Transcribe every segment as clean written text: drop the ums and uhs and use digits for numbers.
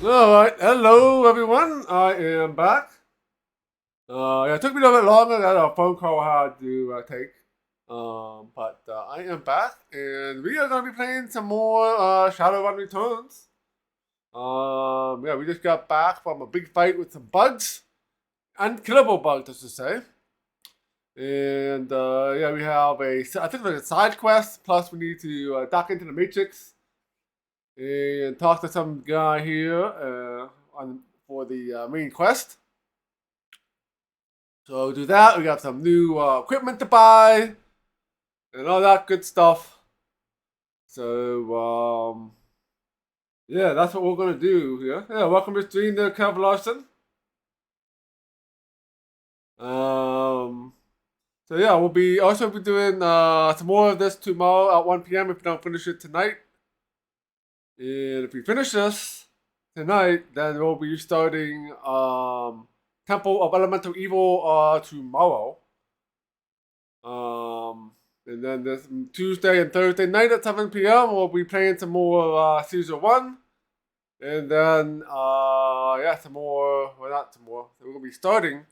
Alright, hello everyone, I am back. Yeah, it took me a little bit longer than a phone call I had to take. But I am back, and we are going to be playing some more Shadowrun Returns. Yeah, we just got back from a big fight with some bugs. Unkillable bugs, I should say. And yeah, we have I think like a side quest, plus we need to dock into the Matrix and talk to some guy here for the main quest. So do that. We got some new equipment to buy and all that good stuff. So yeah, that's what we're gonna do here. Yeah, welcome to stream the Kev Larson. So yeah, we'll be also be doing some more of this tomorrow at 1 p.m. if we don't finish it tonight. And if we finish this tonight, then we'll be starting Temple of Elemental Evil tomorrow. And then this Tuesday and Thursday night at 7 p.m. we'll be playing some more Caesar 1. And then yeah, some more, well not some more, so we're gonna be starting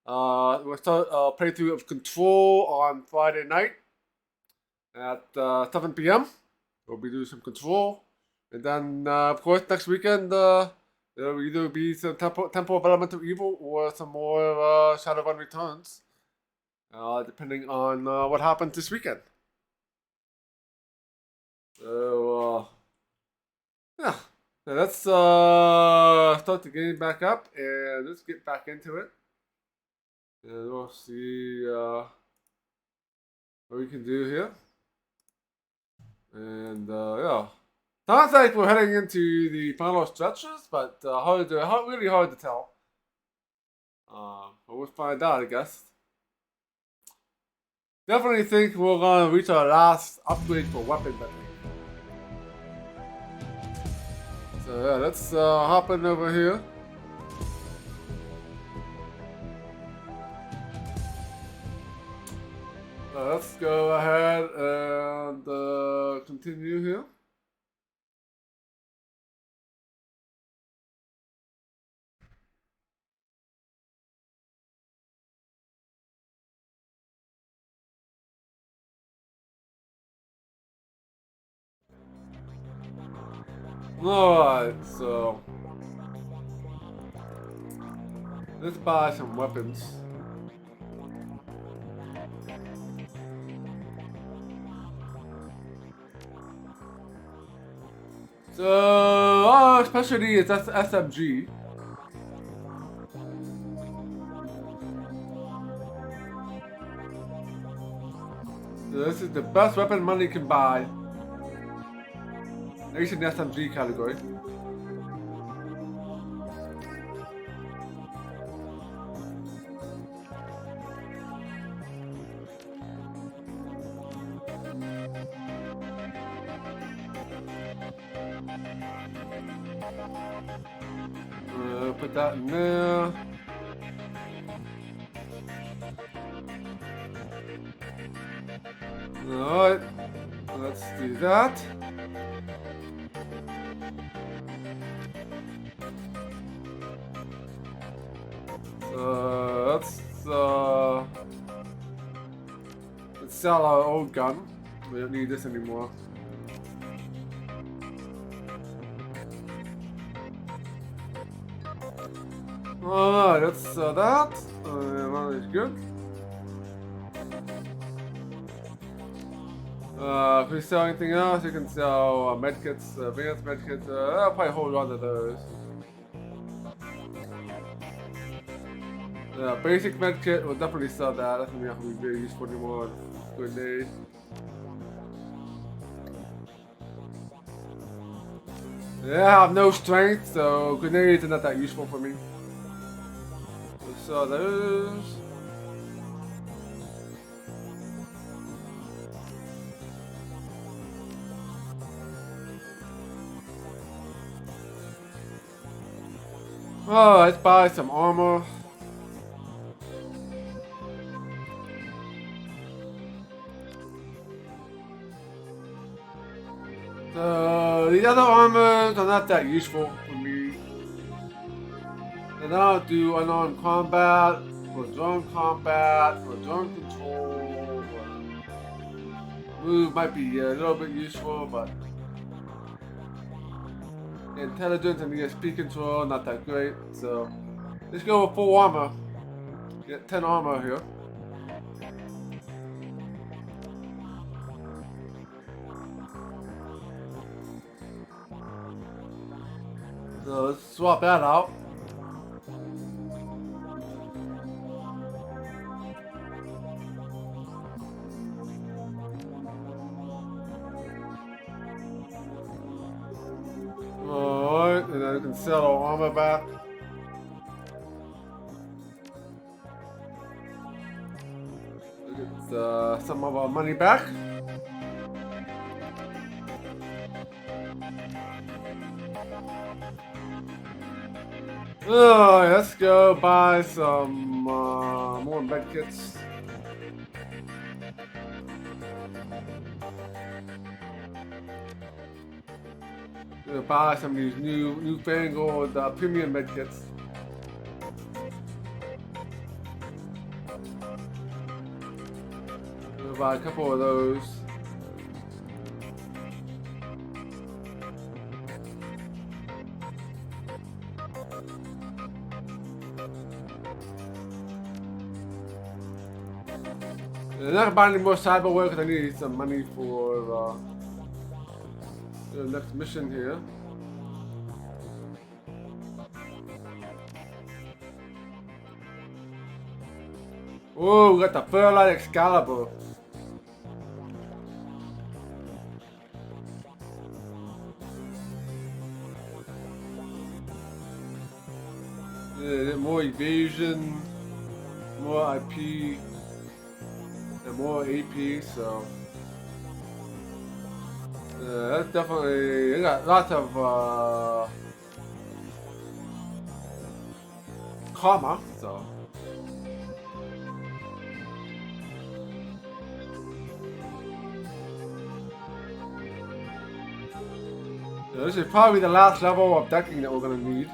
we'll start a playthrough of Control on Friday night at 7 p.m. We'll be doing some Control. And then of course next weekend there'll either be some Temple of Elemental Evil or some more Shadowrun Returns. Depending on what happens this weekend. So, yeah. So let's start the game back up and let's get back into it. And we'll see what we can do here. And yeah. Sounds like we're heading into the final stretches, but really hard to tell. But we'll find out, I guess. Definitely think we're gonna reach our last upgrade for weapons, I think. So yeah, let's hop in over here. Let's go ahead and continue here. Alright, so let's buy some weapons. So our specialty is SMG. So this is the best weapon money can buy. At least in the SMG category. Put that in there. Alright, let's do that. Let's sell our old gun. We don't need this anymore. Alright, let's sell that. That is good. If we sell anything else, you can sell medkits, advanced medkits. I'll probably hold on to those. Basic medkit, we'll definitely sell that. That's gonna be very useful anymore. Grenade. Yeah, I have no strength, so grenades are not that useful for me. We'll sell those. Oh, let's buy some armor. The other armors are not that useful for me. And then I'll do unarmed combat, or drone combat, or drone control, or move might be a little bit useful, but intelligence and ESP control, not that great. So let's go with full armor. Get 10 armor here. So let's swap that out. Alright, and then we can sell our armor back. Get some of our money back. Oh, let's go buy some more medkits. Gonna buy some of these newfangled premium medkits. Gonna buy a couple of those. I'm not buying any more cyberware because I need some money for the next mission here. Oh, we got the Fairlight Excalibur. Yeah, more evasion, more IP, and more AP, so that's definitely, they got lots of karma, so. This is probably the last level of decking that we're gonna need.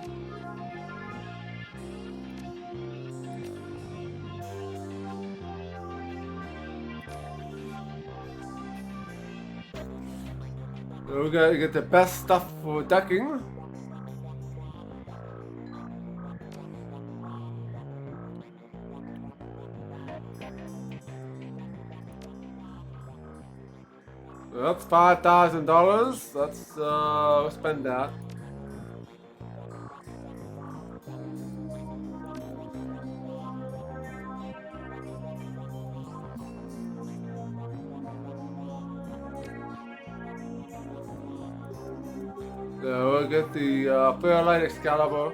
So we gotta get the best stuff for decking. So that's $5,000. Let's spend that. So we'll get the Fairlight Excalibur.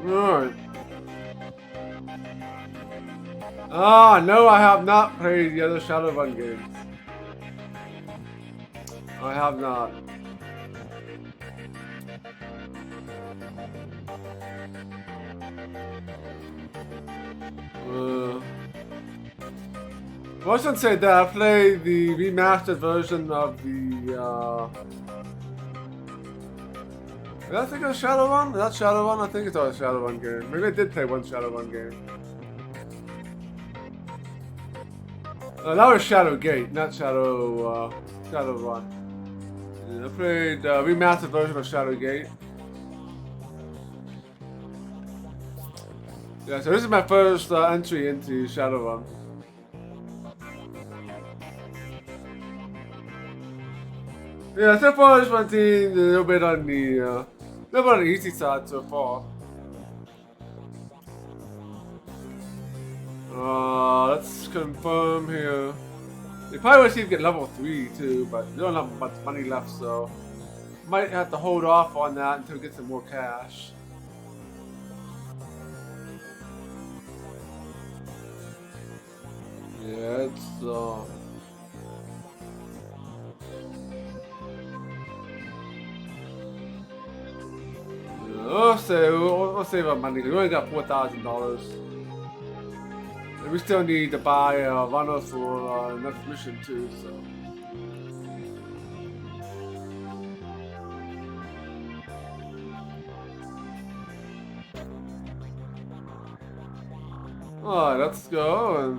Alright. Ah, no, I have not played the other Shadowrun games. I have not. I shouldn't say that. I played the remastered version of the. Did I think it was Shadowrun? Is that Shadowrun? I think it's a Shadowrun game. Maybe I did play one Shadowrun game. That was Shadowgate, not Shadowrun. Yeah, I played remastered version of Shadowgate. Yeah, so this is my first entry into Shadowrun. Yeah, so far this one seems a little bit on the easy side so far. Let's confirm here. They probably want to see if we get level 3 too, but we don't have much money left, so might have to hold off on that until we get some more cash. Yeah, it's we'll save our money because we only got $4,000. And we still need to buy runners for next mission too, so. Alright, let's go.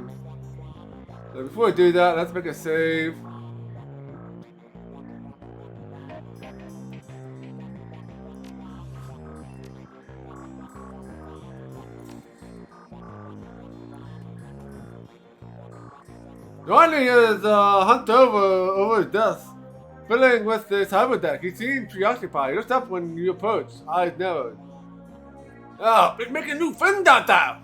And before we do that, let's make a save. The only is hunt over his death. Filling with this cyber deck. He seemed preoccupied. Just up when you approach. Eyes narrowed. Oh, let's make a new friend out there.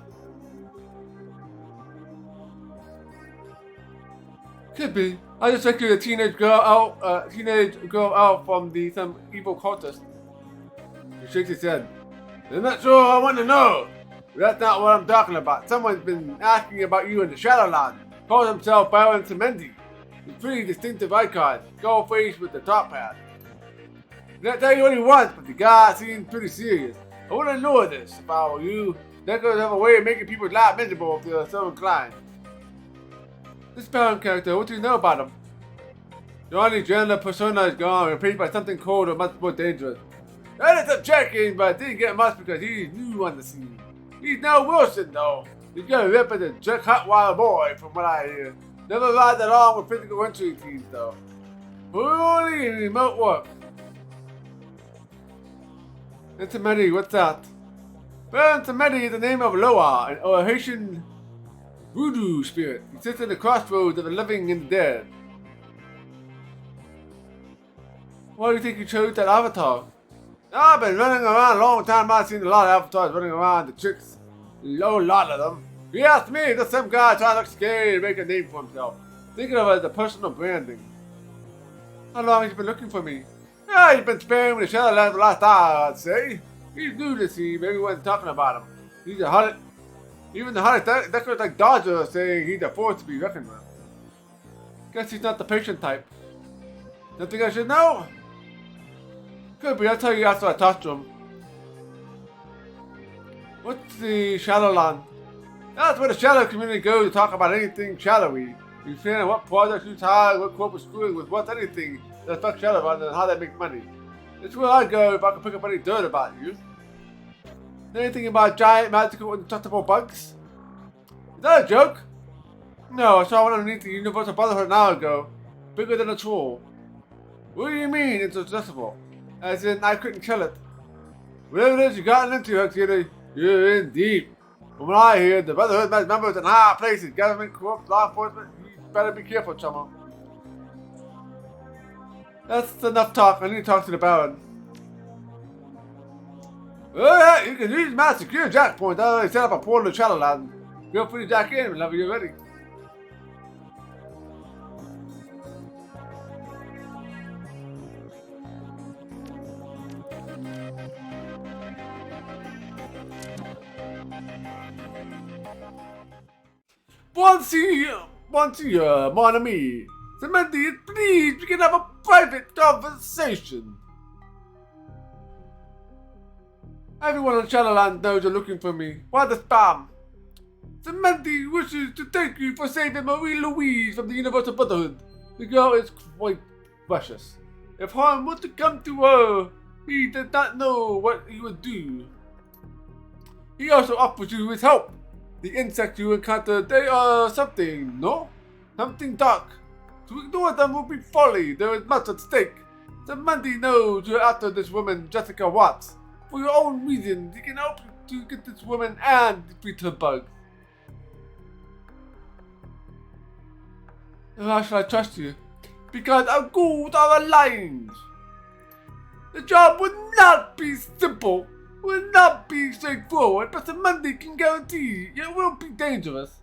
Could be. I just rescued a teenage girl out from some evil cultist. He shakes his head. I'm not sure I want to know. But that's not what I'm talking about. Someone's been asking about you in the Shadowrun. Calls himself Baron Semendi. He's pretty distinctive icon. Gold face with the top hat. I'll tell you what he wants, but the guy seems pretty serious. I wouldn't know this if I were you. Deckers have a way of making people's lives miserable if they're so inclined. This Baron character, what do you know about him? The only gender persona is gone, replaced by something colder, much more dangerous. I did some checking, but I didn't get much because he's new on the scene. He's no Wilson, though. He's got a rip as a jerk hot wild boy, from what I hear. Never rides along with physical entry teams, though. Only in remote work. Intimati, what's that? Baron Intimati is the name of Loa, a Haitian voodoo spirit. He sits in the crossroads of the living and the dead. Why do you think you chose that avatar? I've been running around a long time. I've seen a lot of avatars running around, the chicks. A lot of them. If you ask me, there's some guy trying to look scary to make a name for himself. Thinking of it as a personal branding. How long have you been looking for me? Yeah, he's been sparing me the Shadowlands the last hour, I'd say. He's new to see, but everyone's talking about him. He's a hottest. Even the hottest deckers like Dodger are saying he's a force to be reckoned with. Guess he's not the patient type. Nothing I should know? Could be, I'll tell you after I talk to him. What's the Shadowland? That's where the shadow community goes to talk about anything shadowy. You plan what projects you tie, what corporate screwing with what anything that affects Shadowrun and how they make money. It's where I'd go if I could pick up any dirt about you. Anything about giant, magical, indestructible bugs? Is that a joke? No, I saw one underneath the Universal Brotherhood an hour ago. Bigger than a troll. What do you mean, indestructible? As in, I couldn't kill it. Whatever it is you gotten into, hercxena, you're in deep. From what I hear, the Brotherhood has members in high places, government, corrupt, law enforcement. You better be careful, chummo. That's enough talk. I need to talk to the Baron. Alright, you can use my secure jack point. I already set up a portal to Shadowland. Feel free to jack in whenever you're ready. Bonjour, mon ami. Semendi, please, we can have a private conversation. Everyone on Shadowland knows you're looking for me. Why the spam? Semendi wishes to thank you for saving Marie Louise from the Universal Brotherhood. The girl is quite precious. If harm were to come to her, he does not know what he would do. He also offers you his help. The insects you encounter, they are something, no? Something dark. To ignore them will be folly. There is much at stake. Semendi knows you're after this woman, Jessica Watts. For your own reasons, he can help you to get this woman and defeat her bugs. How should I trust you? Because our goals are aligned. The job would not be simple, would not be straightforward, but Semendi can guarantee it will be dangerous.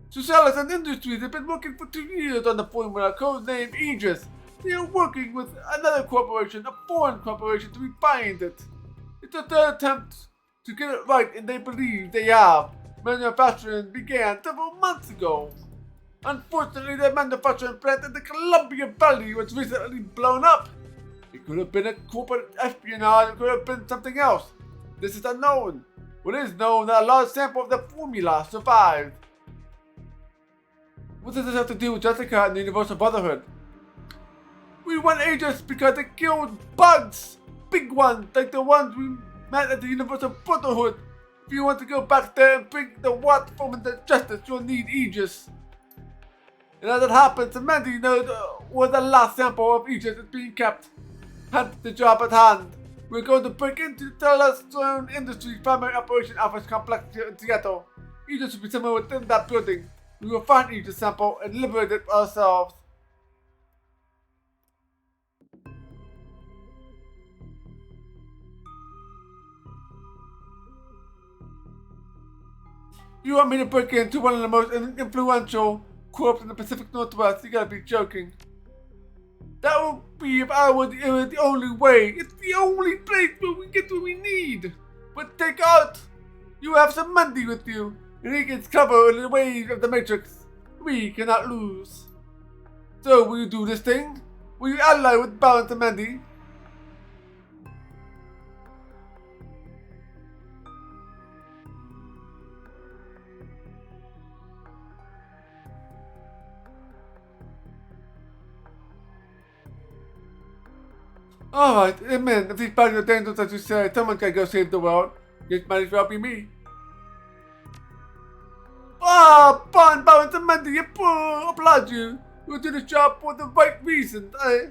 Socialis and Industries have been working for 2 years on the formula codenamed Aegis. They are working with another corporation, a foreign corporation, to refine it. It's a third attempt to get it right, and they believe they have. Manufacturing began several months ago. Unfortunately, their manufacturing plant in the Columbia Valley was recently blown up. It could have been a corporate espionage, it could have been something else. This is unknown. What is known that a large sample of the formula survived. What does this have to do with Jessica and the Universal Brotherhood? We want agents because they killed bugs! Big ones, like the ones we met at the Universal Brotherhood. If you want to go back there and bring the Watt form into justice, you'll need Aegis. And as it happens, Mandy knows where the last sample of Aegis is being kept. Hence the job at hand. We're going to break into the Telestone Industries primary operation office complex here in Seattle. Aegis will be somewhere within that building. We will find Aegis sample and liberate it ourselves. You want me to break into one of the most influential corps in the Pacific Northwest? You gotta be joking. That would be if I were the only way. It's the only place where we get what we need. But take out. You have some Mandy with you, and he gets cover in the waves of the Matrix. We cannot lose. So will you do this thing? Will you ally with Balance and Mandy? Alright, amen. If these bodies are dangerous as you say, someone can go save the world. It might as well be me. Ah, Bon, Balance and Mandy, I applaud you. You will do this job for the right reasons, eh?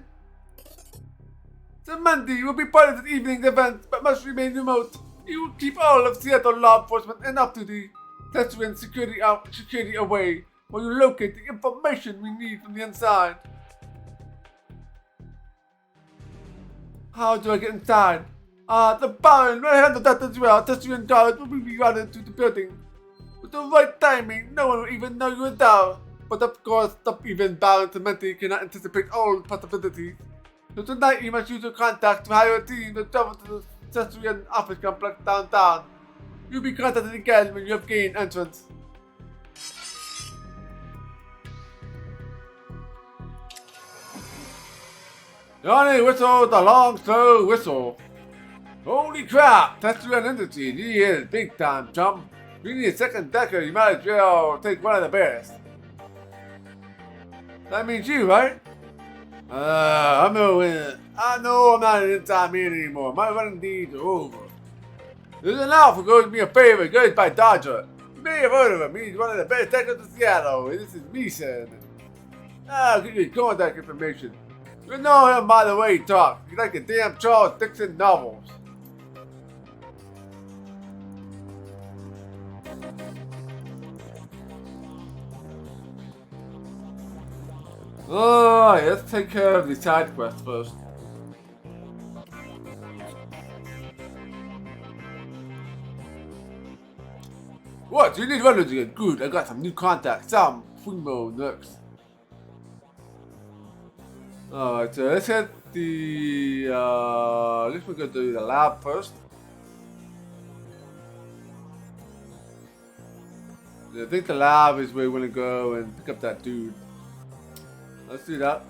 So Mandy will be part of this evening's event, but must remain remote. You will keep all of Seattle law enforcement and off-duty Tetrian security away, while you locate the information we need from the inside. How do I get inside? The Baron will handle that as well. Tetrian guards will be routed to the building. With the right timing, no one will even know you are there. But of course, even Baron and Mandy cannot anticipate all possibilities. So tonight you must use your contacts to hire a team to travel to the Tetrian office complex downtown. You'll be contacted again when you have gained entrance. Johnny whistle the long slow whistle. Holy crap, Tetrian Industries, he is big time, chum. You need a second decker, you might as well take one of the best. That means you, right? I'm no I know I'm not an inside man anymore. My running days are over. There's an outfit who goes me a favor, goes by Dodger. You may have heard of him, he's one of the best deckers in Seattle. This is me saying it. I'll give you his contact information. You know him by the way he talks. He's like the damn Charles Dixon novels. Alright, let's take care of the side quest first. What? You need runners again? Good, I got some new contacts. Some Primo Nooks. Alright, so let's hit the let's go to the lab first. I think the lab is where we want to go and pick up that dude. Let's do that.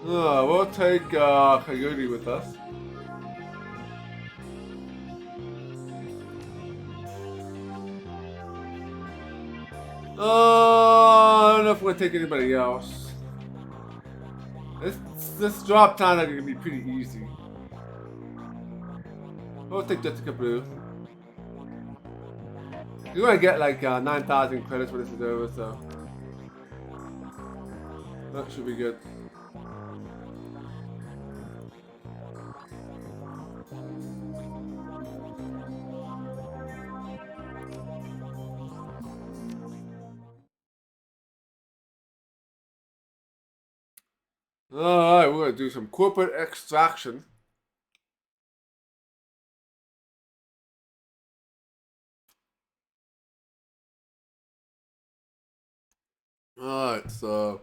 We'll take Coyote with us. I don't know if we're gonna take anybody else. This drop time is gonna be pretty easy. We'll take Jessica Blue. You're gonna get like 9,000 credits when this is over, so that should be good. Alright, we're gonna do some corporate extraction. Alright, so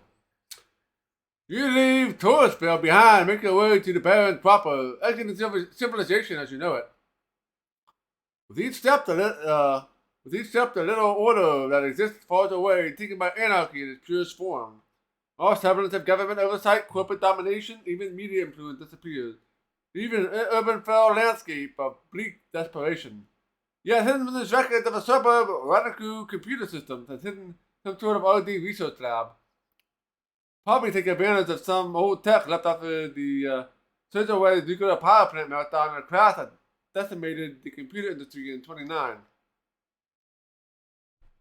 you leave Touristville behind, make your way to the Baron's proper, exiting civilization as you know it. With each step that With each step, the little order that exists falls away, taken by anarchy in its purest form. All semblance of government oversight, corporate domination, even media influence disappears. Even an urban feral landscape of bleak desperation. Yet hidden within the records of a suburb radical computer systems has hidden some sort of R&D research lab. Probably take advantage of some old tech left after the Central nuclear power plant meltdown and a crash that decimated the computer industry in 29.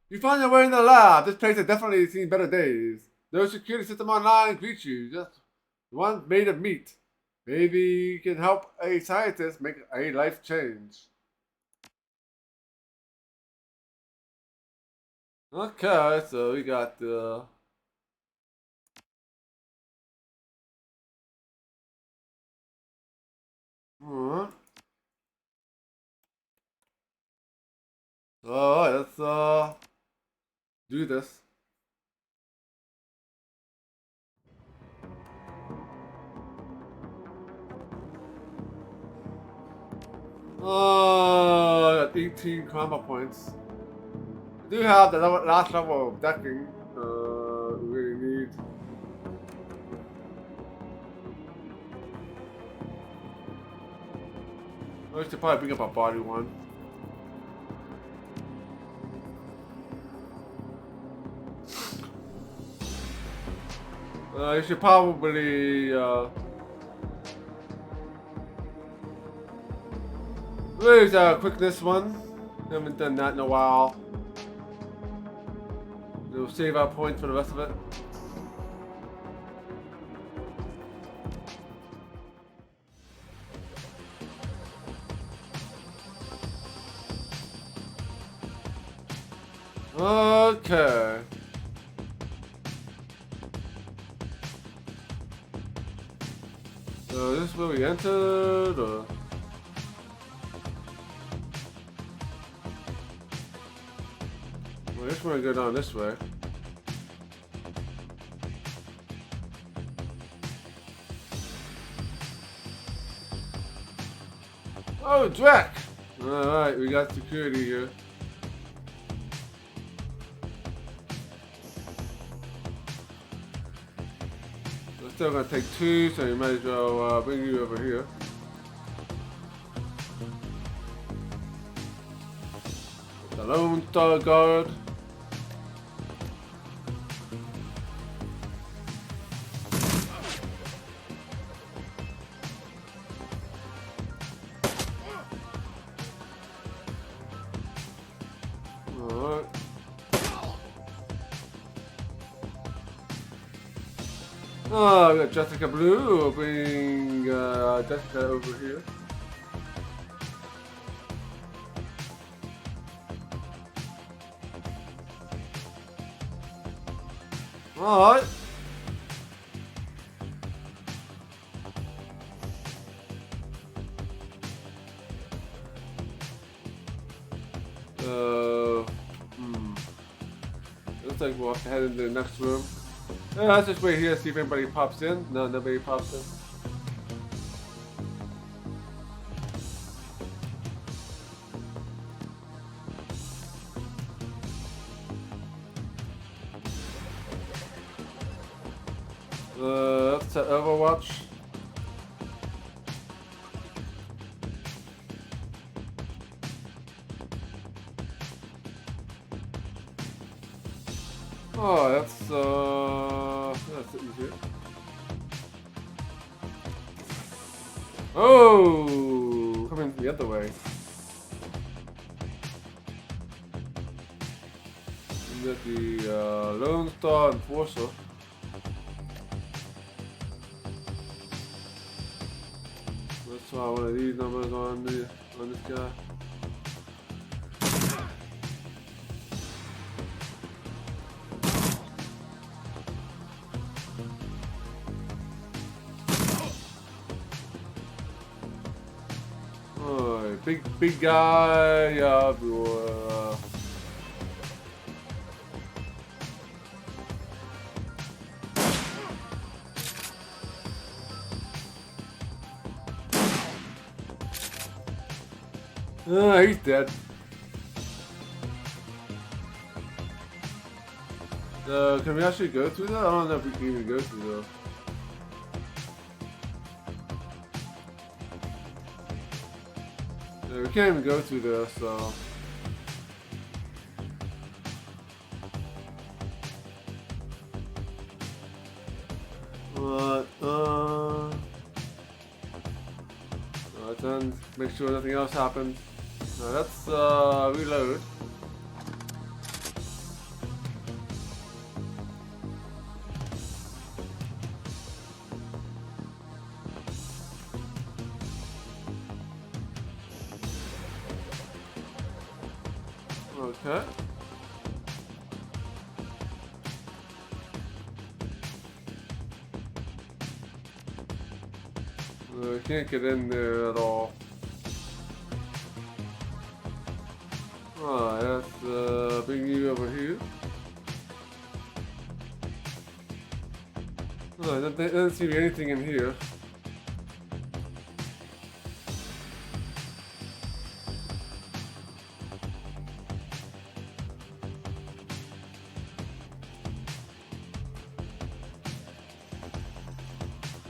You find your way in the lab. This place has definitely seen better days. No security system online greets you, just one made of meat. Maybe you can help a scientist make a life change. Okay, so we got the... Alright. Alright, let's do this. I got 18 combo points. I do have the last level of decking. We really need. I should probably bring up a body one. You should probably raise quickness one. Haven't done that in a while. We'll save our points for the rest of it. Okay. So this is where we entered, or? Well, I just want to go down this way. Oh, Drac! Alright, we got security here. We're still gonna take two, so you might as well bring you over here. The Lone Star Guard. Alright. Oh, we got Jessica Blue. We'll bring Jessica over here. Alright. Looks like we'll have to head into the next room. Let's just wait here, see if anybody pops in. No, nobody pops in. Let's set Overwatch. Oh, that's easy. Oh, coming the other way. We got the Lone Star Enforcer. Let's try one of these numbers on this guy. Big guy, yeah, he's dead. So, can we actually go through that? I don't know if we can even go through though. Yeah, we can't even go through there, so. Then make sure nothing else happens. Now let's reload. Okay. Can't get in there at all. Alright, let's bring you over here. Alright, doesn't seem to be anything in here.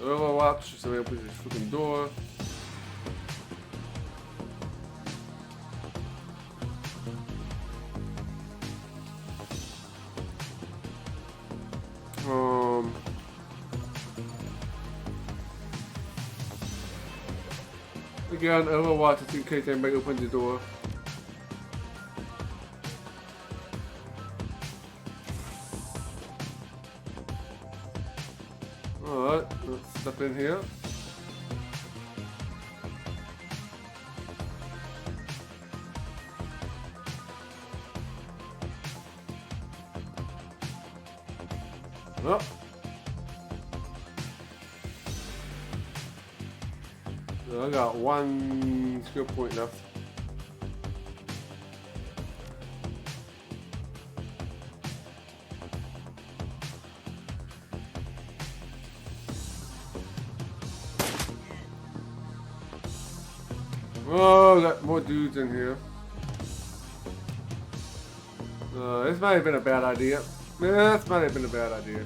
Overwatch, so we open this freaking door. Again, Overwatch just in case anybody opens the door. Alright, let's step in here. Oh. So I got one skill point left. Oh, got more dudes in here. This might have been a bad idea. This might have been a bad idea.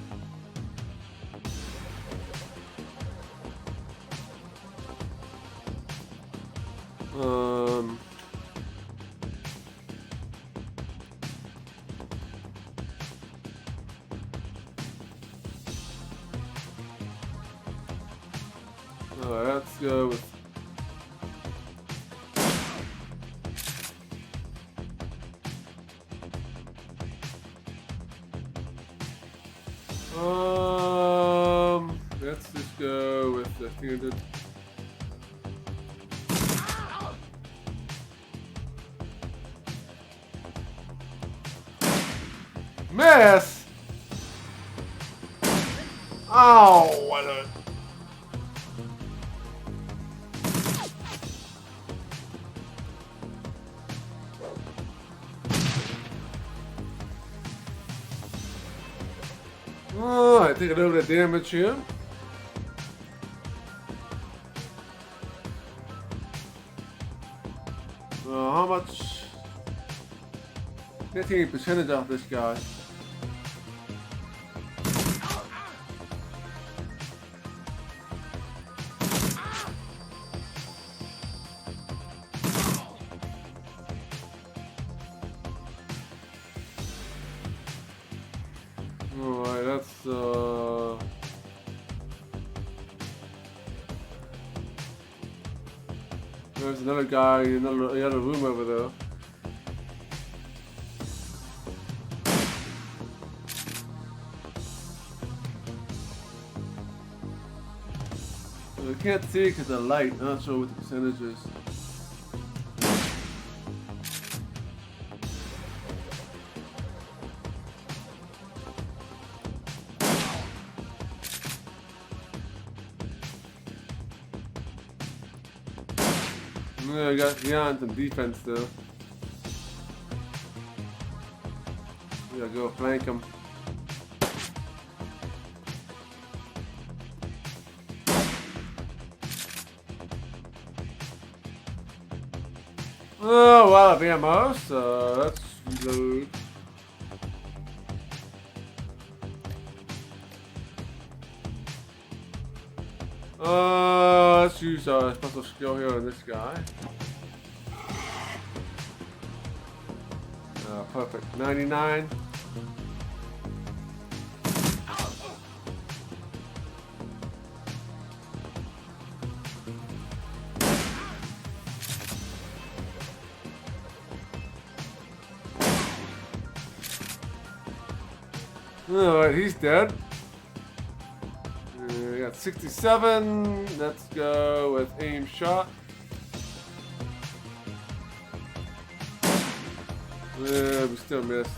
Alright, let's go with. Let's just go with the standard. Miss! Oh, what a... Oh, I take a little bit of damage here. How much? 15% off this guy. Alright, that's there's another guy in another room over there. I can't see because of the light. I'm not sure what the percentage is. Yeah, I got beyond some defense though. We gotta go flank him. Oh, a lot of ammo, so let's reload. Let's use our special skill here on this guy. Perfect. 99. Alright, he's dead. We got 67. Let's go with aim shot. We still missed.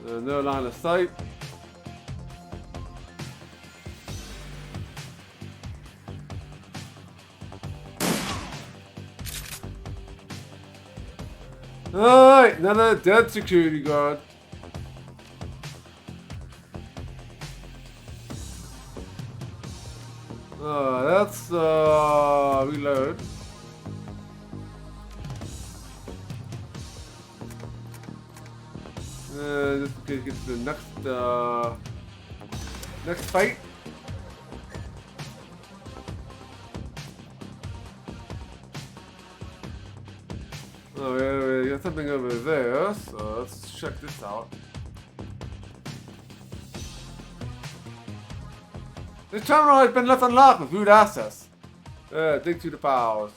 No line of sight. Alright, another dead security guard. Let's reload. Just in case get to the next fight. Oh, we got something over there, so let's check this out. This terminal has been left unlocked with root access. Dig through the files.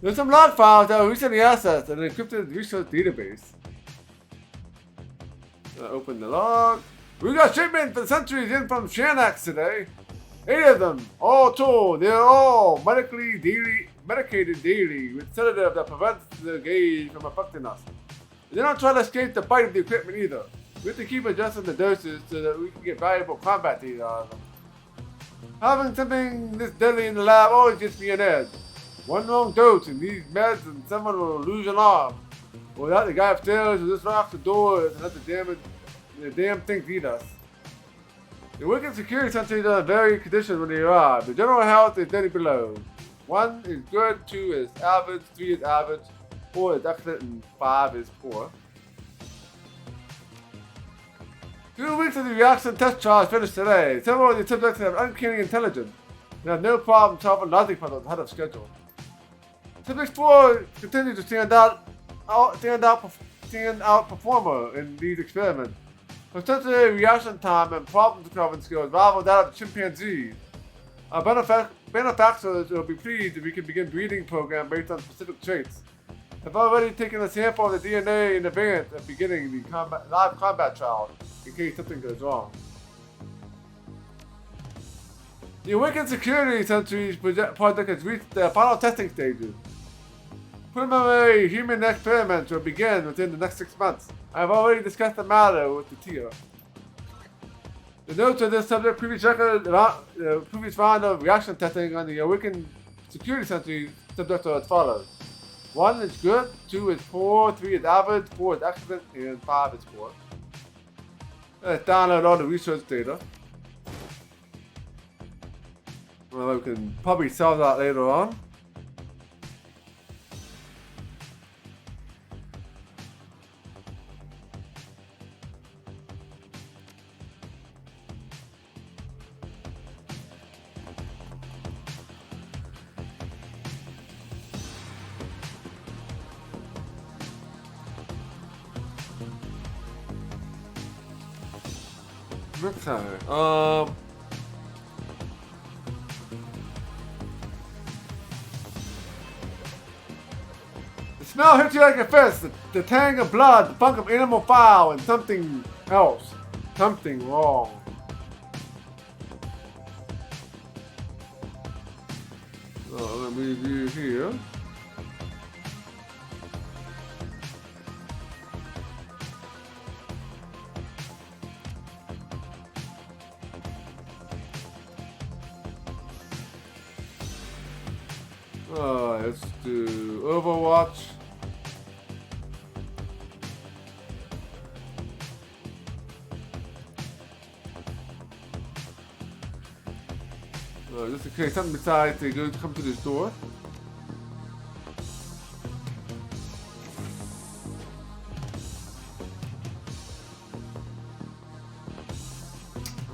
There's some log files that were recently accessed in an encrypted resource database. Open the log. We got shipment for centuries in from Shanax today. 8 of them, all told. They're all medicated daily with sedative that prevents the gauge from affecting us. They don't try to escape the bite of the equipment either. We have to keep adjusting the doses so that we can get valuable combat data out of them. Having something this deadly in the lab always gets me an edge. One wrong dose in these meds and someone will lose an arm. Without the guy upstairs who just locks the doors and let the damn things eat us. The wicked security sentries are in very condition when they arrive. The general health is steady below. 1 is good, 2 is average, 3 is average, 4 is excellent, and 5 is poor. 2 weeks of the reaction test trials finished today. Several of the subjects have uncanny intelligence and have no problem solving logic puzzles ahead of schedule. Subject 4 continues to stand out performer in these experiments. Her sensitive reaction time and problem-solving skills rival that of chimpanzees. Our benefactors will be pleased if we can begin breeding program based on specific traits. I've already taken a sample of the DNA in advance of beginning the live combat trial in case something goes wrong. The Awakened Security Sentries project has reached the final testing stages. Preliminary human experiments will begin within the next 6 months. I have already discussed the matter with the tier. The notes of this subject previous round of reaction testing on the Awakened Security Sentry subject are as follows. 1 is good, 2 is poor, 3 is average, 4 is excellent, and 5 is poor. Let's download all the research data. Well, we can probably solve that later on. Okay. The smell hits you like a fist. The tang of blood, the funk of animal foul, and something else. Something wrong. So let me review here. Let's do Overwatch. Just in case something decides to come to this door.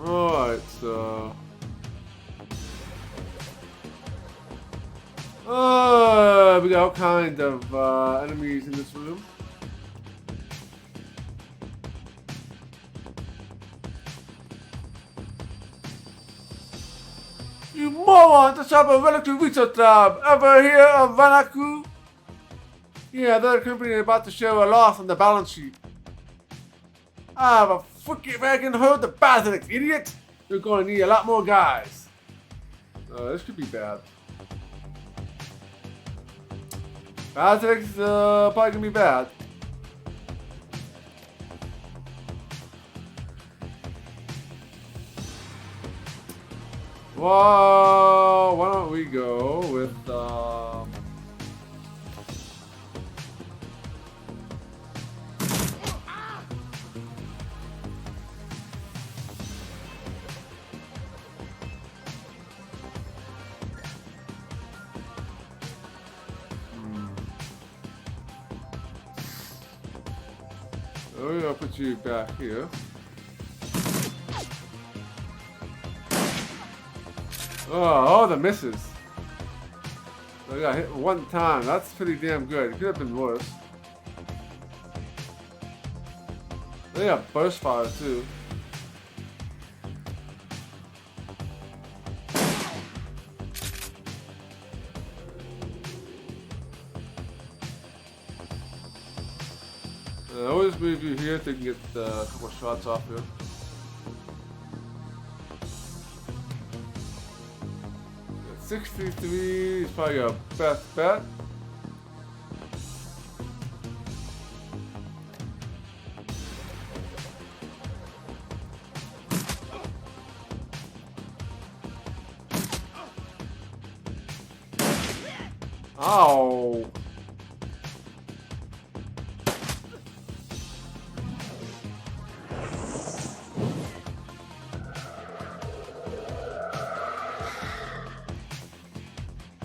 Alright, so... we got all kinds of enemies in this room. You moron! The shop of Relative Research Lab! Ever hear of Vanaku? Yeah, their company is about to show a loss on the balance sheet. I have a freaking American herd of basilics, idiot! You're going to need a lot more guys. This could be bad. Basilics, probably gonna be bad. Well, why don't we go with, we're gonna put you back here. Oh, the misses. I got hit one time. That's pretty damn good. It could have been worse. They got burst fire too. I'll just move you here so you can get a couple shots off here. At 63 is probably your best bet. Ow!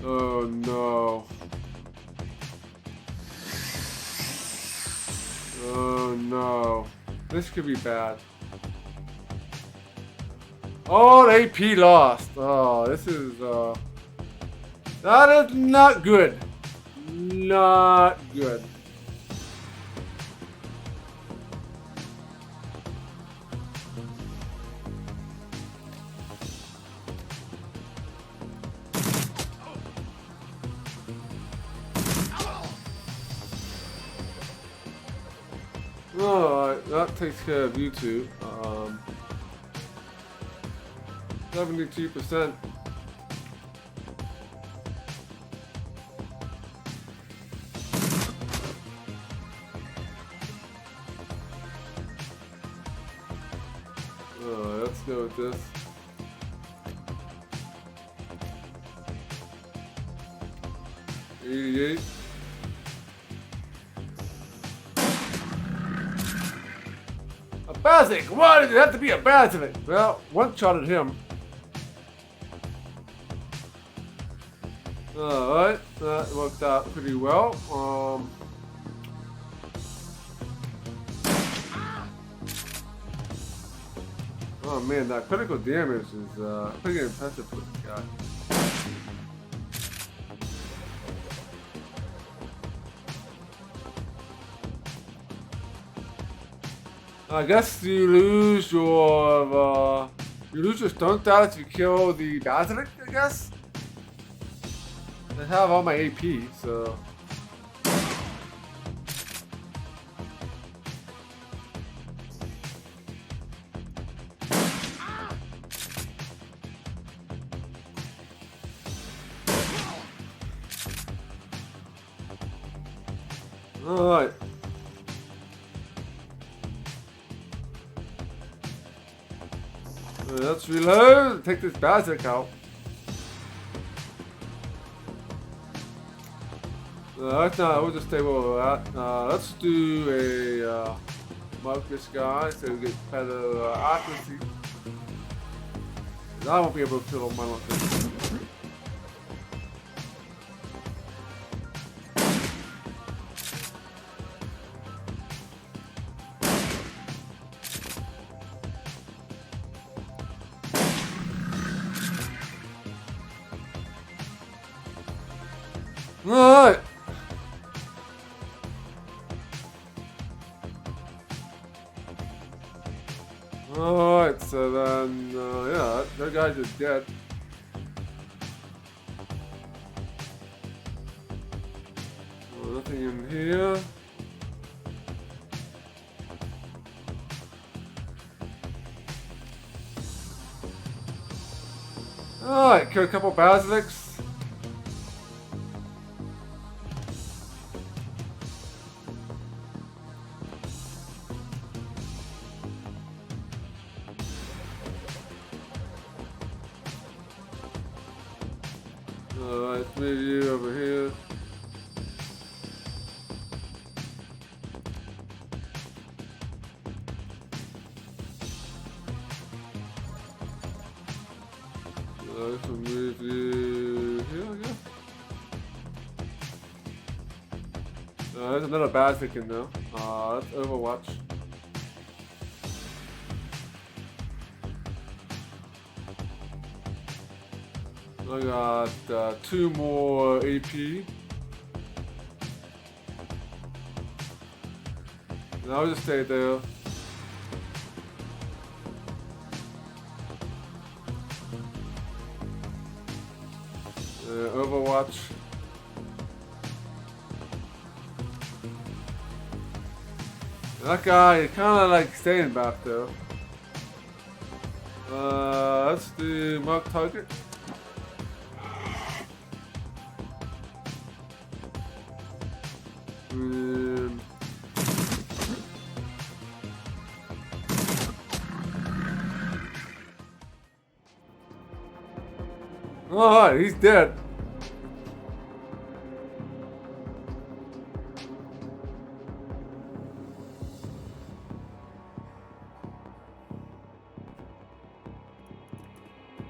Oh no. Oh no. This could be bad. Oh, the AP lost. Oh, this is, that is not good. Not good. Alright, that takes care of you two. 72%. Let's go with this. $88. A basilisk! Why did it have to be a basilisk? Well, one shot at him. Alright, that worked out pretty well. Oh man, that critical damage is pretty impressive for this guy. I guess you lose your stun status if you kill the basilisk, I guess. I have all my AP, so. Alright. Let's reload. Take this basilisk out. Let's not. We'll just stay where we're at. Let's do a mark this guy so we get better accuracy. I won't be able to kill him. I don't think. Alright. Alright, so then, yeah, that guy just dead. Nothing in here. Alright, kill a couple basilics. Alright, move you over here. Let's move you here, I guess. There's another basilic in there. That's Overwatch. I got 2 more AP. And I'll just stay there. Overwatch. That guy is kind of like staying back there. Let's do mark target. Alright, he's dead.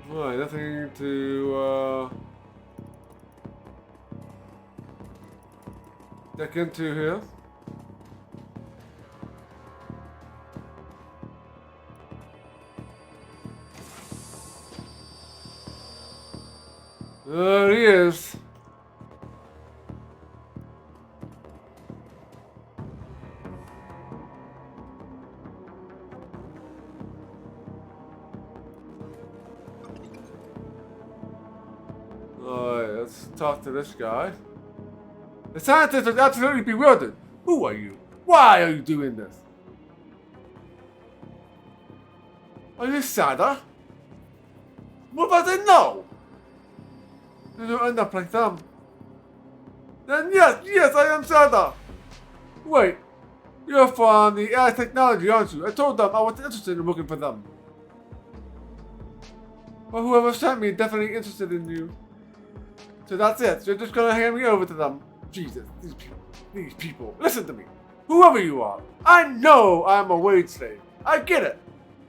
Alright, nothing to check into here. There he is. Alright, let's talk to this guy. The scientist is absolutely bewildered. Who are you? Why are you doing this? Are you Sada? What about they know? You don't end up like them. Then yes, I am Sada. Wait, you're from the AI technology, aren't you? I told them I wasn't interested in looking for them. Well, whoever sent me is definitely interested in you. So that's it. You're just gonna hand me over to them. Jesus, these people. Listen to me. Whoever you are, I know I'm a wage slave. I get it.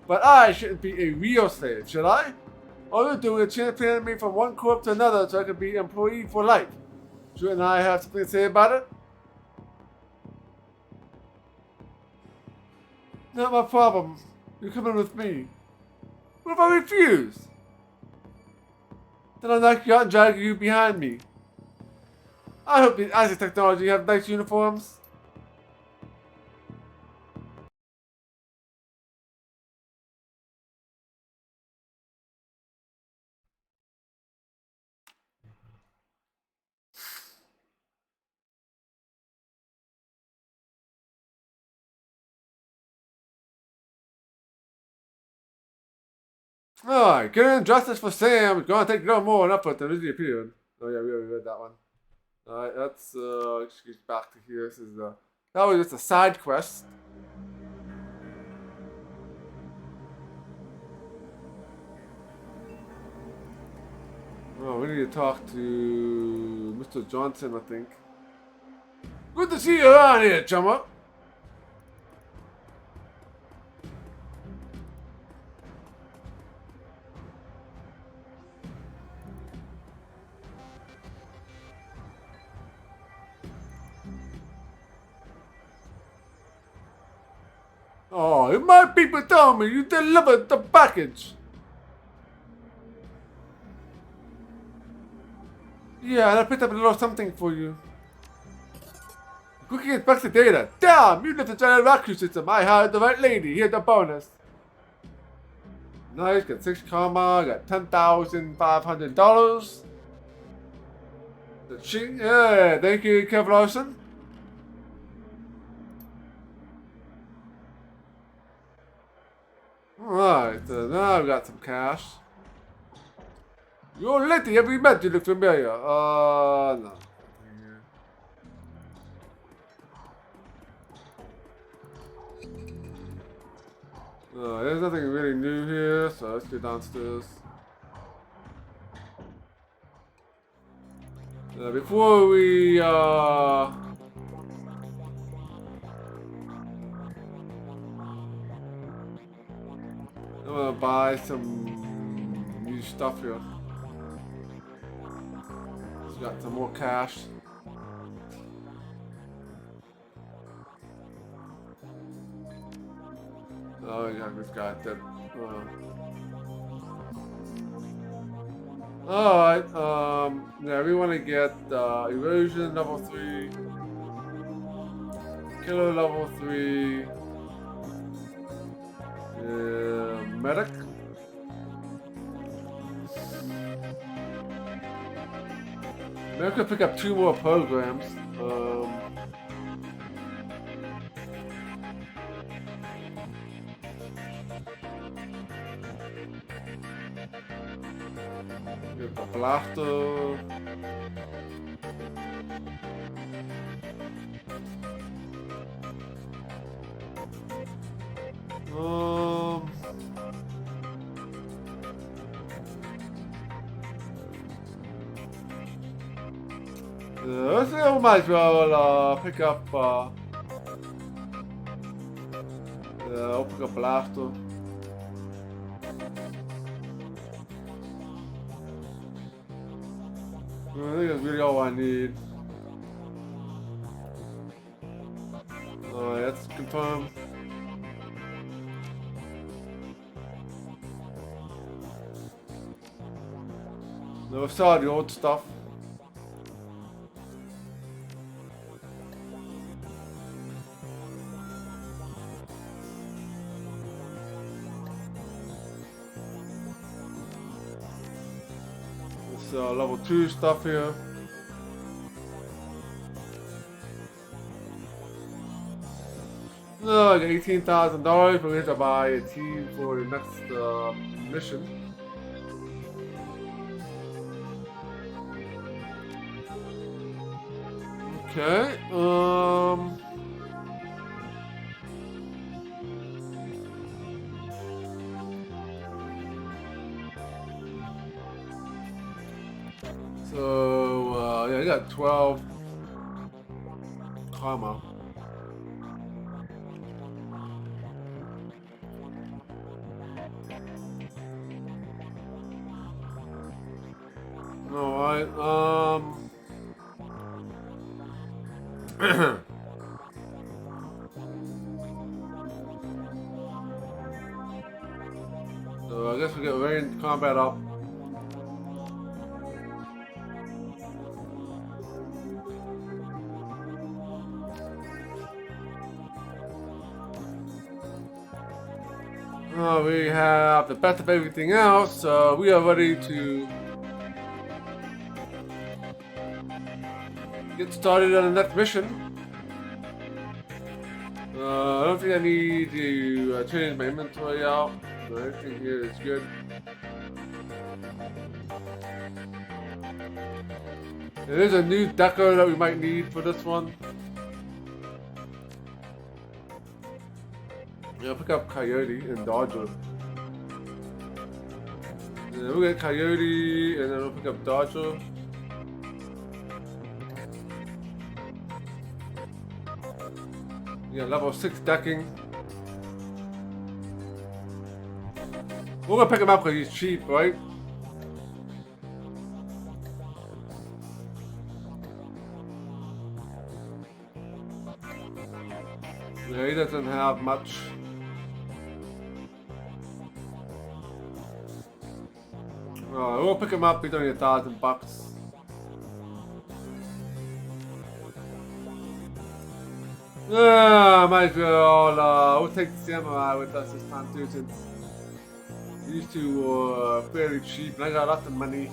But I shouldn't be a real slave, should I? All you're doing is transferring me from one corp to another so I can be an employee for life. Shouldn't I have something to say about it? Not my problem. You're coming with me. What if I refuse? Then I'll knock you out and drag you behind me. I hope the Isaac technology have nice uniforms. Alright, getting justice for Sam is gonna take no more than effort than really appeared. Oh yeah, we already read that one. Alright, let's excuse back to here. This is that was just a side quest. Oh, we need to talk to Mr. Johnson, I think. Good to see you around here, chummer. Oh, my people told me you delivered the package. Yeah, and I picked up a little something for you. Quickly inspects the data. Damn! You left the giant rocket system. I hired the right lady. Here's the bonus. Nice, got 6 karma, got $10,500. Yeah, thank you, Kevin Larson. Alright, so now I've got some cash. Your lady, have we met? You look familiar. No. There's nothing really new here, so let's go downstairs. Before we, I'm gonna buy some new stuff here. Just got some more cash. Oh yeah, this guy dead. Alright, yeah, we want to get erosion level 3, killer level 3, medic. Maybe I could pick up 2 more programs. Get the blaster. Let's see, we might as well pick up. I'll pick up blaster. I think that's really all I need. Alright, let's confirm. No, saw the old stuff. It's level 2 stuff here. No, I got $18,000. We're going to buy a team for the next mission. Okay. So yeah, I got 12 karma. Alright, so I guess we get ranged combat up. We have the best of everything else, so we are ready to get started on the next mission. I don't think I need to change my inventory out. So everything here is good. There's a new deco that we might need for this one. Yeah, I'll pick up Coyote and Dodger. Yeah, we'll get Coyote and then we'll pick up Dodger. Yeah, level 6 decking. We're gonna pick him up because he's cheap, right? Yeah, he doesn't have much. We'll pick him up. He's only $1,000. Might as well, we'll take the samurai with us this time too, since these two are fairly cheap and I got lots of money.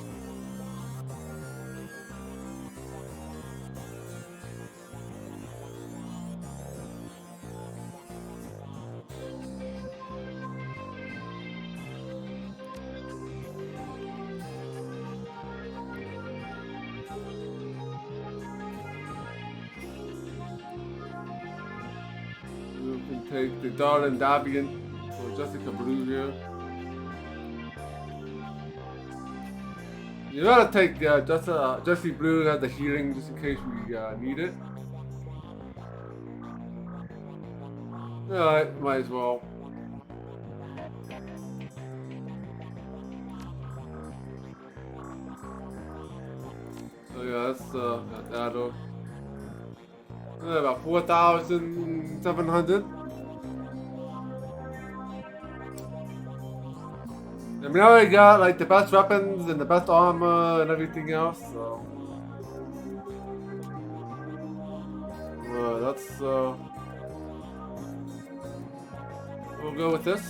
We can take the Darling Dabian or Jessica Blue here. You gotta take Jessie Blue as the healing just in case we need it. Alright, might as well. So yeah, that's Addo. About 4,700. I mean, I already got like the best weapons and the best armor and everything else, so that's we'll go with this.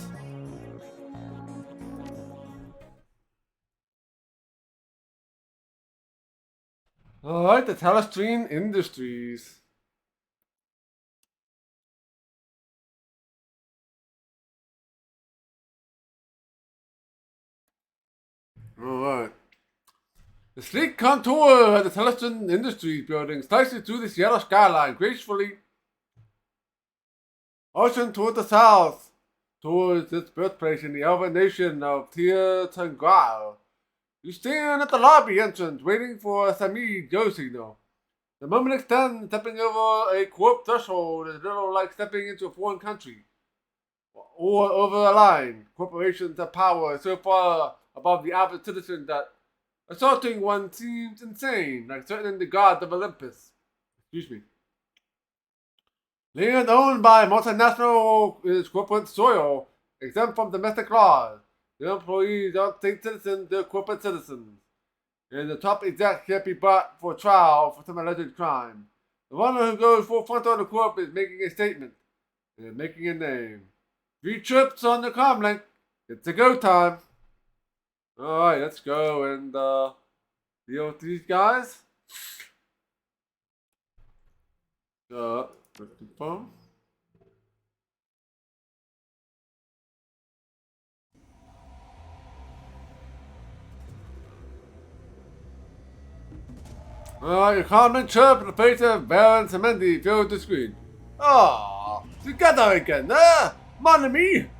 Alright, the Telestrine Industries. Alright. The sleek contour of the Telestrine Industries building slices through the Seattle skyline gracefully. Ocean toward the south, towards its birthplace in the elven nation of Tir-Tangral. You stand at the lobby entrance, waiting for Samid Yosino. The moment extends, stepping over a corp threshold is little like stepping into a foreign country. Or over a line. Corporations have power so far above the average citizen that assaulting one seems insane, like threatening the gods of Olympus. Excuse me. Land owned by multinational is corporate soil, exempt from domestic laws. The employees aren't state citizens, they're corporate citizens. And the top exec can't be brought for trial for some alleged crime. The one who goes full front on the corp is making a statement and making a name. 3 trips on the comlink. It's a go time. Alright, let's go and deal with these guys. Confirm. Your comment chirp in the face of Baron Semendi filled the screen. Ah, together again, mon ami!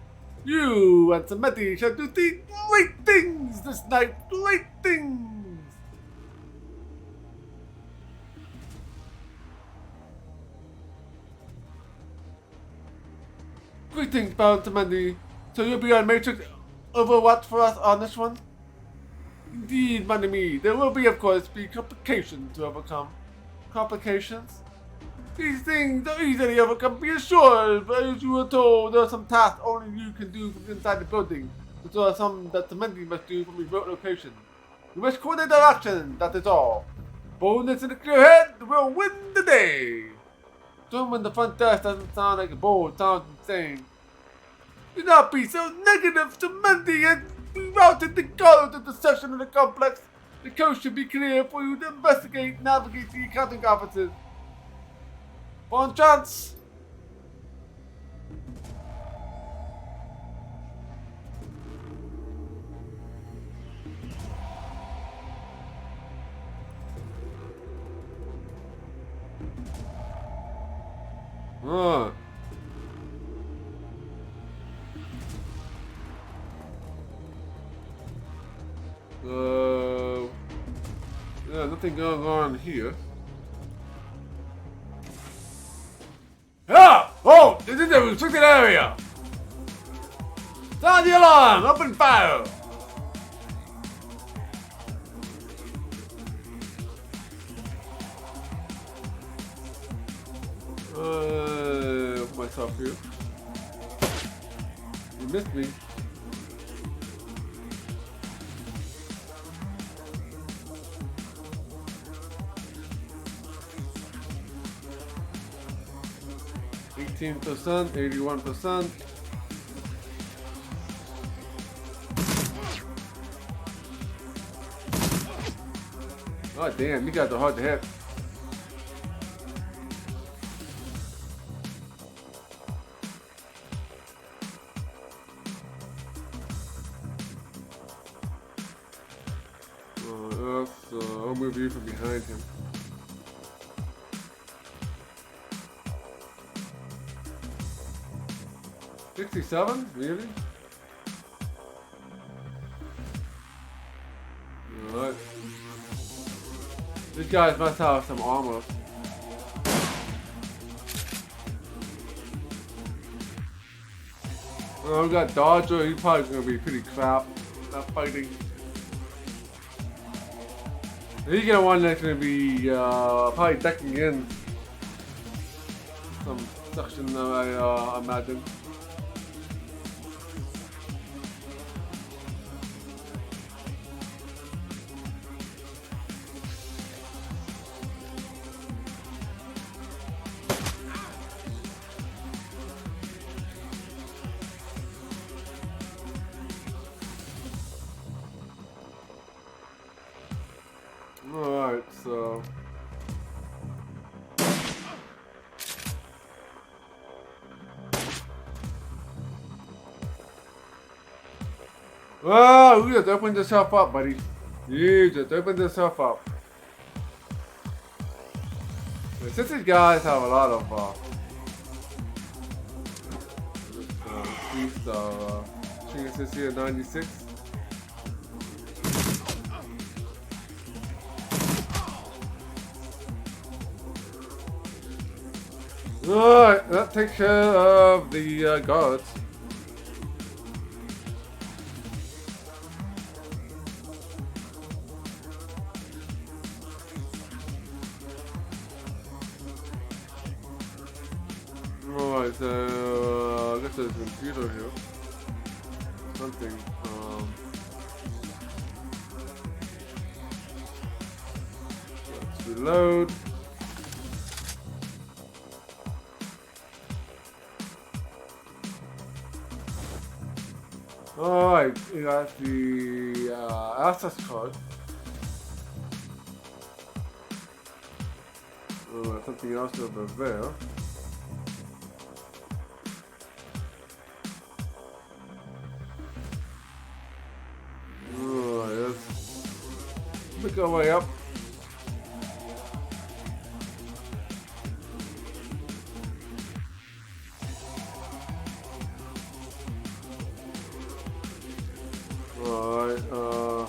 You and Semendi shall do the great things this night, great things! Greetings, Baron Semendi. So you'll be on Matrix Overwatch for us on this one? Indeed, mon ami, there will be, of course, complications to overcome. Complications? These things are easily overcome, be assured, but as you were told, there are some tasks only you can do from inside the building, but there are some that Semendi must do from remote locations. You must coordinate their actions, that is all. Boldness and a clear head will win the day. When the front desk doesn't sound like a bold, sounds insane. Do not be so negative, Semendi, and rerouted the colors of the section of the complex. The coast should be clear for you to investigate and navigate the accounting offices. Bon chance! Yeah, nothing going on here. Ah! Oh! This is a restricted area! Sound the alarm! Open fire! Myself here. You missed me. 18%, 81%. Oh damn, you guys are hard to hit. I'll move you from behind him. $67? Really? Alright. These guys must have some armor. Oh, we got Dodger. He's probably gonna be pretty crap. Not fighting. He's gonna one that's gonna be probably decking in some section, I imagine. Alright, so. Oh, you just opened yourself up, buddy. You just opened yourself up. Since these guys have a lot of chances here, 96. Alright, that takes care of the guards. Alright, so I guess there's a computer here. Something. Let's reload. Alright, you got the access card. Something else over there. Alright, let's make our way up. Alright, oh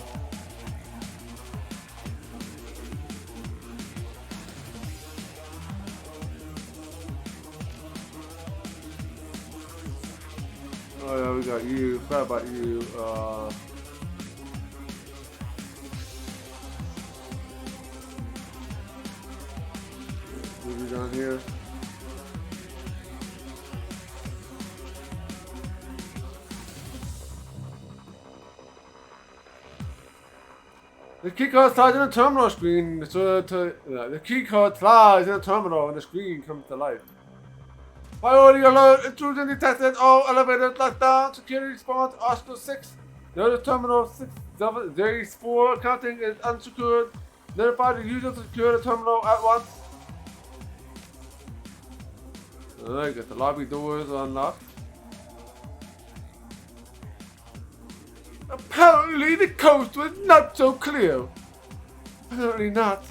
yeah, we got you. Forgot about you. Move you down here. The keycard lies in the terminal screen. So the keycard lies in the terminal and the screen comes to life. Priority alert, intrusion detected, all elevators locked down, security response, Oscar 6. Notice terminal 604 counting is unsecured. Notify the user to secure the terminal at once. Alright, got the lobby doors unlocked. Apparently the coast was not so clear. Apparently not.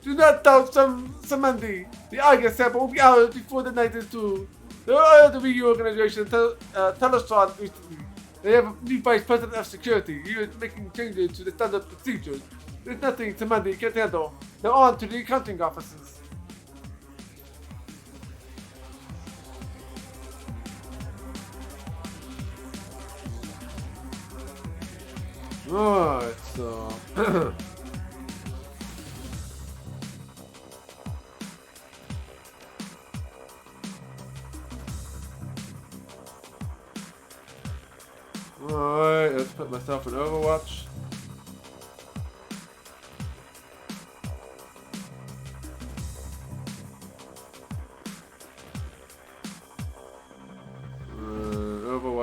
Do not doubt Samandi. The Eiger sample will be out before the night is through. There are other reorganization, Telestron recently. They have a new vice president of security. He is making changes to the standard procedures. There's nothing Samandi can't handle. They're on to the accounting offices. Alright, so alright, let's put myself in Overwatch.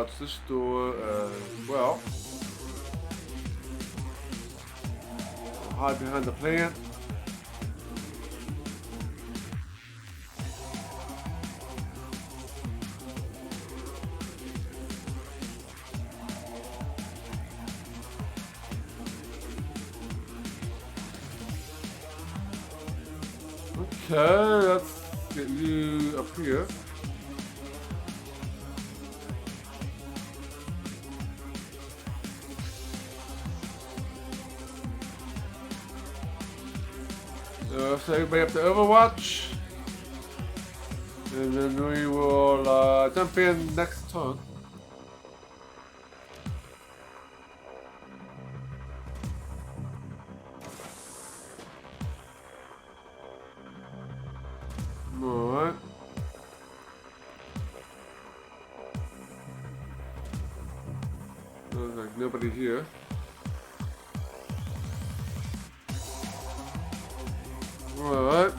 watch this door as well. Hide behind the plant. Okay, let's get you up here. So everybody up to Overwatch. And then we will jump in next turn. Alright. There's like nobody here. Alright.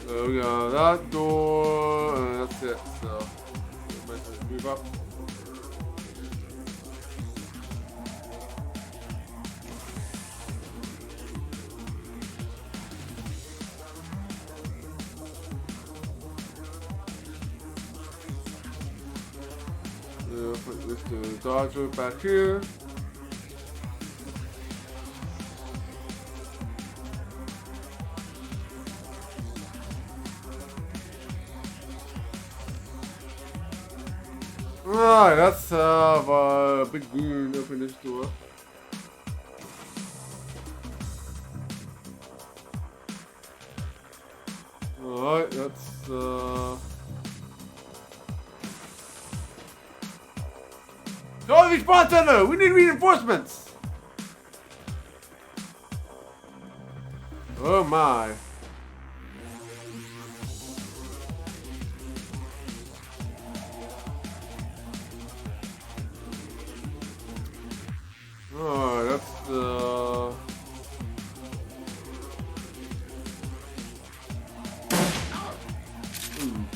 So we got that door, and that's it. So, let's move up. Put this dodger back here. Alright, let's have a big goon open this door. Alright, let's Go response center! We need reinforcements! Oh my. Oh, that's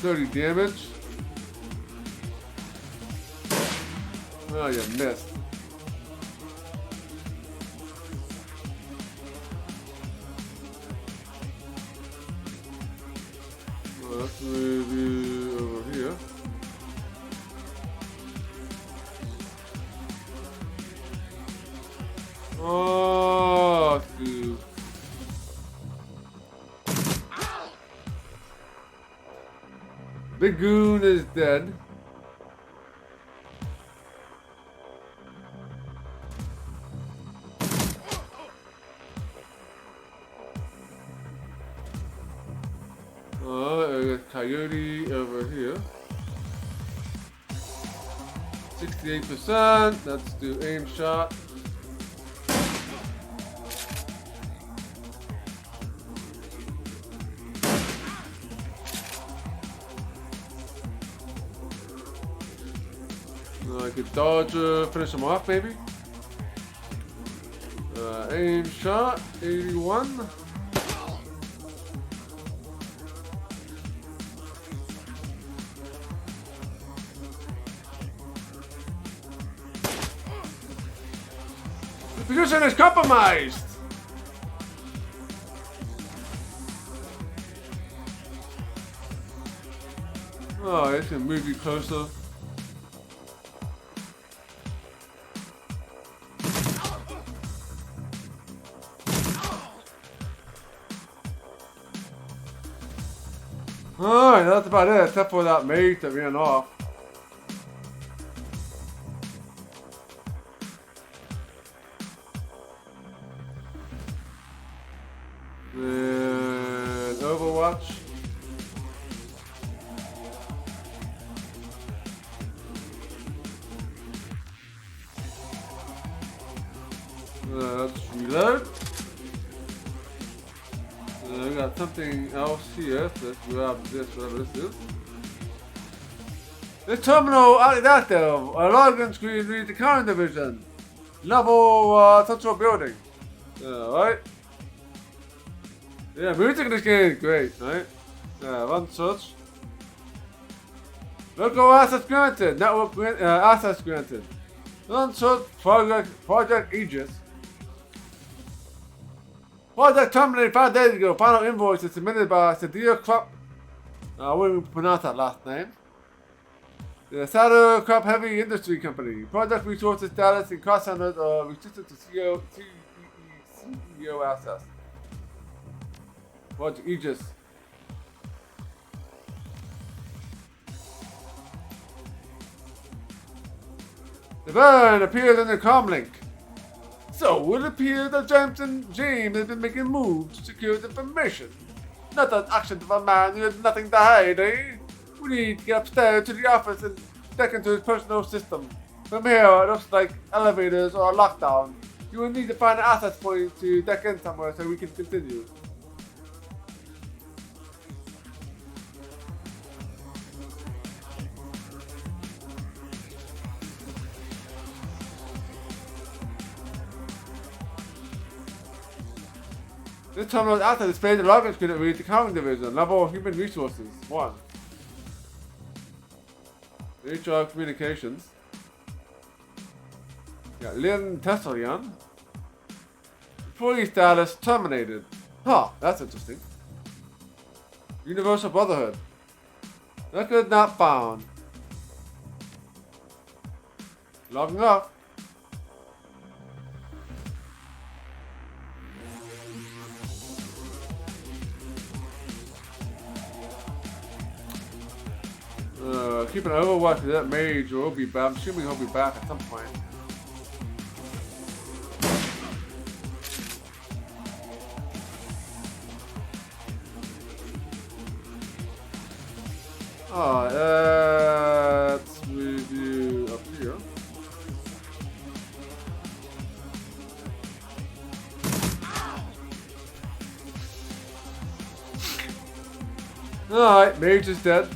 30 damage. Oh, you missed. Well, let's move you over here. Oh, dude. Big Goon is dead. I got Coyote over here. 68%. Let's do aim shot. I could dodge, finish him off, maybe. Aim shot, 81. The position is compromised. Oh, it's gonna move you closer. Alright, that's about it, except for that mate that ran off. And Overwatch. Let's reload. We got something else here. So let's grab this, whatever this is. This terminal active. A login screen reads the current division. Level central building. Alright. Yeah, music in this game is great, right? Run search. Local assets granted. Network assets granted. Run search. Project Aegis. Project terminated 5 days ago. Final invoice is submitted by Sadir Krupp. I wouldn't pronounce that last name. The Sadir Krupp Heavy Industry Company. Project resources status and cost centers are restricted to CEO access. Project Aegis. The burn appears in the comlink. So it appears that James has been making moves to secure the information. Not the actions of a man who has nothing to hide, eh? We need to get upstairs to the office and check into his personal system. From here, it looks like elevators or a lockdown. You will need to find an access point to deck in somewhere so we can continue. This terminal is active. Displays the login screen that reads accounting division. Level human resources 1. HR communications. Got Lynn Tesselian. Employee status terminated. Huh, that's interesting. Universal Brotherhood. Record not found. Logging off. Keep an overwatch of that mage or he'll be back. I'm assuming he'll be back at some point. Let's review up here. Alright, mage is dead.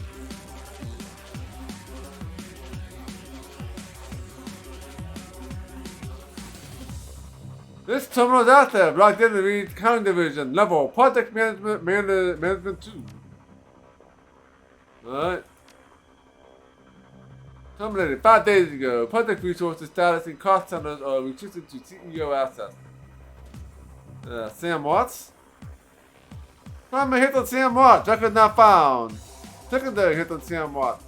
This terminal is out there, logged in to read accounting division, level, project management 2. Alright. Terminated 5 days ago. Project resources status and cost centers are restricted to CEO assets. Sam Watts. Primary hit on Sam Watts, record not found. Secondary hit on Sam Watts.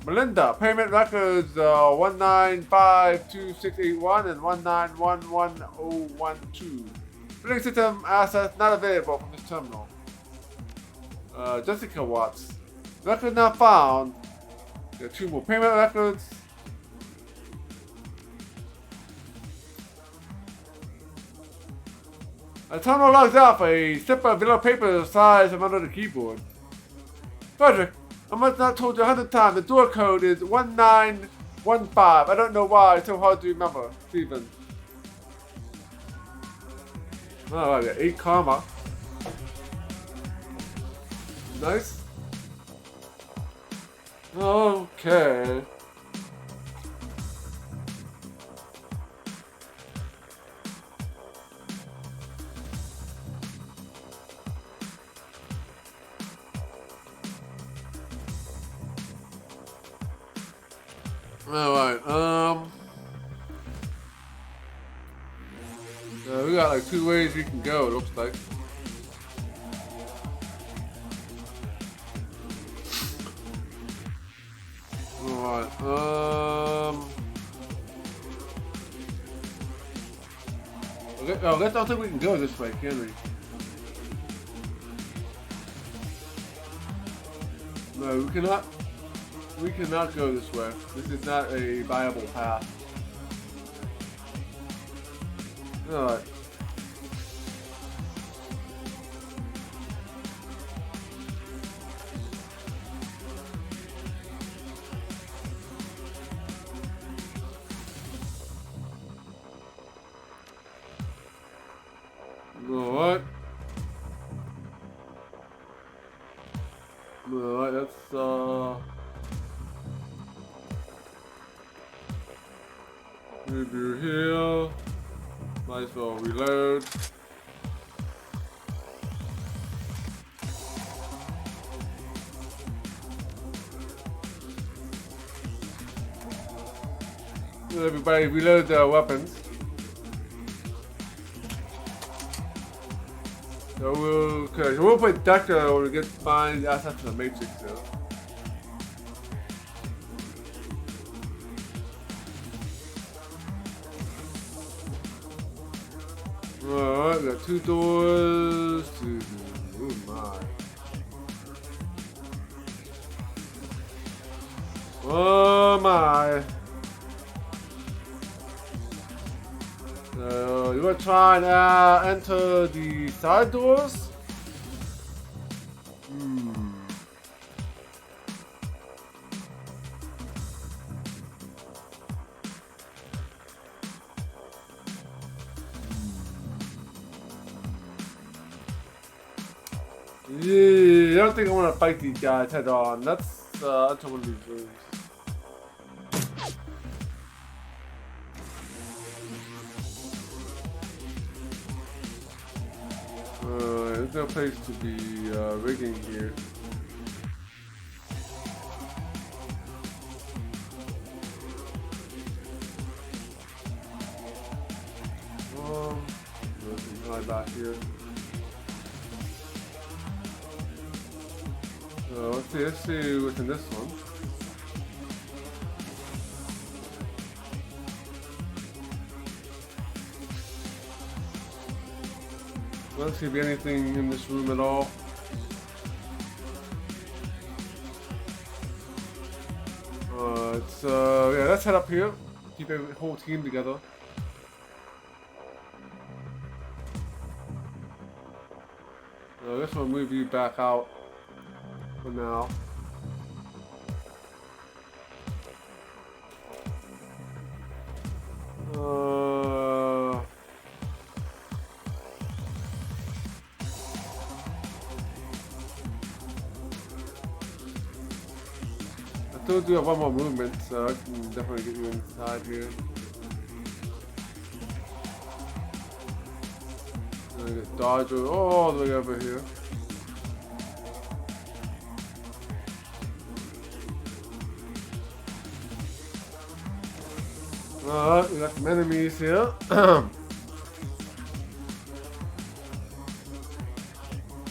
Melinda, payment records 1952681 and 1911012. Billing system assets not available from this terminal. Jessica Watts, record not found. Got 2 more payment records. A terminal logs off a strip of yellow paper the size of under the keyboard. Frederick, I must not told you 100 times. The door code is 1915. I don't know why it's so hard to remember. Steven. Oh, I got 8 karma. Nice. Okay. Alright, we got like 2 ways we can go, it looks like. Alright, okay, I don't think we can go this way, can we? No, we cannot. We cannot go this way. This is not a viable path. Alright. Alright. Alright, that's review here. Might as well reload. Everybody reload their weapons. So we'll play Decker when we get to find assets in the Matrix though. Alright, we got 2 doors. Oh my. Oh my. So you want to try and enter the side doors? Yeah, I don't think I want to fight these guys head on. That's one of these rooms. There's no place to be rigging here. There's right back here. Let's see what's in this one. I don't see anything in this room at all. Yeah, let's head up here. Keep the whole team together. I guess we'll move you back out for now. I still do have one more movement, so I can definitely get you inside here. Get Dodger all the way over here. Alright, we got some enemies here.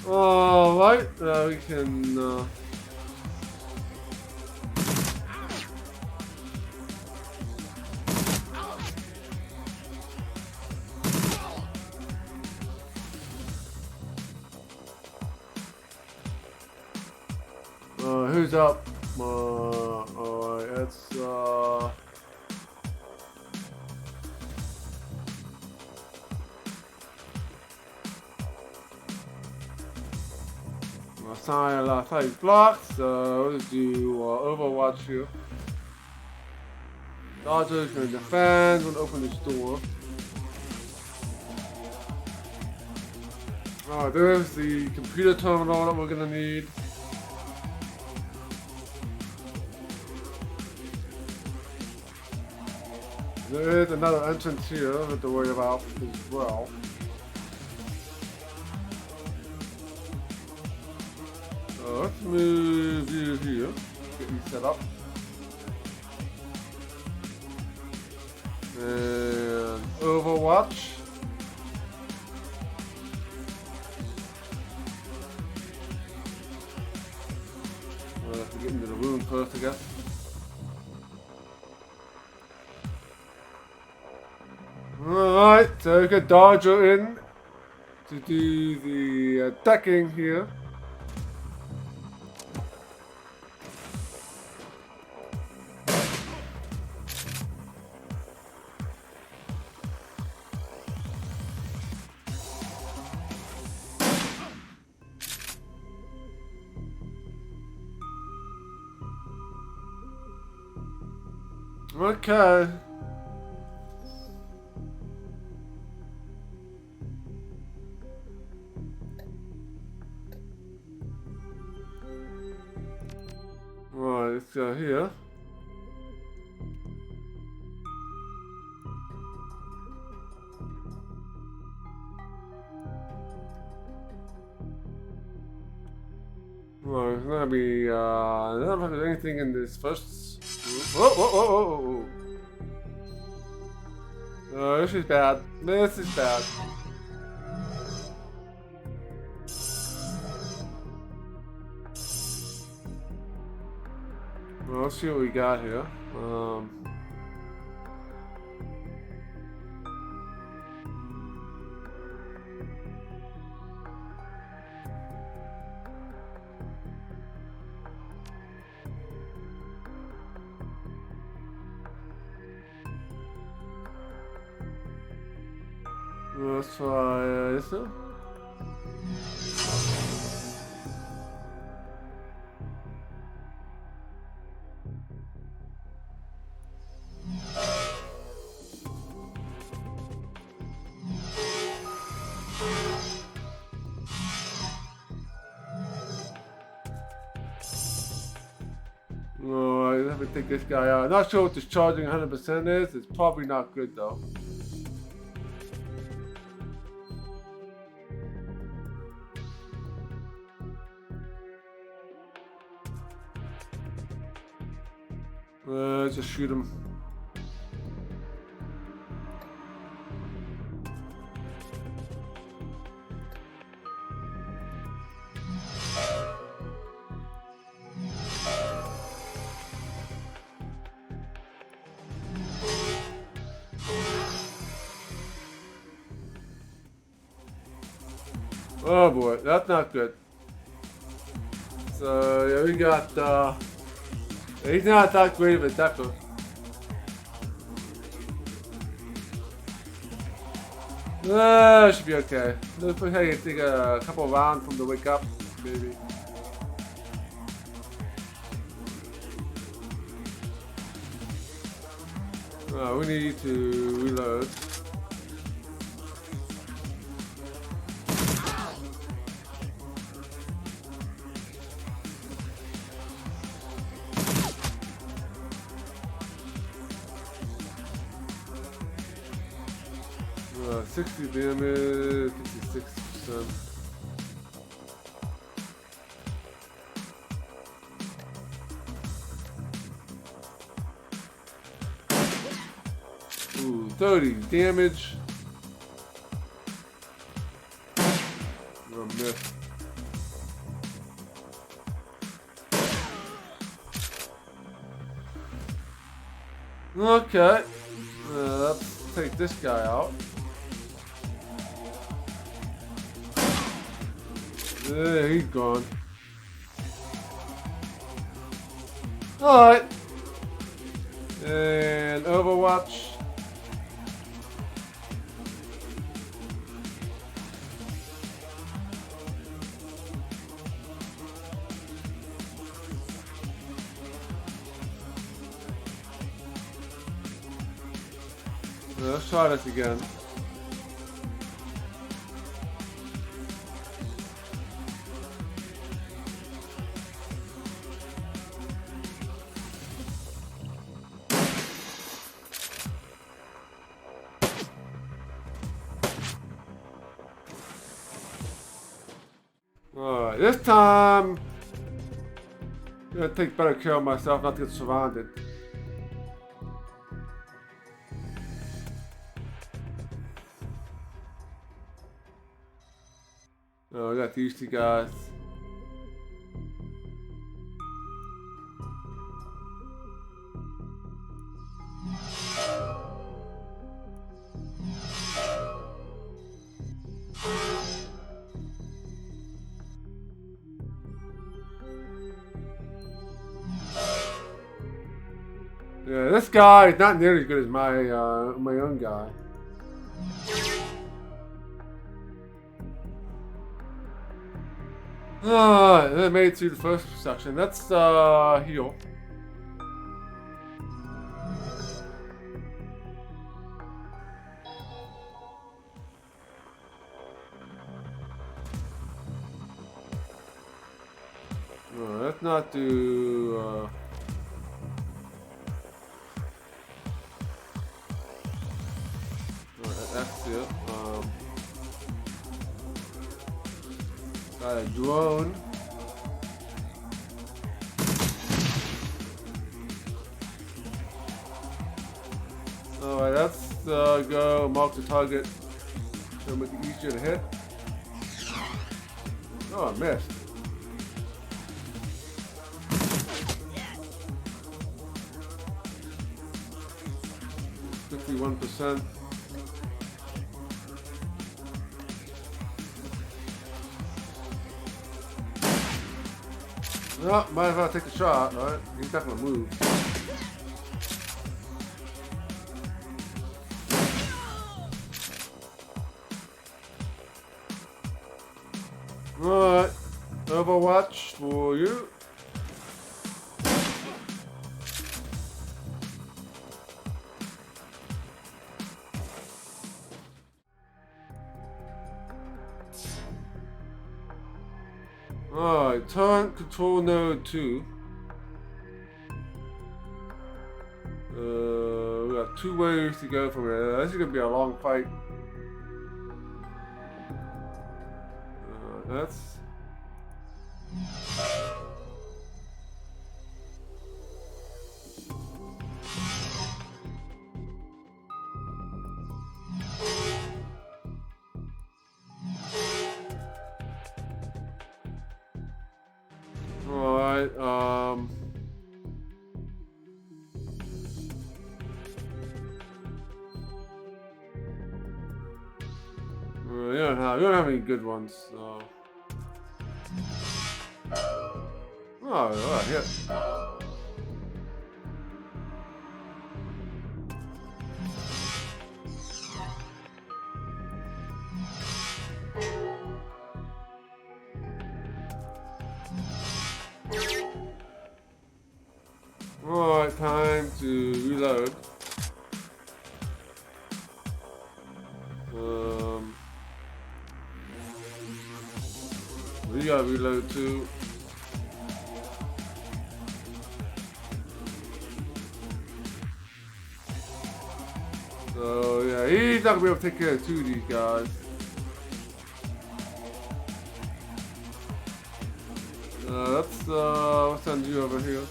Alright, we can who's up? Alright, it's assign last height blocks, so let's do Overwatch here. Dodger's gonna defend, gonna open this door. Alright, there's the computer terminal that we're gonna need. There is another entrance here that to worry about as well. So let's move you here, get you set up. And Overwatch. We'll have to get into the room first, I guess. Alright, so we got Dodger in to do the attacking here. Okay. Right, let's go here. Well, there's gonna be, I don't know if there's anything in this first. Whoa, whoa, whoa, whoa, whoa. Oh, this is bad. This is bad. Well, let's see what we got here. Let's try this one. Alright, let me take this guy out. Not sure what this charging 100% is. It's probably not good though. Just shoot him. Oh boy, that's not good. So yeah, we got he's not that great of a decker. Should be okay. Let's put hey, take a couple rounds from the wake up, maybe. We need to reload. Uh, 60 damage, 56%. Ooh, 30 damage. Oh, miss. Okay. Let's take this guy out. He's gone. Alright. And Overwatch. Let's try this again. Alright, this time I'm gonna take better care of myself not to get surrounded. Oh, I got these two guys. Yeah, this guy is not nearly as good as my my own guy. I made it through the first section. Let's heal. Let's not do that's it. Got a drone. Alright, that's go mark the target. So make it easier to hit. Oh, I missed. %. No, might as well take the shot, right? He's not gonna move. Alright, Overwatch for you. Alright, turn control node 2. We got 2 ways to go from here. This is gonna be a long fight. That's alright, you don't have any good ones, so. Oh, alright, hit. Alright, time to reload. We gotta reload too. So yeah, he's not gonna be able to take care of 2 of these guys. Let's send you over here.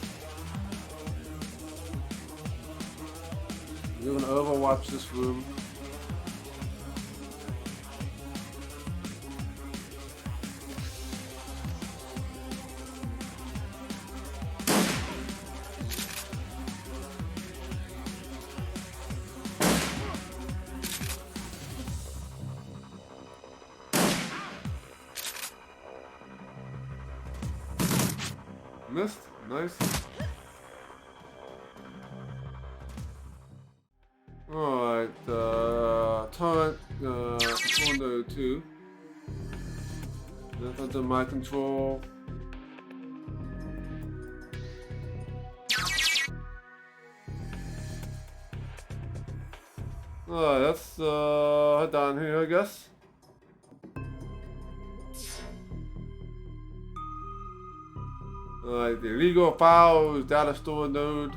You're gonna overwatch this room. Missed. Nice. Alright, turret, window 2. That's under my control. Alright, let's head down here, I guess. Alright, the illegal files data store node.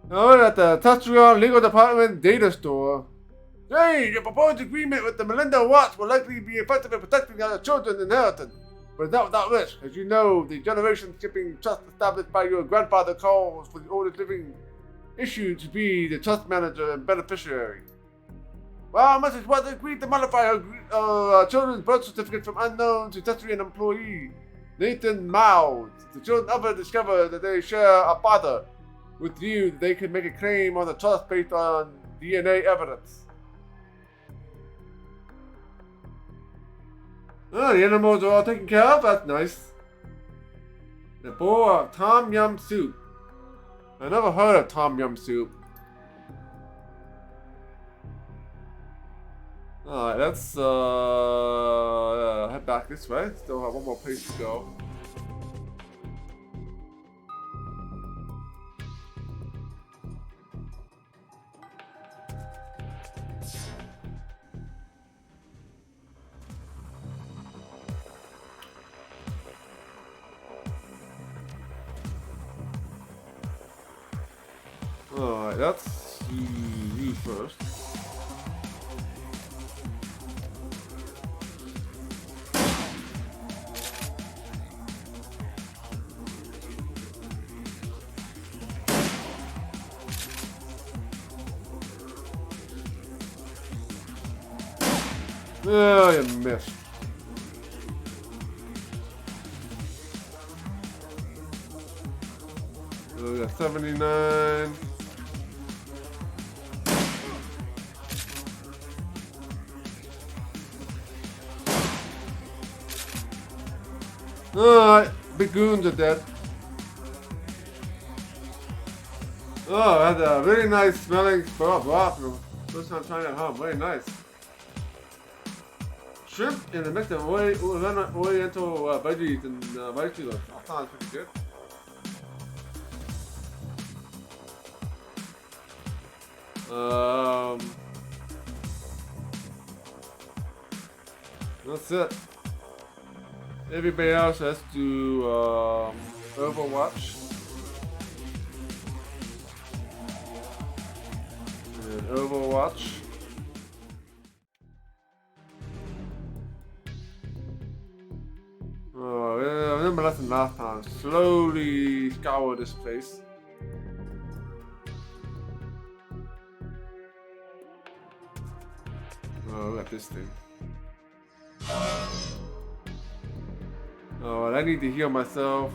Now we're at the Shadowrun Legal Department data store. Hey, your proposed agreement with the Melinda Watts will likely be effective in protecting our children's inheritance, but not without risk. As you know, the generation skipping trust established by your grandfather calls for the oldest living issue to be the trust manager and beneficiary. Well, Mrs. Watts agreed to modify her children's birth certificate from unknown to testator and employee Nathan Miles. If the children ever discover that they share a father with you, they can make a claim on the trust based on DNA evidence. Oh, the animals are all taken care of? That's nice. The bowl of Tom Yum soup. I never heard of Tom Yum soup. Alright, let's head back this way. Still have one more place to go. Alright, let's do you first. Oh, you missed. So we got 79. Alright, big goons are dead. Oh, that's a really nice smelling broth. First time trying it at home. Very nice. Shrimp in a mix of oriental veggies and vegetables. That sounds pretty good. That's it. Everybody else has to Overwatch. And Overwatch. Oh, yeah, I remember lesson last time. Slowly scour this place. Oh, look at this thing. Oh, I need to heal myself.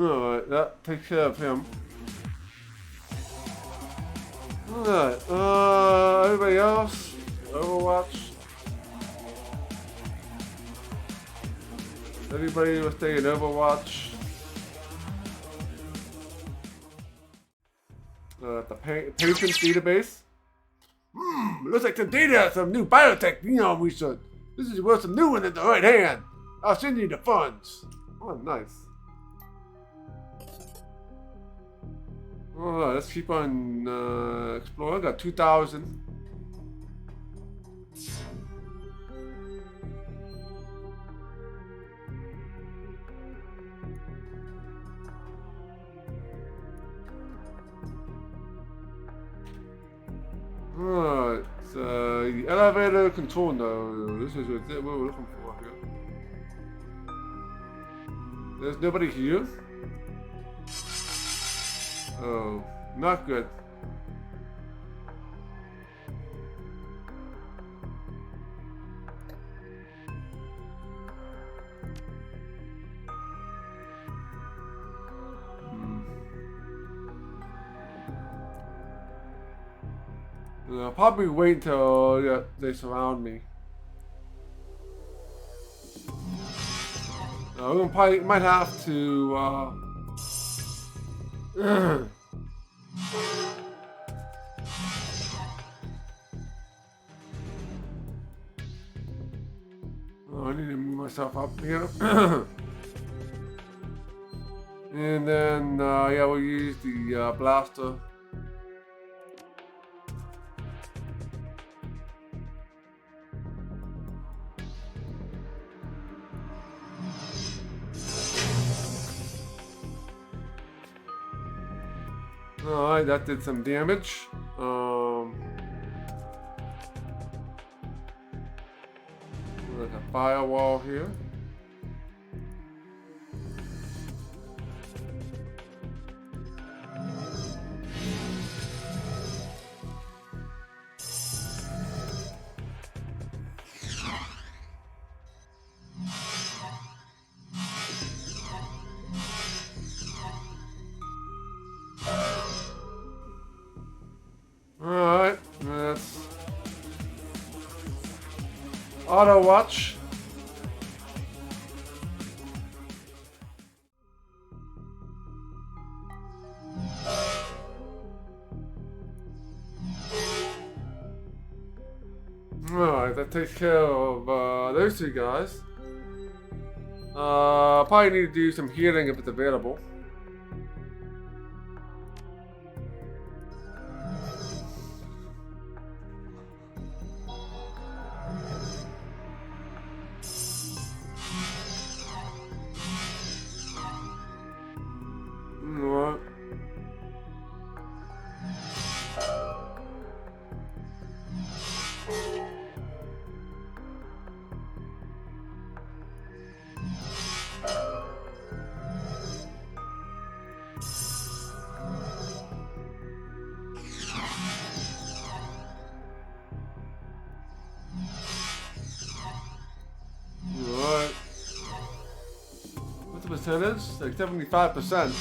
Alright, that takes care of him. Alright, everybody else? Overwatch? Everybody will stay in Overwatch. The patient database. Looks like some data, some new biotech genome research. This is worth some new one in the right hand. I'll send you the funds. Oh, nice. Alright, let's keep on exploring. Got 2,000. Alright, so the elevator control node. This is what we're looking for here. There's nobody here. Oh, not good. I'll probably wait until they surround me. We might have to. Oh, I need to move myself up here. And then, yeah, we'll use the blaster. Alright, that did some damage. There's a firewall here. Alright, that's auto watch. Alright, that takes care of those two guys. Probably need to do some healing if it's available. percentage? Like 75%.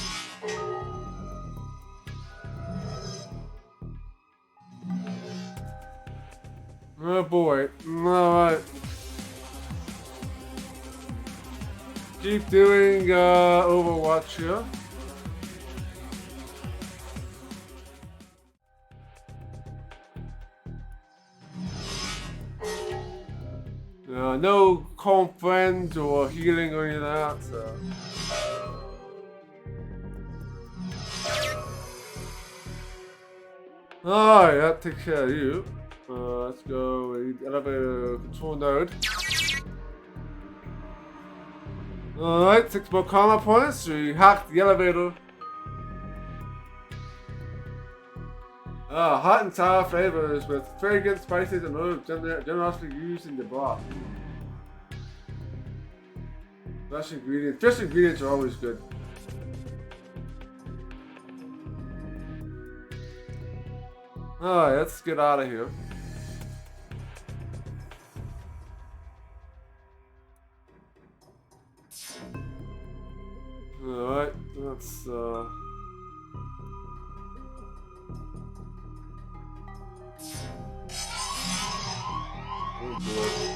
Oh boy. Alright. Keep doing Overwatch here. No calm friends or healing or any of that, so. Alright, that takes care of you. Let's go with elevator control node. Alright, 6 more karma points. We hacked the elevator. Hot and sour flavors with fragrant spices and herbs generously used in the broth. Fresh ingredients. Fresh ingredients are always good. Alright, let's get out of here. Alright, let's oh boy.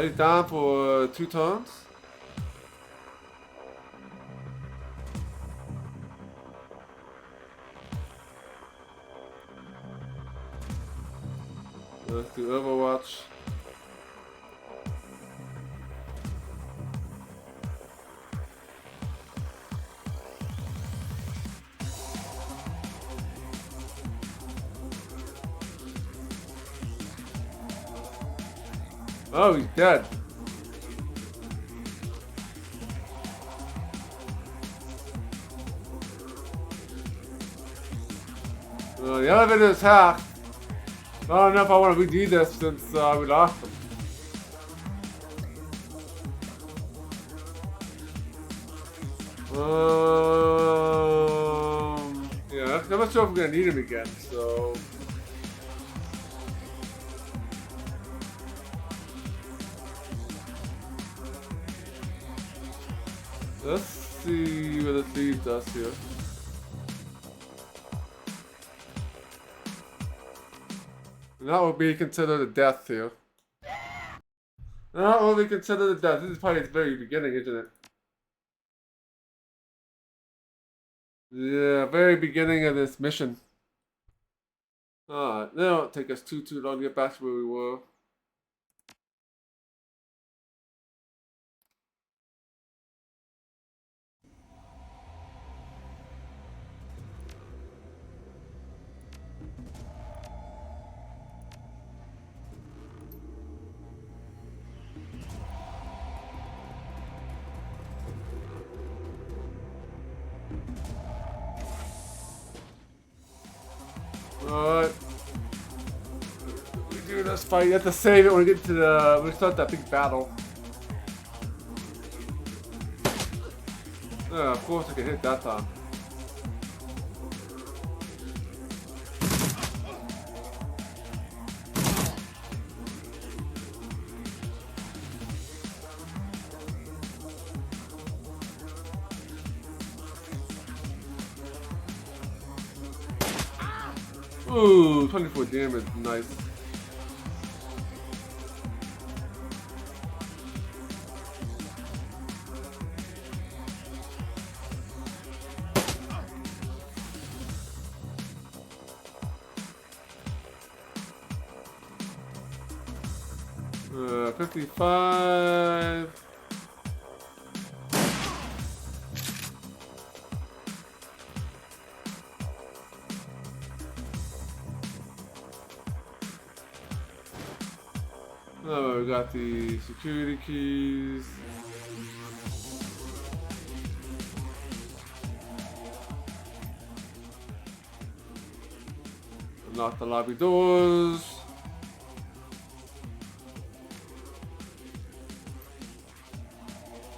He's down for 2 turns. Let's do Overwatch. Oh, he's dead. The elevator is hacked. I don't know if I want to redo this since we lost him. Yeah, I'm not sure if we're gonna need him again, so. Let's see what this leads us here. And that would be considered a death here. That would be considered a death. This is probably the very beginning, isn't it? Yeah, very beginning of this mission. Alright, now it'll take us too long to get back to where we were. Alright. We do this fight. You have to save it when we get to when we start that big battle. Yeah, of course I can hit that time. Ooh, 24 damage, nice. Uh, 55. Oh, we got the security keys. Unlock the lobby doors.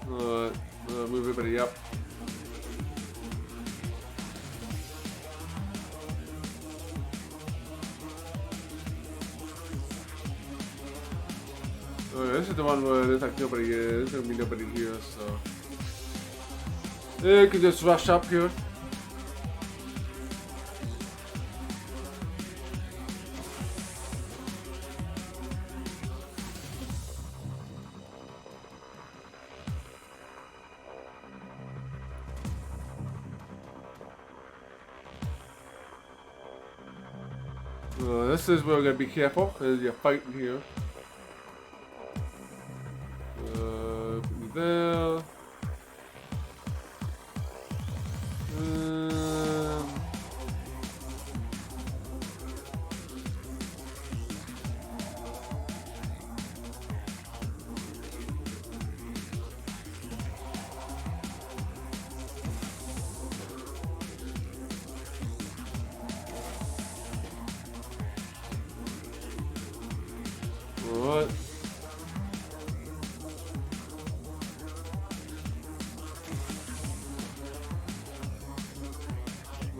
Move everybody up. Alright, this is the one where there's like nobody here. There's gonna be nobody here, so. Yeah, you can just rush up here. This is where we're gonna be careful. You're fighting here. Put me there. Alright.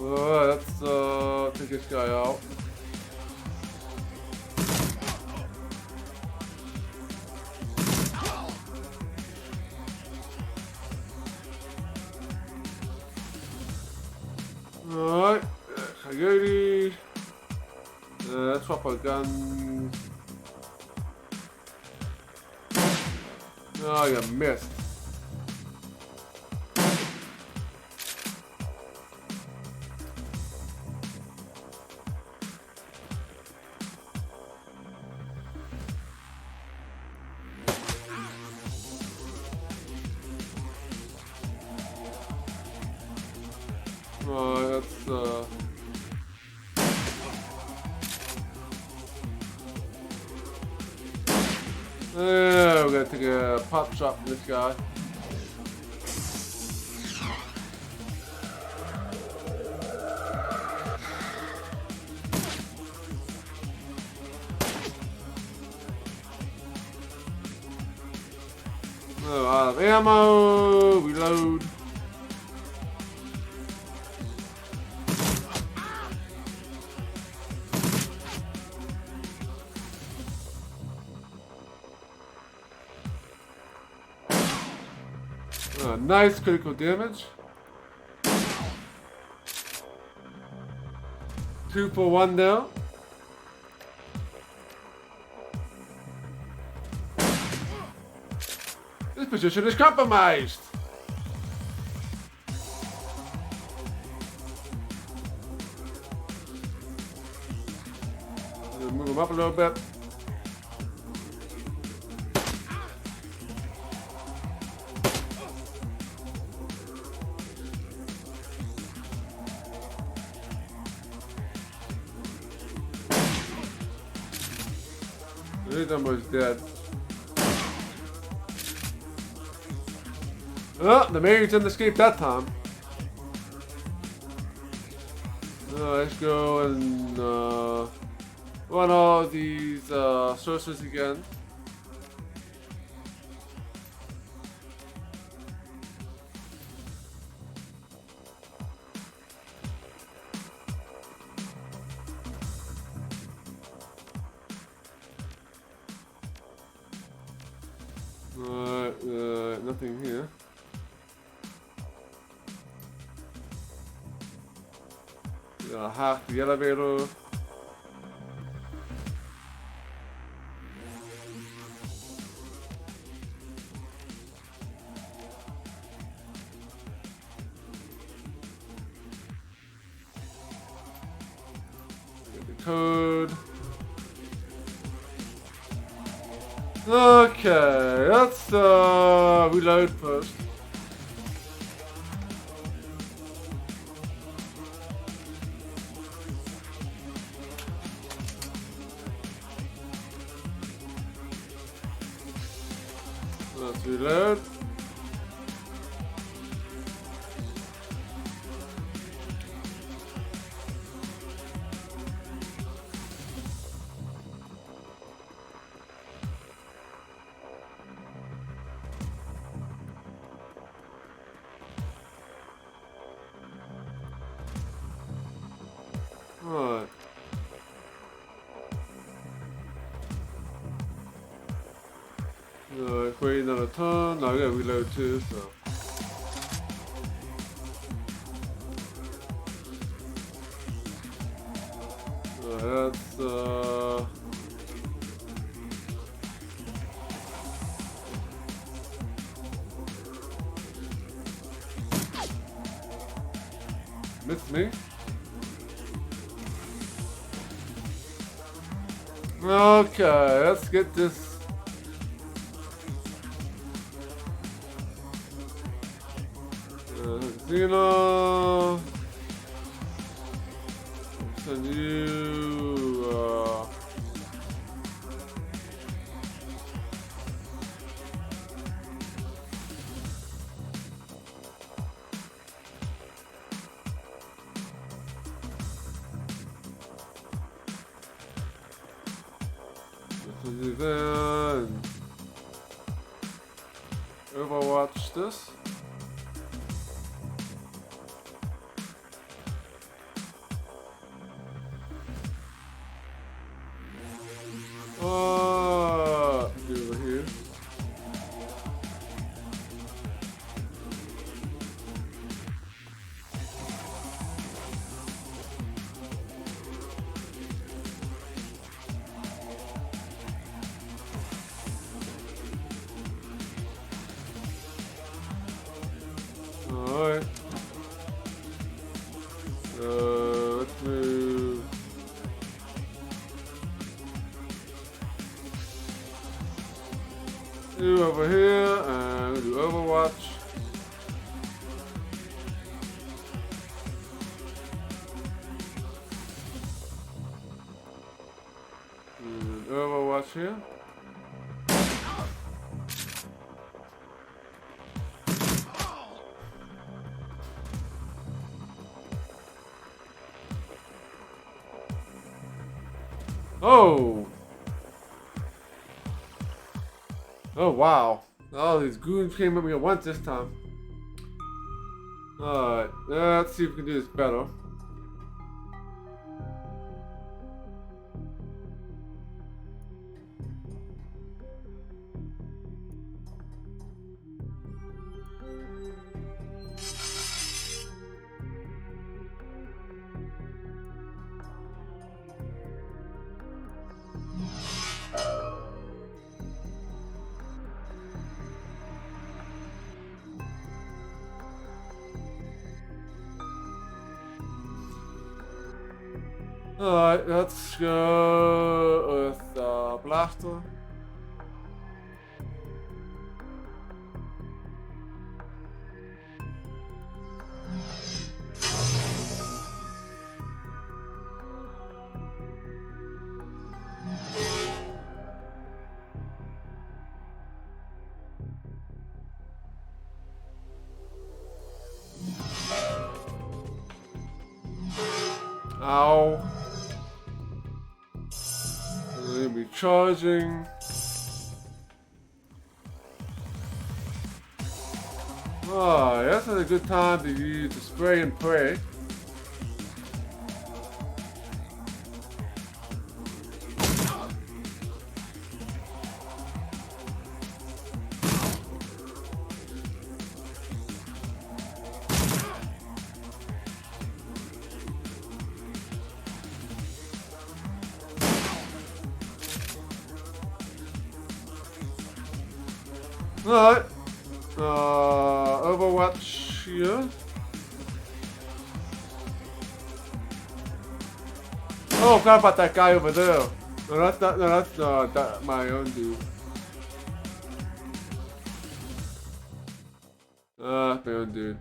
Alright, let's take this guy out. Alright, coyote. Let's swap our guns. Oh, you missed. Alright, let's we're gonna take a pot shot from this guy. Oh, out of ammo. Reload. Nice critical damage. 2 for 1 now. This position is compromised. Move him up a little bit. He's almost dead. Oh, the mage didn't escape that time. Let's go and run all these sources again. Nothing here. Hack the elevator. Get the code. Okay, let's reload first. Let's reload. Alright. another turn. No, I gotta reload too, so. That's missed me. Okay, let's get this. Xena. Send you. Send you there. And Overwatch this. Over here. Alright. Let's move. You over here and do Overwatch. And Overwatch here. Oh! Oh wow. All these goons came at me at once this time. Alright, let's see if we can do this better. Alright, let's go with Blaster. Ow. I'm gonna be charging. Oh, that's a good time to use the spray and pray. Alright. Overwatch here. Oh, I forgot about that guy over there. No, that's not. No, that's that, my own dude. That's my own dude.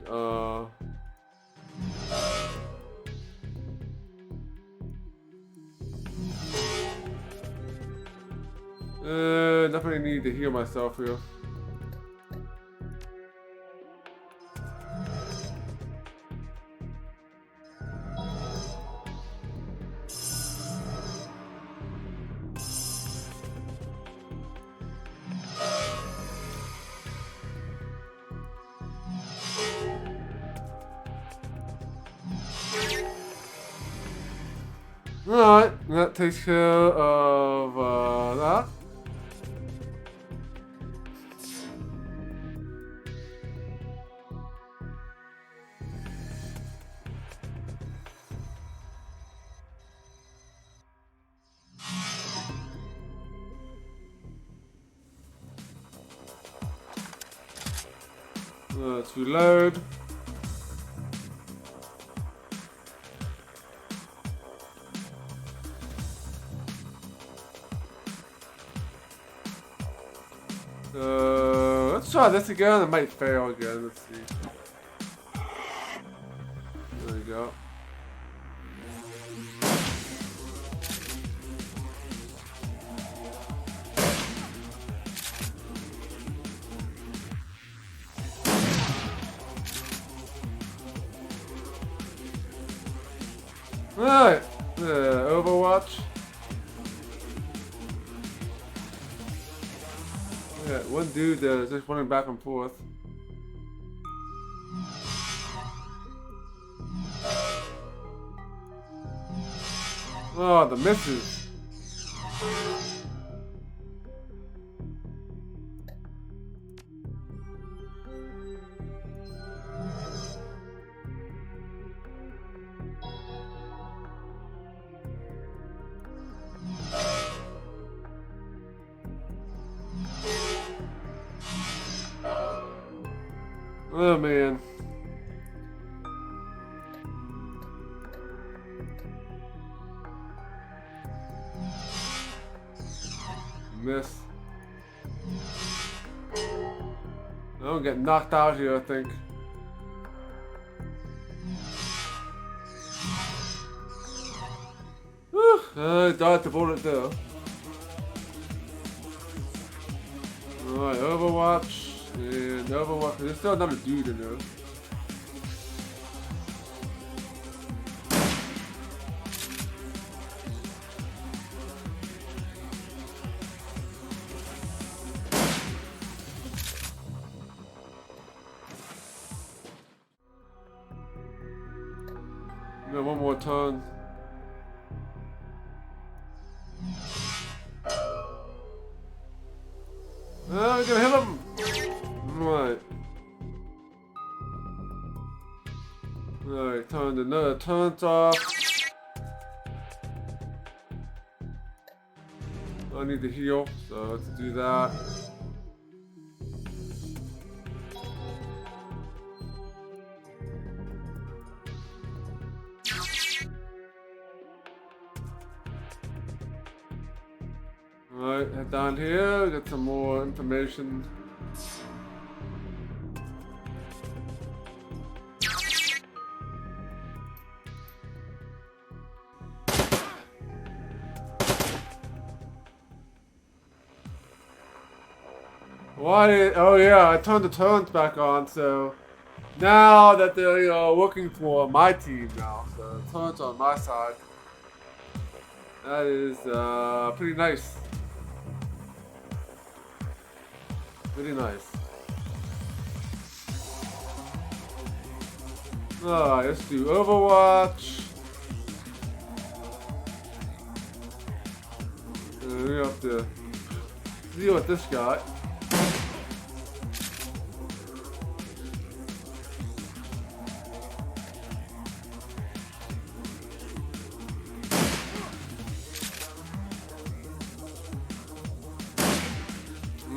Definitely need to heal myself here. Alright, that takes care of that. Let's reload. Let's try this again. It might fail again. Let's see. There we go. Alright, Overwatch. Yeah, one dude just running back and forth. Oh, the misses. Oh man. Miss. I'll get knocked out here, I think. Whew, I dodged the bullet there. Alright, Overwatch. And Overwatch. There's still another dude in there. Yeah, one more turn. Oh, we're gonna hit him! Right. Alright, turn another turns off. I need to heal, so let's do that. Alright, head down here, get some more information. Why? Oh yeah, I turned the turns back on, so now that they're working for my team now, so the turns on my side. That is pretty nice. Pretty nice. Alright, let's do Overwatch. We have to deal with this guy.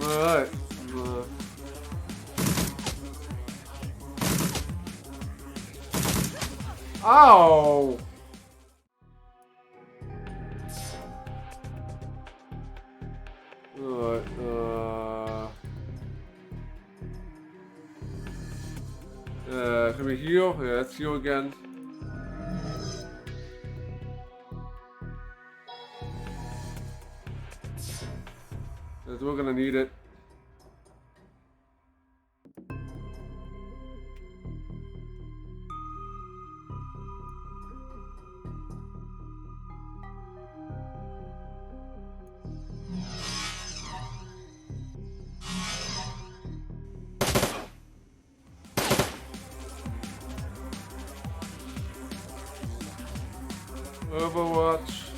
Alright. Ow! Alright, can we heal? Yeah, let's heal again. Because we're gonna need it. Overwatch.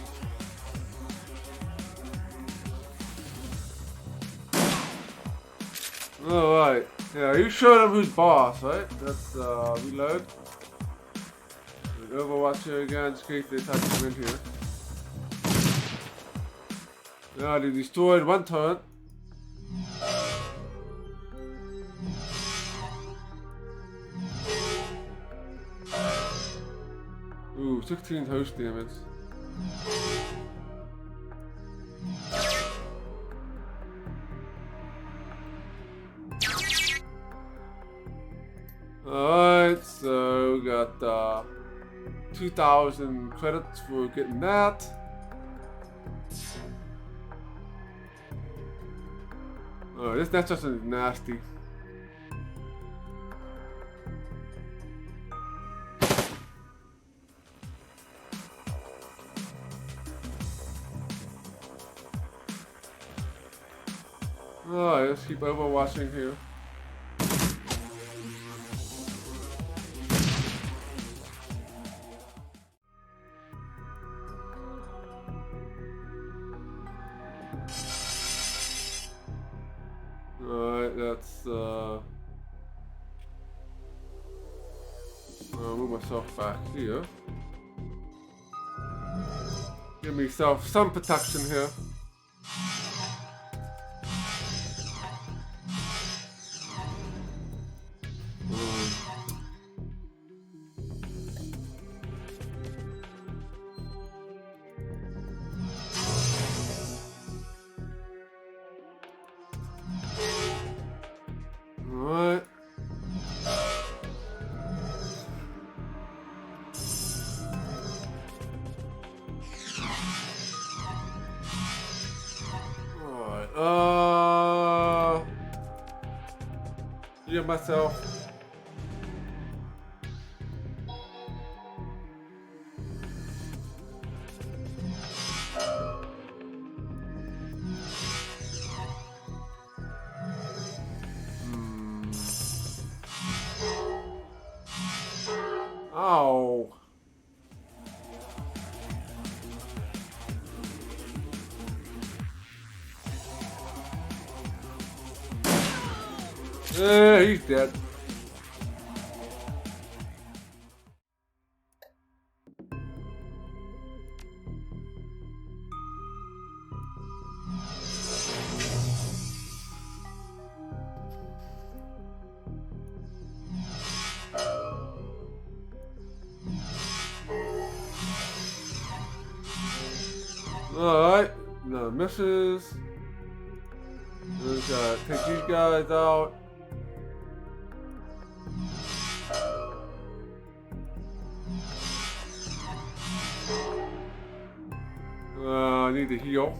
Alright. Yeah, you showed him who's boss, right? Let's reload. Overwatch here again, just in case they try to come in here. Yeah, they destroyed one turret. Ooh, 16 host damage. Alright, so we got 2,000 credits for getting that. Oh, this just is nasty. Alright, let's keep overwatching here. Alright, that's I'll move myself back here. Give myself some protection here. Alright. Alright, heal myself. Ow. Yeah, he's dead. Alright, no misses. We gotta take these guys out. I need to heal.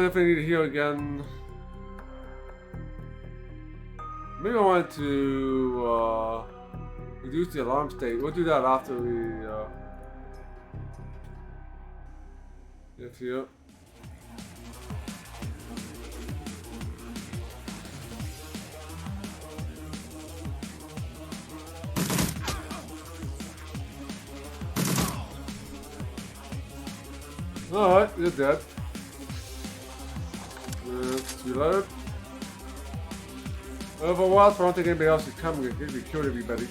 If I need to heal again. Maybe I want to reduce the alarm state. We'll do that after we get here. Alright, you're dead. Let's reload. Overwatch, I don't think anybody else is coming. I think we killed everybody.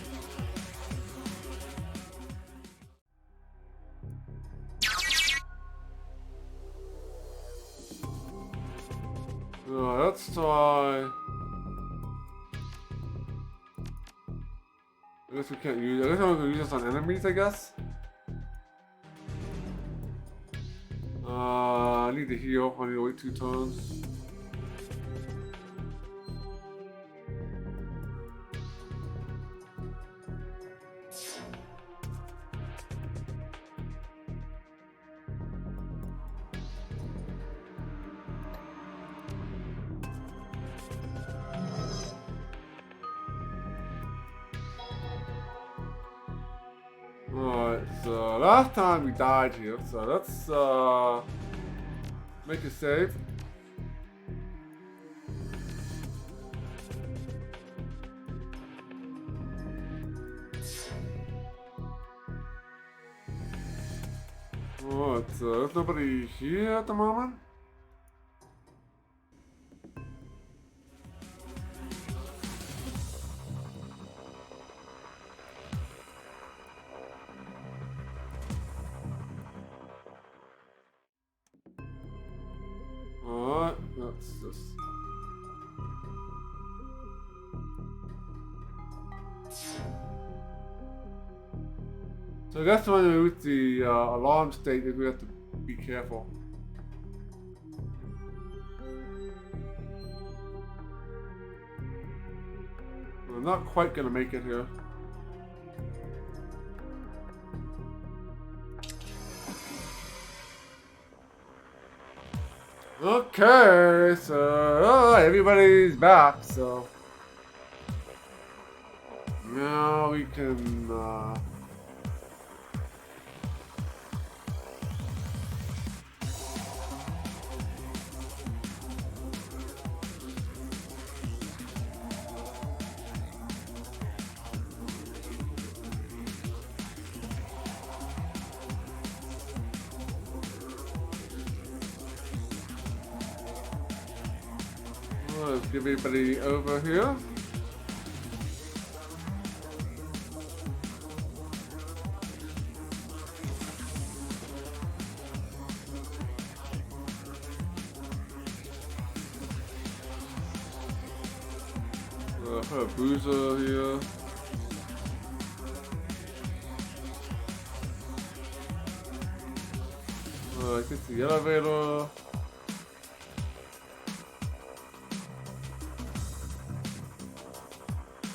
Let's try. I guess we can't use. I guess I'm gonna use this on enemies. I guess. I need to heal. I need to wait 2 turns. Alright, so last time we died here, so let's make a save. Alright, so there's nobody here at the moment. What's this? So I guess when we reach the alarm state, we have to be careful. We're not quite gonna make it here. Okay, so everybody's back, so now we can let's get everybody over here. Put a boozer here. Get the elevator.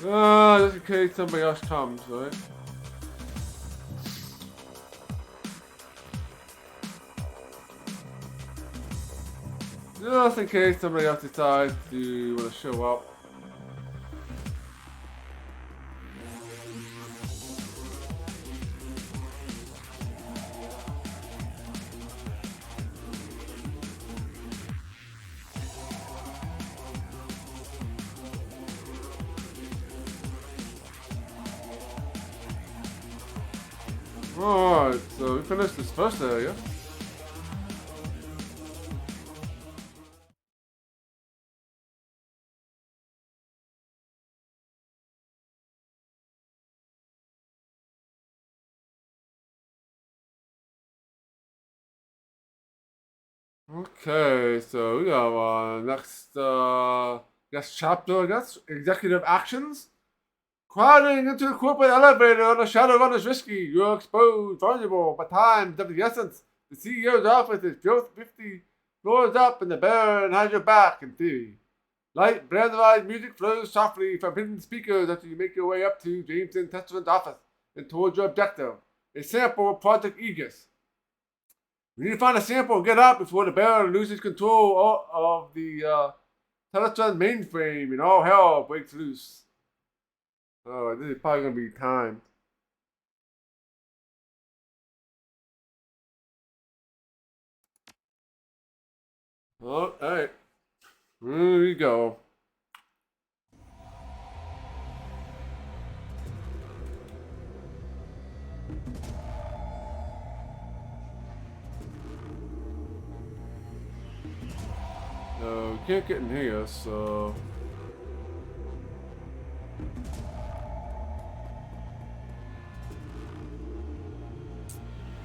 Just in case somebody else comes, right? Just in case somebody else decides to want to show up. Alright, so we finished this first area. Okay, so we have next chapter, I guess. Executive actions. Crowding into the corporate elevator on a Shadowrun is risky. You're exposed, vulnerable, but time is of the essence. The CEO's office is built 50 floors up, and the Baron has your back, in theory. Light, brandalized music flows softly from hidden speakers as you make your way up to Jameson Testament office and towards your objective, a sample of Project Aegis. We need to find a sample and get out before the Baron loses control of the Teletron mainframe and all hell breaks loose. Oh, this is probably going to be timed. Alright. Here we go. No, can't get in here, so...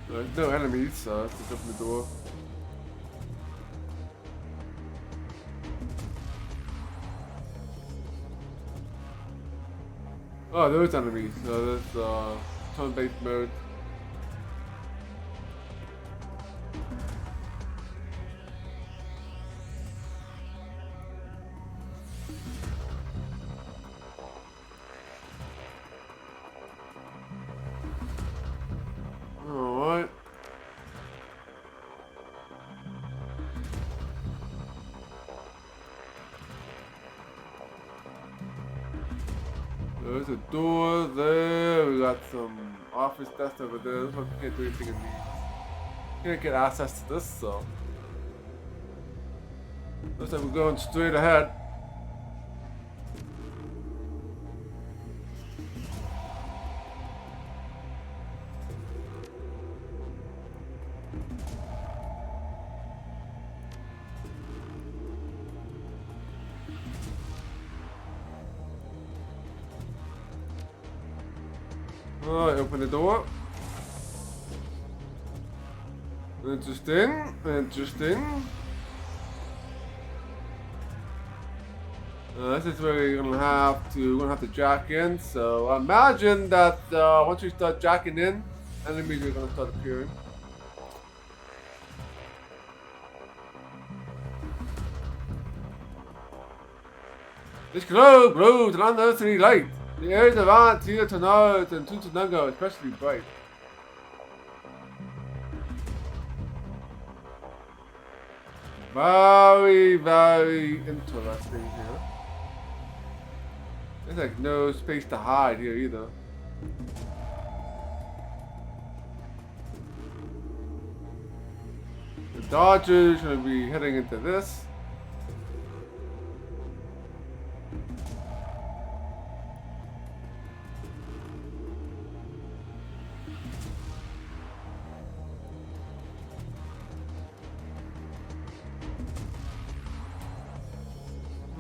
There's no enemies, so let's just open the door. Oh, there's enemies. So there's turn-based mode. Alright. There's a door there. We got some office desk over there. Looks like we can't do anything in these. Can't get access to this, so. Looks like we're going straight ahead. Alright, open the door. Interesting, interesting. This is where we're gonna have to jack in. So imagine that once we start jacking in, enemies are gonna start appearing. This globe glows an unearthly light. The areas around here tonight and Tutananga are especially bright. Very, very interesting here. There's like no space to hide here either. The Dodgers are going to be heading into this.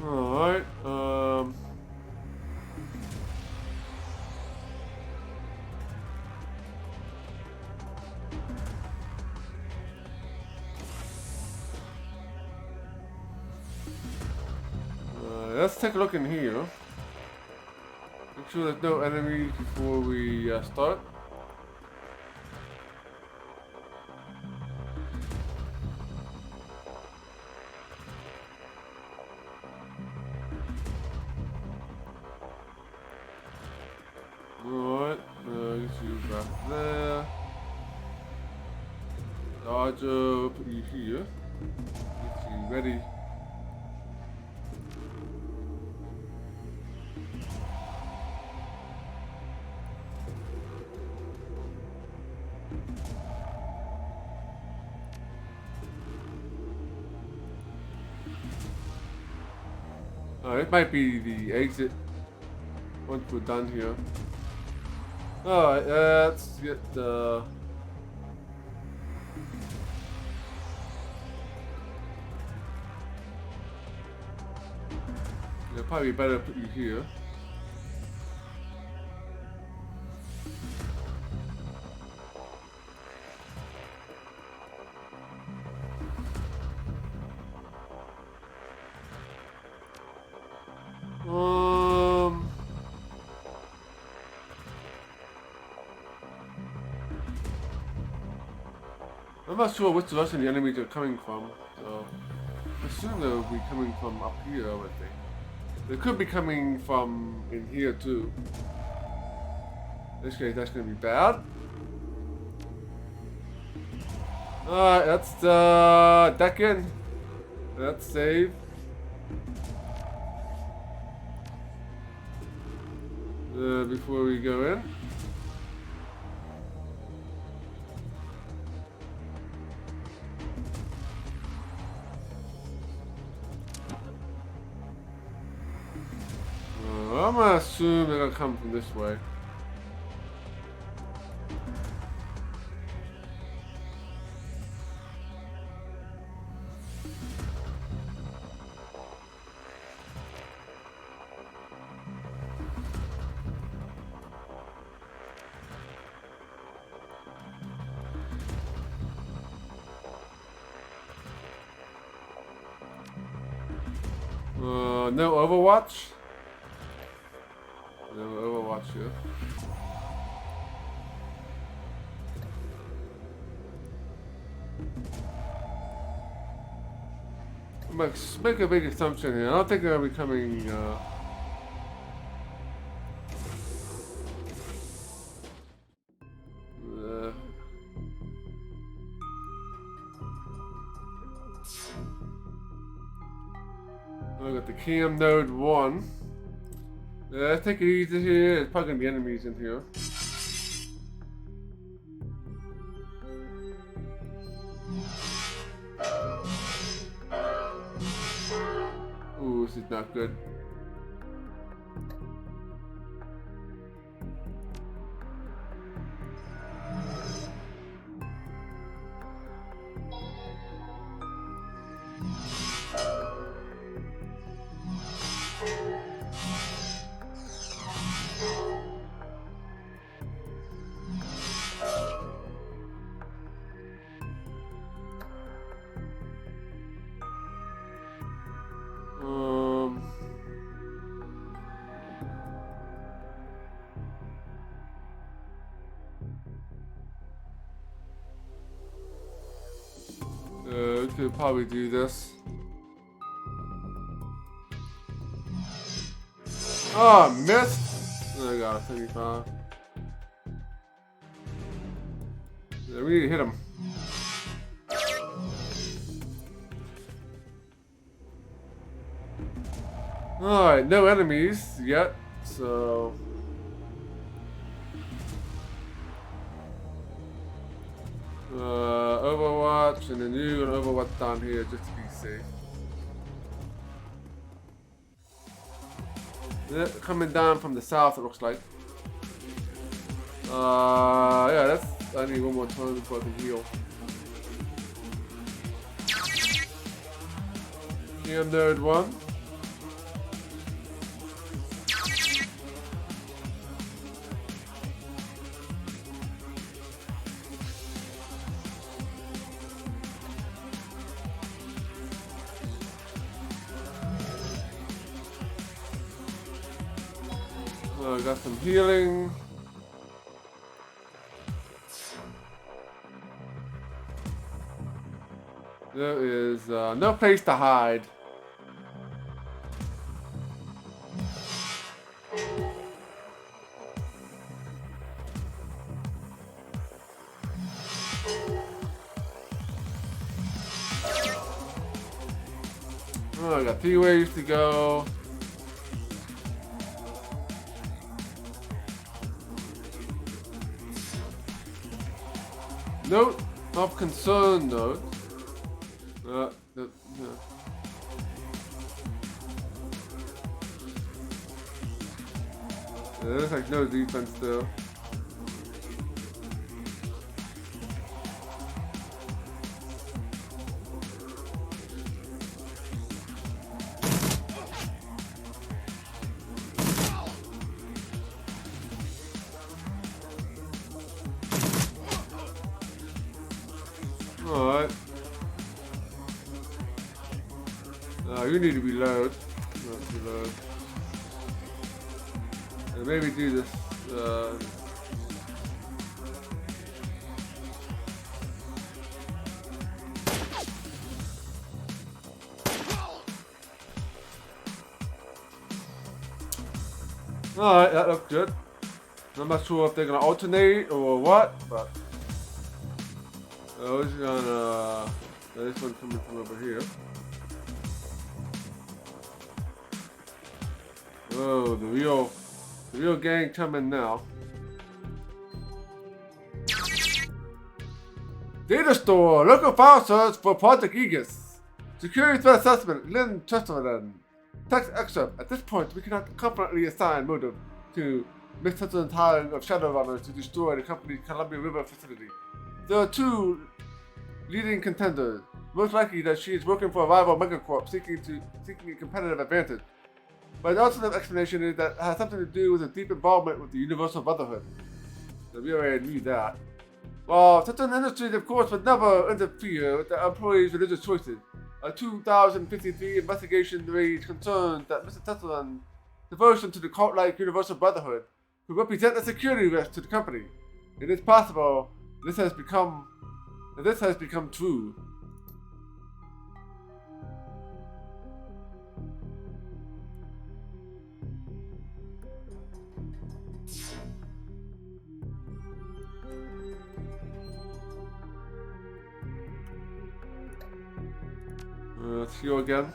Alright, let's take a look in here. Make sure there's no enemies before we start. Alright, you back there. Dodger, put you here. Get you ready. It might be the exit once we're done here. Alright, let's get the... It'll probably be better to put you here. I'm not sure which direction the enemies are coming from, so I assume they'll be coming from up here, I would think. They could be coming from in here too. In this case, that's gonna be bad. Alright, let's deck in. Let's save. Before we go in. I'm gonna assume they're gonna come from this way. No Overwatch. No Overwatch here. Let's make a big assumption here. I don't think they're gonna be coming. Look at the cam node 1. Let's take it easy here. There's probably gonna be enemies in here. Ooh, this is not good. could probably do this. Oh, missed. I got a 35. Yeah, we need to hit him. Alright, no enemies yet, so... Overwatch, and then you and Overwatch down here just to be safe. They're coming down from the south, it looks like. Yeah, that's... I need one more turn before I can heal. Here, nerd one. Got some healing. There is no place to hide. Oh, I got 3 ways to go. Note of concern, though. There's like no defense still. Alright. You need to reload. Not reload. And maybe do this. Alright, that looks good. I'm not sure if they're gonna alternate or what, but I was gonna this one coming from over here. Oh, the real gang coming now. Data store, local file search for Project Aegis. Security threat assessment, Lynn Chesterland. Text excerpt. At this point, we cannot confidently assign motive to Miss Chesterland's hiring of Shadowrunners to destroy the company's Columbia River facility. There are 2 leading contenders. Most likely that she is working for a rival megacorp seeking a competitive advantage. But the alternate explanation is that it has something to do with a deep involvement with the Universal Brotherhood. So we already knew that. While certain industries, of course, would never interfere with the employees' religious choices, a 2053 investigation raised concerns that Mr. Tesla's devotion to the cult-like Universal Brotherhood could represent a security risk to the company. It is possible this has become true. Let's heal again.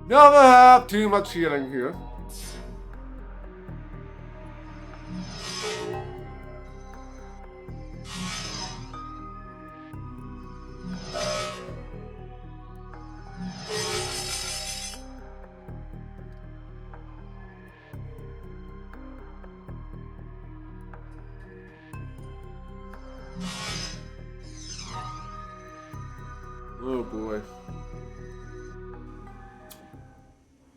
Never have too much healing here. Oh boy.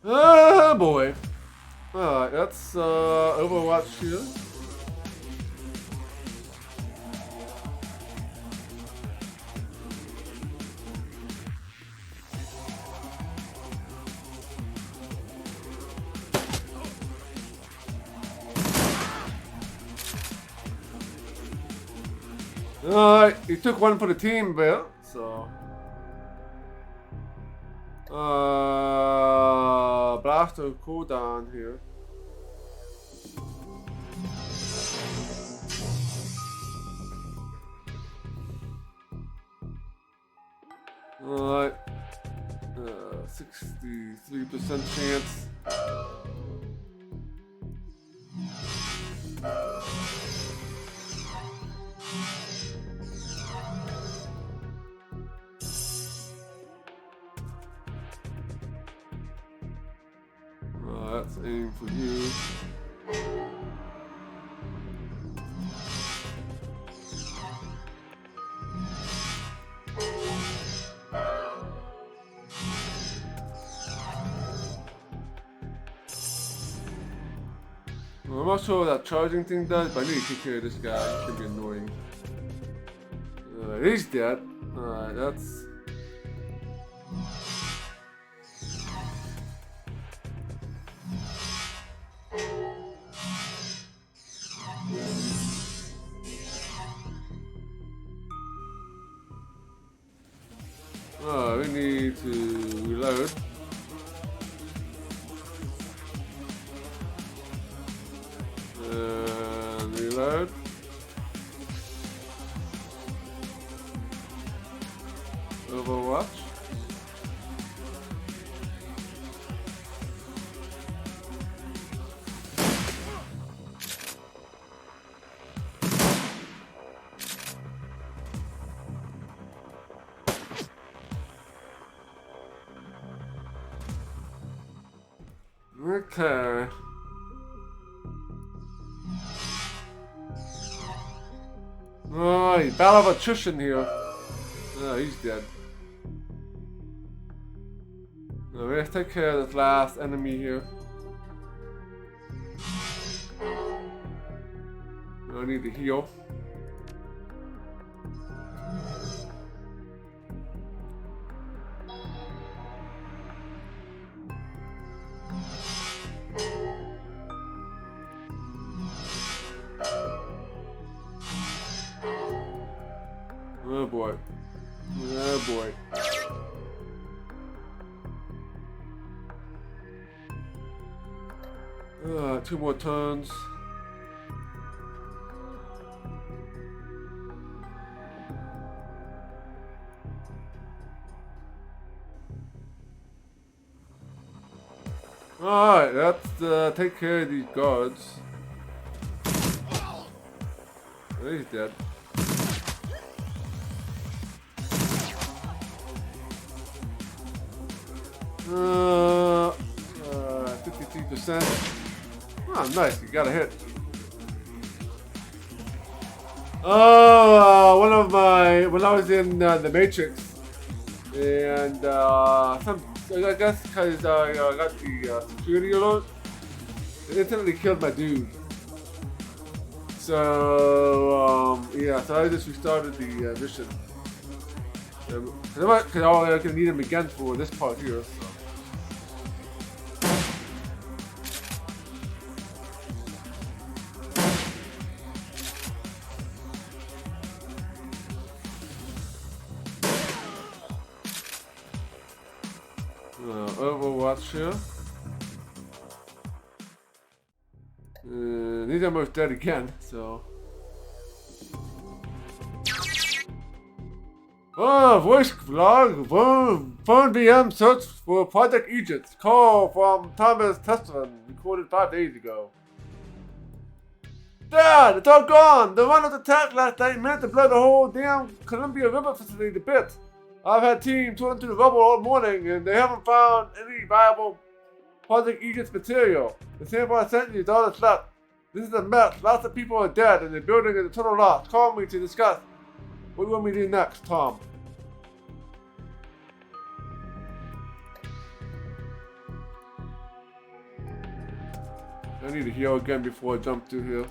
Oh boy. Alright, that's Overwatch here. Alright, he took one for the team there, so. Blaster cooldown here. Alright. 63% chance. Let's aim for you. I'm not sure what that charging thing does, but I need to take care of this guy. It's gonna be annoying. He's dead. Alright, that's... we need to reload. And reload. Overwatch. Okay. Right, battle of attrition here. Oh, he's dead. Now, let's take care of this last enemy here. I need to heal. Oh boy. Oh boy. 2 more turns. Alright, let's take care of these guards. Oh, he's dead. 53%. Oh, nice, you got a hit. Oh, one of my, when I was in the Matrix, and I guess because I got the security alert, it instantly killed my dude. So, yeah, so I just restarted the mission. Because I'm going to need him again for this part here. So. Overwatch here. These are almost dead again, so. Oh, voice vlog, phone VM search for Project Egypt. Call from Thomas Testman, recorded 5 days ago. Dad, it's all gone. The runners attacked last night meant to blow the whole damn Columbia River facility to bits. I've had teams torn through the rubble all morning, and they haven't found any viable Project Egypt material. The sample I sent you is all that's left. This is a mess. Lots of people are dead, and the building is a total loss. Call me to discuss. What do you want me to do next, Tom? I need to heal again before I jump through here.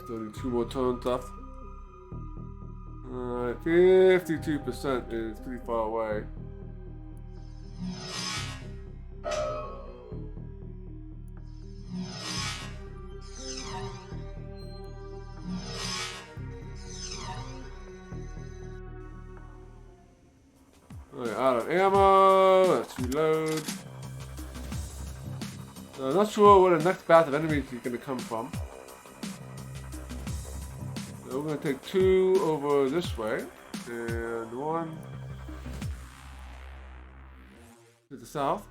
Still need 2 more turns left. Alright, 52% is pretty far away. Alright, out of ammo. Let's reload. I'm not sure where the next batch of enemies is going to come from. So we're going to take 2 over this way, and 1 to the south.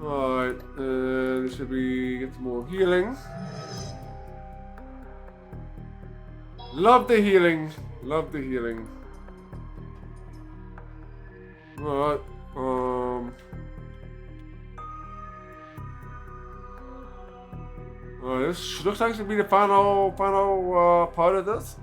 Alright, this should be get some more healing. Love the healing. Love the healing. Alright, this looks like it should be the final part of this.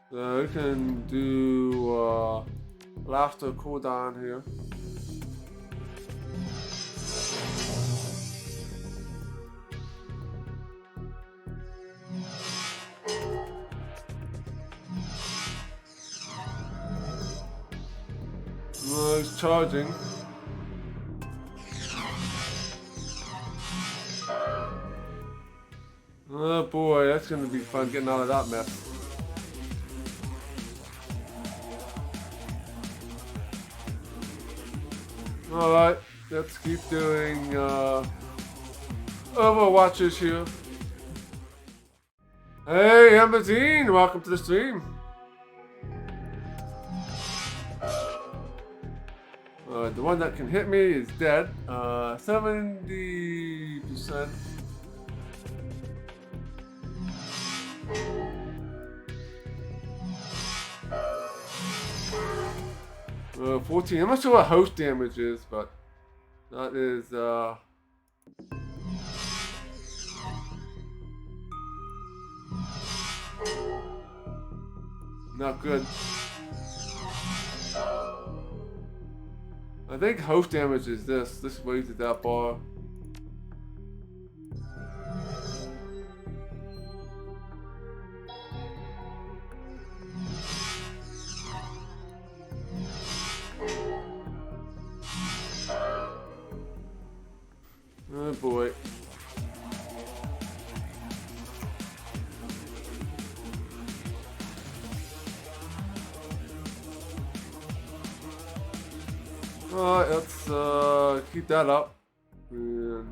So we can do laughter cooldown here. No, it's charging. Oh boy, that's gonna be fun getting out of that mess. Alright, let's keep doing Overwatchers here. Hey, Amazine, welcome to the stream. The one that can hit me is dead. 70%. 14. I'm not sure what host damage is, but that is not good. I think host damage is this. This raises that bar. Oh boy. Alright, let's keep that up. And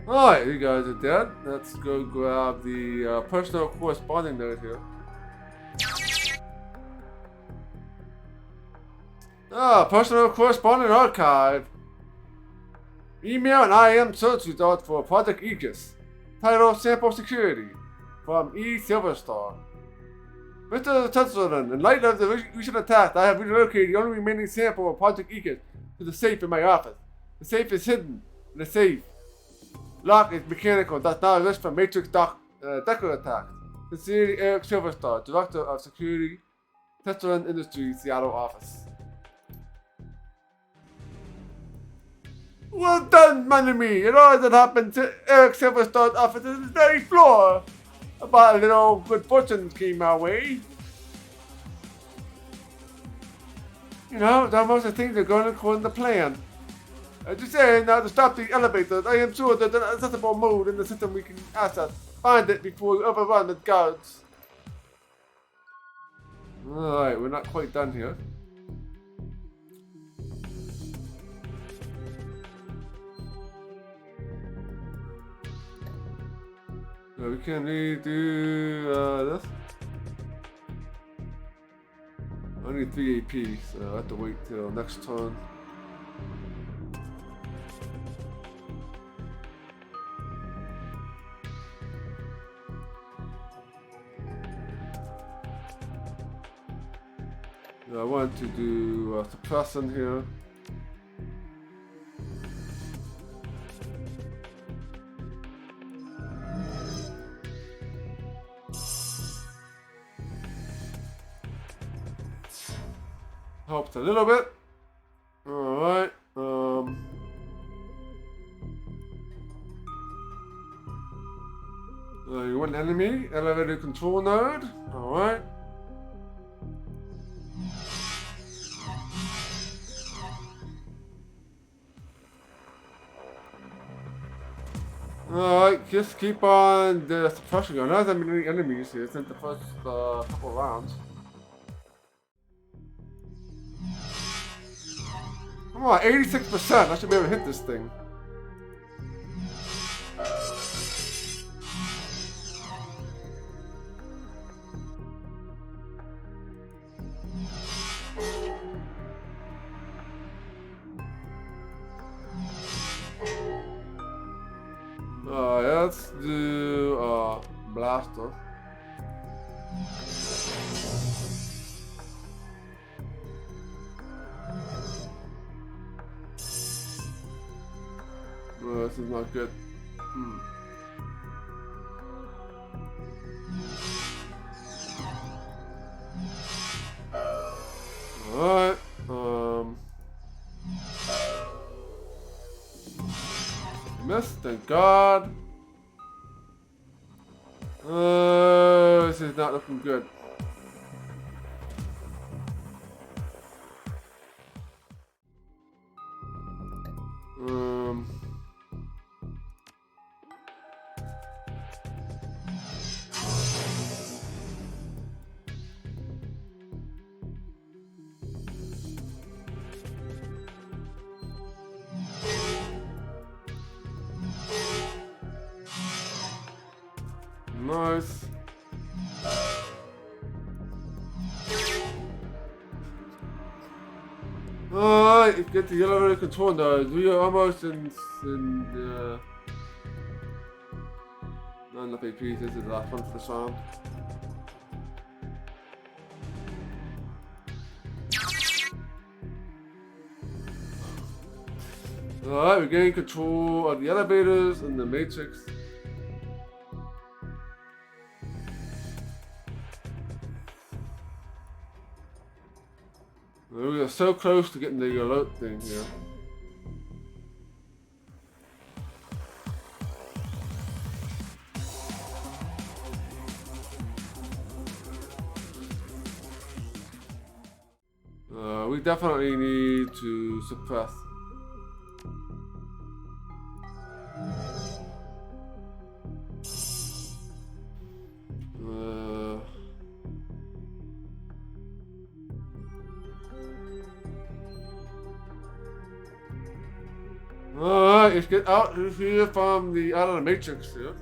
alright, you guys are dead. Let's go grab the personal corresponding note here. Personal correspondent archive. Email and IM search result for Project Aegis. Title Sample Security. From E. Silverstar. Mr. Shadowrun, in light of the recent attack, I have relocated the only remaining sample of Project Aegis to the safe in my office. The safe is hidden in the safe. Lock is mechanical, does not risk from Matrix Decker attacks. Sincerely, Eric Silverstar, Director of Security, Shadowrun Industries, Seattle office. Well done, my enemy! It all that happened to Eric Silverstar's office is the very floor. About a little good fortune came our way. You know, it's almost the things are going according to plan. Just saying, now to stop the elevators, I am sure there's an accessible mode in the system we can access. Find it before we overrun the guards. Alright, we're not quite done here. So we can redo this. I need 3 AP, so I have to wait till next turn. want to do suppressing here. Helps a little bit. Alright. You want enemy, elevator control node. Alright. Alright, just keep on the suppression going. Not that many enemies here since the first couple rounds. Come on, 86%. I should be able to hit this thing. Let's do blaster. This is not good. Alright, missed, thank God. This is not looking good. Nice. Alright, get the elevator control now. We are almost in not enough AP. This is the last one for the round. Alright, we're getting control of the elevators and the matrix. We are so close to getting the alert thing here. We definitely need to suppress. Alright, let's get out of here from the out of the matrix here.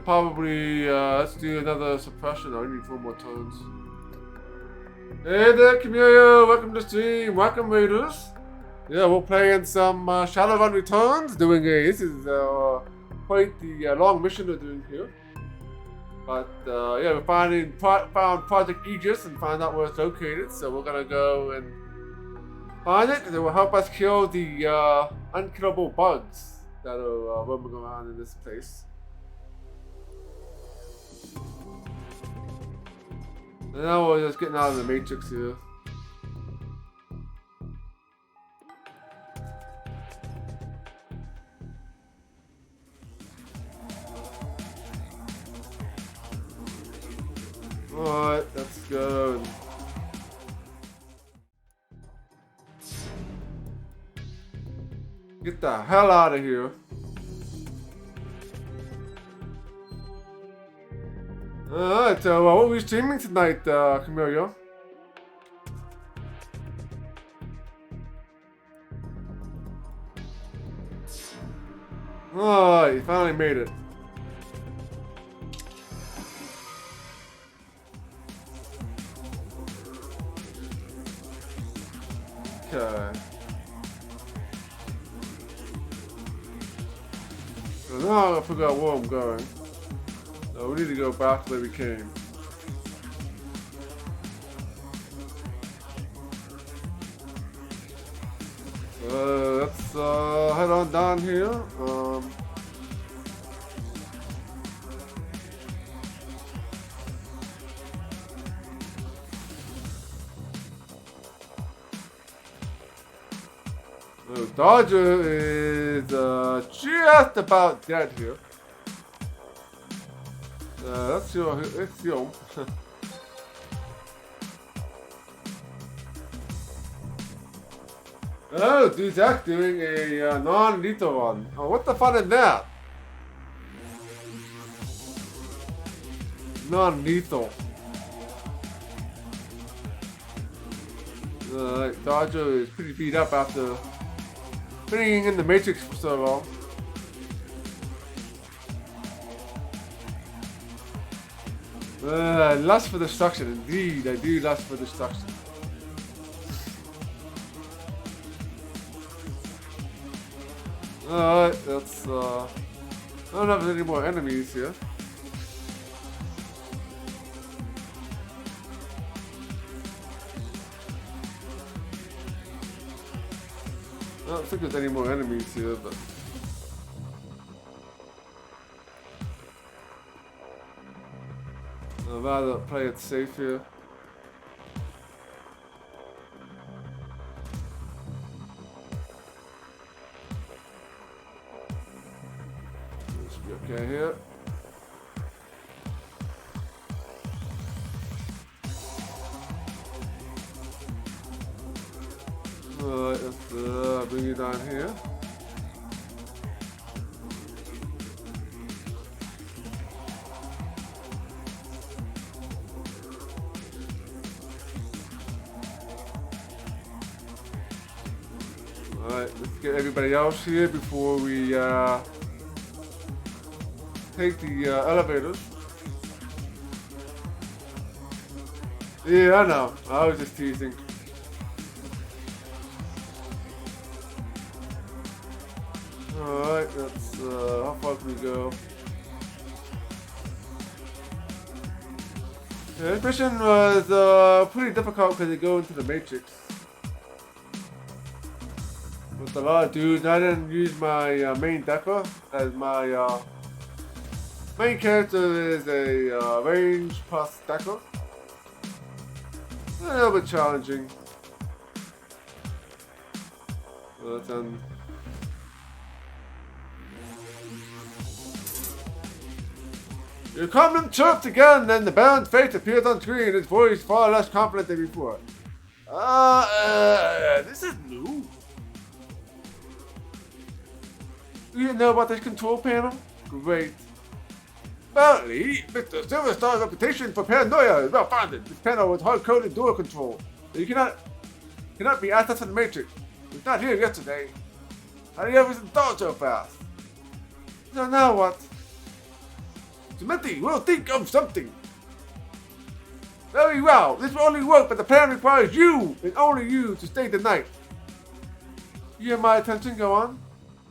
Probably let's do another suppression. I need 4 more turns. Hey there, Camille, welcome to the stream. Welcome, Raiders. Yeah, we're playing some Shadowrun Returns. This is quite the long mission we're doing here. But yeah, we found Project Aegis and found out where it's located, so we're gonna go and find it, and it will help us kill the unkillable bugs that are roaming around in this place. And now we're just getting out of the matrix here. Alright, let's go. Get the hell out of here. Alright, so what are we streaming tonight, Camilla? Alright, you finally made it. Okay. So now I gotta figure out where I'm going. So we need to go back to where we came. Let's head on down here. Dodger is just about dead here. Let's see him. Oh, dude's actually doing a non-lethal one. Oh, what the fun is that? Non-lethal. Dodger is pretty beat up after being in the Matrix for so long. Lust for destruction, indeed. I do lust for destruction. Alright, that's I don't have any more enemies here. I don't think there's any more enemies here, but I'd rather play it safe here. Okay, here. Alright, let's bring you down here. Alright, let's get everybody else here before we take the elevators. Yeah, I know. I was just teasing. Alright, let's how far can we go? Yeah, this mission was pretty difficult because they go into the Matrix. With a lot of dudes, I didn't use my main decker as my main character is a range plus decker. A little bit challenging. But your comment chirped again, then the Baron's face appeared on screen, his voice far less confident than before. This is new. You didn't know about this control panel? Great. Apparently, Mr. Silverstar's reputation for paranoia is well founded. This panel was hard-coded door control. You cannot be accessed in the Matrix. It was not here yesterday. How do you ever install so fast? So now what? Samantha, we'll think of something. Very well. This will only work, but the plan requires you, and only you, to stay the night. You have my attention, go on.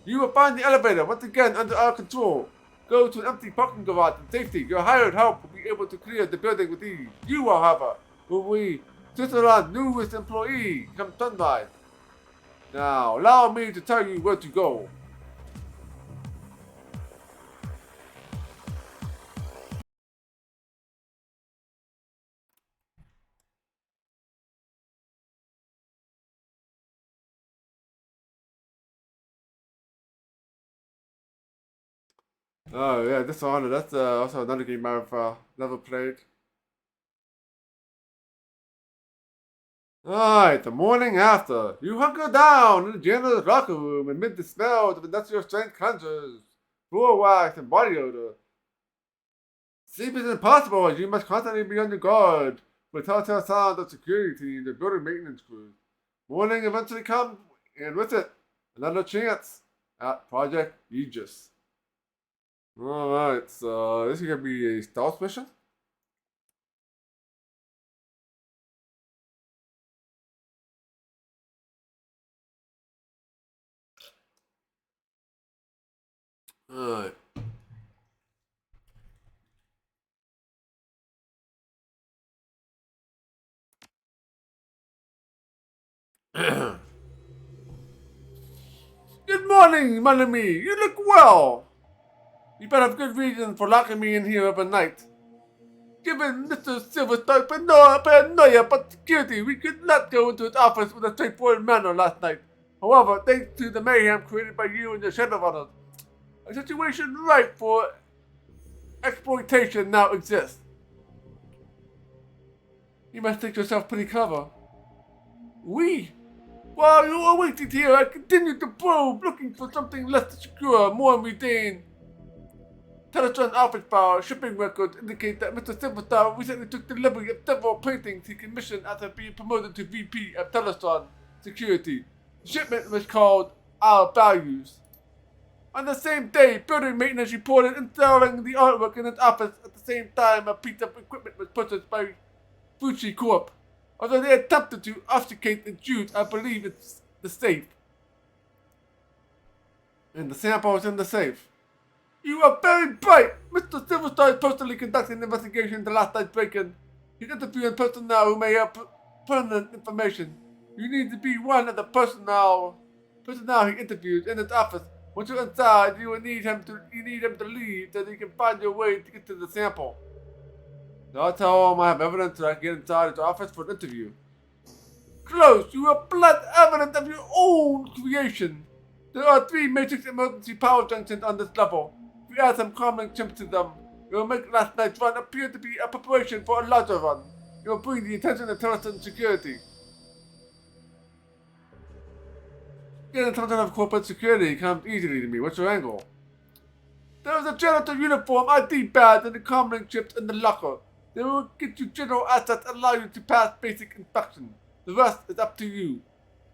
You will find the elevator, once again under our control. Go to an empty parking garage in safety. Your hired help will be able to clear the building with ease. You, however, will be Shadowrun's newest employee come sunrise. Now, allow me to tell you where to go. Oh yeah, Dishonored. That's also another game I've never played. Alright, the morning after. You hunker down in the janitor's locker room amid the smells of industrial strength cleansers, floor wax, and body odor. Sleep is impossible as you must constantly be on your guard with telltale sounds of security teams and building maintenance crews. Morning eventually comes, and with it, another chance at Project Aegis. Alright, so this is gonna be a stealth mission. Alright. Good morning, mon ami. You look well. You better have good reason for locking me in here overnight. Given Mr. Silverstone's paranoia about security, we could not go into his office with a straightforward manner last night. However, thanks to the mayhem created by you and your Shadowrunners, a situation ripe for exploitation now exists. You must think yourself pretty clever. We? While you were waiting here, I continued to probe, looking for something less secure, more mundane. Teletrans office file shipping records indicate that Mr. Silverstar recently took delivery of several paintings he commissioned after being promoted to VP of Telestron Security. The shipment was called Our Values. On the same day, building maintenance reported installing the artwork in his office at the same time a piece of equipment was purchased by Fuji Corp. Although they attempted to obfuscate the Jews, I believe it's the safe. And the sample is in the safe. You are very bright! Mr. Silverstar is personally conducting an investigation into last night's break-in. He's interviewing personnel who may have pertinent information. You need to be one of the personnel he interviews in his office. Once you're inside, you need him to leave so that you can find your way to get to the sample. So I'll tell him I have evidence that I can get inside his office for an interview. Close! You have blood evidence of your own creation. There are 3 matrix emergency power junctions on this level. If we add some calming chips to them, it will make last night's run appear to be a preparation for a larger run. It will bring the attention of Telestron security. Getting attention of corporate security comes easily to me. What's your angle? There is a janitor uniform, ID badge, and the calming chips in the locker. They will get you general assets and allow you to pass basic inspection. The rest is up to you.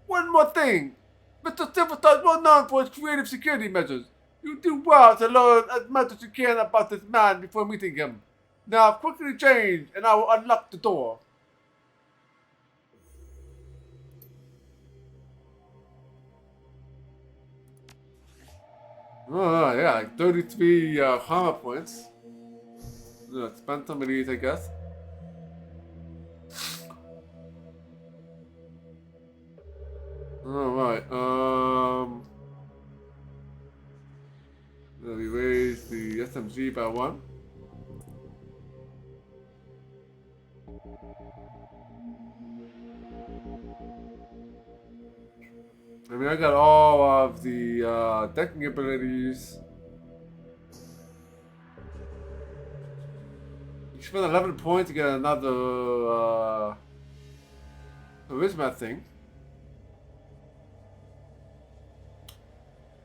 One more thing. Mr. Silverstar is well known for his creative security measures. You do well to learn as much as you can about this man before meeting him. Now quickly change and I will unlock the door. Oh, yeah, like 33 karma points. Spend some of these, I guess. Alright, we raise the SMG by 1. I mean, I got all of the decking abilities. You spend 11 points to get another charisma thing.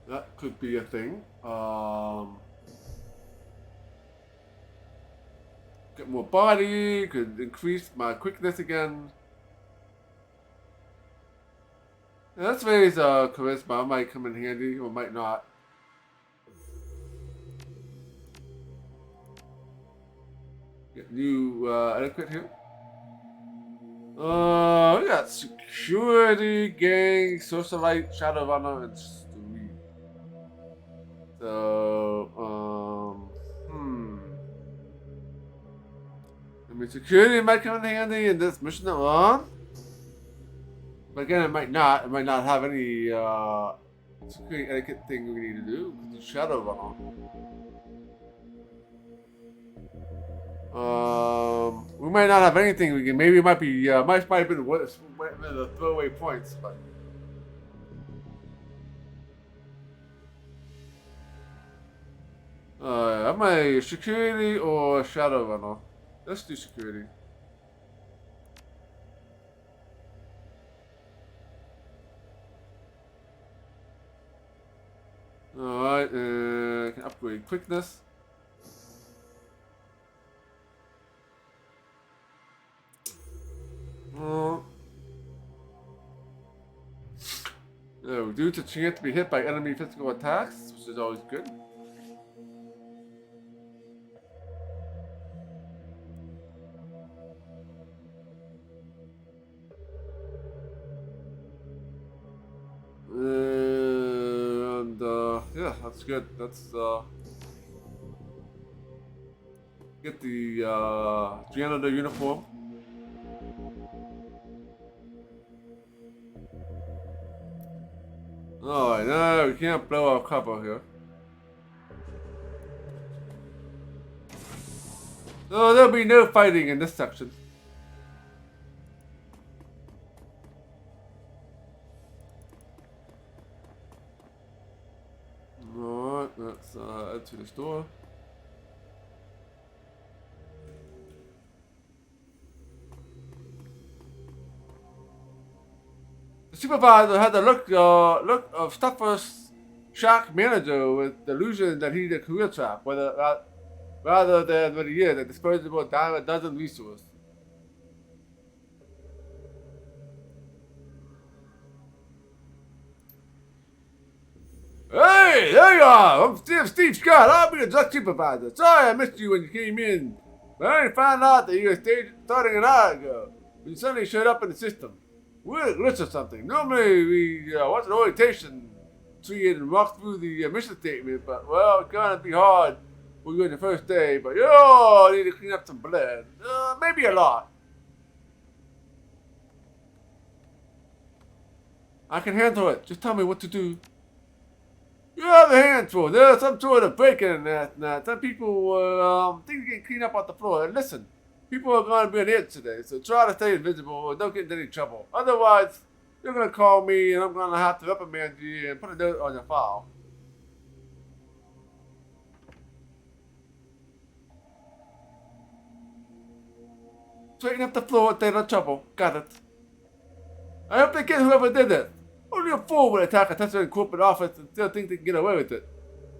That could be a thing. Get more body, could increase my quickness again. Yeah, let's raise charisma. It might come in handy or might not. Get new etiquette here. We got security, gang, socialite, Shadowrunner, and street. So, I mean, security might come in handy in this mission that we're on. But again, it might not. It might not have any security etiquette thing we need to do because it's Shadowrunner. We might not have anything we can. Maybe it might be. Might have been the throwaway points, but. Am I security or Shadowrunner? Let's do security. Alright, can upgrade quickness. Reduce the chance to be hit by enemy physical attacks, which is always good. And yeah. that's good. Let's get the janitor uniform. Alright, no, we can't blow our cover here. No, there'll be no fighting in this section. Alright, let's head to the store. The supervisor had to look of Stuffer's shock manager with the illusion that he's a career trap, rather than what he is, a disposable dime a dozen resource. Hey, there you are! I'm Steve Scott. I'll be the drug supervisor. Sorry I missed you when you came in, but I only found out that you were starting an hour ago. You suddenly showed up in the system. We're a glitch or something. Normally we watch an orientation tree and walk through the mission statement, but well, it's gonna be hard for you on your first day. But you need to clean up some blood, maybe a lot. I can handle it. Just tell me what to do. You have a hand for it. There's some sort of break-in in that. Some people think you can clean up off the floor. And listen, people are going to be on edge today, so try to stay invisible and don't get into any trouble. Otherwise, you're going to call me and I'm going to have to reprimand you and put a note on your file. Straighten up the floor and stay out of trouble. Got it. I hope they get whoever did it. Only a fool would attack a Tesla in corporate office and still think they can get away with it.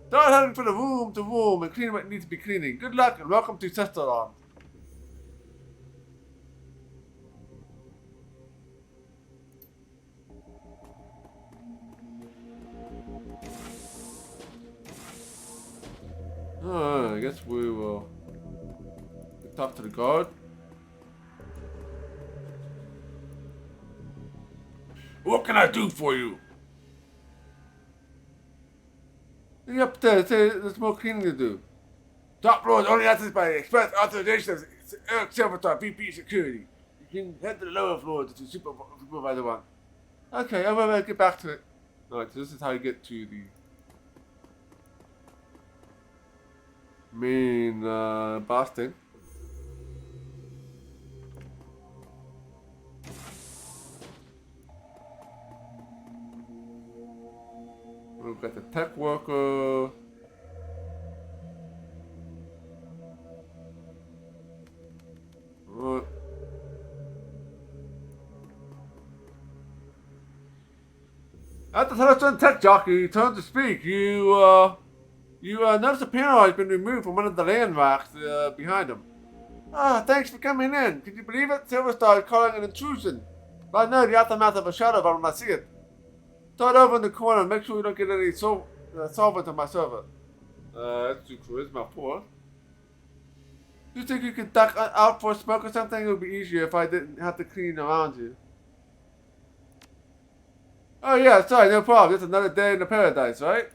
Start heading from the room to room and clean what needs to be cleaning. Good luck and welcome to Shadowrun. I guess we will talk to the guard. What can I do for you? Up there, there's more cleaning to do. Top floor is only accessed by express authorization of hercxena VP Security. You can head to the lower floor to supervisor one. Okay, I will get back to it. Alright, so this is how you get to the main boss thing. We've got the tech worker. At the Shadowrun tech jockey turns to speak. You notice a panel has been removed from one of the landmarks behind him. Thanks for coming in. Can you believe it? Silverstar is calling an intrusion. But I know the aftermath of a Shadowrun when I see it. Start over in the corner and make sure we don't get any solvent on my server. That's too charisma 4. Do you think you could duck out for a smoke or something? It would be easier if I didn't have to clean around you. Oh yeah, sorry, no problem. It's another day in the paradise, right?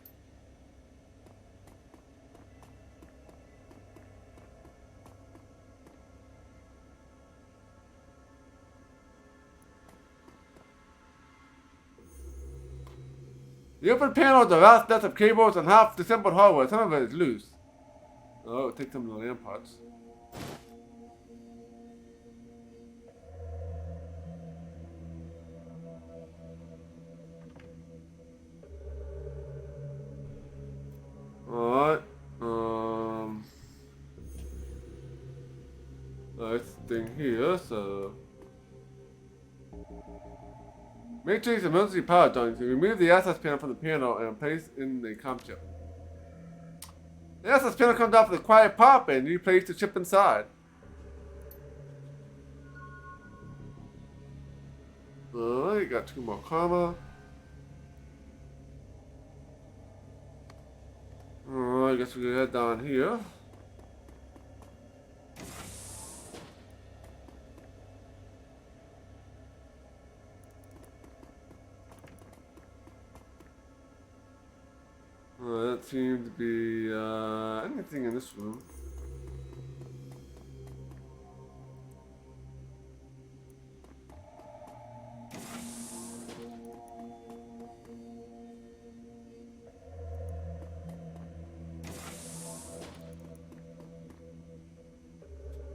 The open panel is a vast net of cables and half-disassembled hardware. Some of it is loose. Oh, take some of the lamp parts. Alright. This thing here, so... Matrix emergency power junction. Remove the access panel from the panel and place in the COM chip. The access panel comes off with a quiet pop and you place the chip inside. Alright, got 2 more karma. Alright, I guess we can head down here. seem to be anything in this room.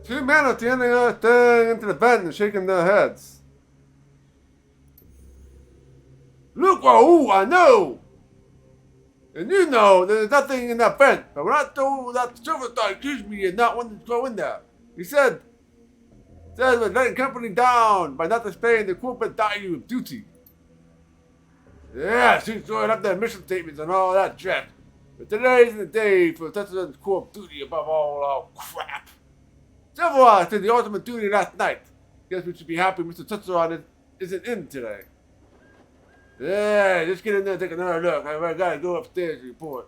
Two men at the end are staring into the vent and shaking their heads. Look, wahoo, I know! And you know there's nothing in that vent. But when I told that silver star accused me of not wanting to go in there, he said we're letting company down by not displaying the corporate value of duty. Yeah, she's throwing up their mission statements and all that shit. But today isn't the day for Tetsu's core duty above all crap. Shadowrun did the ultimate duty last night. Guess we should be happy Mr. Tetsuran isn't in today. Yeah, just get in there and take another look. I gotta go upstairs to report.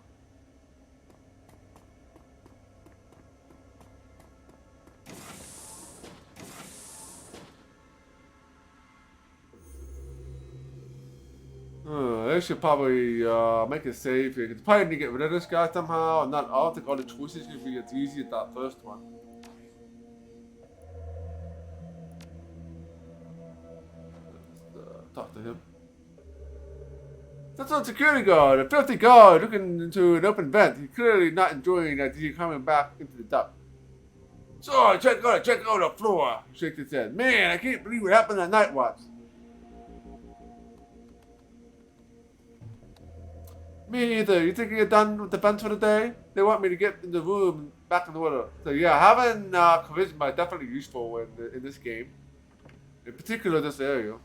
They should probably make it safe here. Cause probably need to get rid of this guy somehow. I don't think all the choices should be as easy as that first one. Let's talk to him. That's on security guard, a filthy guard looking into an open vent. He's clearly not enjoying that he's coming back into the duct. So check out the floor. He shakes his head. Man, I can't believe what happened at Night Watch. Me either. You think you're done with the vents for the day? They want me to get in the room back in order. So yeah, having charisma is definitely useful in this game. In particular, this area.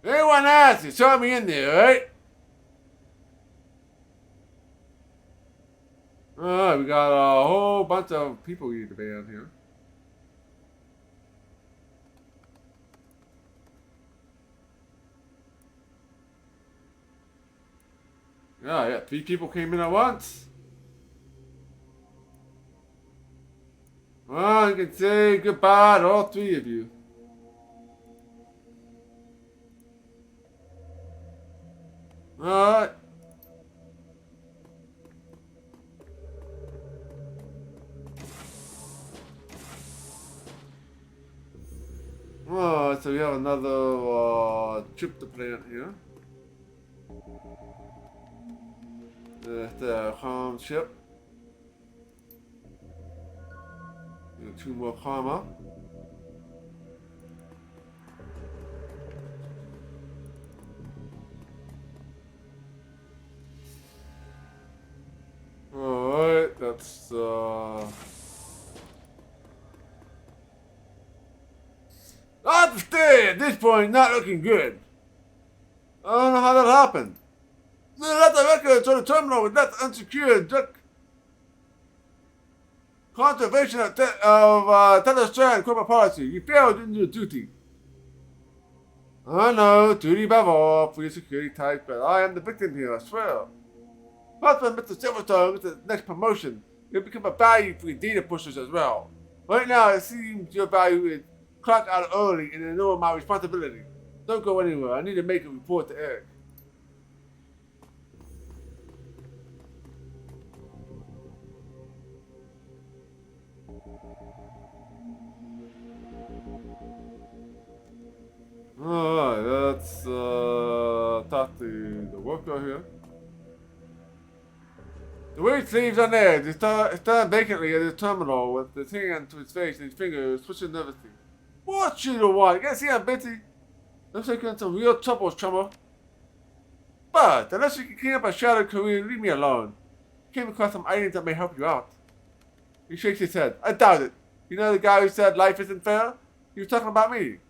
Anyone asks, you saw me in there, right? Alright, we got a whole bunch of people we need to ban here. Yeah, 3 people came in at once. Well, you can say goodbye to all 3 of you. Alright. Alright, so we have another trip to plan here. The calm ship. 2 more karma. Alright, that's I have to stay at this point, not looking good. I don't know how that happened. They left the records on the terminal with left unsecured. Conservation of Telestrand corporate policy. You failed in your duty. I know, duty above all for your security type, but I am the victim here, I swear. Husband, Mr. Silverstone, with the next promotion, you'll become a value for your data pushers as well. Right now, it seems your value is clocked out early and ignore my responsibility. Don't go anywhere. I need to make a report to Eric. Alright, let's talk to the worker here. The wait sleeves on edge. He stands vacantly at his terminal with his hand to his face and his fingers twitching nervously. What you don't want? You gotta see I'm busy. Looks like you're in some real troubles, chummer. But unless you can clean up a shattered career, leave me alone. Came across some items that may help you out. He shakes his head. I doubt it. You know the guy who said life isn't fair? He was talking about me.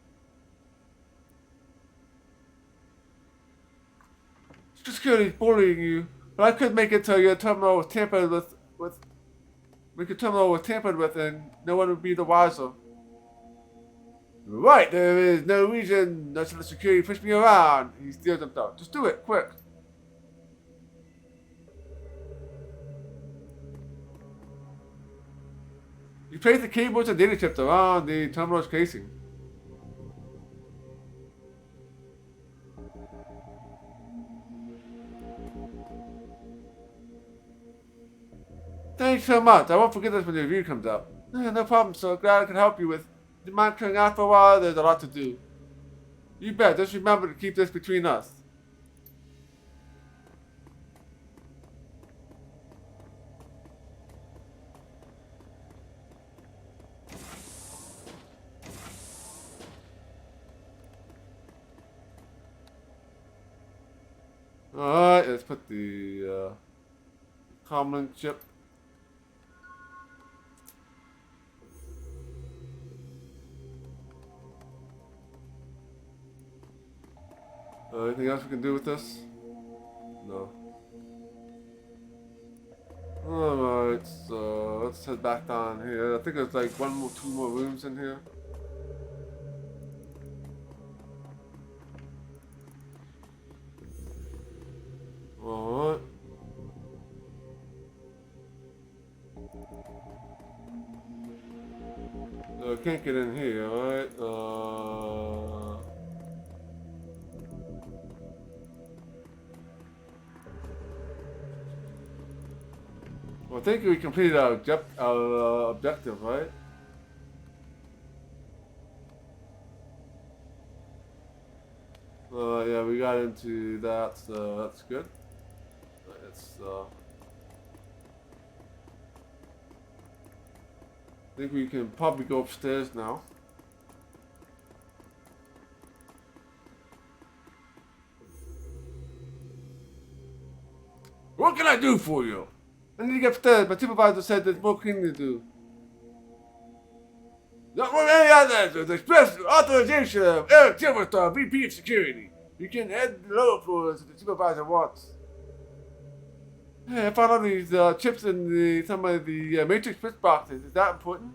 Security's bullying you, but I could make it so your terminal was tampered with and no one would be the wiser. Right, there is no reason National Security push me around. He steals himself. Just do it, quick. You place the cables and data chips around the terminal's casing. so much. I won't forget this when the review comes out. No problem, sir. Glad I can help you with. Do you mind clearing out for a while? There's a lot to do. You bet. Just remember to keep this between us. Alright, let's put the common chip. Anything else we can do with this? No. Alright, so let's head back down here. I think there's like two more rooms in here. Alright. So I can't get in here, alright? Well, I think we completed our objective, right? Yeah, we got into that, so that's good. It's, I think we can probably go upstairs now. What can I do for you? I need to get upstairs. My supervisor said there's more cleaning to do. Not from any others with express authorization of hercxena, VP of Security. You can head the lower floors if the supervisor wants. Hey, I found all these chips in some of the matrix switch boxes. Is that important?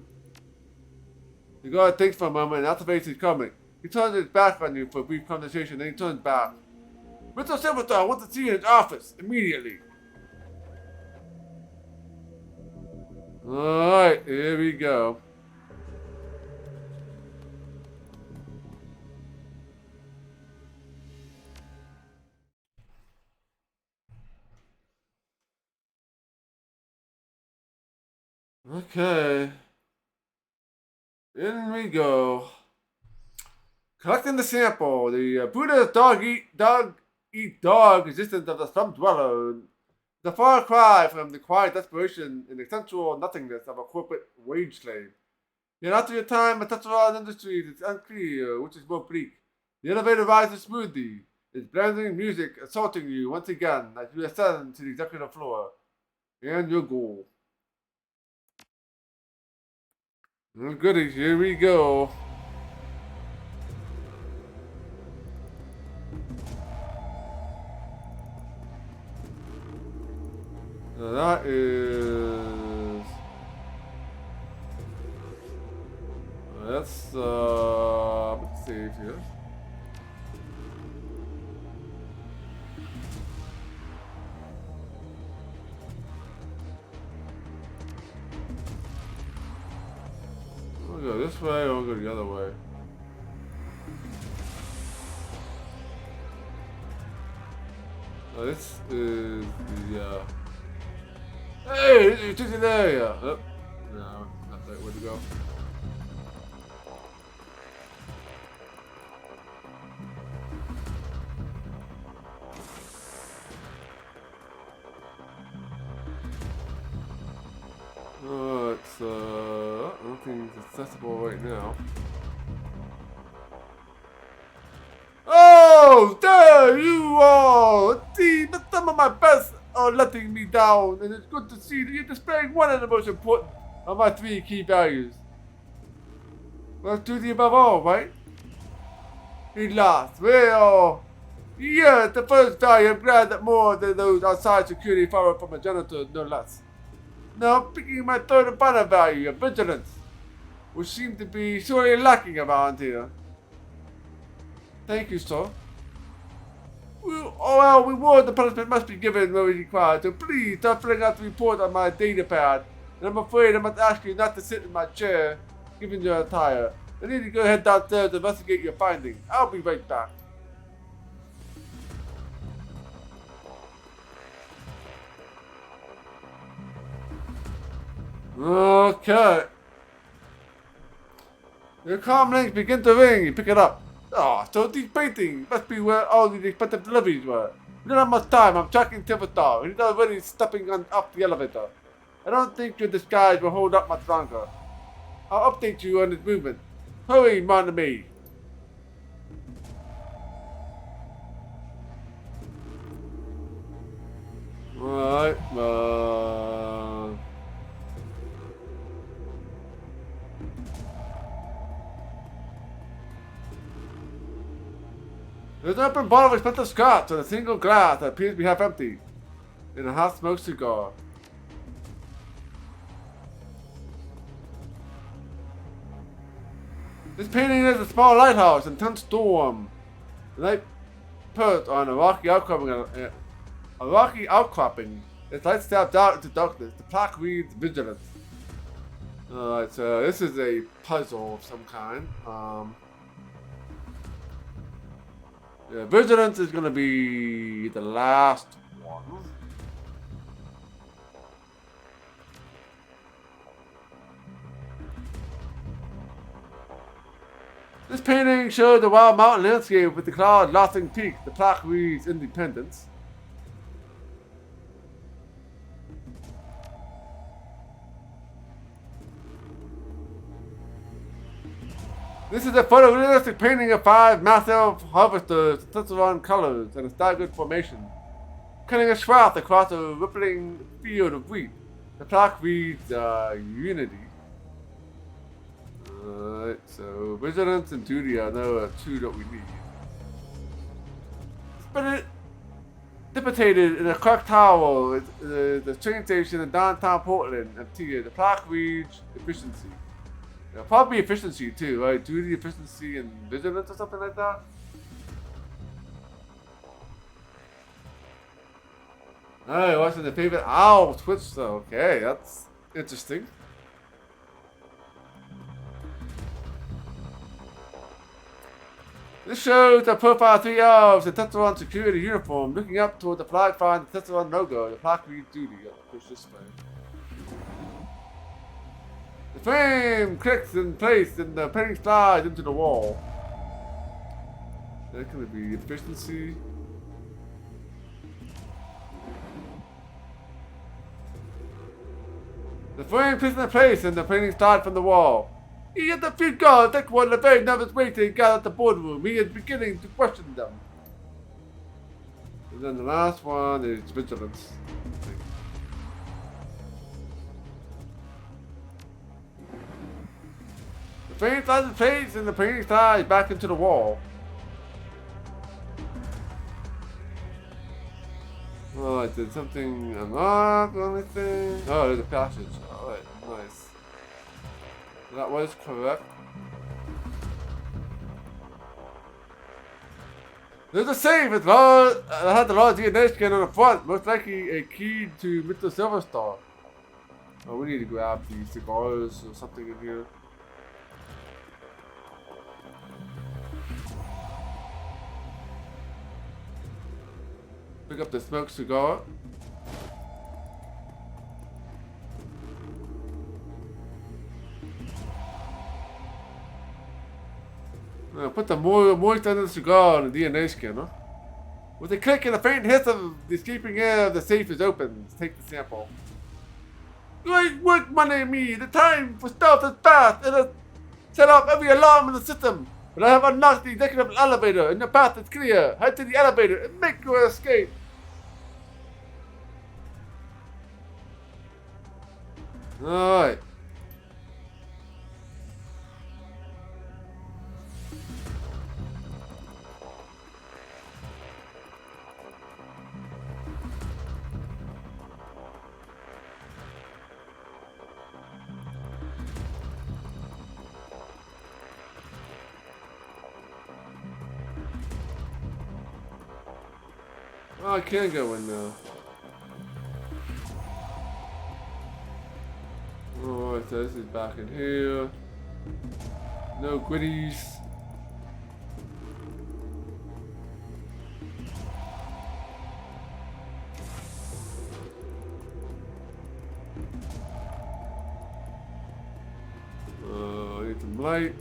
The guard thinks for a moment and activates his coming. He turns his back on you for a brief conversation, then he turns back. Mr. Silverstar wants to see you in his office immediately. Alright, here we go. Okay. In we go. Collecting the sample. The Buddha's dog eat dog existence of the slum dweller. The far cry from the quiet desperation and the sensual nothingness of a corporate wage slave. Yet after your time at Tetraron Industries, it's unclear which is more bleak. The elevator rises smoothly, its blending music assaulting you once again as you ascend to the executive floor. And your goal. Oh goodies, here we go. So that is... Let's save here. We'll go this way or we'll go the other way. This is the hey, it's just an area. Oh, no, not the right way to go. It's nothing's accessible right now. Oh, there you are! See, but some of my best are letting me down, and it's good to see that you're displaying one of the most important of my 3 key values. Let's do the above all, right? He lost. Well, yeah, the first value. I'm glad that more than those outside security follow from a janitor, no less. Now, picking my third and final value of vigilance, which seems to be sorely lacking around here. Thank you, sir. Well, reward the punishment must be given where required, so please stop filling out the report on my data pad. And I'm afraid I must ask you not to sit in my chair, given your attire. I need to go head downstairs to investigate your findings. I'll be right back. Okay. Your comm links begin to ring. You pick it up. Oh, so these paintings must be where all these expensive deliveries were. We don't have much time. I'm tracking Tivitar. He's already stepping up the elevator. I don't think your disguise will hold up much longer. I'll update you on his movement. Hurry, mon ami. Alright, there's an open bottle of expensive scotch and a single glass that appears to be half empty. And a half-smoked cigar. This painting is a small lighthouse in tense storm. The light perched on a rocky outcropping. Its light stepped out into darkness. The plaque reads Vigilance. Alright, so this is a puzzle of some kind. Yeah, Vigilance is gonna be the last one. This painting shows the wild mountain landscape with the cloud lofting peaks. The plaque reads Independence. This is a photorealistic painting of 5 massive harvesters, Shadowrun colors, and a staggered formation, cutting a swath across a rippling field of wheat. The plaque reads Unity. Alright, so Vigilance and Duty I know are 2 that we need. Dissipated in a cracked tower at the train station in downtown Portland, Antigua. The plaque reads Efficiency. Yeah, probably Efficiency too, right? Duty, Efficiency, and Vigilance or something like that. Alright, watching the favorite owl Twitch though. Okay, that's interesting. This shows the profile of 3 elves in Shadowrun security uniform looking up toward the flag flying the Shadowrun logo. The plaque reads Duty. Push this way. The frame clicks in place and the painting slides into the wall. That could be Efficiency. The frame clicks in place and the painting slides from the wall. He had the few guards take one a very nervous way to get out the boardroom. He is beginning to question them. And then the last one is Vigilance. The frame slides in place and the painting slides back into the wall. Oh, I did something unlock or anything. Oh, there's a passage. Alright, nice. That was correct. There's a safe. It had the large DNA scan on the front. Most likely a key to Mr. Silverstar. Oh, we need to grab the cigars or something in here. Pick up the smoked cigar. Put the moist under the cigar on the DNA scanner. With a click and a faint hiss of the escaping air, the safe is open. Take the sample. Great work, money me. The time for stealth is past. It has set off every alarm in the system. But I have unlocked the executive elevator, and your path is clear. Head to the elevator and make your escape. Alright. Oh, I can't go in now. Alright, so this is back in here. No goodies. light.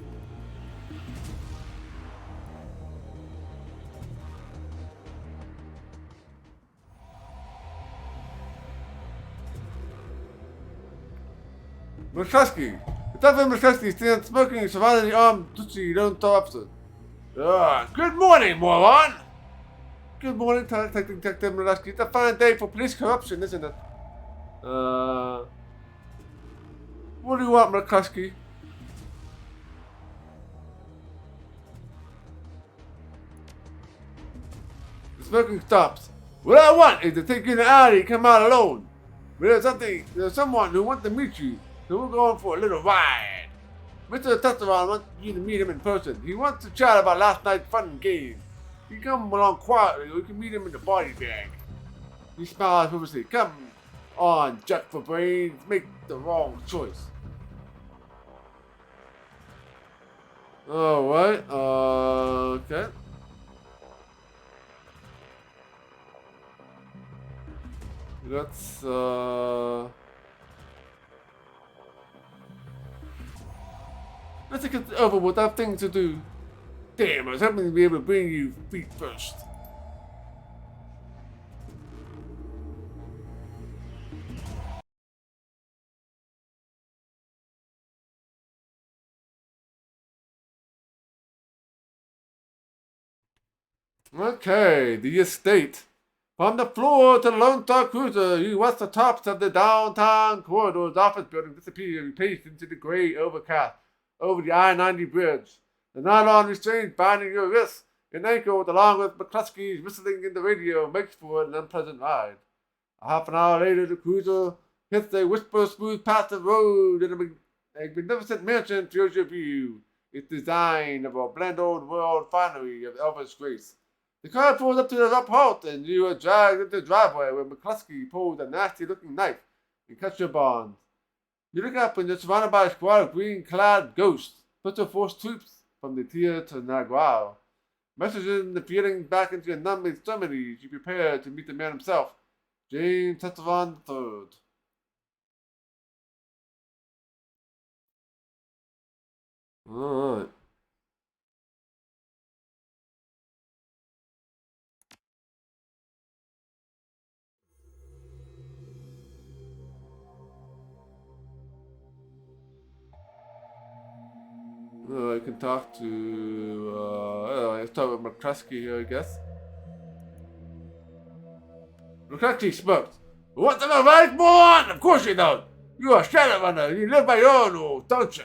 McCluskey. Detective McCluskey stands smoking, surrounding the armed Tutsi lone officer. Good morning, moron! Good morning, Detective McCluskey. It's a fine day for police corruption, isn't it? What do you want, McCluskey? The smoking stops. What I want is to take you in the alley and come out alone. But there's someone who wants to meet you, so we're going for a little ride. Mr. Testaron wants you to meet him in person. He wants to chat about last night's fun and games. You can come along quietly, or you can meet him in the body bag. He smiles nervously. Come on, Jack for brains, make the wrong choice. Alright, okay. Let's get it over with. I have things to do. Damn, I was hoping to be able to bring you feet first. Okay, the estate. From the floor to the Lone Star Cruiser, you watch the tops of the downtown corridor's office building disappear and replaced into the gray overcast over the I-90 bridge. The nylon restraint binding your wrists and ankles, along with McCluskey's whistling in the radio, makes for an unpleasant ride. A half an hour later, the cruiser hits a whisper smooth past the road, and a magnificent mansion fills your view. Its design of a bland old world finery of elvish grace. The car pulls up to the up halt, and you are dragged into the driveway where McCluskey pulls a nasty-looking knife and cuts your bonds. You look up and you're surrounded by a squad of green-clad ghosts, special force troops from the Tia to Nagual. Messages and feeling back into your numb extremities, you prepare to meet the man himself, James Testaron III. Alright. I can talk to, let's talk with McCluskey here, I guess. McCluskey smokes. What the right, moron? Of course you don't. You're a Shadowrunner. You live by your own rules, don't you?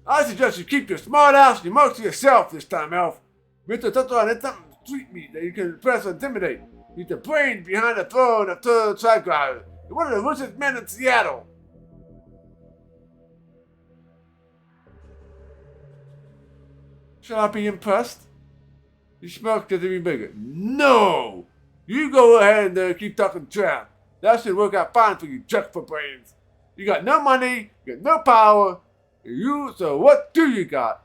I suggest you keep your smart ass remarks to yourself this time, Elf. Mr. Testaron had something to treat me that you can impress or intimidate. He's the brain behind the throne of Third Cyclops. You're one of the richest men in Seattle. Shall I be impressed? You smirked at me bigger. No! You go ahead and keep talking trap. That should work out fine for you, jerk for brains. You got no money, you got no power. So what do you got?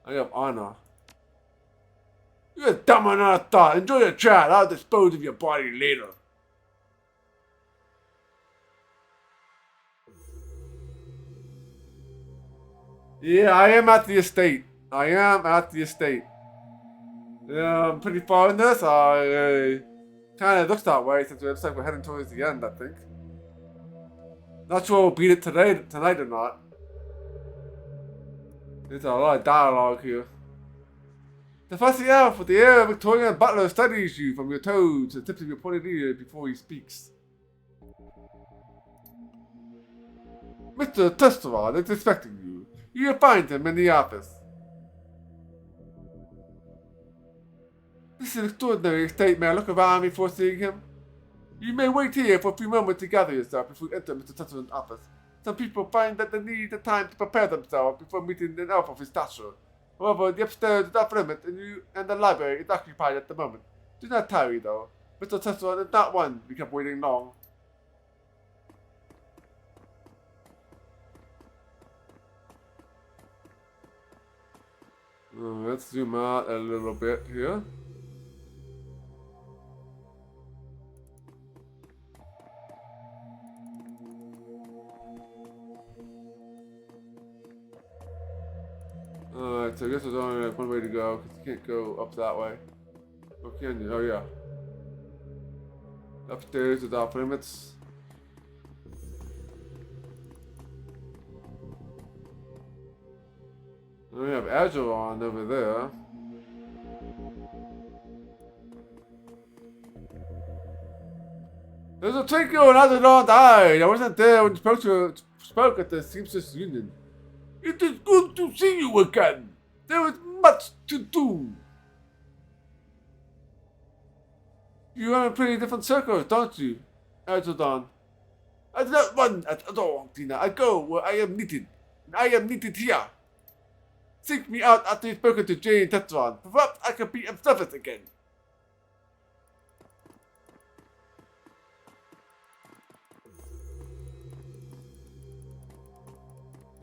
I have honor. You're dumber than I thought. Enjoy your chat. I'll dispose of your body later. Yeah, I am at the estate. Yeah, I'm pretty far in this. Kind of looks that way since it looks like we're heading towards the end, I think. Not sure we'll beat it tonight or not. There's a lot of dialogue here. The fussy elf with the air of Victorian butler studies you from your toes to the tips of your pointed ears before he speaks. Mr. Testaron is expecting you. You'll find him in the office. This is an extraordinary estate. May I look around before seeing him? You may wait here for a few moments to gather yourself before you enter Mr. Testaron's office. Some people find that they need the time to prepare themselves before meeting an elf of his stature. However, the upstairs is off limit and the library is occupied at the moment. Do not tarry, though. Mr. Testaron is not one to be kept waiting long. Let's zoom out a little bit here. Alright, so I guess there's only like one way to go, because you can't go up that way. Or can you? Oh yeah. Upstairs is off limits. We have Shadowrun over there. There's a twinkle and Shadowrun died. I wasn't there when you spoke at the Seamstress Union. It is good to see you again. There is much to do. You run in pretty different circles, don't you, Shadowrun? I do not run at all, Tina. I go where I am needed. And I am needed here. Seek me out after you've spoken to Jane and Tetron. Perhaps I can be of service again.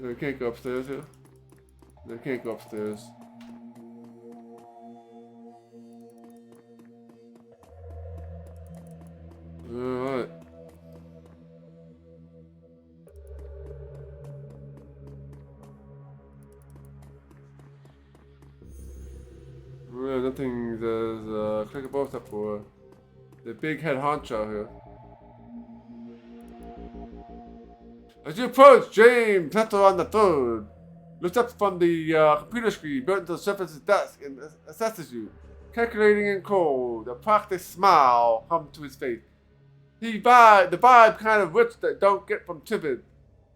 I can't go upstairs here. I can't go upstairs. Alright. Well, nothing there's click above except for the big head honcho here. As you approach, James Petro on the third looks up from the computer screen built into the surface of his desk and assesses you, calculating and cold. A practiced smile comes to his face. The vibe kind of rich that don't get from Tibbet.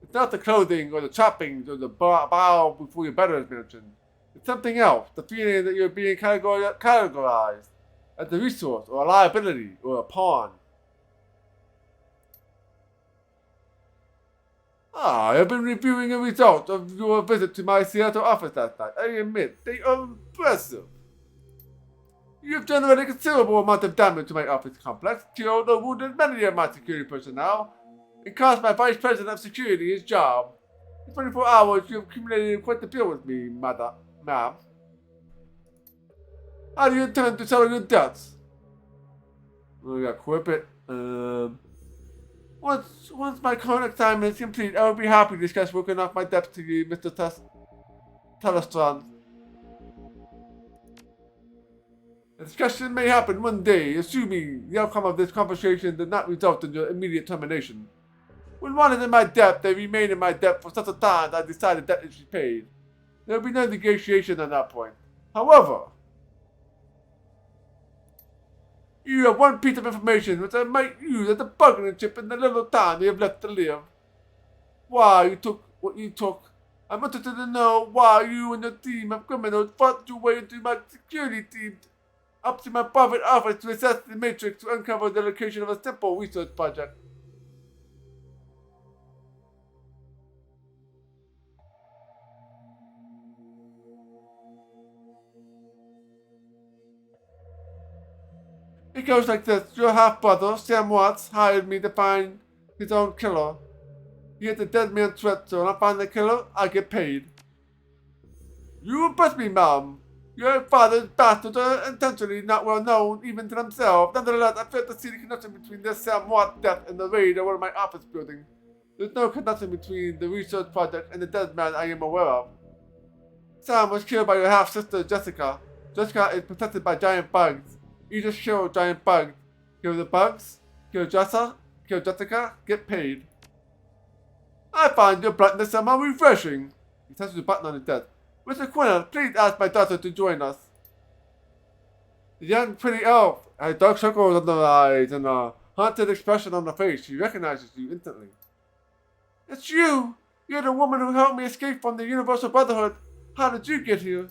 It's not the clothing or the trappings or the bow before your better is mentioned. It's something else, the feeling that you're being categorized as a resource or a liability or a pawn. I have been reviewing the results of your visit to my Seattle office last night. I admit, they are impressive. You have generated a considerable amount of damage to my office complex, killed or wounded many of my security personnel, and cost my vice president of security his job. In 24 hours, you have accumulated quite the bill with me, ma'am. How do you intend to settle your debts? We got corporate. Once my current assignment is complete, I will be happy to discuss working off my debts to you, Mr. Telestron. A discussion may happen one day, assuming the outcome of this conversation does not result in your immediate termination. When one is in my debt, they remain in my debt for such a time that I decide the debt is repaid. There will be no negotiation on that point. However, you have one piece of information which I might use as a bargaining chip in the little time we have left to live. Why you took what you took. I'm interested to know why you and your team of criminals fought your way into my security team, up to my private office to assess the matrix to uncover the location of a simple research project. It goes like this. Your half-brother, Sam Watts, hired me to find his own killer. He has a dead man's threat, so when I find the killer, I get paid. You impress me, Mom. Your father's bastards are intentionally not well known, even to themselves. Nonetheless, I failed to see the connection between this Sam Watts' death and the raid on one of my office buildings. There's no connection between the research project and the dead man I am aware of. Sam was killed by your half-sister, Jessica. Jessica is protected by giant bugs. You just kill giant bugs. Kill the bugs, kill Jessica, get paid. I find your bluntness somehow refreshing. He touches the button on his desk. Mr. Quinn, please ask my daughter to join us. The young pretty elf has dark circles under the eyes and a haunted expression on the face. She recognizes you instantly. It's you! You're the woman who helped me escape from the Universal Brotherhood. How did you get here?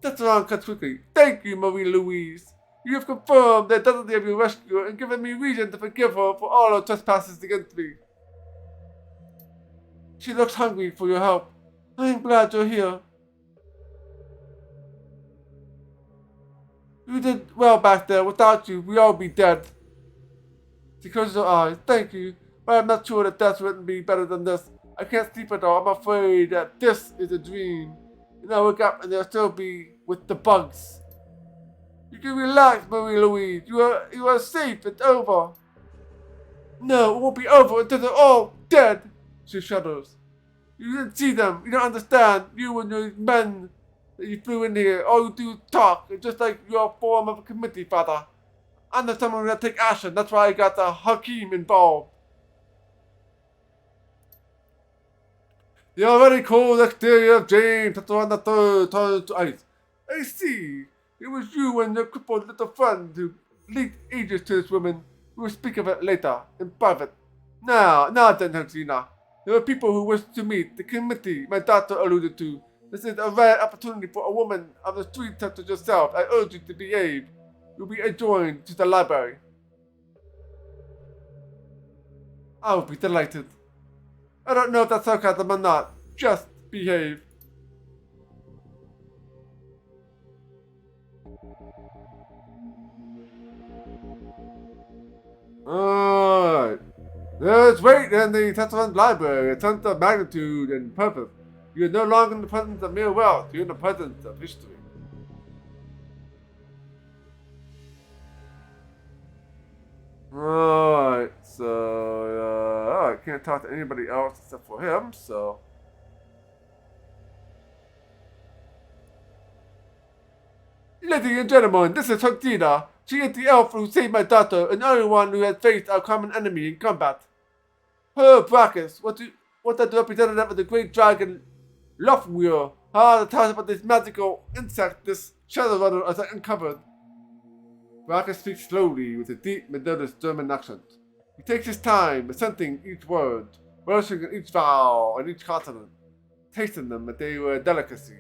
Tetron cuts quickly. Thank you, Marie-Louise. You have confirmed the identity of your rescuer and given me reason to forgive her for all her trespasses against me. She looks hungry for your help. I am glad you're here. You did well back there. Without you, we'd all be dead. She closes her eyes. Thank you, but I'm not sure that death wouldn't be better than this. I can't sleep at all. I'm afraid that this is a dream. And I wake up and they'll still be with the bugs. You can relax, Marie-Louise. You are safe. It's over. No, it won't be over until they're all dead. She shudders. You didn't see them. You don't understand. You and your men that you flew in here, all you do is talk. It's just like you're a form of a committee, Father. I'm the someone that take action. That's why I got the Hakim involved. The already cold exterior of James on the third turned to ice. I see. It was you and your crippled little friend who leaked ages to this woman. We will speak of it later, in private. Now then, hercxena. There are people who wish to meet the committee my daughter alluded to. This is a rare opportunity for a woman of the street such as yourself. I urge you to behave. You'll be adjourned to the library. I will be delighted. I don't know if that's sarcasm or not. Just behave. Alright. There's weight in the Shadowrun library, a sense of magnitude and purpose. You are no longer in the presence of mere wealth, you're in the presence of history. Alright, so, alright, can't talk to anybody else except for him, so. Ladies and gentlemen, this is hercxena. She is the elf who saved my daughter and the only one who has faced our common enemy in combat. Her Brachus, what the representative of the great dragon Lofweir, the tell us about this magical insect, this Shadowrunner, as I uncovered. Brachus speaks slowly with a deep, melodious German accent. He takes his time, assenting each word, relishing in each vowel and each consonant, tasting them as they were a delicacy.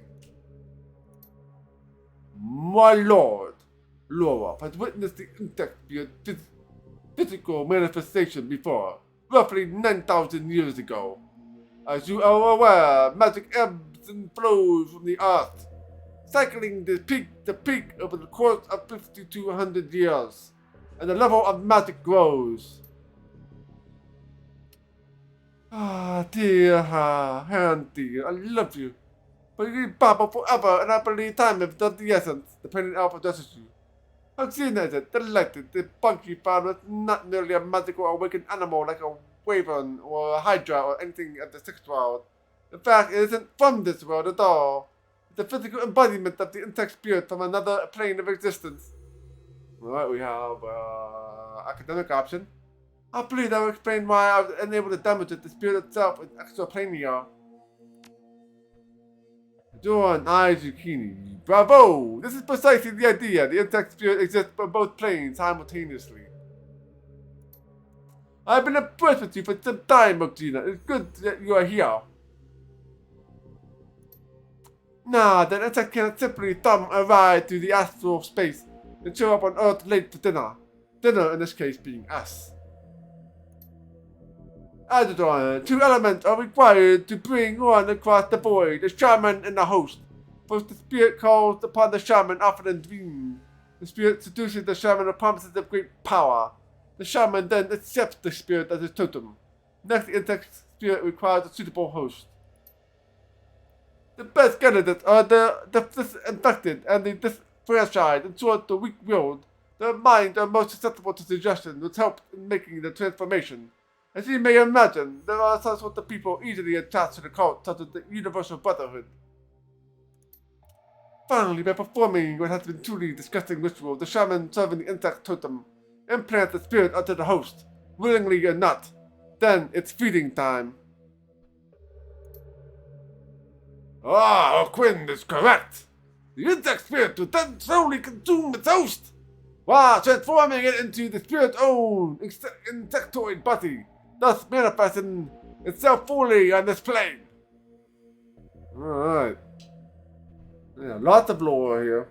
My lord, Laura has witnessed the insect be a physical manifestation before, roughly 9,000 years ago. As you are aware, magic ebbs and flows from the earth, cycling the peak to peak over the course of 50 to 100 years, and the level of magic grows. Ah, dear Handy, I love you. But you babble forever, and I believe time is of the essence, depending on how possesses you. hercxena is delighted the bug you found was not merely a magical awakened animal like a wyvern or a hydra or anything of the sixth world. In fact, it isn't from this world at all. It's a physical embodiment of the insect spirit from another plane of existence. Alright, we have academic option. I believe that will explain why I was unable to damage it. The spirit itself is extraplanier. Dawn eyes zucchini. Bravo! This is precisely the idea. The insect spirit exists on both planes simultaneously. I've been impressed with you for some time, hercxena. It's good that you are here. Nah, the insect cannot simply thumb a ride through the astral space and show up on Earth late for dinner. Dinner, in this case, being us. Adadon, two elements are required to bring one across the void, the shaman and the host. First, the spirit calls upon the shaman, often in dreams. The spirit seduces the shaman and promises of great power. The shaman then accepts the spirit as his totem. Next, the insect spirit requires a suitable host. The best candidates are the disinfected and the disfranchised, in short, the weak-willed. Their minds are most susceptible to suggestion, which helps in making the transformation. As you may imagine, there are some sorts of people easily attached to the cult, such as the Universal Brotherhood. Finally, by performing what has been truly disgusting ritual, the shaman serving the insect totem implants the spirit onto the host, willingly or not. Then it's feeding time. Ah, Quinn is correct. The insect spirit will then slowly consume its host, while transforming it into the spirit's own insectoid body, thus manifesting itself fully on this plane. Alright. Yeah, lots of lore here.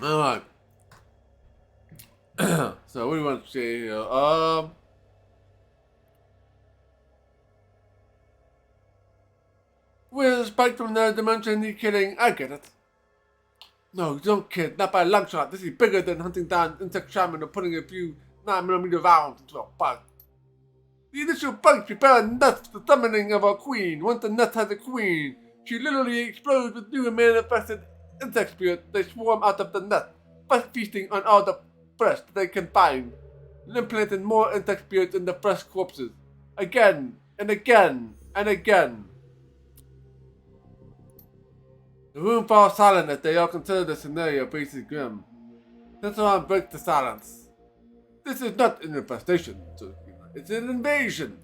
Alright. So what do you want to say here? With spike from the dimension, you kidding? I get it. No, don't kid, not by a long shot. This is bigger than hunting down insect shaman or putting a few 9mm rounds into a bug. The initial bug prepared nuts for the summoning of a queen. Once the nut has a queen, She literally explodes with new and manifested insect spirits. They swarm out of the nest, first feasting on all the flesh they can find, and implanting more insect spirits in the fresh corpses. Again and again and again. The room falls silent as they all consider the scenario faces grim. Shadowrun breaks the silence. This is not an infestation, it's an invasion.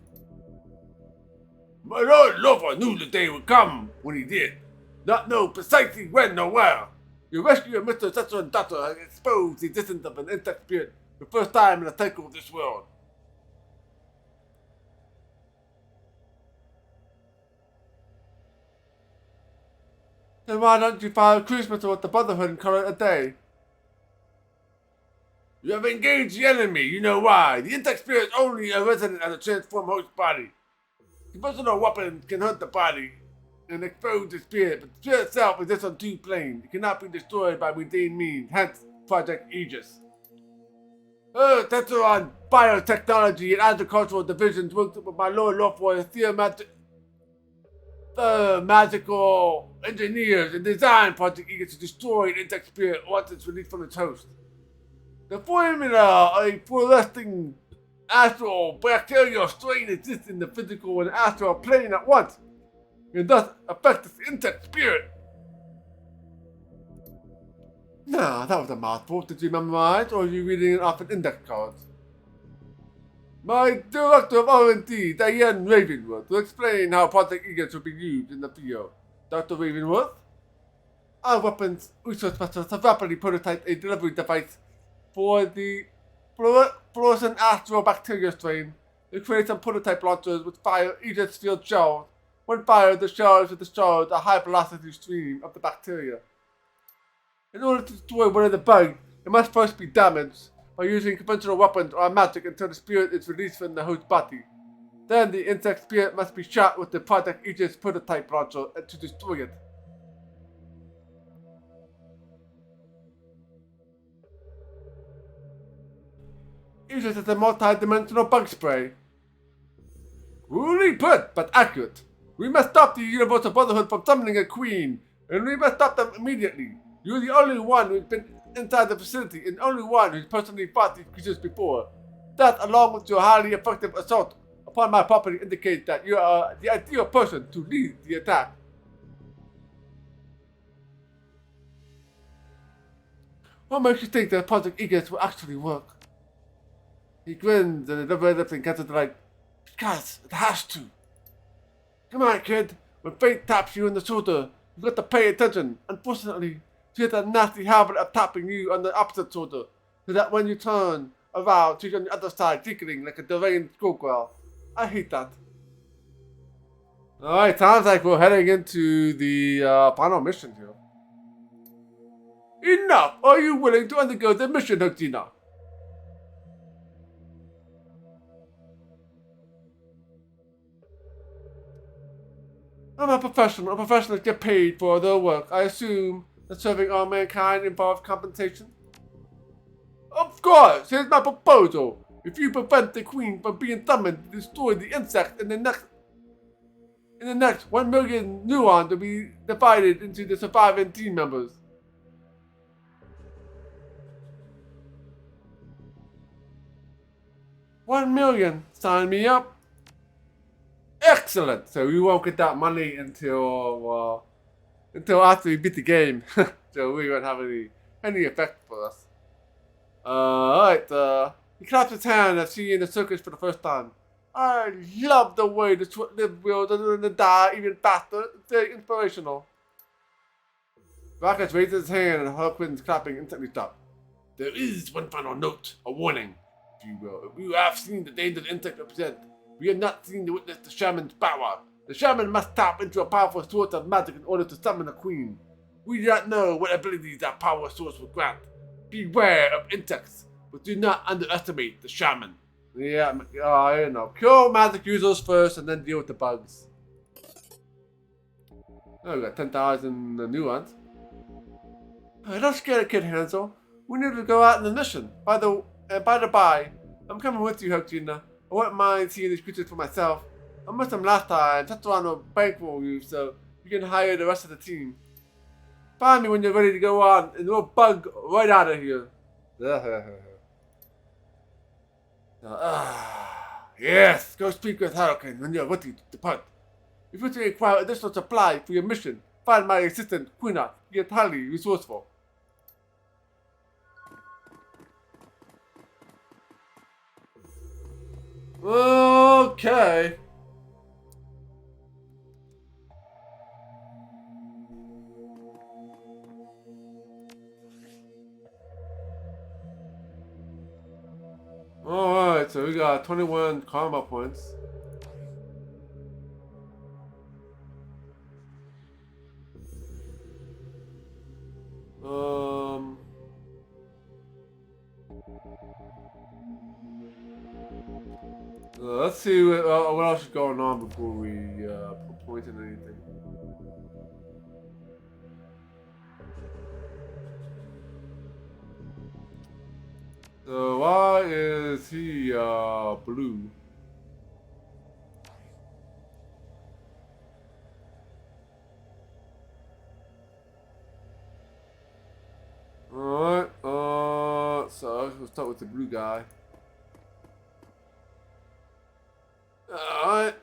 My Lord Lover knew the day would come when he did, not know precisely when or where. Your rescuer, Mr. Shadowrun Doctor, has exposed the existence of an insect spirit for the first time in the cycle of this world. Then why don't you file a Christmas with the Brotherhood and call it a day? You have engaged the enemy, you know why. The insect spirit is only a resident of the transformed host body. The personal weapon can hurt the body and expose the spirit, but the spirit itself exists on two planes. It cannot be destroyed by mundane means, hence Project Aegis. Shadowrun Biotechnology and Agricultural Divisions worked with my Lord Lawful magical engineers and designed Project Aegis to destroy an insect spirit once it's released from its host. The formula of a fluorescing astral bacterial strain exists in the physical and astral plane at once, and thus affects the insect spirit. Nah, that was a mouthful. Did you memorize, or are you reading it off an index card? My director of R&D, Diane Ravenworth, will explain how Project Aegis will be used in the field. Dr. Ravenworth? Our weapons research specialists have rapidly prototyped a delivery device for the fluorescent astral bacteria strain. They create some prototype launchers which fire Aegis field shells. When fired, the shells will discharge a high velocity stream of the bacteria. In order to destroy one of the bugs, it must first be damaged by using conventional weapons or magic until the spirit is released from the host body. Then the insect spirit must be shot with the Project Aegis prototype launcher to destroy it. Aegis is a multi-dimensional bug spray. Cruelly put, but accurate. We must stop the Universal Brotherhood from summoning a queen, and we must stop them immediately. You're the only one who's been inside the facility and only one who's personally fought these creatures before. That, along with your highly effective assault upon my property, indicates that you are the ideal person to lead the attack. What makes you think that Project Aegis will actually work? He grins and the lips and gets it like, because it has to. Come on, kid. When fate taps you in the shoulder, you've got to pay attention. Unfortunately, she has a nasty habit of tapping you on the opposite shoulder, so that when you turn around, she's on the other side, giggling like a deranged schoolgirl. I hate that. Alright, sounds like we're heading into the final mission here. Enough! Are you willing to undergo the mission, hercxena? I'm a professional. Professionals get paid for their work. I assume that serving all mankind involves compensation? Of course! Here's my proposal. If you prevent the queen from being summoned to destroy the insect in the next 1 million neurons will be divided into the surviving team members. $1 million. Sign me up. Excellent. So we won't get that money until after we beat the game. So we won't have any effect for us. Alright, he claps his hand as seeing the circus for the first time. I love the way the short-lived world and the die even faster. It's very inspirational. Rackets raises his hand and Harlequin's clapping instantly stop. There is one final note, a warning, if you will. If you have seen the danger the insect represent, we have not seen to witness the shaman's power. The shaman must tap into a powerful source of magic in order to summon a queen. We do not know what abilities that power source will grant. Beware of insects, but do not underestimate the shaman. Yeah, I don't know. Kill magic users first and then deal with the bugs. Oh, we got 10,000 new ones. Oh, don't scare the kid, Hansel. We need to go out on the mission. By the by, I'm coming with you, hercxena. I wouldn't mind seeing these creatures for myself. I met them last time. Shadowrun will bankroll you, so You can hire the rest of the team. Find me when you're ready to go on, and we'll bug right out of here. Yes, go speak with hercxena when you're ready to depart. If you require additional supply for your mission, find my assistant, Quina. He is highly resourceful. Okay. Alright, so we got 21 karma points. Let's see what else is going on before we put points in anything. So why is he blue? Alright, so we'll start with the blue guy. Alright,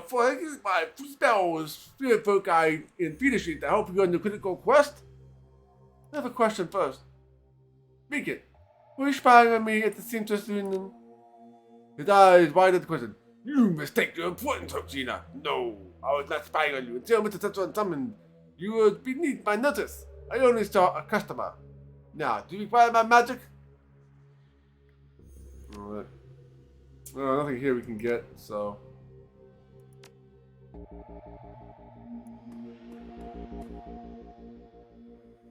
for my spells, spirit folk guide in Peter Street to help you on the critical quest. I have a question first. Beacon, were you spying on me at the seamstress union? His eyes wide at the question. You mistake your importance, hercxena. No, I was not spying on you. Until Mr. Tetsuan summoned, you were beneath my notice. I only saw a customer. Now, do you require my magic? Alright. Nothing here we can get, so.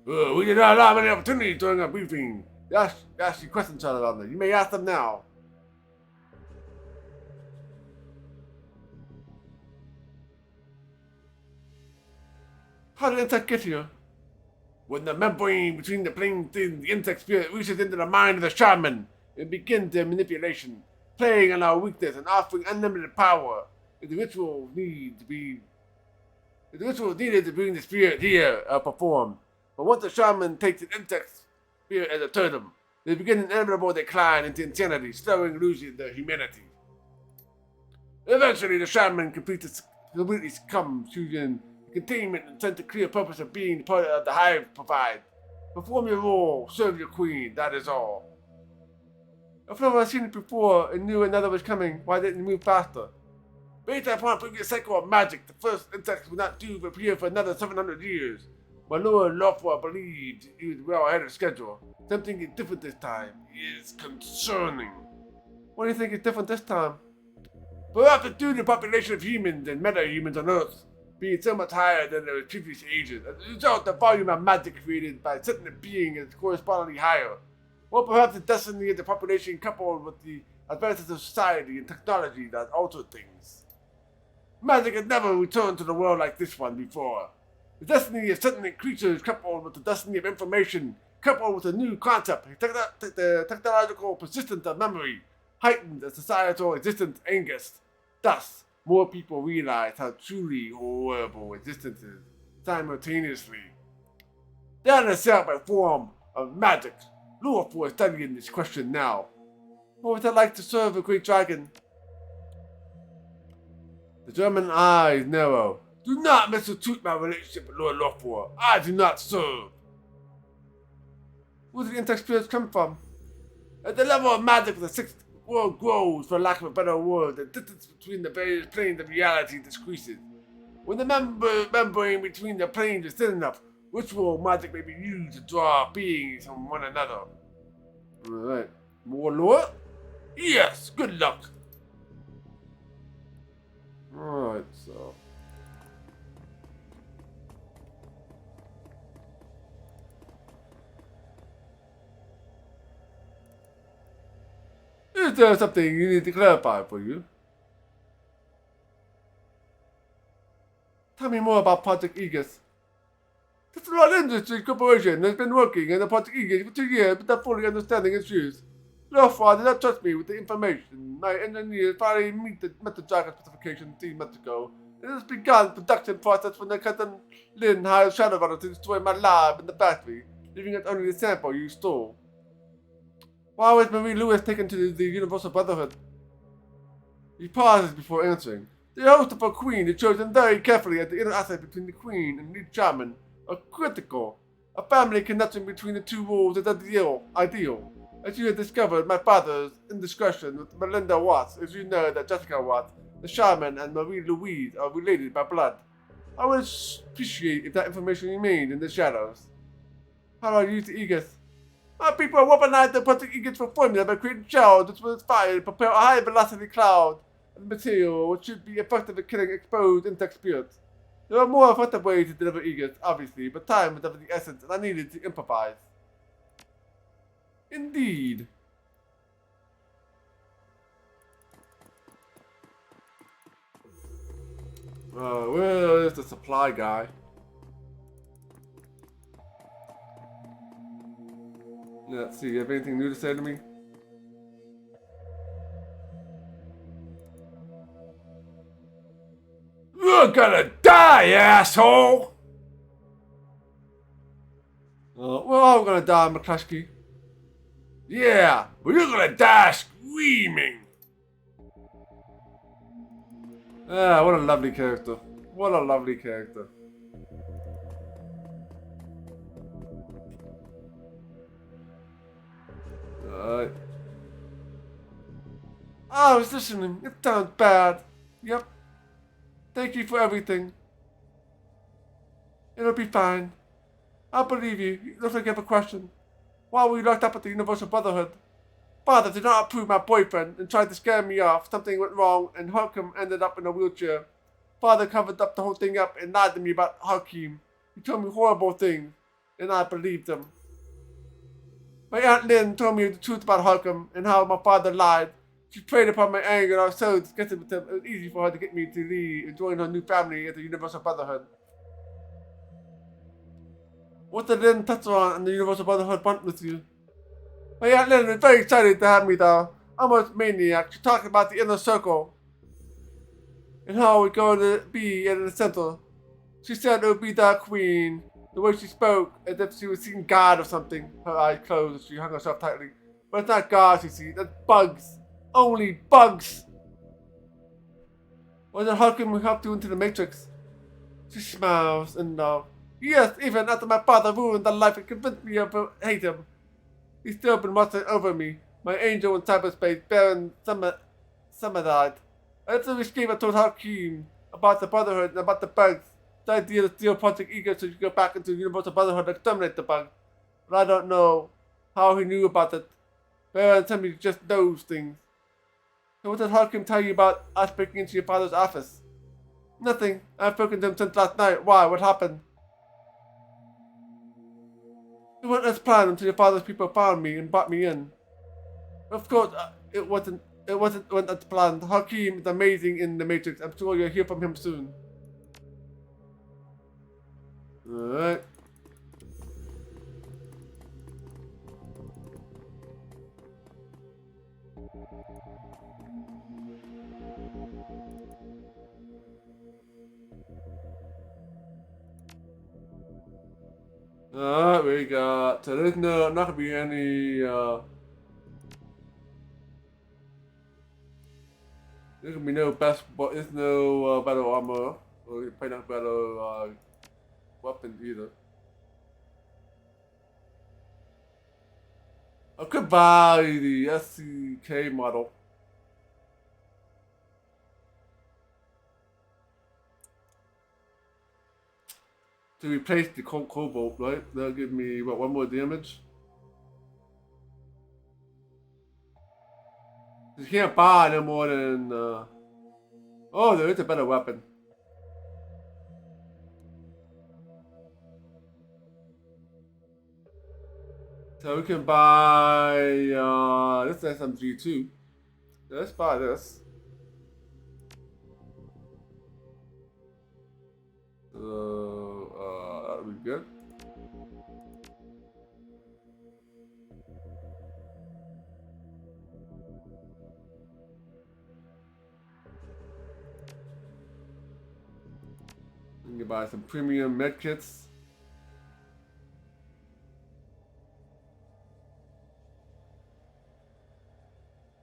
We did not allow any opportunity during our briefing. Ask your questions on them. You may ask them now. How did the insect get here? When the membrane between the planes and the insect spirit reaches into the mind of the shaman, it begins their manipulation, playing on our weakness and offering unlimited power. The ritual needed to bring the spirit here performed. But once the shaman takes an insect spirit as a totem, they begin an inevitable decline into insanity, slowly losing their humanity. Eventually, the shaman completely succumbs, choosing containment and sense the clear purpose of being part of the hive provide. Perform your role, serve your queen, that is all. If I've seen it before and knew another was coming, why didn't you move faster? Based upon previous cycle of magic, the first insects were not due to appear for another 700 years. My Lord Lawful believed he was well ahead of schedule. Something is different this time. It is concerning. What do you think is different this time? Perhaps it's due to the population of humans and meta-humans on Earth being so much higher than their previous ages. As a result, the volume of magic created by certain being is correspondingly higher. Or perhaps the destiny of the population coupled with the advances of society and technology that alter things. Magic has never returned to the world like this one before. The destiny of sentient creatures coupled with the destiny of information, coupled with a new concept, the technological persistence of memory, heightened the societal existence angst. Thus, more people realize how truly horrible existence is simultaneously. That is itself a form of magic. Lawful is studying this question now. What would I like to serve a great dragon? The German eyes narrow. Do not misconstrue my relationship with Lord Lawful. I do not serve. Where do the insect spirits come from? At the level of magic of the sixth world grows, for lack of a better word, the distance between the various planes of reality decreases. When the membrane between the planes is thin enough, ritual magic may be used to draw beings from one another. Alright. More lore? Yes, good luck. Alright, so. Is there something you need to clarify for you? Tell me more about Project Aegis. The Shadowrun Industries Corporation has been working on the Project Aegis for 2 years without fully understanding its use. Therefore, did not trust me with the information. My engineers finally met the dragon specification 3 months ago It has begun the production process when the Captain Lin hired Shadowrun to destroy my lab in the factory, leaving us only the sample you stole. Why was Marie Lewis taken to the Universal Brotherhood? He pauses before answering. The host of a queen is chosen very carefully as the inner aspect between the queen and the shaman are critical. A family connection between the two rules is ideal. As you have discovered, my father's indiscretion with Melinda Watts, as you know that Jessica Watts, the shaman, and Marie Louise are related by blood. I would appreciate if that information remained in the shadows. How do I use the Aegis? Our people weaponize the project Aegis for formula by creating shells which will inspire to propel a high velocity cloud of material which should be effective at killing exposed insect spirits. There are more effective ways to deliver Aegis, obviously, but time was of the essence and I needed to improvise. Indeed. Where is the supply guy? Let's see, have anything new to say to me? You're gonna die, asshole! We're all gonna die, McCluskey. Yeah, but you're gonna die screaming! Ah, what a lovely character. What a lovely character. Alright. I was listening. It sounds bad. Yep. Thank you for everything. It'll be fine. I believe you. You look like you have a question. Why were you locked up at the Universal Brotherhood? Father did not approve my boyfriend and tried to scare me off. Something went wrong and Harkham ended up in a wheelchair. Father covered up the whole thing up and lied to me about Hakim. He told me horrible things, and I believed him. My Aunt Lynn told me the truth about Harkham and how my father lied. She preyed upon my anger and I was so disgusted with him. It was easy for her to get me to leave and join her new family at the Universal Brotherhood. What did Lynn touch on and the Universal Brotherhood want with you? My Aunt Lynn was very excited to have me though. Almost maniac. She talked about the inner circle and how we're going to be in the center. She said it would be the queen. The way she spoke, as if she was seeing God or something. Her eyes closed and she hung herself tightly. But it's not God she sees, that's bugs. Only bugs. Was it Harkin who helped you into the Matrix? She smiles and yes, even after my father ruined the life and convinced me to hate him. He's still been watching over me. My angel in cyberspace, Baron Samadad. I had to escape and told Hakim about the Brotherhood and about the bugs. The idea to steal Project Ego so you go back into the Universal Brotherhood and exterminate the bugs. But I don't know how he knew about it. Baron told me just those things. So what did Hakim tell you about us breaking into your father's office? Nothing. I've spoken to him since last night. Why? What happened? It went as planned until your father's people found me and brought me in. Of course, it wasn't went as planned. Hakim is amazing in the Matrix. I'm sure you'll hear from him soon. Alright. Alright, we got, so there's not gonna be any, there's gonna be no there's no, battle armor, or probably not battle, weapons either. I could buy the SCK model. To replace the Cobalt, right? That'll give me, what, one more damage? You can't buy no more than, oh, there is a better weapon. So we can buy, this SMG too. So let's buy this. So, that'll be good. can buy some premium med kits.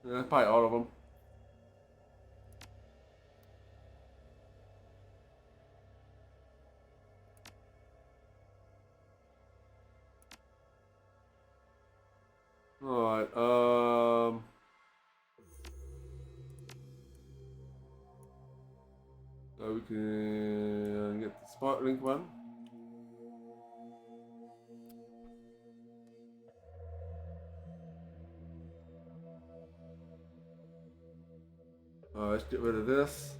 Yeah, that's probably all of them. Alright, so we can get the Spark Link one. Let's get rid of this.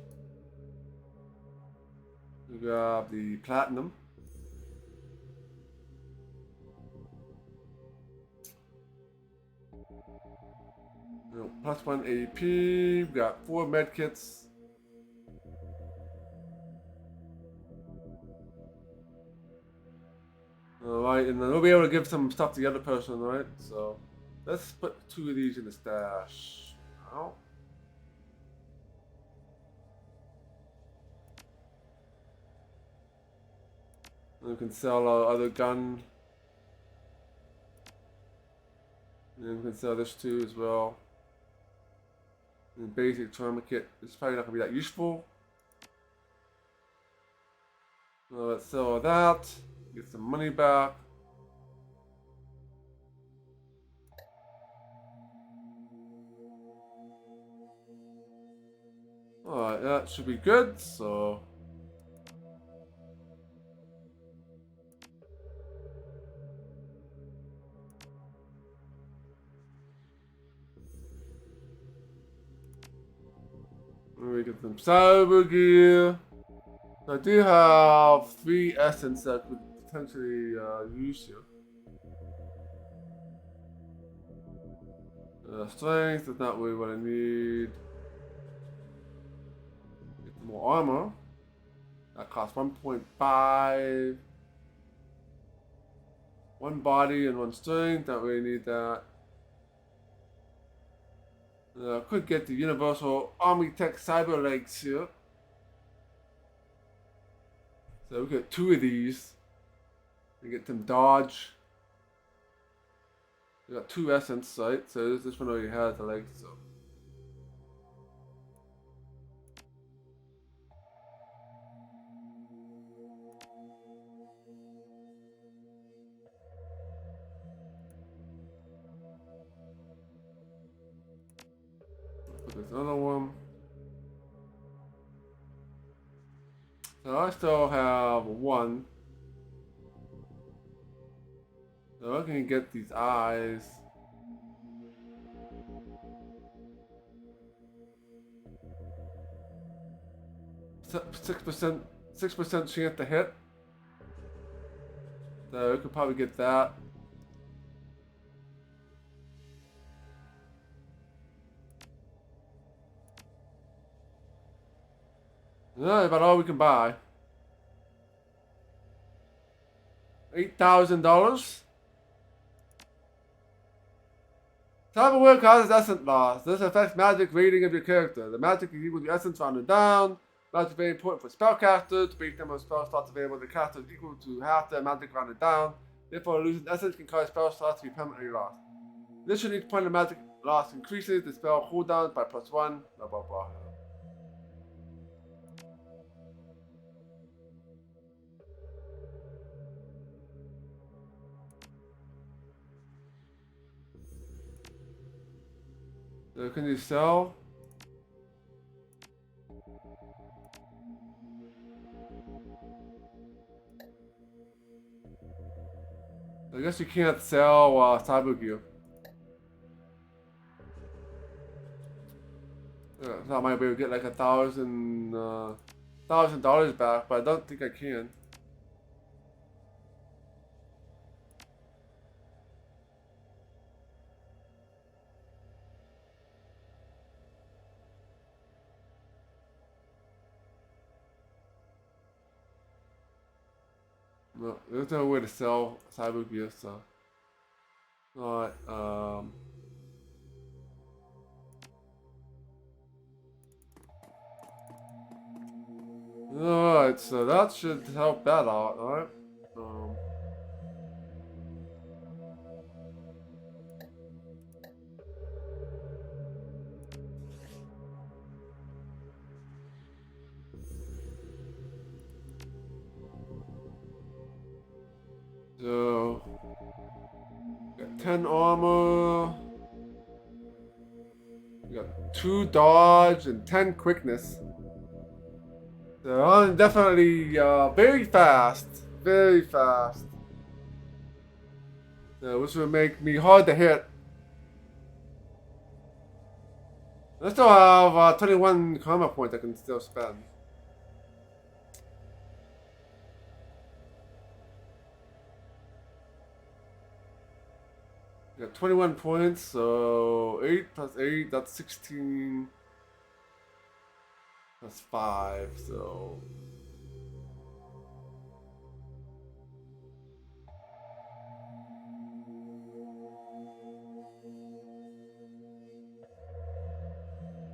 We grab the Platinum. Plus 1 AP. We got 4 medkits. Alright, and then we'll be able to give some stuff to the other person, right? So let's put 2 of these in the stash. Now. And we can sell our other gun. And we can sell this too as well. And basic trauma kit is probably not going to be that useful. Let's sell that. Get some money back. Alright, that should be good, so we get some cyber gear. I do have 3 essence that could potentially use here. Strength is not really what I need. Get some more armor. That costs 1.5. 1 body and 1 strength. Don't really need that. Could get the Universal Army Tech Cyber Legs here. So we get 2 of these. We get some dodge. We got 2 essence, right? So this one already has the legs, so. Put this other one. So I still have 1. So I can get these eyes. Six percent chance to hit. So we could probably get that. That's about all we can buy. $8,000. Cyber Wear causes essence loss. This affects magic rating of your character. The magic is equal to essence rounded down. Magic is very important for spellcasters. The base number of spell slots available to casters is equal to half their magic rounded down. Therefore, losing essence can cause spell slots to be permanently lost. Additionally, each point of magic loss increases the spell cooldown by +1. Blah blah blah. So can you sell? I guess you can't sell cyber gear. So I might be able to get like $1,000 back, but I don't think I can. No, there's no way to sell cyber gear, so. Alright, Alright, so that should help that out, alright? So, got 10 armor. We got 2 dodge and 10 quickness. So I'm definitely very fast. Very fast. Which will make me hard to hit. I still have 21 karma points I can still spend. Got 21 points, so 8 plus 8, that's 16. That's 5, so.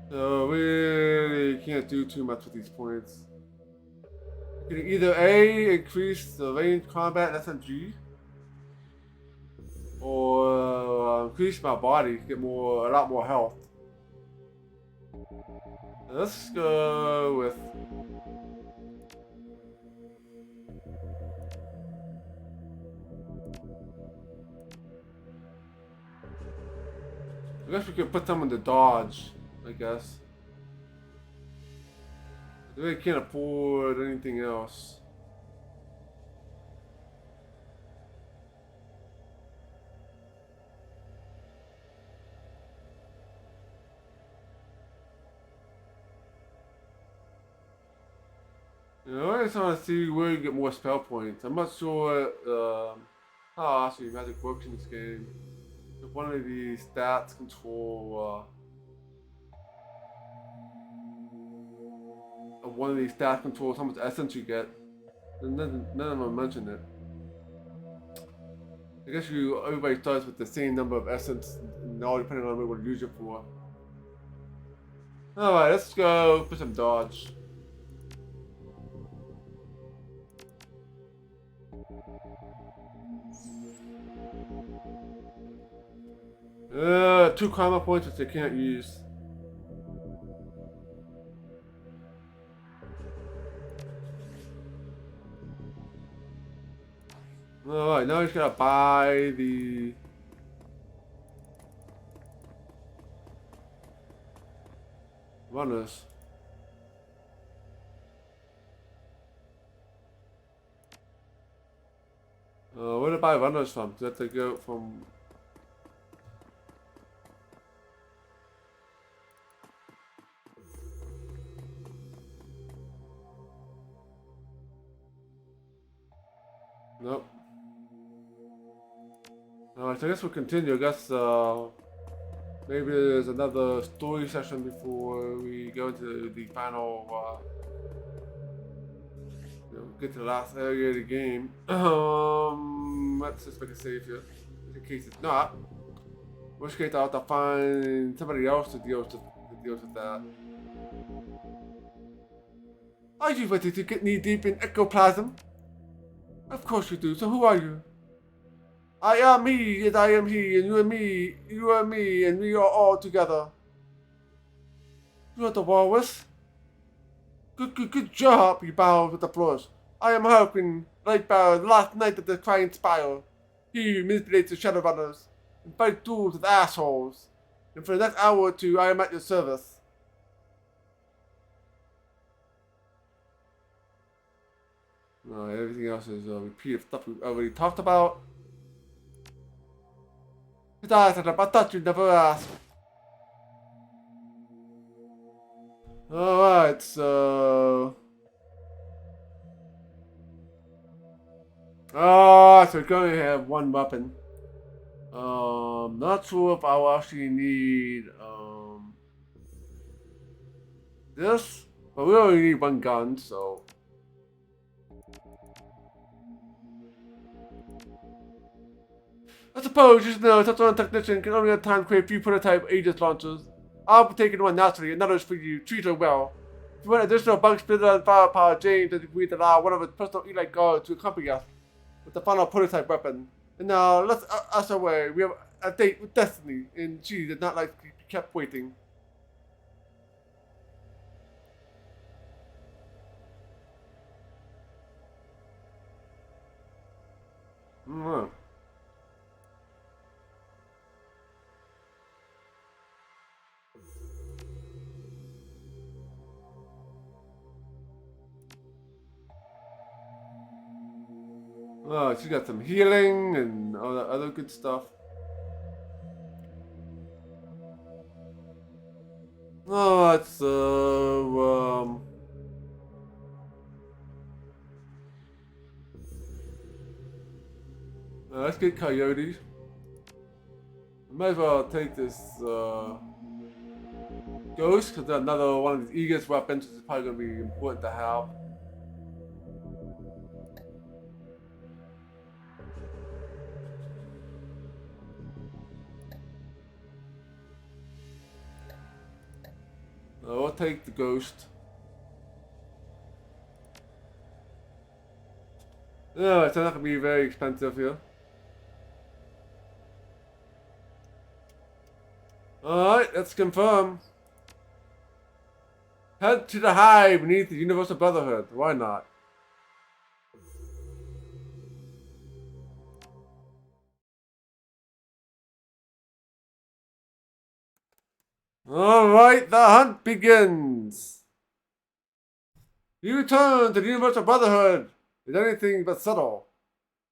So we really can't do too much with these points. You can either A, increase the range combat SMG, or increase my body, get a lot more health. Let's go with I guess we could put them in the dodge, I guess. I really can't afford anything else. You know, I just want to see where you get more spell points. I'm not sure how actually magic works in this game. If one of the stats control one of these stats controls how much essence you get. And none of them mentioned it. I guess everybody starts with the same number of essence, and all depending on what you want to use it for. Alright, let's go put some dodge. Two karma points which they can't use. Alright, now he's gotta buy the runners. Where to buy runners from? Do I have to go from? Nope. Alright, so I guess we'll continue. I guess maybe there's another story session before we go into the final get to the last area of the game. Let's just make a save here, in case it's not. In which case I'll have to find somebody else to deal with that. Are you ready to get knee deep in ectoplasm? Of course you do, so who are you? I am he, and I am he, and you are me, and we are all together. You are the walrus? Good job, he bows with applause. I am Harkin, Lightbow, the last knight of the Crying Spire. He who manipulates the Shadowrunners and fights duels with assholes. And for the next hour or two, I am at your service. No, everything else is repeated stuff we've already talked about. I thought you'd never ask. Alright, so we're going to have one weapon. Not sure if I'll actually need this, but we only need one gun, so. I suppose you should know such a technician can only have time to create a few prototype Aegis launchers. I'll be taking one naturally, and others for you. Treat her well. prevent additional bug splitter and firepower, James has agreed to allow one of his personal elite guards to accompany us with the final prototype weapon. And now, let's us away. We have a date with Destiny, and she did not like to be kept waiting. Mm-hmm. Oh, she got some healing and all that other good stuff. Oh, it's let's get Coyote. Might as well take this Ghost, because another one of these Aegis weapons is probably going to be important to have. We'll take the Ghost. No, it's not going to be very expensive here. Alright, let's confirm. Head to the hive beneath the Universal Brotherhood. Why not? Alright, the hunt begins. You return to the Universal Brotherhood is anything but subtle.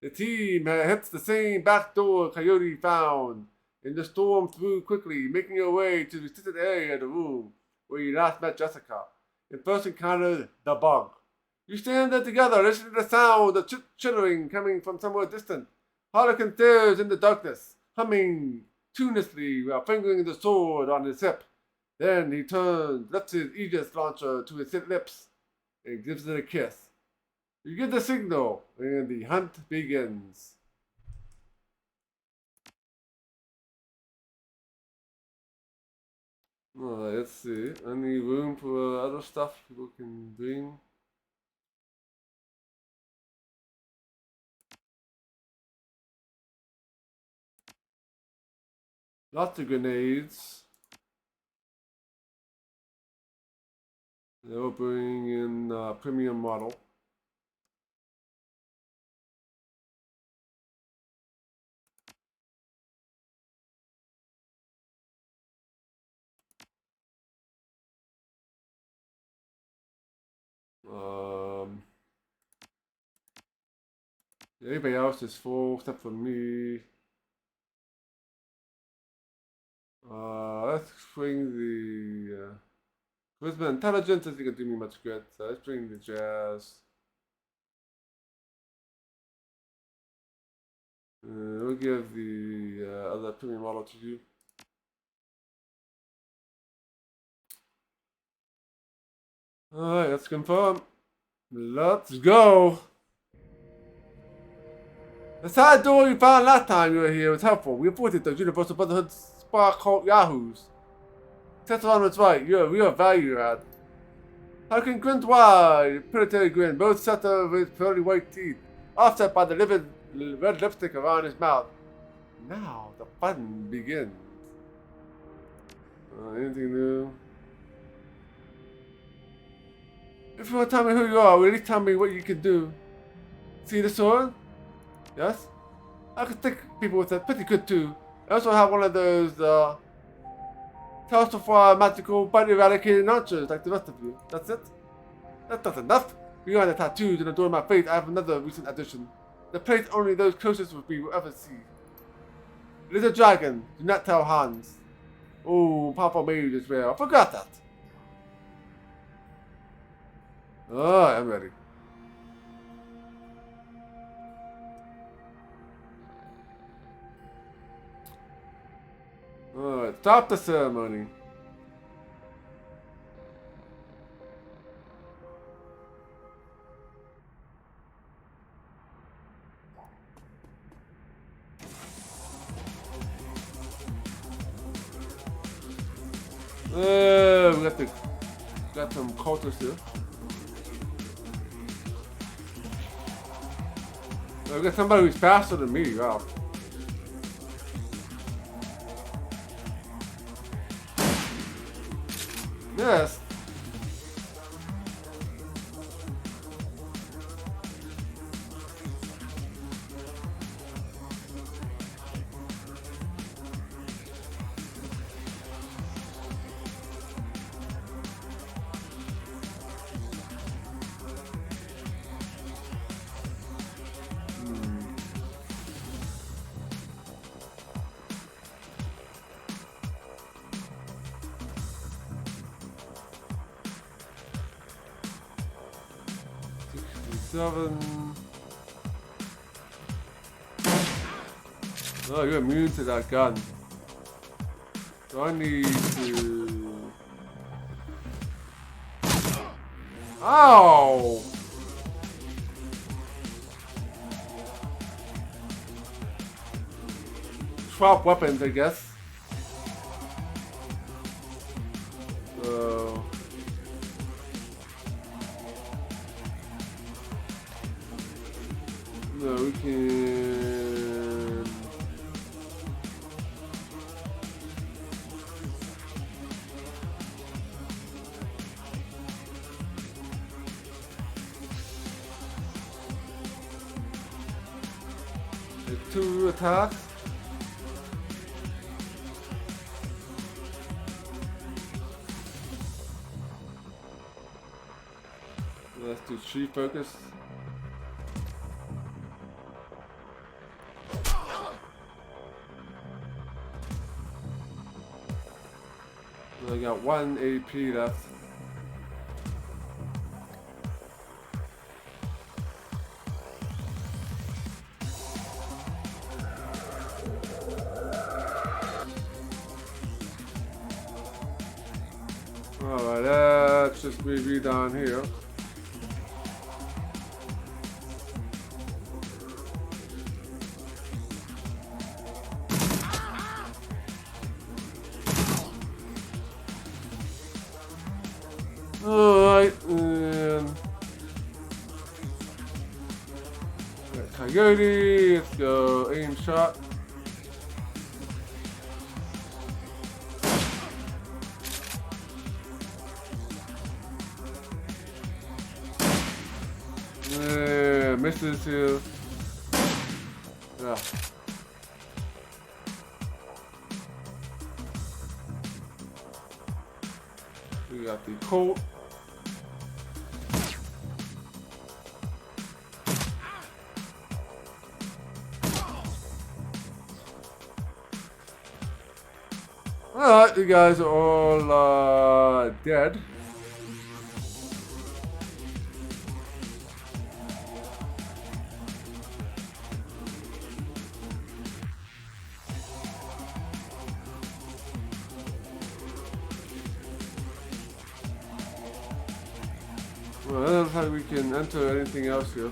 The team hits the same back door Coyote found, and the storm through quickly, making your way to the restricted area of the room where you last met Jessica, and first encountered the bug. You stand there together, listening to the sound of chittering coming from somewhere distant. Harlequin stares in the darkness, humming tunelessly while fingering the sword on his hip. Then he turns, lifts his Aegis launcher to his lips, and gives it a kiss. You get the signal, and the hunt begins. Alright, let's see. Any room for other stuff people can bring? Lots of grenades. They'll bring in a premium model. Everybody else is full except for me. Let's bring the charisma intelligence isn't gonna do me much good, so let's bring the jazz. We'll give the other premium model to you. Alright, let's confirm. Let's go! The side door you found last time you were here was helpful. We avoided those Universal Brotherhood Spark Cult Yahoos. Tetron was right, you're a real value add. Harkin grinned wide, predatory grin, both set of his pearly white teeth, offset by the livid red lipstick around his mouth. Now the fun begins. Anything new? If you want to tell me who you are, will you tell me what you can do? See the sword? Yes? I can stick people with that pretty good too. I also have one of those, Calcified magical bite eradicating launchers like the rest of you. That's it? That's not enough. Beyond the tattoos and adorn my face, I have another recent addition. The place only those closest with me will ever see. It is a dragon. Do not tell Hans. Oh, Papa made as well. I forgot that. Alright, I'm ready. Alright, stop the ceremony. We got the got some cultists here. We got somebody who's faster than me. Wow. Yes. Seven. Oh, you're immune to that gun. So I need to. Ow! Swap weapons, I guess. So. No, we can. Take 2 attacks. Let's do 3 focus. I got 1 AP left. Alright, let's just move you down here. Alright, and Coyote, let's go aim shot. Yeah, misses here. Yeah. We got the Colt. Alright, you guys are all dead. Well, I don't know how we can enter anything else here.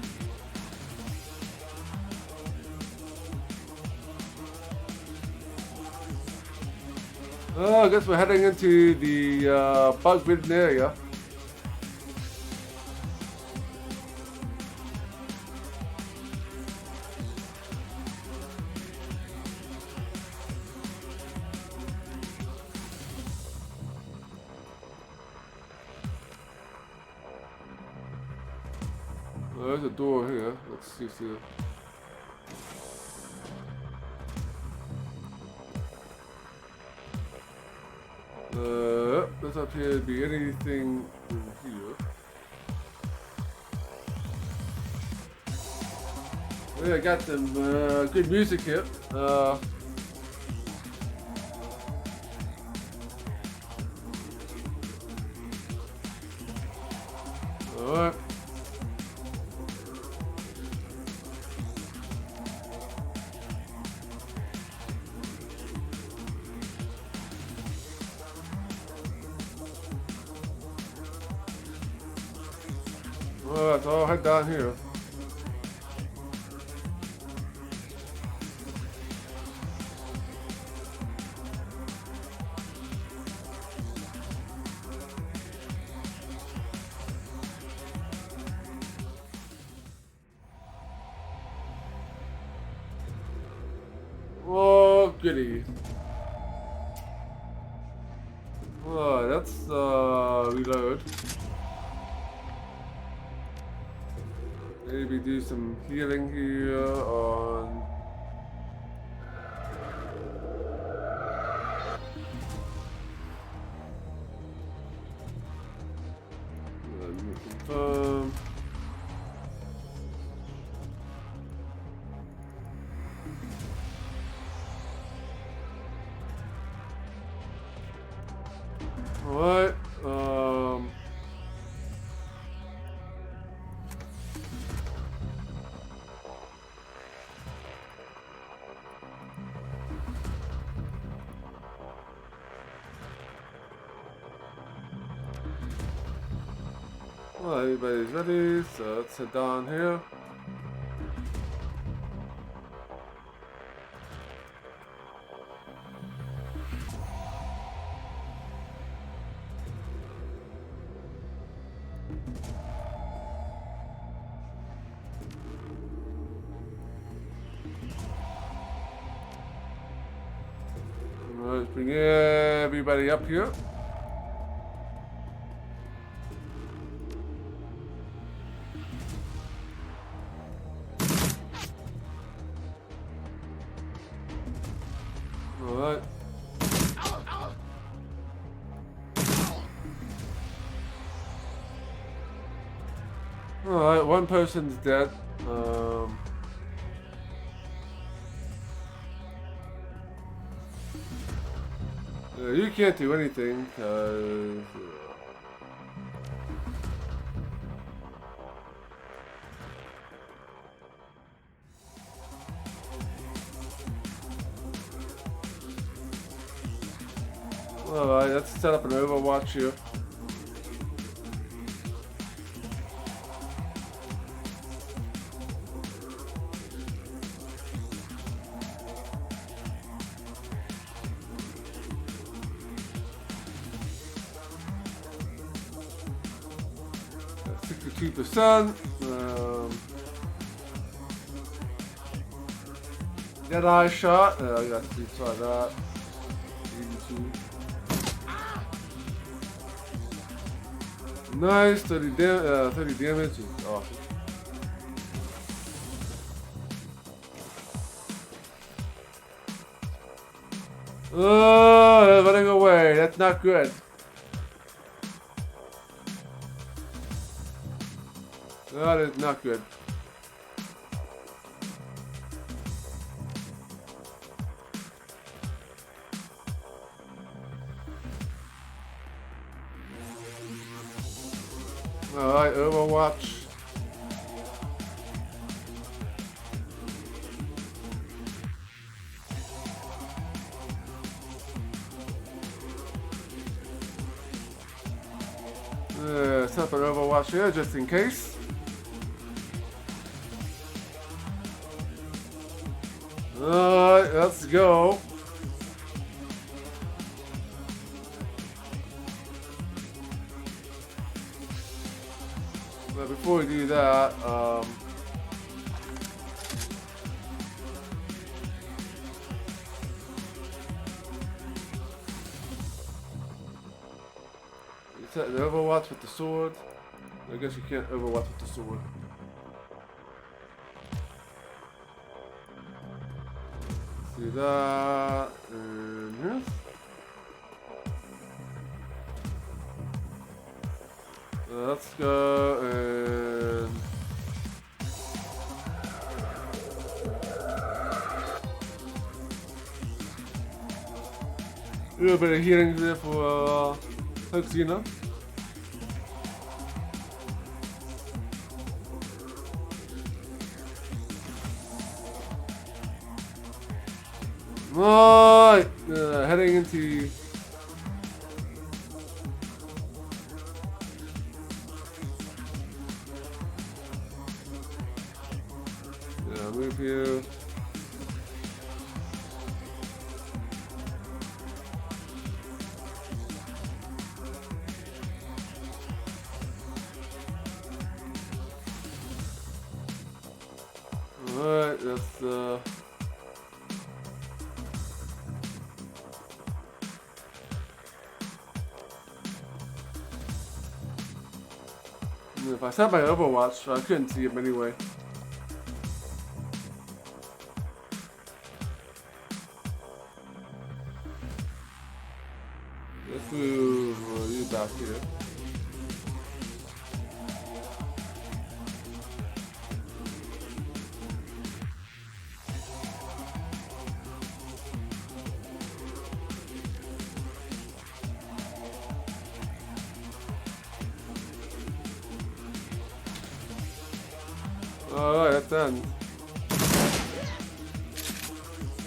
I guess we're heading into the bug-ridden area. Oh, there's a door here. Let's see. Doesn't appear to be anything in here. Yeah, I got some good music here. Alright. Alright, so I'll head down here. goody. Alright, let's reload. Maybe do some healing here on. Confirm. Alright, well, everybody's ready, so let's head down here. Let's bring everybody up here. Alright. Alright, one person's dead. You can't do anything, because... Alright, let's set up an Overwatch here. Got 62%. Deadeye shot. I got to try that. 82. Nice, 30 damage is awesome. Oh, they're running away. That's not good. That is not good. Alright, Overwatch. Set up an Overwatch here just in case. Alright, let's go. But before we do that, you set the Overwatch with the sword. I guess you can't Overwatch with the sword. Let's do that, and here. Let's go and a little bit of healing there for hercxena. Right, heading into move here. Alright, that's If I set my Overwatch, I couldn't see him anyway. Let's move you back here. Alright, that's done.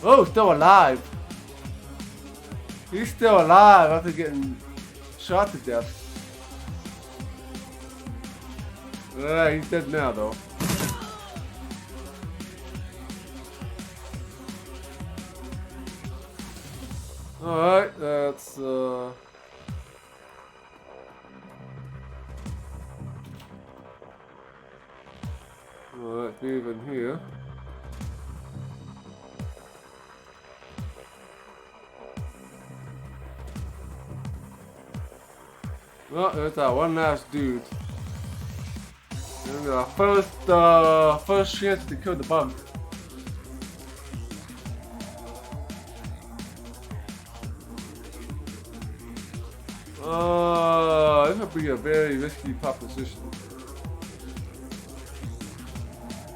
Oh, still alive. He's still alive after getting shot to death. He's dead now though. Alright, that's alright, move in here. Well, there's that one last dude. And first chance to kill the bug. This would be a very risky proposition.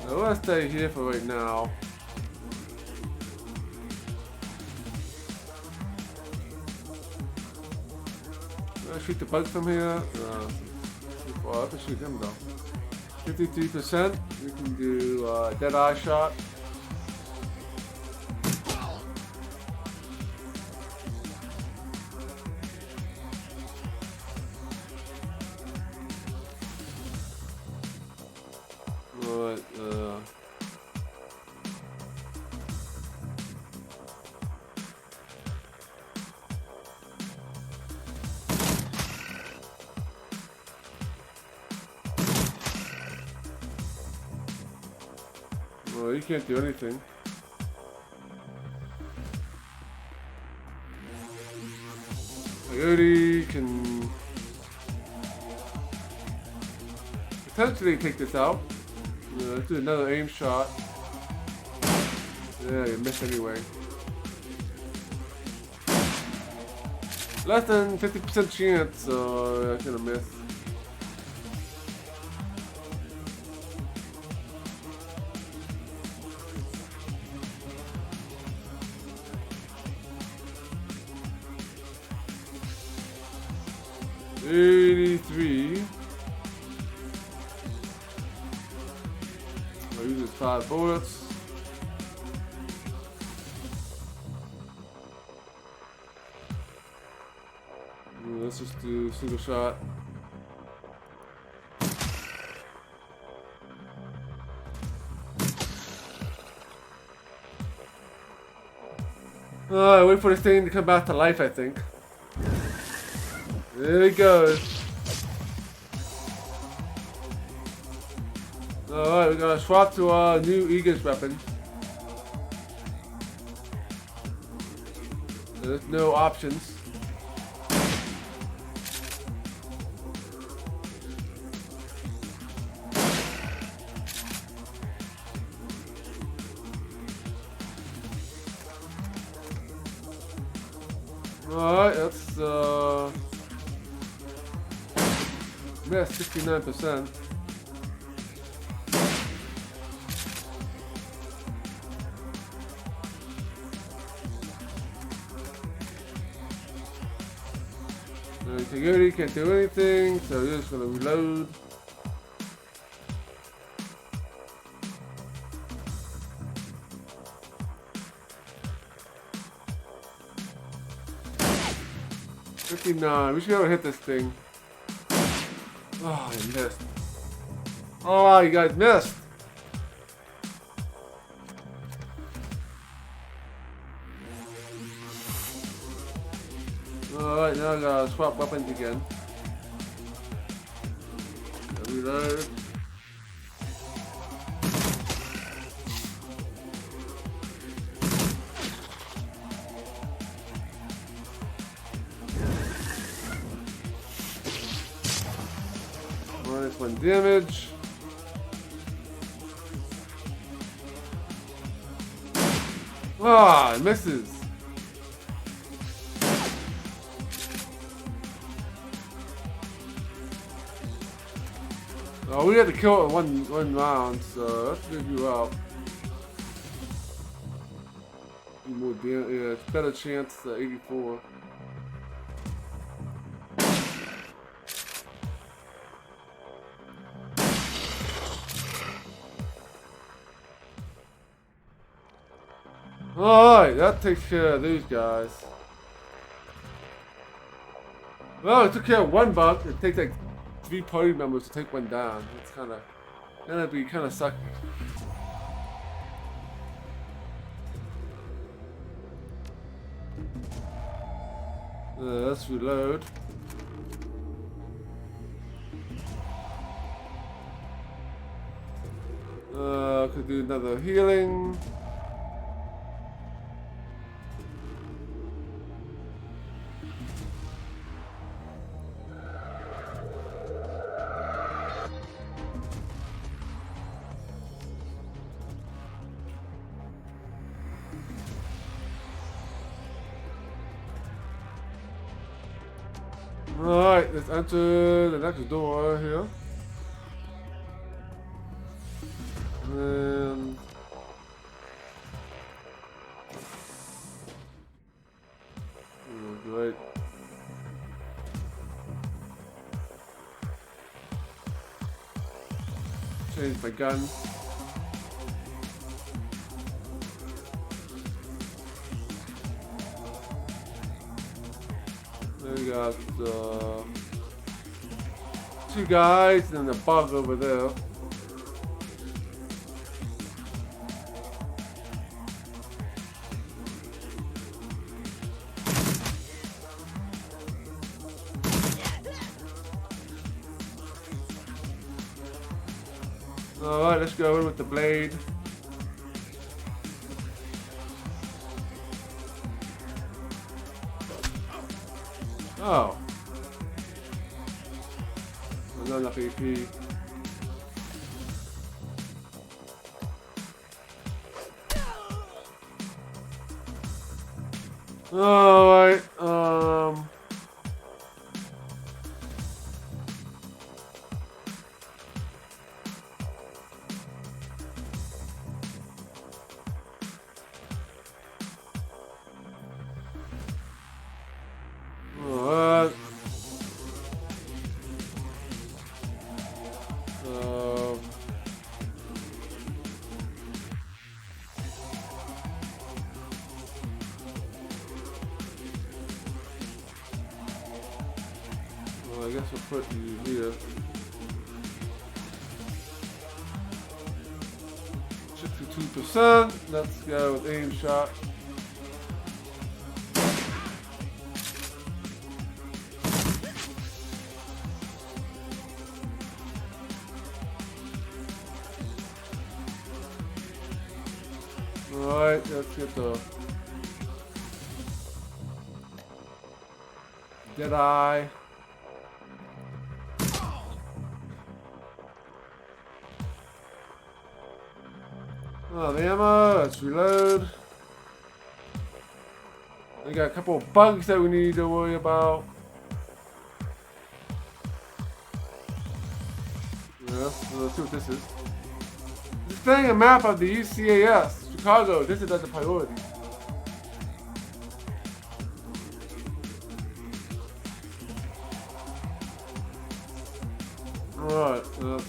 I want to stay here for right now. Shoot the bug from here. Well, I have to shoot him though. 53%. We can do dead eye shot. Alright, well, you can't do anything. Coyote can potentially take this out. Let's do another aim shot. Yeah, you missed anyway. Less than 50% chance, so I'm gonna miss. $83. I'll use his 5 bullets. Let's just do single shot. Wait for this thing to come back to life, I think. There he goes. Alright, we're gonna swap to our new Aegis weapon. There's no options. Alright, that's missed 69%. Coyote can't do anything, so we're just gonna reload. $59. We should be able to hit this thing. Oh, I missed. Oh, you guys missed. Alright, now I gotta swap weapons again. Reload. 1 damage. Ah, it misses. Oh, we had to kill it in one round, so let's move you out. More damage, yeah, it's better chance 84. Alright, that takes care of these guys. Well, it took care of one bug. It takes like 3 party members to take one down. It's gonna be kind of sucky. Let's reload. Could do another healing. Alright, let's enter the next door here. And great. Change my gun. We got 2 guys and a bug over there. Alright, let's go in with the blade. Oh. Not enough AP. Alright, I guess we'll put you here. 62%. Let's go with aim shot. Alright, let's get the Deadeye. Oh, the ammo, let's reload. We got a couple of bugs that we need to worry about. Yeah, let's see what this is. Displaying a map of the UCAS, Chicago, this is as a priority. Alright, there.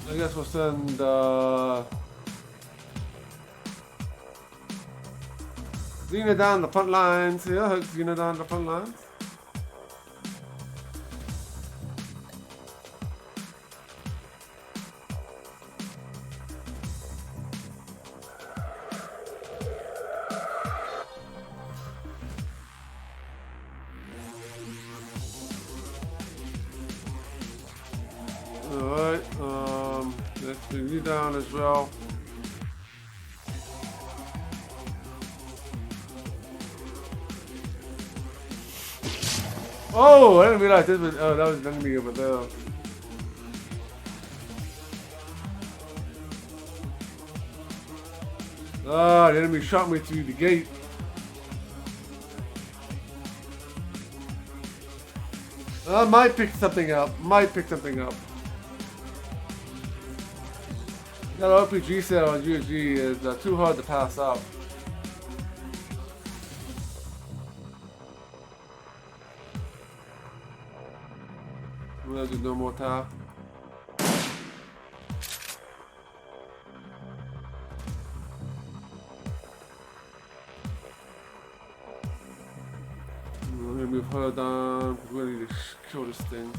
I guess we'll send Xena down the front lines here. Hook Xena down the front lines. Bring you down as well. Oh, I didn't realize this was. Oh, that was an enemy over there. Ah, the enemy shot me through the gate. I might pick something up. That RPG sale on USG is too hard to pass up. We'll do no more tap. We're gonna move her down because we need to kill this thing.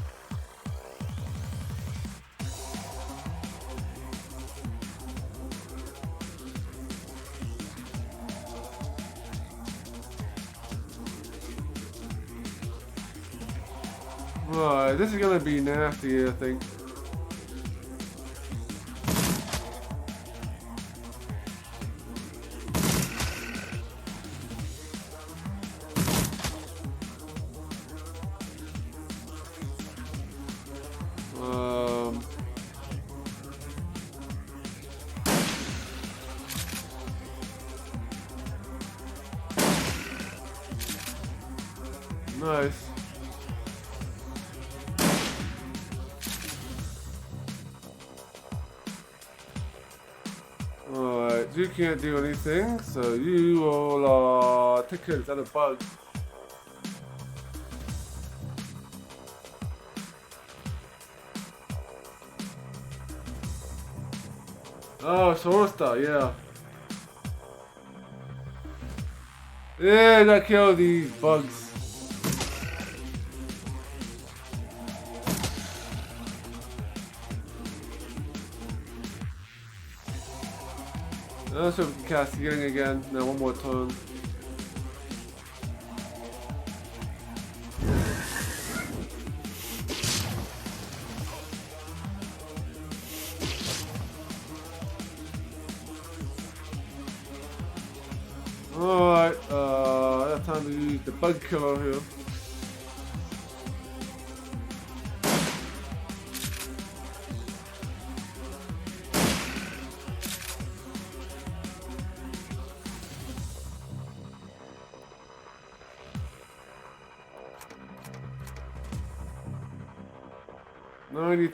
Right, this is gonna be nasty, I think. Nice. Alright, you can't do anything, so you will take care of this other bug. Oh, Sorsta, yeah. Yeah, I gotta kill these bugs. Let's see if we can cast healing again. Now one more turn. Alright, that's time to use the bug killer here.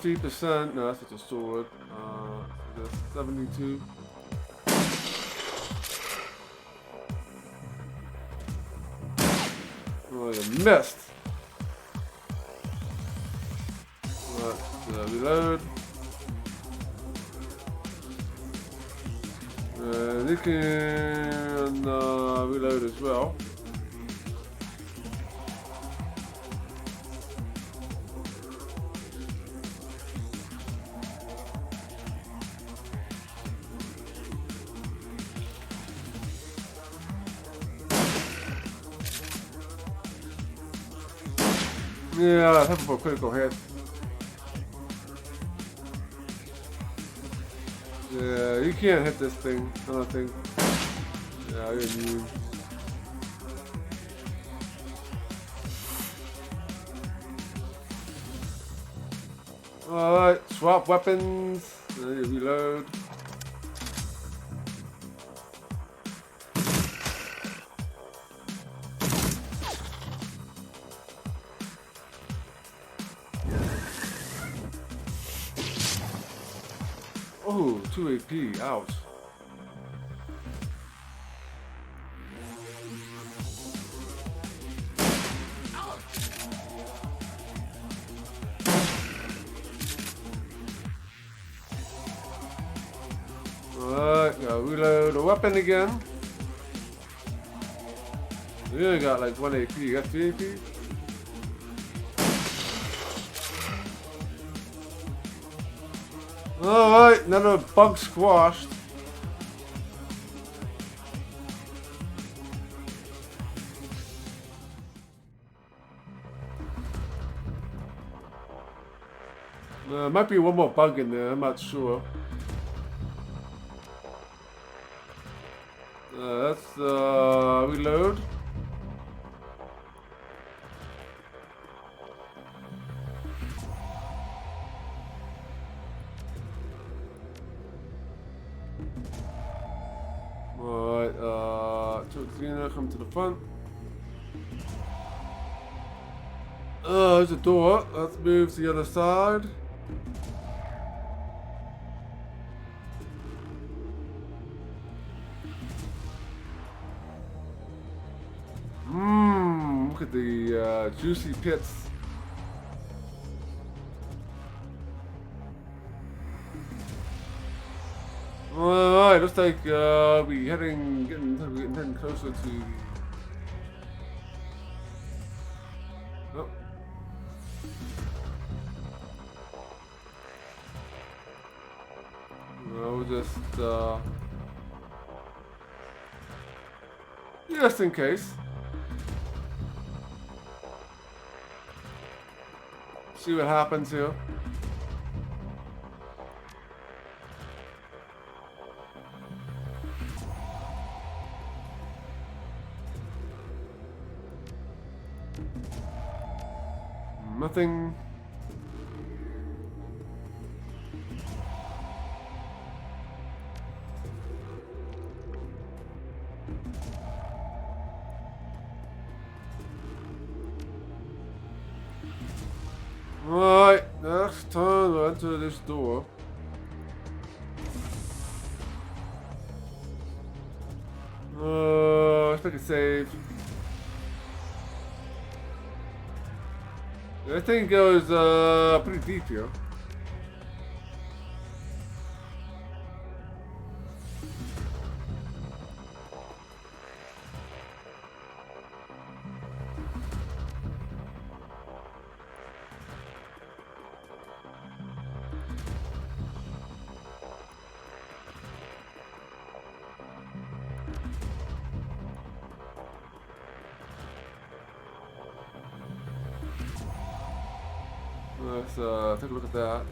%. No, that's just a sword. So that's 72. Oh, you missed. Let's reload. And you can reload as well. Yeah, I have for a critical hit. Yeah, you can't hit this thing, I don't think. Yeah, I didn't use. Alright, swap weapons. Reload. Oh, 2 AP, ouch. Alright, gotta reload the weapon again. We only got like 1 AP, you got 3 AP? Alright, another bug squashed. Might be one more bug in there, I'm not sure. Let's reload. Alright, hercxena, come to the front. There's a door. Let's move to the other side. Look at the juicy pits. Alright, looks like we getting closer to. Oh. No, just in case. See what happens here. Nothing. Alright, next time to enter this door. Let's make a save. This thing goes pretty deep here. Let's take a look at that.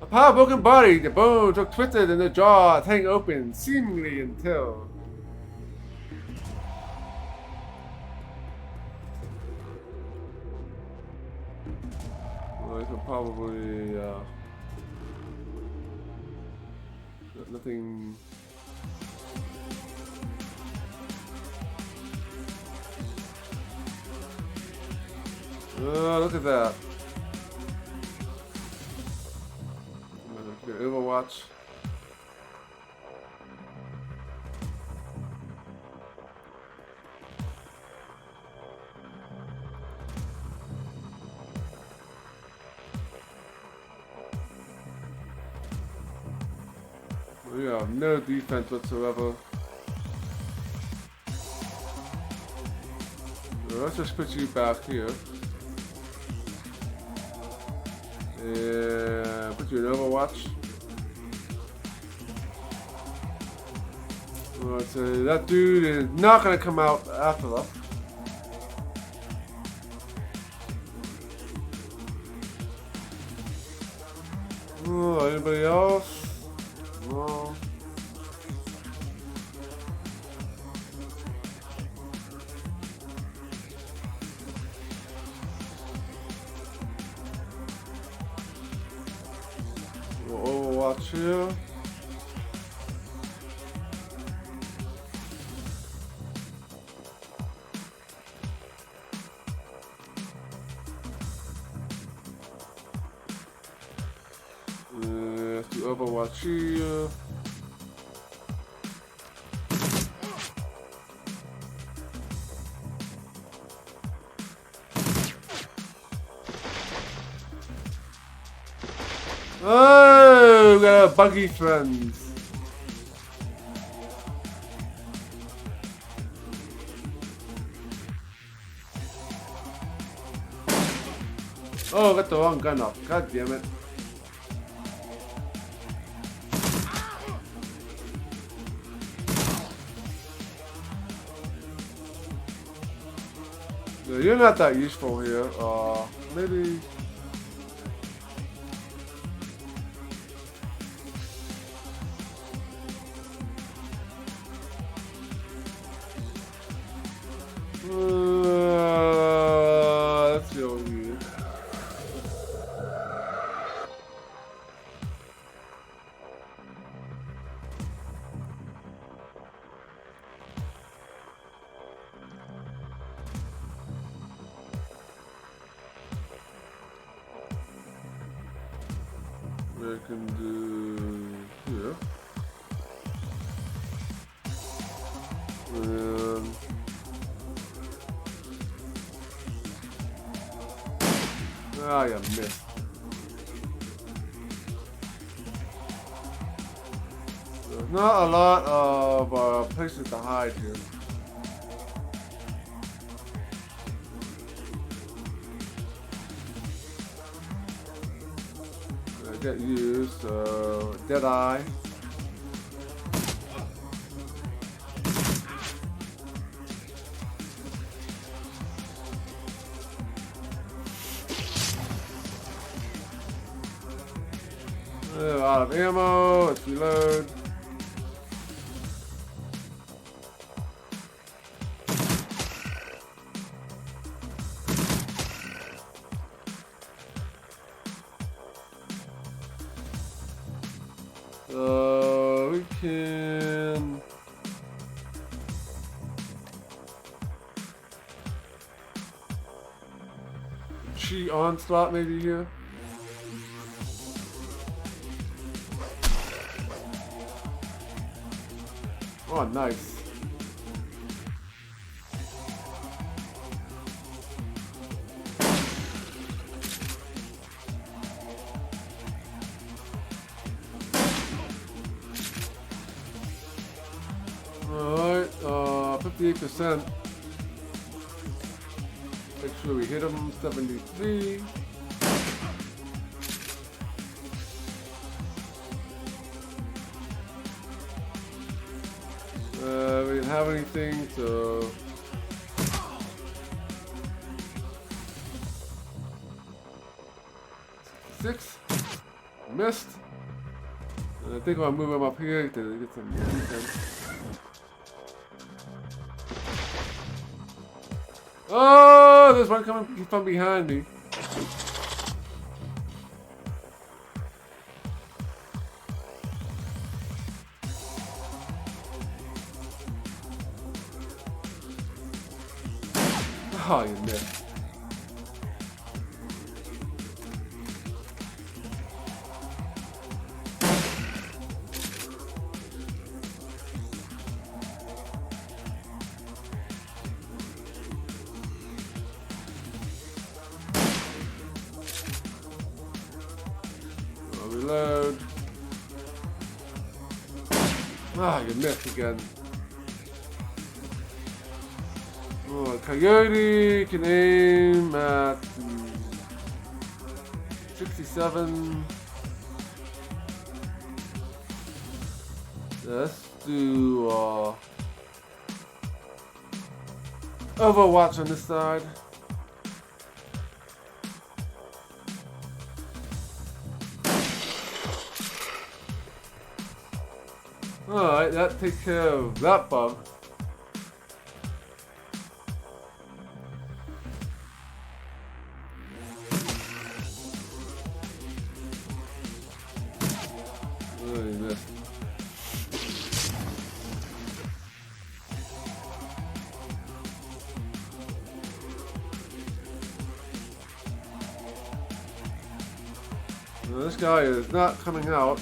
A power broken body, the bones look twisted and the jaws hang open, seemingly until. Well, I can probably nothing. Look at that. Overwatch. We have no defense whatsoever. So let's just put you back here. And put you in Overwatch. Alright, so that dude is not gonna come out after that. Oh, anybody else? No. Overwatch here. Let's do Overwatch here. Oh, we got a buggy friends. Oh, got the wrong gun up. God damn it. Yeah, you're not that useful here. Maybe. Let's see what we need. I can do here. And you missed. There's not a lot of places to hide here. Get used, so Deadeye. Out of ammo, let's reload. We can Chi onslaught maybe here. Oh, nice. Alright, 58%. Make sure we hit him. 73. We didn't have anything, so six. Missed. And I think I'll move him up here to get some defense. Oh, there's one coming from behind me. Oh, you missed. I'll reload. Ah, you missed again. Oh, Coyote can aim at 67. Let's do Overwatch on this side. Alright, that takes care of that bug. Well, this guy is not coming out.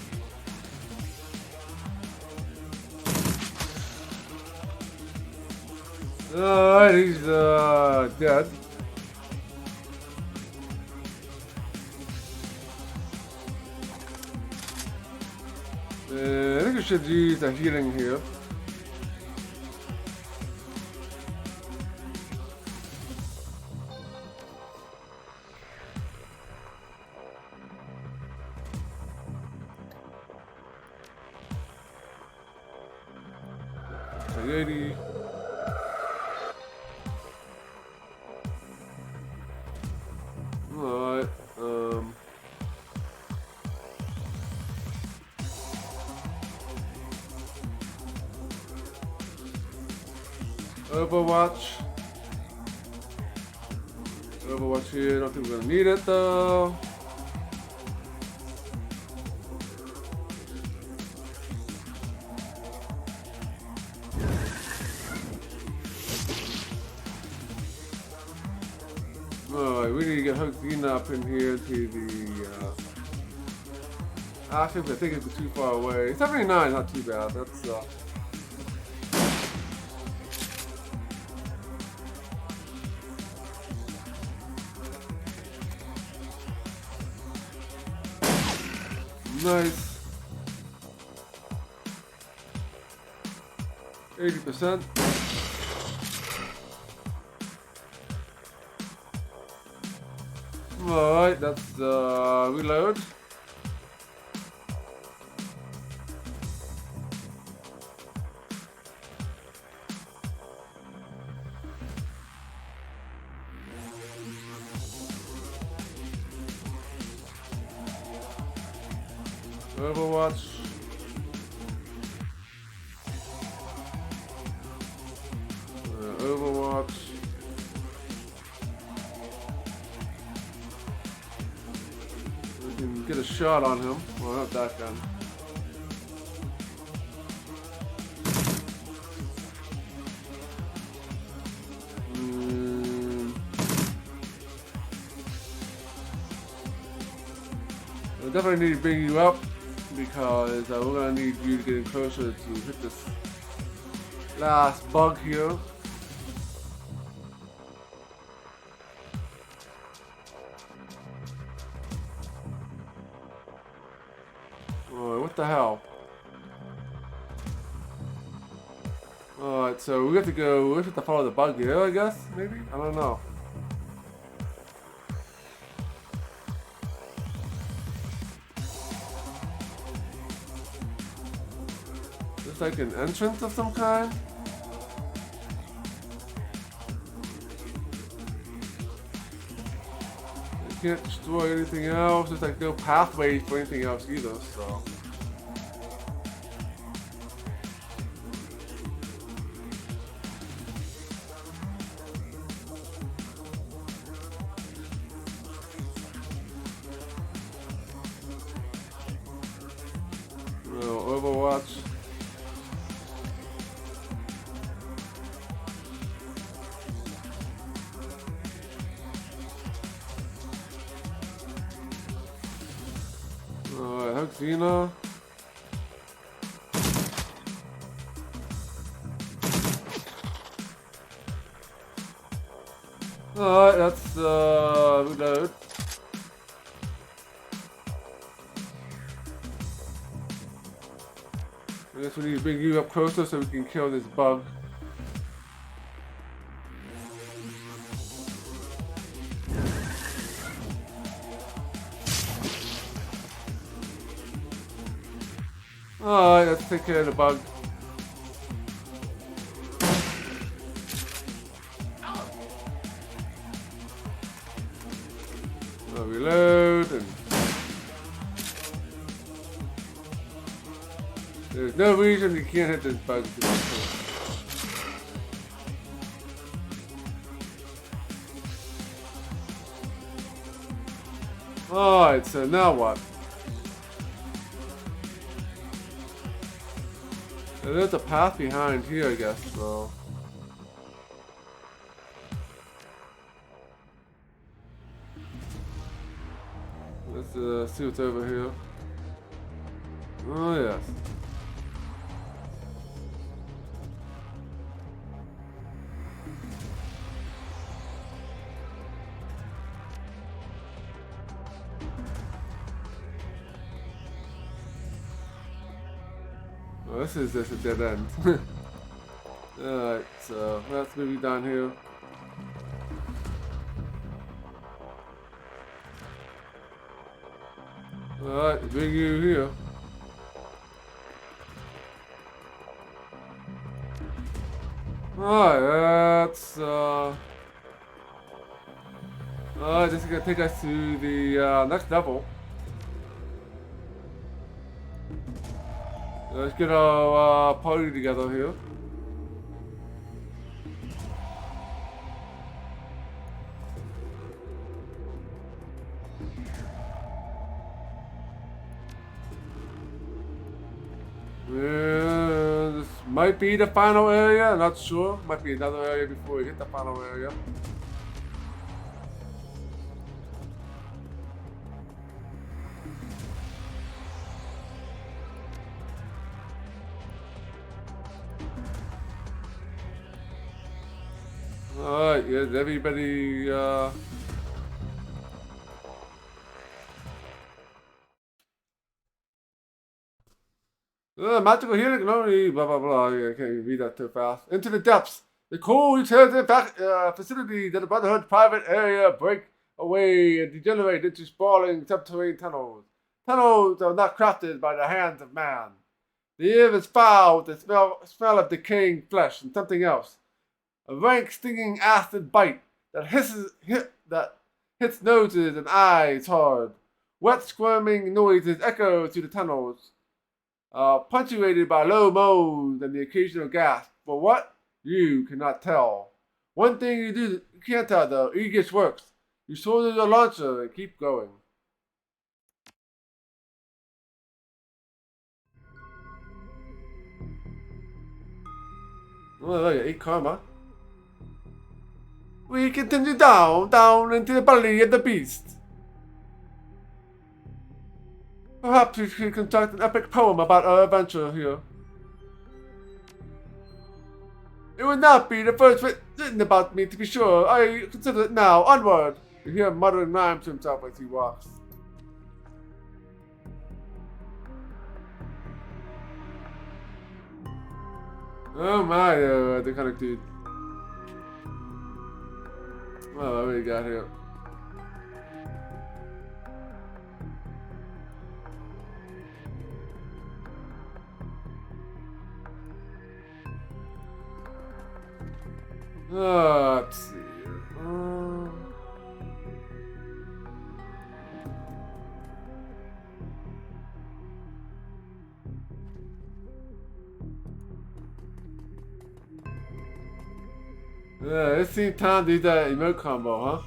Alright, he's dead. I think I should use a healing here. So 80. Alright, Overwatch. Overwatch here, don't think we're gonna need it though. Alright, we need to get hercxena up in here to the actually, I think it's too far away. 79 is not too bad. That's nice. 80%. Alright, that's reload. Overwatch. Overwatch. We can get a shot on him. Well, not that gun. I definitely need to bring you up because we're gonna need you to get in closer to hit this last bug here. Alright, what the hell? Alright, so we have to follow the bug here, I guess? Maybe? I don't know. It's like an entrance of some kind. You can't destroy anything else. There's like no pathway for anything else either, so. No, Overwatch. Alright, hercxena. Alright, that's reload. I guess we need to bring you up closer so we can kill this bug. Alright, let's take care of the bug. I'll reload and there's no reason you can't hit this bug. Alright, so now what? There's a path behind here, I guess, so. Let's see what's over here. Oh, yes. Oh, this is just a dead end. Alright, so let's move down here. Alright, bring you here. Alright, that's alright, this is gonna take us to the next level. Let's get our party together here. Might be the final area, not sure. Might be another area before we hit the final area. Alright, is everybody magical healing can only blah blah blah. I can't read that too fast. Into the depths. The cool returns back facility that the Brotherhood's private area break away and degenerate into sprawling subterranean tunnels. Tunnels are not crafted by the hands of man. The air is foul with the smell of decaying flesh and something else. A rank, stinging acid bite that hits noses and eyes hard. Wet, squirming noises echo through the tunnels, punctuated by low moans and the occasional gasp. For what? You cannot tell. One thing you can't tell though, Aegis works. You shoulder your launcher and keep going. Oh, look at 8 karma. We continue down into the belly of the beast. Perhaps we should construct an epic poem about our adventure here. It would not be the first written about me, to be sure. I consider it now. Onward! You hear him muttering rhymes to himself as he walks. Oh my, the kind of dude. Oh, what do we got here? Let's see here. Yeah, it seems time to do that emote combo, huh?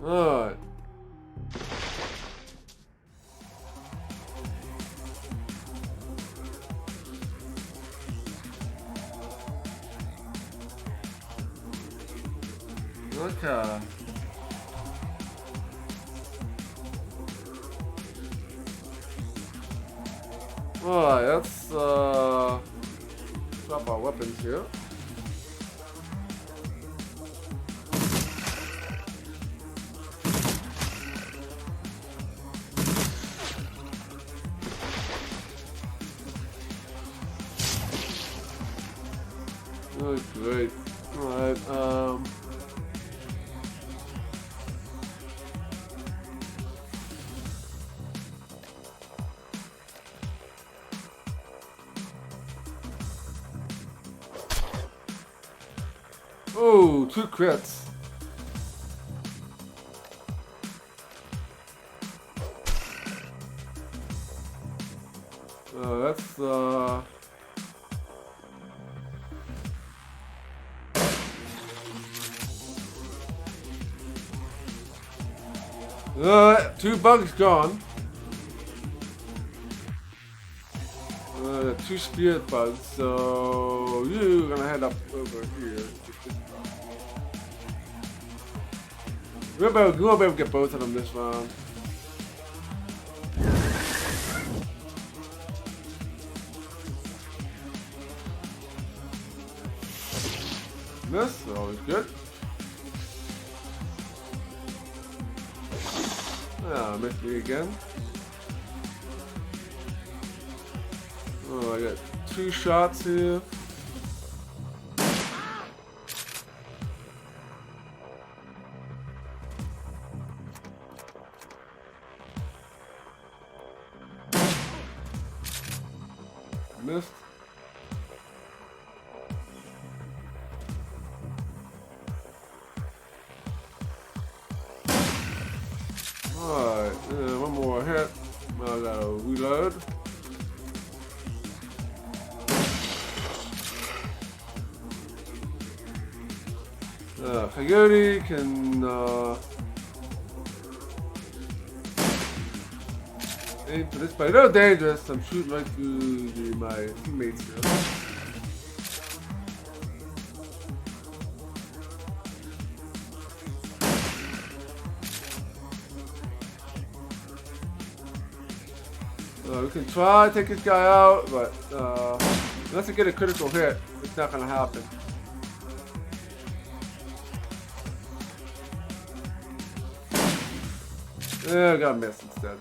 Alright. Okay. Alright, let's drop our weapons here. Oh, great. Alright, oh, 2 crits. That's two bugs gone. 2 spirit bugs, so you're gonna head up over here. We'll be able to get both of them this round. This is always good. Ah, missed me again. Oh, I got 2 shots here. Missed. Alright, one more hit. I gotta reload. Coyote can Aim for this, but they're dangerous. I'm shooting right through my teammates here. We can try to take this guy out, but unless I get a critical hit, it's not going to happen. Yeah, I got a miss instead.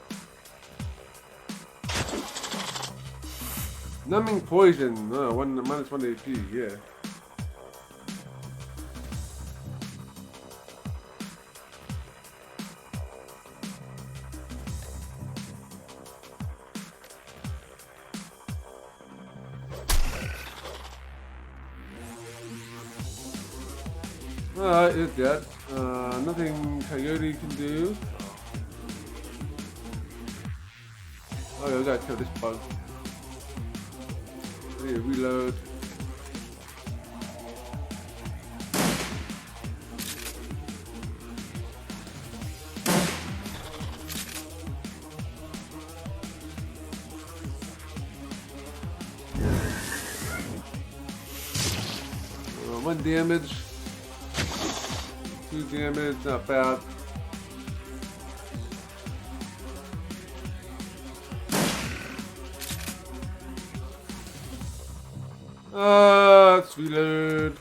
Numbing poison, minus 1 AP, yeah. Alright, it's dead. Nothing Coyote can do. Oh yeah, we gotta kill this bug. I need to reload. One damage. 2 damage, not bad. Let's reload.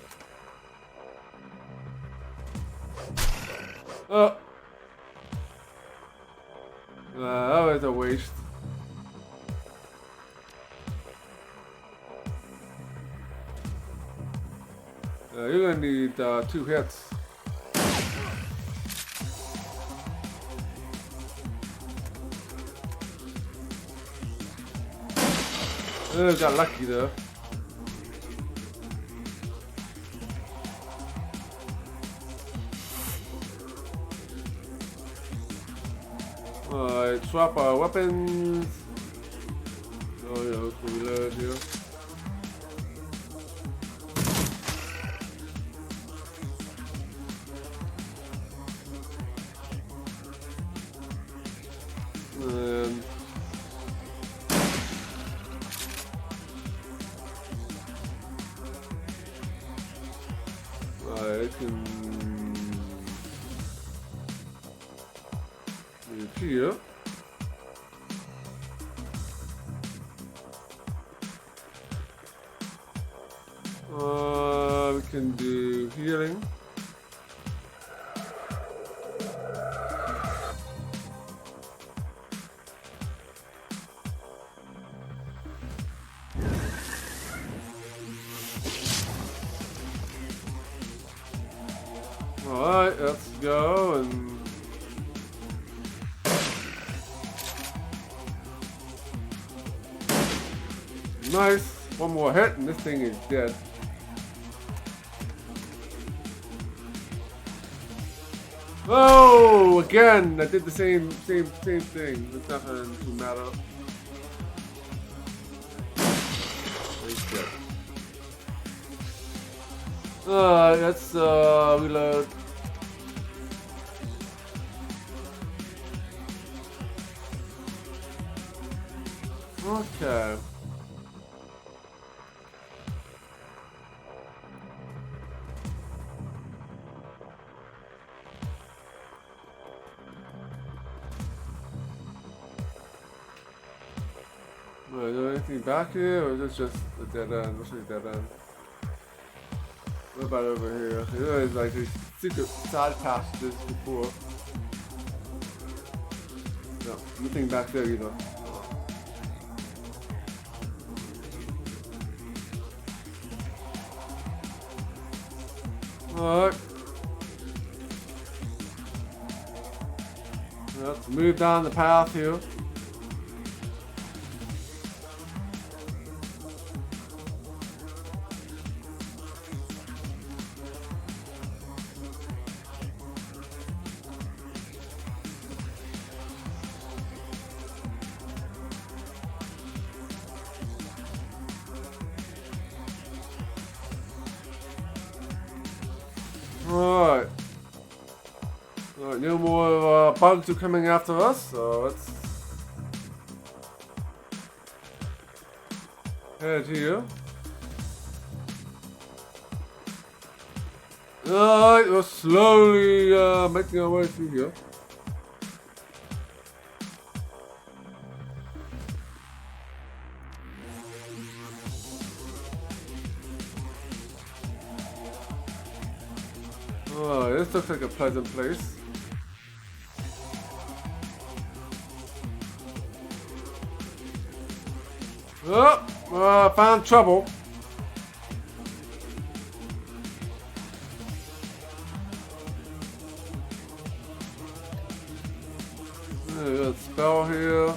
Oh. That was a waste. You're gonna need 2 hits. Got lucky though. Alright, swap our weapons. Oh yeah, let's reload here. And I can do it here. We can do healing. Alright, let's go and nice. One more hit and this thing is dead. Oh, again, I did the same thing. It's not gonna matter. He's dead. Let's reload. Okay. Is there anything back here, or is this just a dead end? Looks like a dead end. What about over here? There is like these secret side passages before. No, nothing back there either. Alright. Let's move down the path here. Alright. Alright, no more bugs are coming after us, so let's Head here. Alright, we're slowly making our way through here. Alright, this looks like a pleasant place. Oh, found trouble. There's a spell here.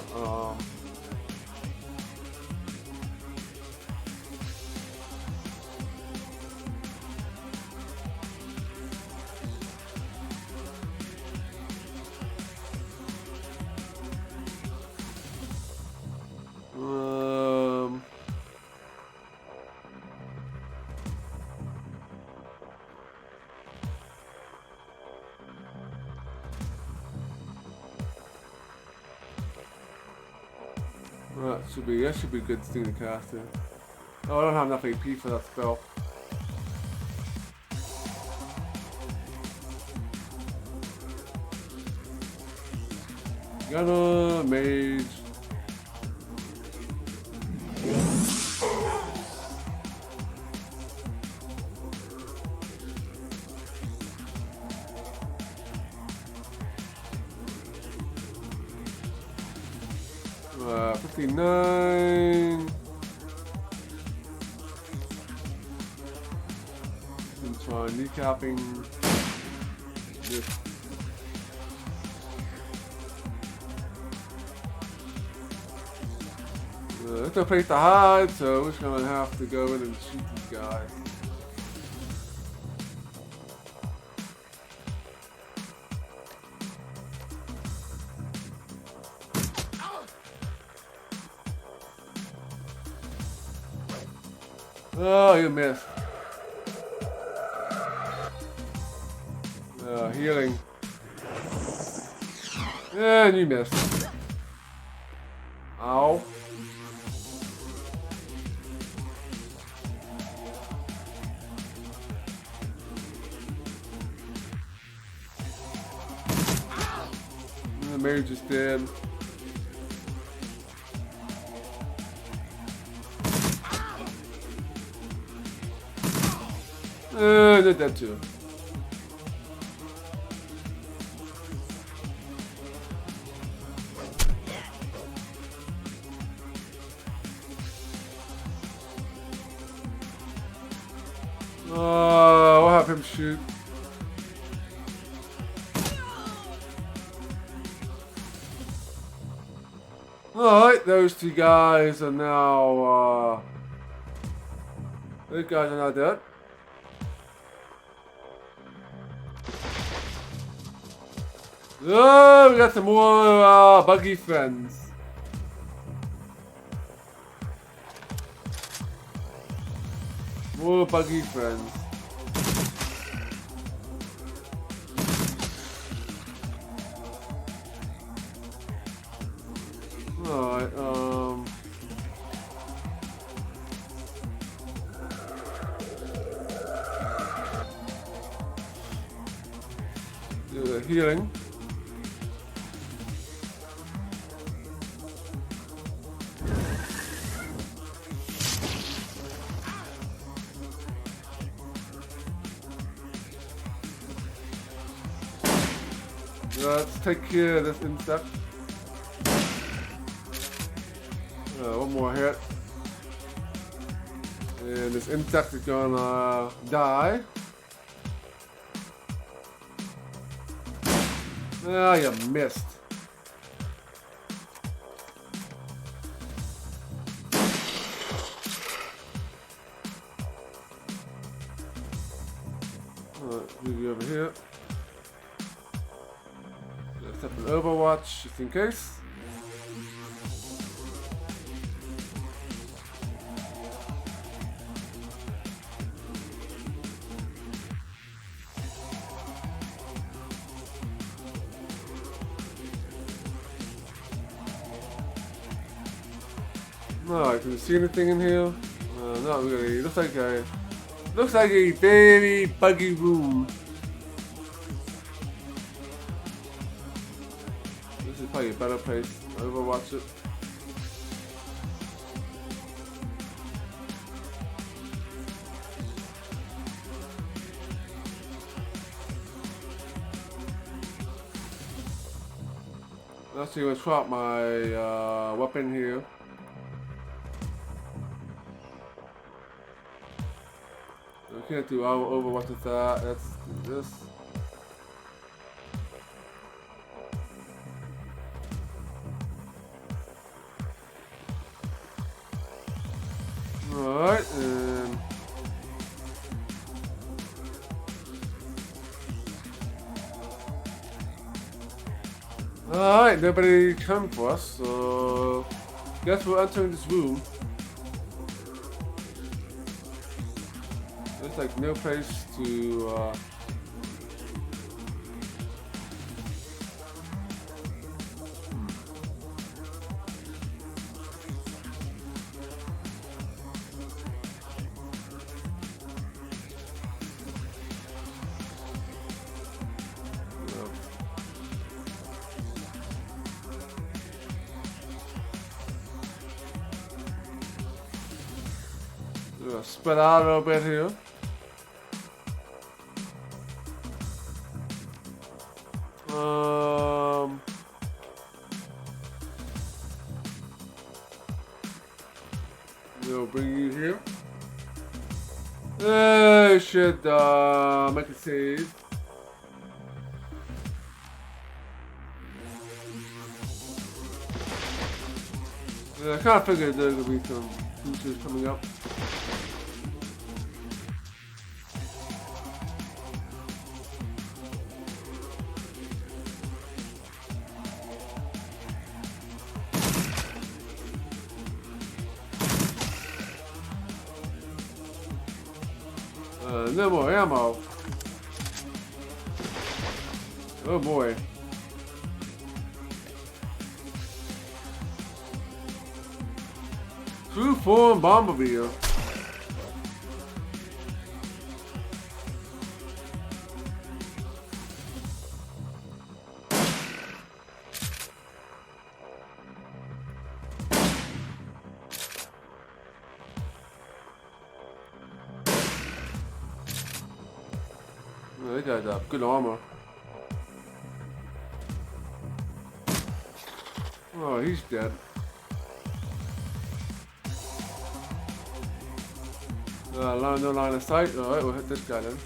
That should be a good thing to cast here. Oh, I don't have enough AP for that spell. Gunner, mage. Uh, 59. And try kneecapping. Yes. There's no place to hide, so we're just gonna have to go in and shoot these guys. Oh, you missed. Healing. And you missed. Ow. The mage is dead. Did that too. We'll have him shoot. Alright, those two guys are now, those guys are now dead. Oh, we got some more buggy friends. More buggy friends. Alright, do the healing. Let's take care of this insect. One more hit. And this insect is gonna die. Ah, you missed. Alright, move you over here. Let's have an Overwatch just in case. Alright, can you see anything in here? Not really. Looks like a very buggy room. This is probably a better place. Overwatch it. Let's see, let's swap my weapon here. I can't do Overwatch with that. Let's do this. Alright, and alright, nobody come for us, so guess we're entering this room. There's like no place to spread out a little bit here. We'll bring you here. Should make a save. Yeah, I kind of figured there would be some features coming up. No more ammo. Oh boy. True form Bombermobile. Oh, that guy's up. Good armor. Oh, he's dead. No line of sight. Alright, we'll hit this guy then.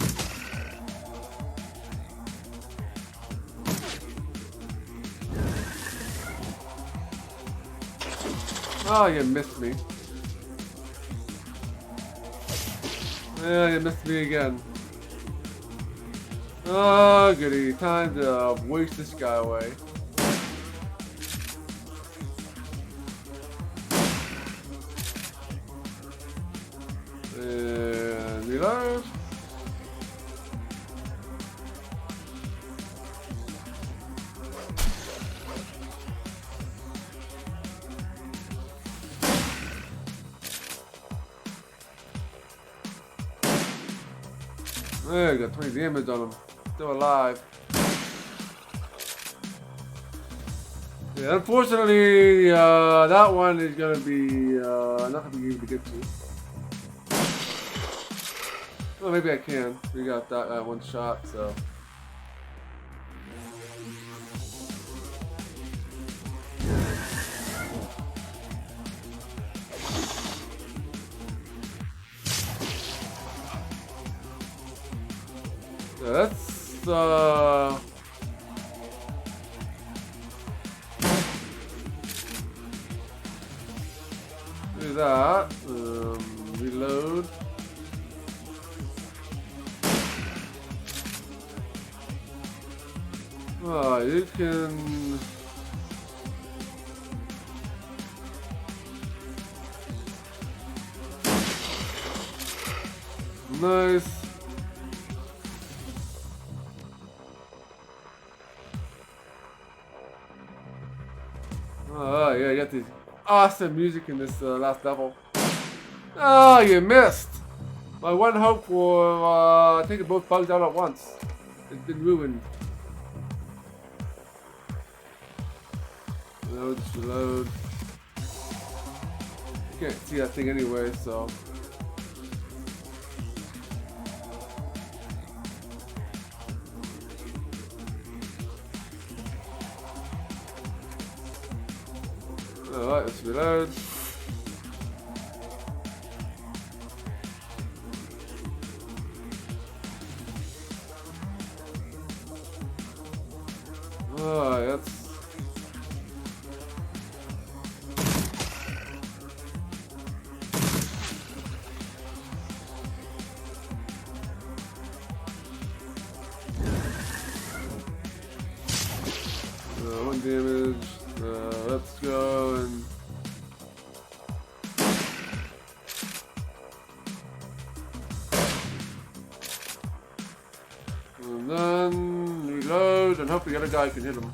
Oh, you missed me. Yeah, you missed me again. Oh, goody. Time to waste this guy away. And reload. There, got 20 damage on him. Still alive. Yeah, unfortunately, that one is gonna be not gonna be easy to get to. Well, maybe I can. We got that one shot, so. Yeah, that's do that. Reload. Oh, you can. Nice. Oh, yeah, you got these awesome music in this last level. Oh, you missed! My one hope for taking both bugs out at once has been ruined. Reload, just reload. You can't see that thing anyway, so. Alright, let's reload. Alright, that's. One damage. Let's go and then reload and hope the other guy can hit him.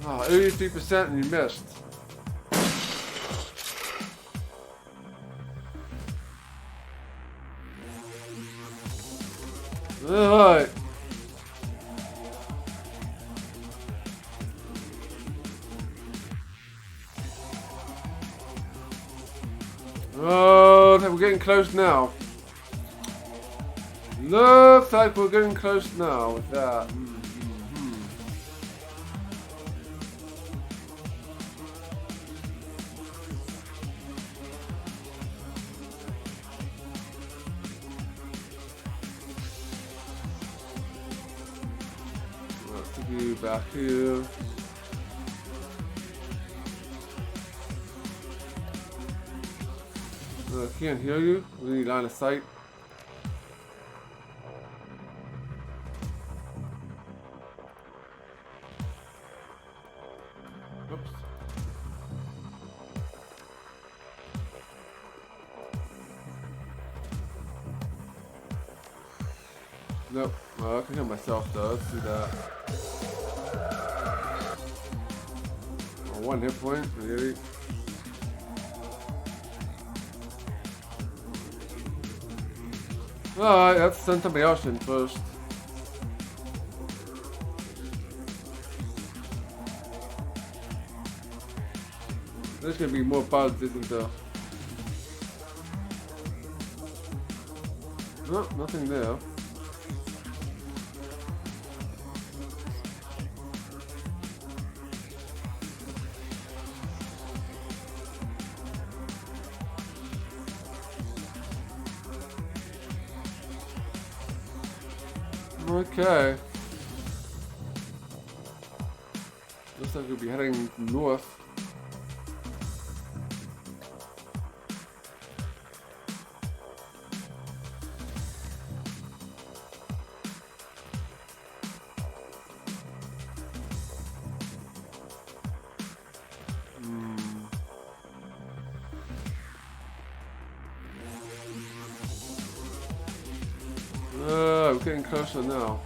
Oh, 83% and you missed. Alright. Oh, we're getting close now. Looks like we're getting close now with that. Let's take you back here. I can't hear you. We need line of sight. Oops. Nope. Well, I can hear myself though. Let's do that. Oh, one hit point. Really? Alright, let's send somebody else in first. There's gonna be more bugs, isn't there? No, nothing there. Okay. Looks like we'll be heading north. We're getting closer now.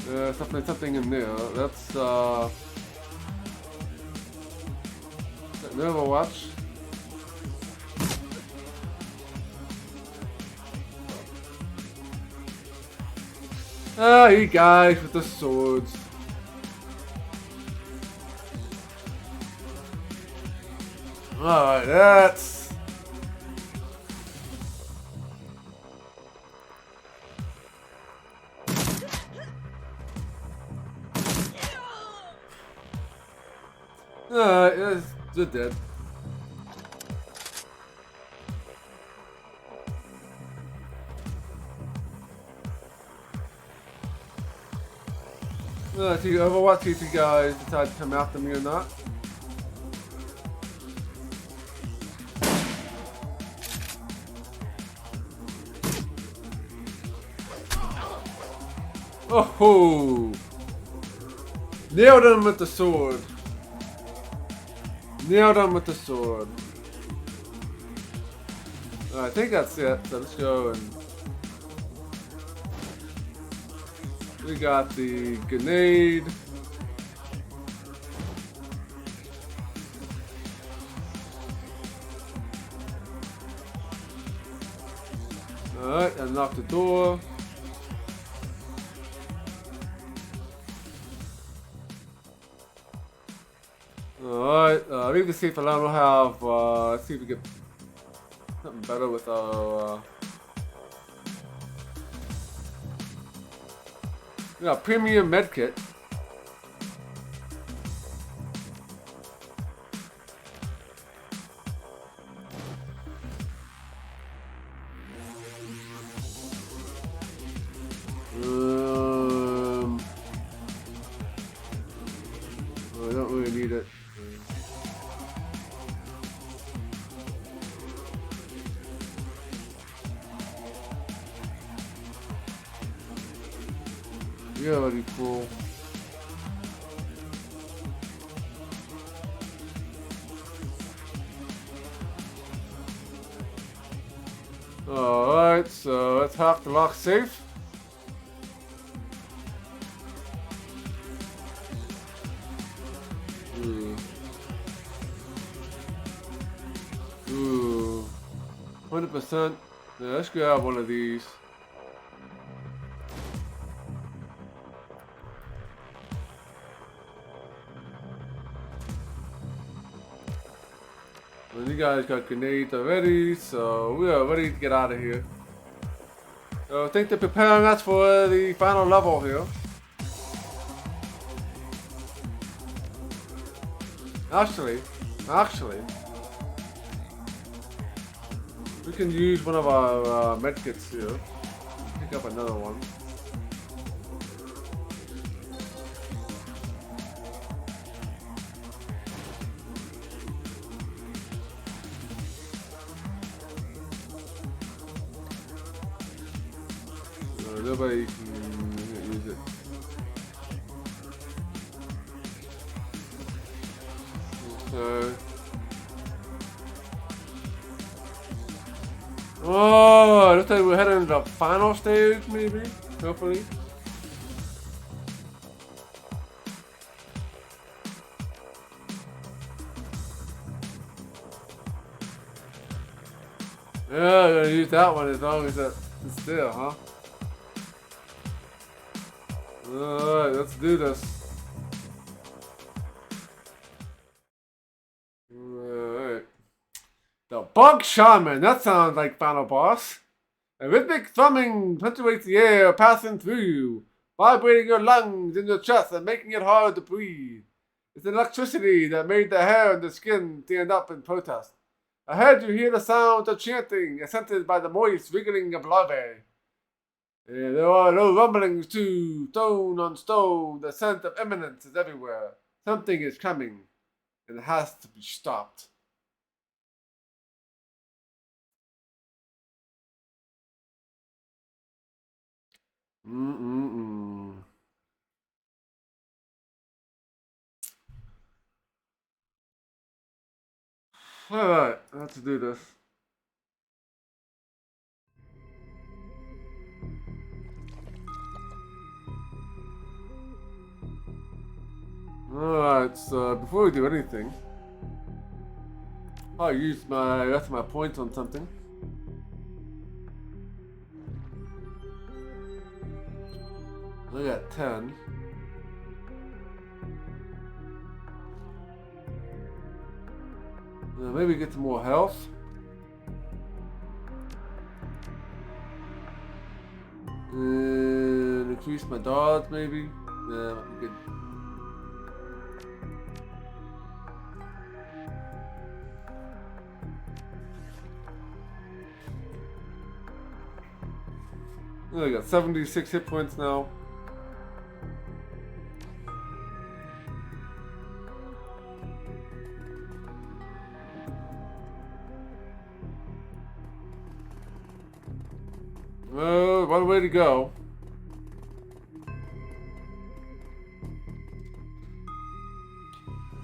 There's definitely something in there. That's is that an Overwatch? Ah, you guys with the swords. Alright, that's... Alright, they're dead. See Overwatch, see if you guys decide to come after me or not. Oh! Nailed him with the sword. Nailed him with the sword. I think that's it. So let's go and we got the grenade. Alright, unlock the door. Alright, leave the safe alone. We'll have, let's see if we get something better with our, we got premium medkit. I don't really need it. Yeah, already full. Alright, so let's hack the lock safe. Ooh. 100%. Yeah, let's grab one of these. And you guys got grenades already, so we are ready to get out of here. So I think they're preparing us for the final level here. Actually, we can use one of our medkits here. Pick up another one. Nobody can use it. Okay. Oh, looks like we're heading to the final stage, maybe? Hopefully. Yeah, I'm gonna use that one as long as it's there, huh? Alright, let's do this. Alright. The Bug Shaman, that sounds like final boss. A rhythmic thrumming punctuates the air passing through you, vibrating your lungs and your chest and making it hard to breathe. It's electricity that made the hair and the skin stand up in protest. Ahead you hear the sound of chanting, accented by the moist wriggling of larvae. And there are low rumblings too, stone on stone. The scent of imminence is everywhere. Something is coming, and it has to be stopped. Alright, let's do this. Alright, so before we do anything, I'll use my rest of my points on something. I got 10. Maybe get some more health. And increase my dodge, maybe. Yeah, might be good. I got 76 hit points now. One way to go.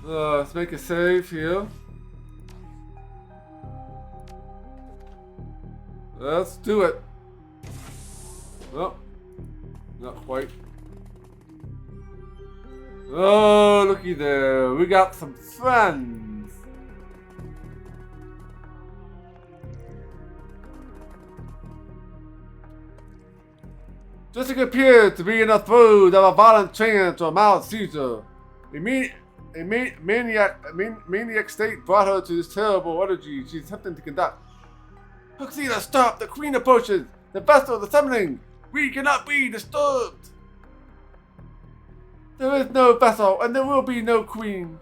Let's make a save here. Let's do it. Oh, not quite. Oh, looky there. We got some friends. Jessica appeared to be in the throes of a violent trance or mild seizure. A maniac state brought her to this terrible energy she's attempting to conduct. hercxena, stop! The queen approaches! The vessel, the summoning! We cannot be disturbed! There is no vessel, and there will be no queen.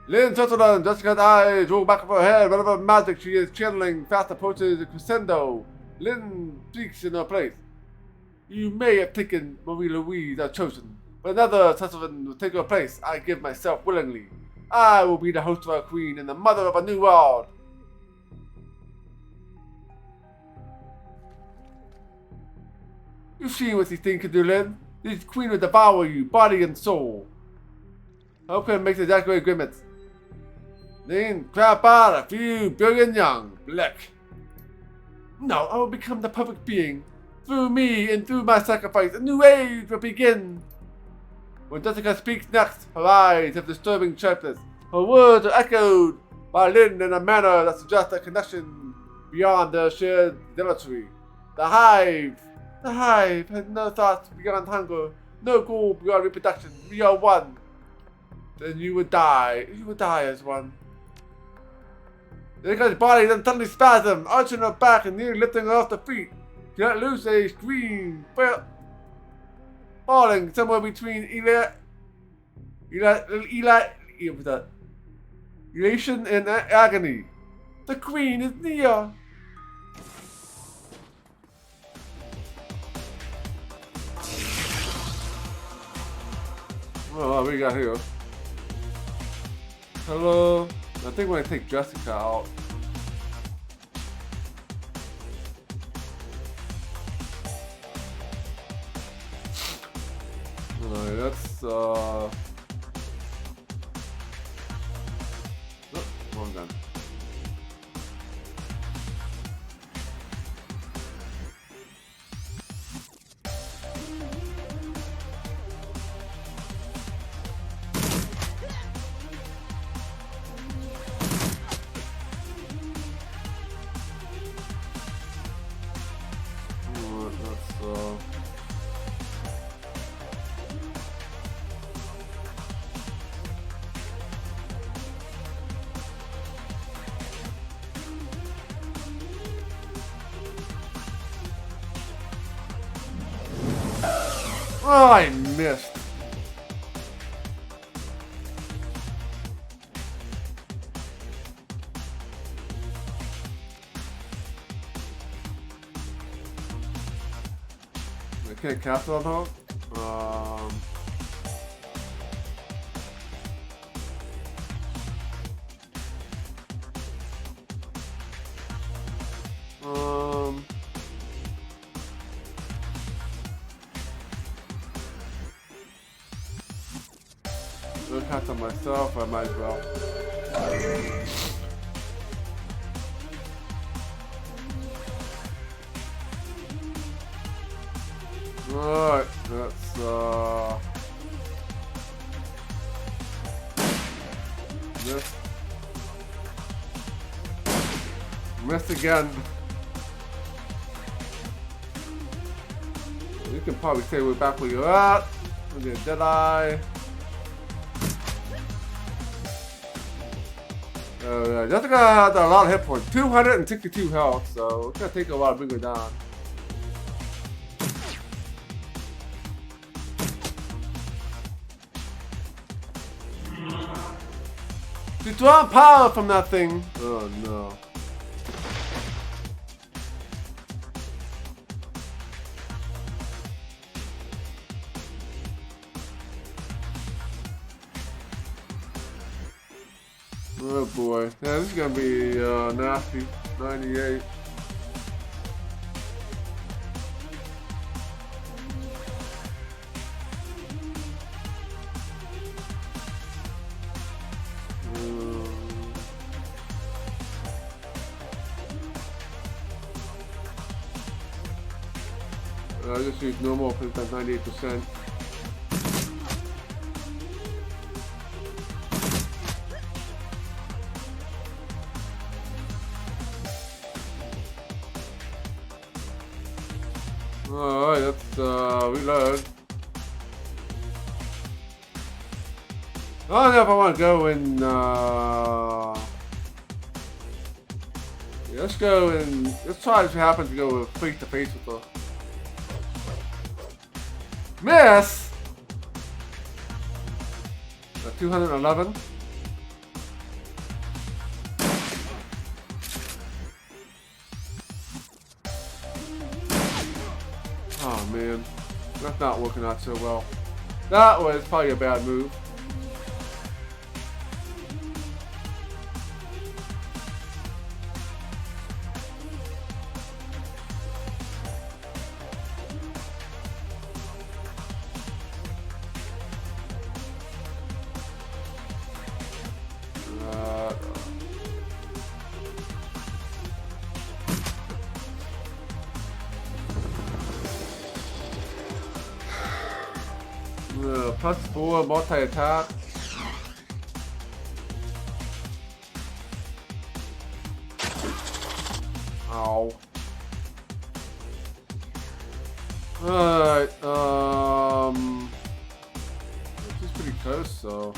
Lynn Sutherland, Jessica's eyes roll back of her head. Whatever magic she is channeling fast approaches a crescendo. Lynn speaks in her place. You may have taken Marie-Louise as chosen, but another Sutherland will take her place. I give myself willingly. I will be the host of our queen and the mother of a new world. You've seen what these things can do, Lynn. This queen will devour you, body and soul. Open makes a exaggerated grimace. Then crap out a few billion young. Black. No, I will become the perfect being. Through me and through my sacrifice, a new age will begin. When Jessica speaks next, her eyes have disturbing sharpness. Her words are echoed by Lynn in a manner that suggests a connection beyond their shared zealotry. The Hive has no thoughts beyond hunger, no goal beyond reproduction. We are one. Then you would die. You would die as one. Jessica's body then suddenly spasmed, arching her back and nearly lifting her off the feet. She let loose a scream, falling somewhere between elation and agony. The queen is near. Oh, what we got here? Hello. I think we're gonna take Jessica out. Alright, that's oh, wrong gun. Oh, I missed. I can't cast it on her. I'll cast on myself. I might as well. Alright, that's missed again. You can probably stay way back where you're at. We're gonna Deadeye. Jessica had a lot of hit points, 262 health, so it's gonna take a while to bring her down. She's drawing power from that thing. Oh no. Oh boy. Yeah, this is gonna be nasty. 98. I just use normal because that's 98%. Alright, let's reload. I don't know if I want to go in, yeah, let's go and, let's try if it happens to go face to face with her. Miss! 211. Oh man, that's not working out so well. That was probably a bad move. +4 multi-attack. Ow. Alright, this is pretty close, so.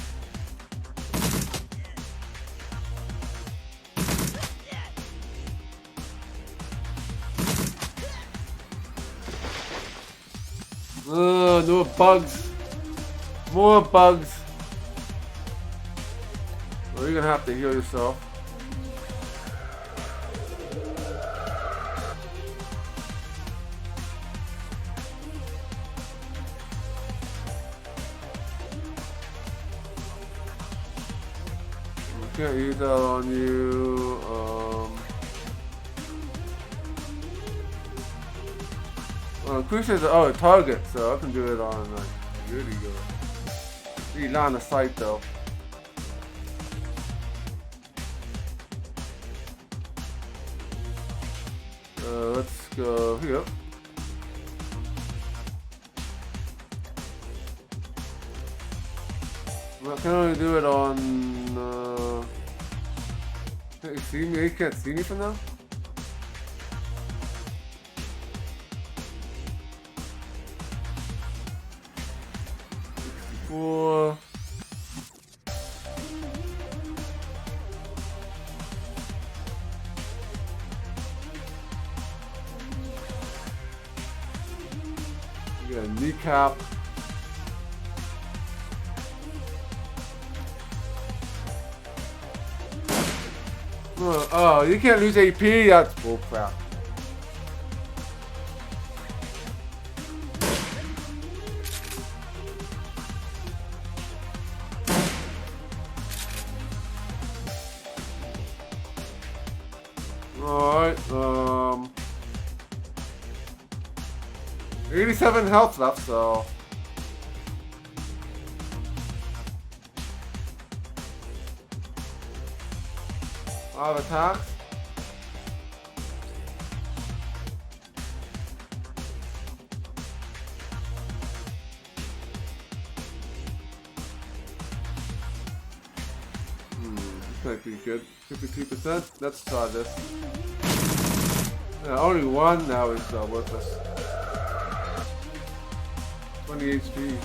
No bugs. More bugs. Well, you're gonna have to heal yourself. I can't use that on you. Increases target, so I can do it on like really good. Need line of sight though. Let's go here. I can only do it on. Can you see me? You can't see me from now. Four. You got a kneecap. Oh, you can't lose AP. That's bullcrap. Alright, 87 health left, so. 5 attacks. This might be good. 52%. Let's try this. Yeah, only one now is worthless. 20 HP.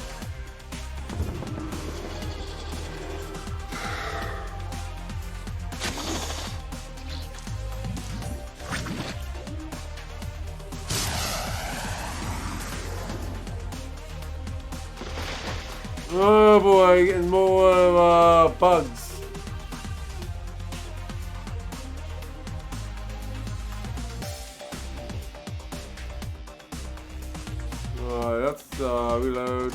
Oh boy, getting more bugs. Alright, let's reload.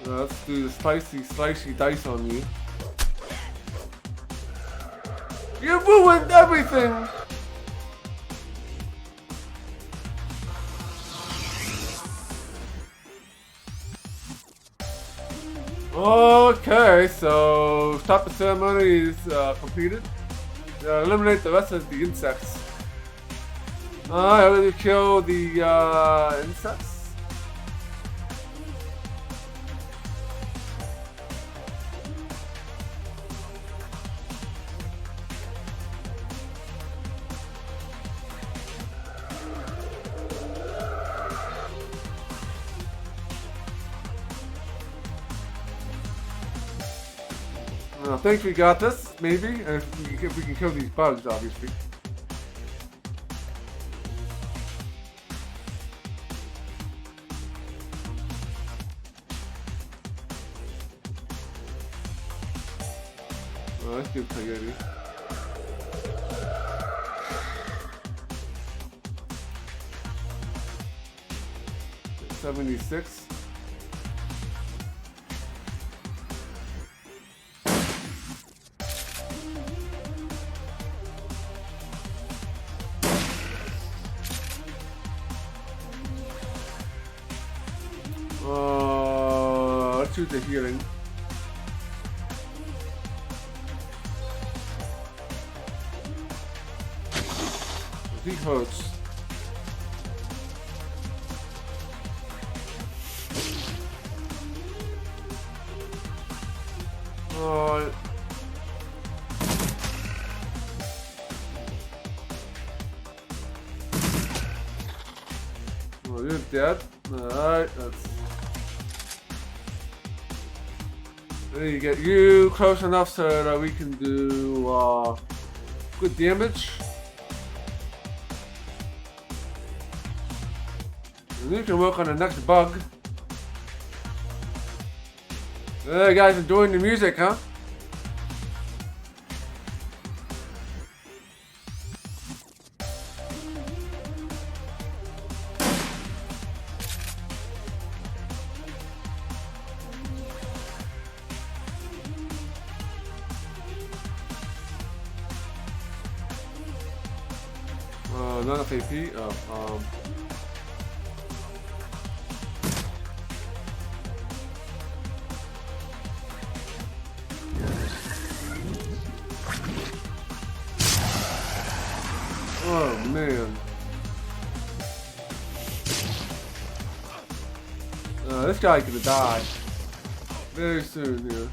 Let's do the slicey dice on you. You ruined everything! Okay, so stop the ceremony is completed. Eliminate the rest of the insects. I already killed the insects. I think we got this, maybe, and if we can kill these bugs, obviously. Oh, let's do Coyote. $76. Let's choose the healing. He hurts. Oh, you're dead. Alright, that's. Then you get you close enough so that we can do good damage. And you can work on the next bug. You guys enjoying the music, huh? Not enough AP. Oh, oh man. This guy's gonna die very soon here.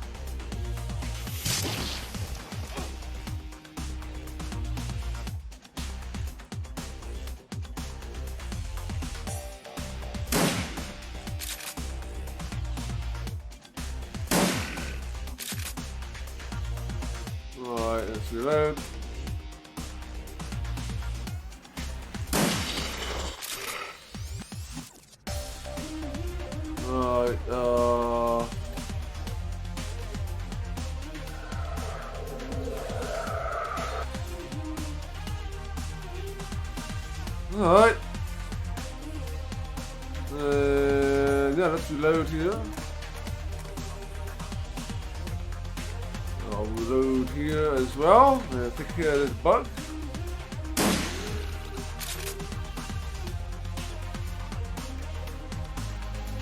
Alright, let's reload. Alright, alright. Yeah, let's reload here. I'll reload here as well. Take care of this bug.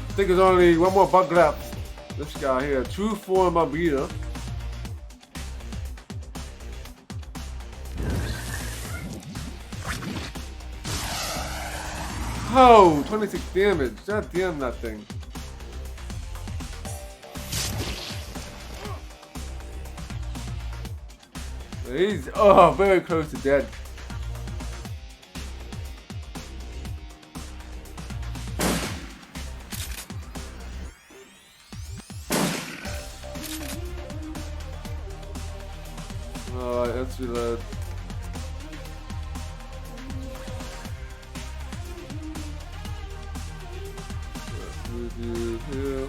I think there's only one more bug left. This guy here, true form of beater. Oh, 26 damage. God damn that thing. He's very close to dead. Alright, let's reload. Here.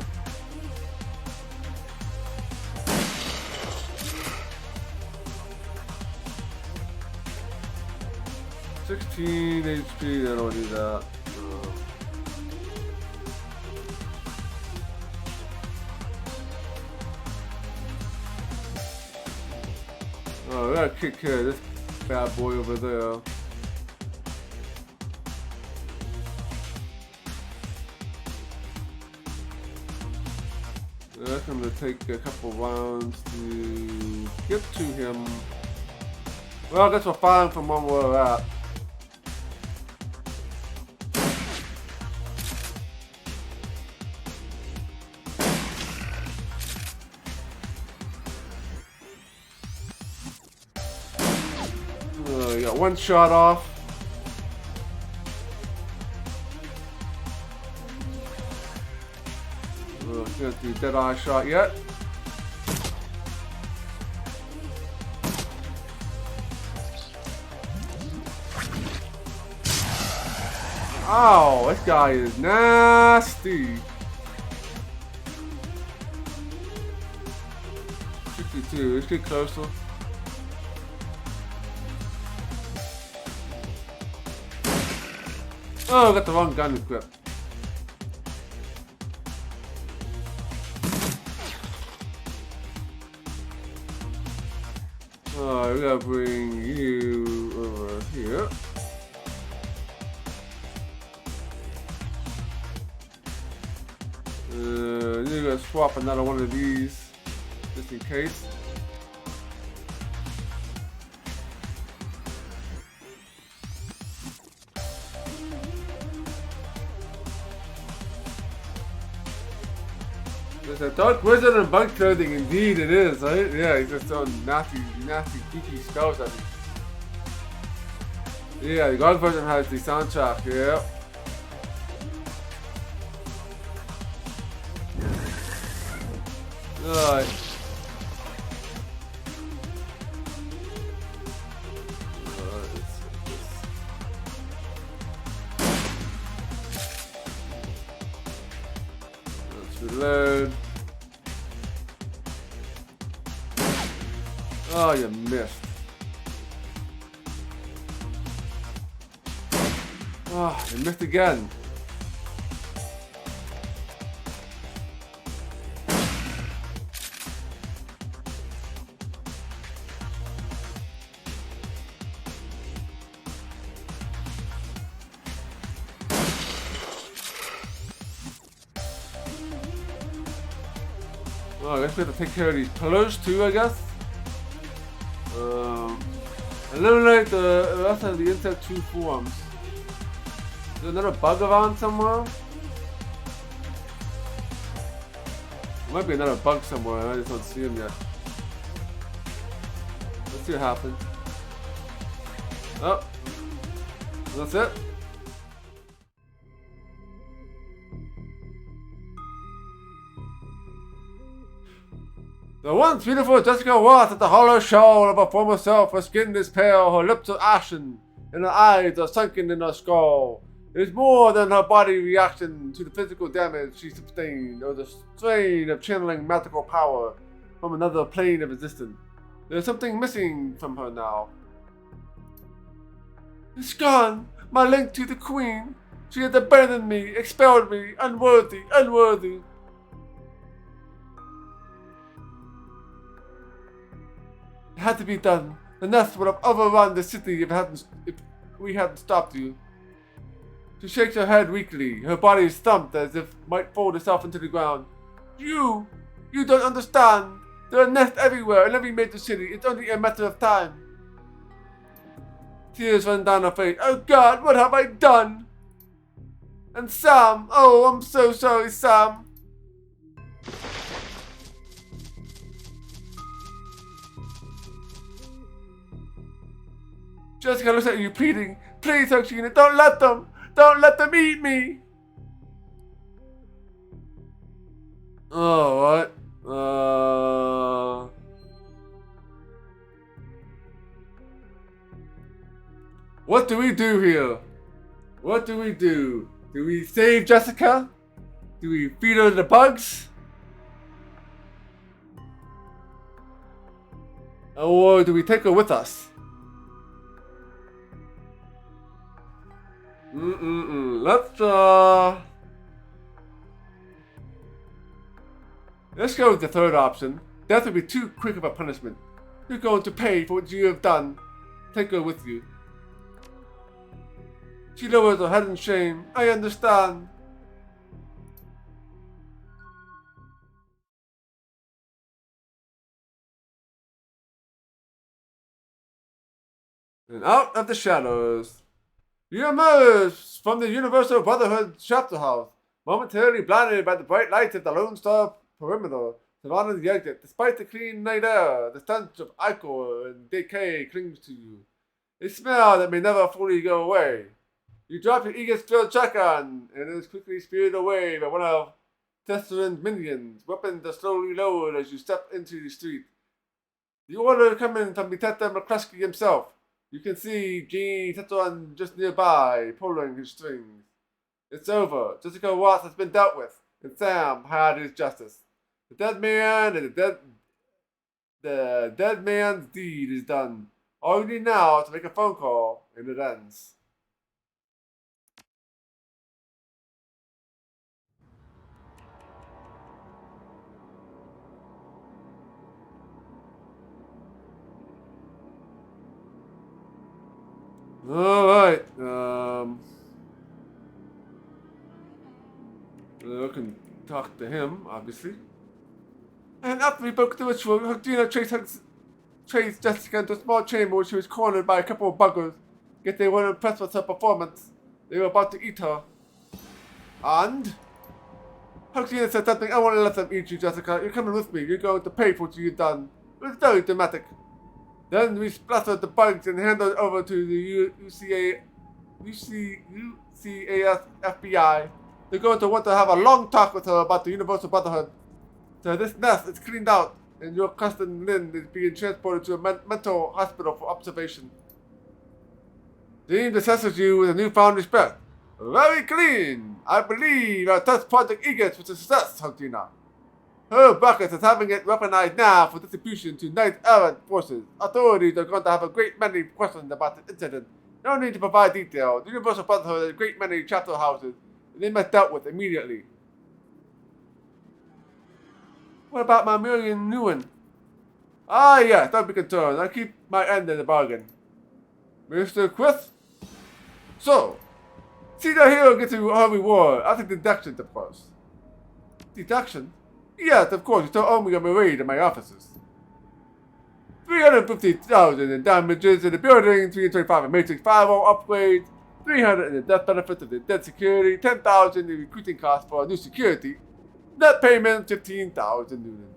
$16 HP, I don't do that. Oh, we gotta kick care of this bad boy over there. That's going to take a couple rounds to get to him. Well, I guess we're fine from where we're at. You got one shot off. Can't do dead eye shot yet. Oh, this guy is nasty. 62, let's get closer. Oh, I got the wrong gun equipped. We gotta bring you over here. You're gonna swap another one of these, just in case. There's a dark wizard in bug clothing, indeed it is, right? Yeah, he's just throwing nasty, geeky spells at me. Yeah, the God version has the soundtrack, yeah. Alright. Let's reload. Oh, you missed. Oh, you missed again. Oh, I guess we have to take care of these pillars too, I guess. Eliminate the rest of the insect 2 forms. Is there another bug around somewhere? There might be another bug somewhere, I just don't see him yet. Let's see what happens. Oh, that's it. The once beautiful Jessica Roth at the hollow shell of her former self, her skin is pale, her lips are ashen, and her eyes are sunken in her skull. It is more than her body reaction to the physical damage she sustained, or the strain of channeling magical power from another plane of existence. There is something missing from her now. It's gone, my link to the Queen. She has abandoned me, expelled me, unworthy, unworthy. It had to be done. The nest would have overrun the city if we hadn't stopped you. She shakes her head weakly. Her body is thumped as if it might fold itself into the ground. You don't understand. There are nests everywhere in every major city. It's only a matter of time. Tears run down her face. Oh God, what have I done? And Sam, oh, I'm so sorry, Sam. Jessica looks at you pleading. Please, hercxena, don't let them. Don't let them eat me. Oh, what? What do we do here? What do we do? Do we save Jessica? Do we feed her the bugs? Or do we take her with us? Let's go with the third option. Death would be too quick of a punishment. You're going to pay for what you have done. Take her with you. She lowers her head in shame. I understand. And out of the shadows, you emerge from the Universal Brotherhood chapter house, momentarily blinded by the bright lights of the Lone Star perimeter surrounding the exit. Despite the clean night air, the stench of ichor and decay clings to you. A smell that may never fully go away. You drop your Aegis-filled shotgun, and it is quickly speared away by one of Tesserin's minions. Weapons are slowly lowered as you step into the street. The order coming from Detective McCluskey himself. You can see Gene Tetron just nearby, pulling his strings. It's over. Jessica Watts has been dealt with, and Sam had his justice. The dead man and the dead man's deed is done. All you need now is to make a phone call, and it ends. Alright, we can talk to him, obviously. And after we broke the ritual, hercxena traced Jessica into a small chamber where she was cornered by a couple of buggers. Yet they weren't impressed with her performance. They were about to eat her. And hercxena said something, I want to let them eat you, Jessica. You're coming with me. You're going to pay for what you've done. It was very dramatic. Then we splattered the bugs and handed it over to the UCAS FBI. They're going to want to have a long talk with her about the Universal Brotherhood. So this mess is cleaned out, and your cousin Lynn is being transported to a mental hospital for observation. Dean assesses you with a newfound respect. Very clean. I believe our test project Aegis was a success, hercxena. Her bucket is having it weaponized now for distribution to knight-errant forces. Authorities are going to have a great many questions about the incident. No need to provide details. The Universal Brotherhood has a great many chapter houses, and they must be dealt with immediately. What about my million new one? Ah, yes, don't be concerned. I'll keep my end in the bargain. Mr. Chris? So, see the hero gets her reward after deductions, of course. Deduction? Yes, of course, you still owe me a raid in my offices. 350,000 in damages in the building, 325 in Matrix firewall upgrades, 300 in the death benefits of the dead security, 10,000 in recruiting costs for new security. Net payment, 15,000 Newton.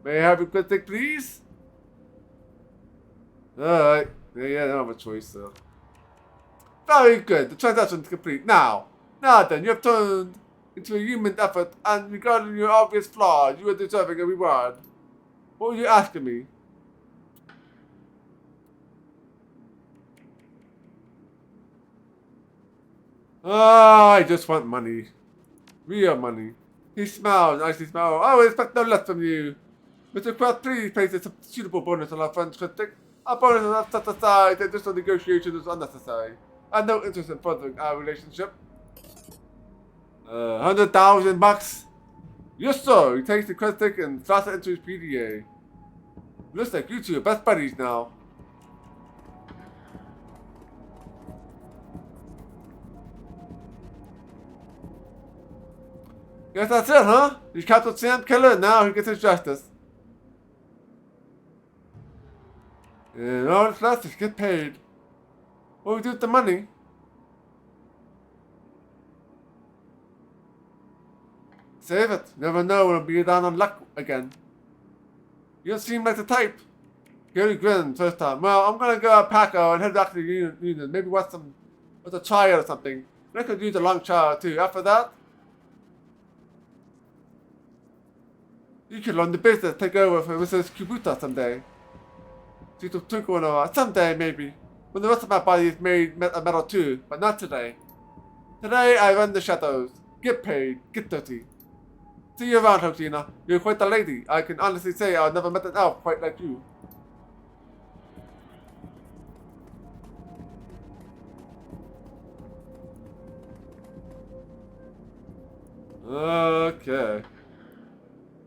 May I have a quick tick, please? Alright. Yeah, I don't have a choice, so. Very good. The transaction is complete. Now then, you have turned into a human effort, and regarding your obvious flaws, you are deserving a reward. What were you asking me? I just want money. Real money. He smiled, nicely smiled. I will expect no less from you. Mr. Kraft, please place a suitable bonus on our friend's critic. Our bonus is not set aside, additional negotiation is unnecessary. I have no interest in furthering our relationship. 100,000 bucks? Yes, sir. He takes the critic and slots it into his PDA. Looks like you two are best buddies now. Guess that's it, huh? You captured Sam Killer, and now he gets his justice. And all that's left is get paid. What do we do with the money? Save it. You never know when it'll be down on luck again. You don't seem like the type. Gary grinned first time. Well, I'm gonna go pack out and head back to the union. Maybe watch a trial or something. I could use a long trial too. After that, you could learn the business, take over for Mrs. Kubuta someday. See some twinkle in her eye. Someday, maybe. When the rest of my body is made of metal too, but not today. Today, I run the shadows. Get paid. Get dirty. See you around, hercxena. You're quite a lady. I can honestly say I've never met an elf quite like you. Okay.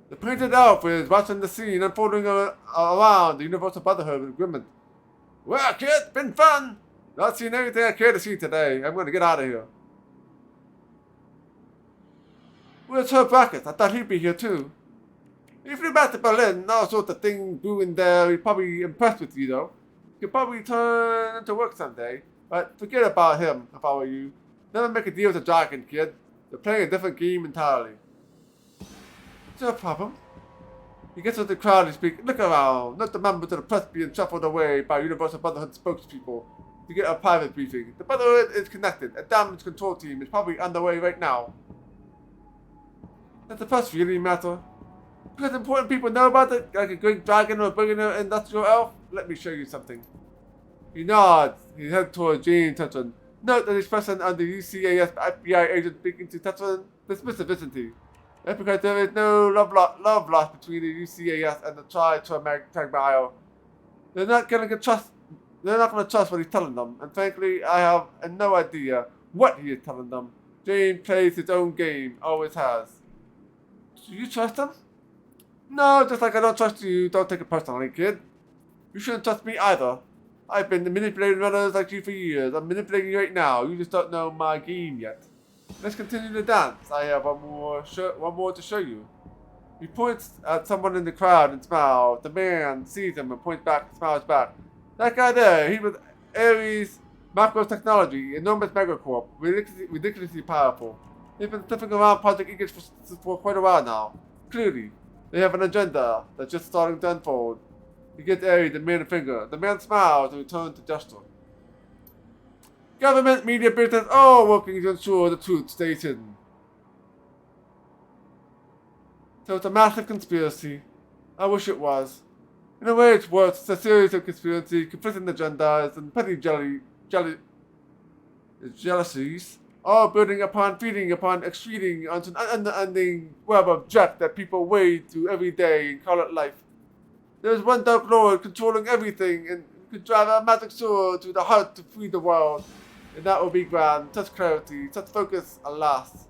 The painted elf is watching the scene unfolding around the Universal Brotherhood with agreement. Well, kid, been fun. Not seen everything I care to see today. I'm going to get out of here. Where's her bracket? I thought he'd be here too. He flew back to Berlin and all sorts of things brewing there. He's probably impressed with you though. Could probably return to work someday, but forget about him if I were you. Never make a deal with a dragon, kid. They're playing a different game entirely. Is there a problem? He gets with the crowd and speaks, look around, not the members of the press being shuffled away by Universal Brotherhood spokespeople to get a private briefing. The Brotherhood is connected. A damage control team is probably underway right now. Does the press really matter? Because important people know about it, like a great dragon or a billionaire industrial elf? Let me show you something. He nods. He heads toward Jane Tetron. Note that he's present under UCAS FBI agent speaking to Tetron. Dismissive, isn't he? That's because there is no love lost between the UCAS and the Tri-Tagmile. They're not going to trust what he's telling them. And frankly, I have no idea what he is telling them. Jane plays his own game, always has. Do you trust him? No, just like I don't trust you, don't take it personally, kid. You shouldn't trust me either. I've been manipulating runners like you for years. I'm manipulating you right now. You just don't know my game yet. Let's continue the dance. I have one more to show you. He points at someone in the crowd and smiles. The man sees him and points back and smiles back. That guy there, he was Ares Macro Technology, enormous megacorp, ridiculously powerful. They've been sniffing around Project Aegis for quite a while now. Clearly, they have an agenda that's just starting to unfold. He gives Ares the middle finger. The man smiles and returns to gesture. Government, media, business, all working to ensure the truth stays hidden. So it's a massive conspiracy. I wish it was. In a way, it's worse. It's a series of conspiracies, conflicting agendas, and petty jealousies, all building upon, feeding upon, excreting onto an unending web of jet that people wade through every day and call it life. There's one dark lord controlling everything and could drive a magic sword through the heart to free the world. And that will be grand. Such clarity, such focus, alas.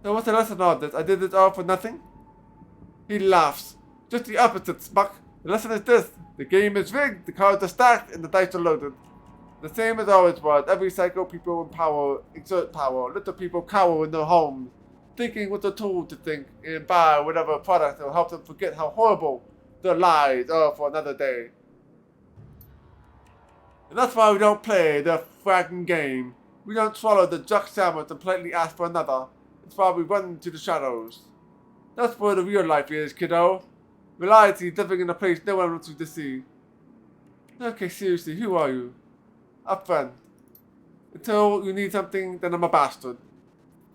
So what's the lesson of all this? I did it all for nothing? He laughs. Just the opposite, Smuck. The lesson is this. The game is rigged, the cards are stacked, and the dice are loaded. The same as always was. Every cycle, people in power exert power. Little people cower in their homes, thinking with a tool to think and buy whatever product will help them forget how horrible their lives are for another day. And that's why we don't play the fragging game. We don't swallow the Jack sandwich and politely ask for another. That's why we run into the shadows. That's where the real life is, kiddo. Reality living in a place no one wants you to see. Okay, seriously, who are you? A friend. Until you need something, then I'm a bastard.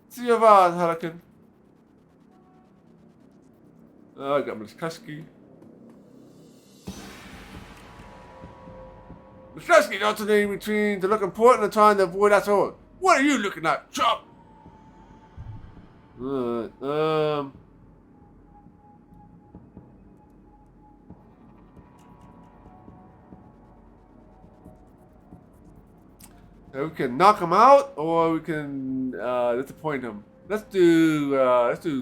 See you around, Hurricane. I got Miss Kusky. Miss Kusky is alternating between to look important and trying to avoid that sword. What are you looking at, chop? We can knock him out, or we can disappoint him. Let's do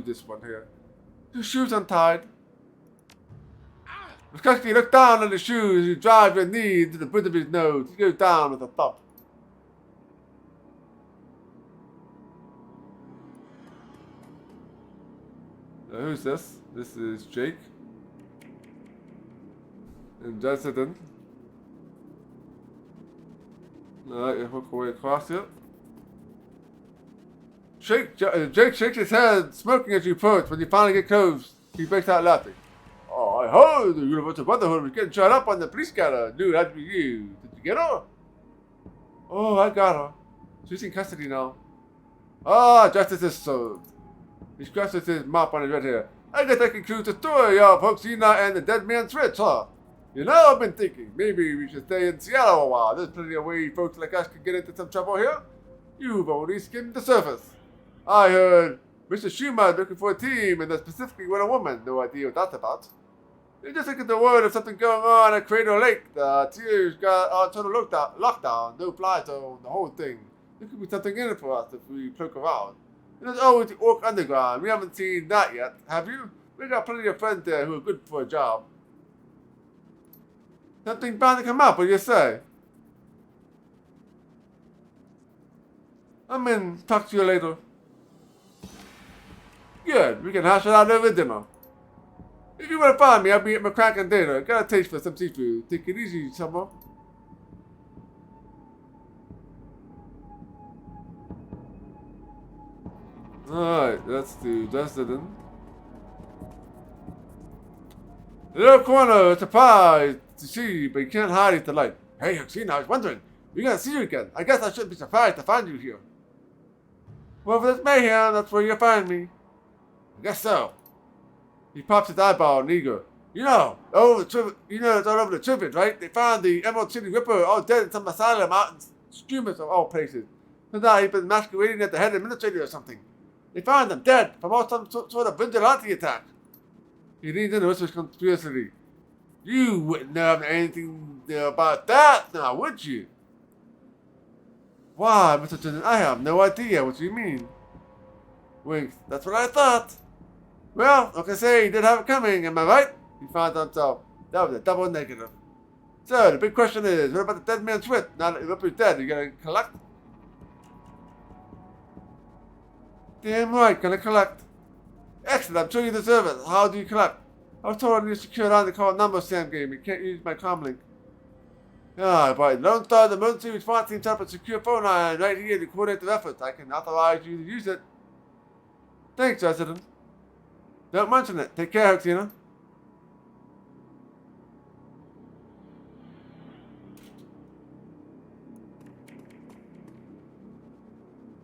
this one here. His shoes untied. Muskovsky look down on the shoes. You drive your knee into the bridge of his nose. He goes down with a thump. Who's this? This is Jake. And Jessica. Alright, you hook away across it. Jake shakes his head, smoking as you approach. When you finally get close, he breaks out laughing. Oh, I heard the Universal Brotherhood was getting shot up on the police scanner. Dude, that'd be you. Did you get her? Oh, I got her. She's in custody now. Ah, justice is served. He scratches his mop on his red hair. I guess that concludes the story of hercxena and the dead man's switch, huh? You know, I've been thinking, maybe we should stay in Seattle a while. There's plenty of ways folks like us can get into some trouble here. You've only skimmed the surface. I heard Mr. Schumann looking for a team, and specifically with a woman. No idea what that's about. You just get the word of something going on at Crater Lake. The Tears got on total lockdown, no fly zone, the whole thing. There could be something in it for us if we poke around. And there's always the Orc Underground. We haven't seen that yet, have you? We got plenty of friends there who are good for a job. Something bound to come up, what do you say? I'm in. Talk to you later. Good, we can hash it out over dinner. If you want to find me, I'll be at McCracken Dinner. Got a taste for some seafood. Take it easy, Summer. Alright, let's do Dustin. The little corner is surprised to see you, but you can't hide it the light. Hey, hercxena, I was wondering. We're gonna see you again. I guess I shouldn't be surprised to find you here. Well, if there's mayhem, that's where you'll find me. I guess so. He pops his eyeball and eager. It's all over the tribute, right? They found the Emerald City Ripper all dead in some asylum out in Streamers of all places. Turns out he'd been masquerading as the head administrator or something. They found him dead from some sort of vigilante attack. He leans in and whispers conspiracy. You wouldn't know anything about that now, would you? Why, Mr. Tennant, I have no idea what you mean. Winks. That's what I thought. Well, like I say, he did have it coming, am I right? He found himself. That was a double negative. So, the big question is, what about the dead man's wit? Now that Ripper's dead, are you gonna collect? Damn right, gonna collect. Excellent, I'm sure you deserve it. How do you collect? I was told I need to secure on the call number Sam gave me. Can't use my comlink. Ah, but Lone Star, the emergency response team set up a secure phone line right here to coordinate the efforts. I can authorize you to use it. Thanks, Resident. Don't mention it. Take care, hercxena.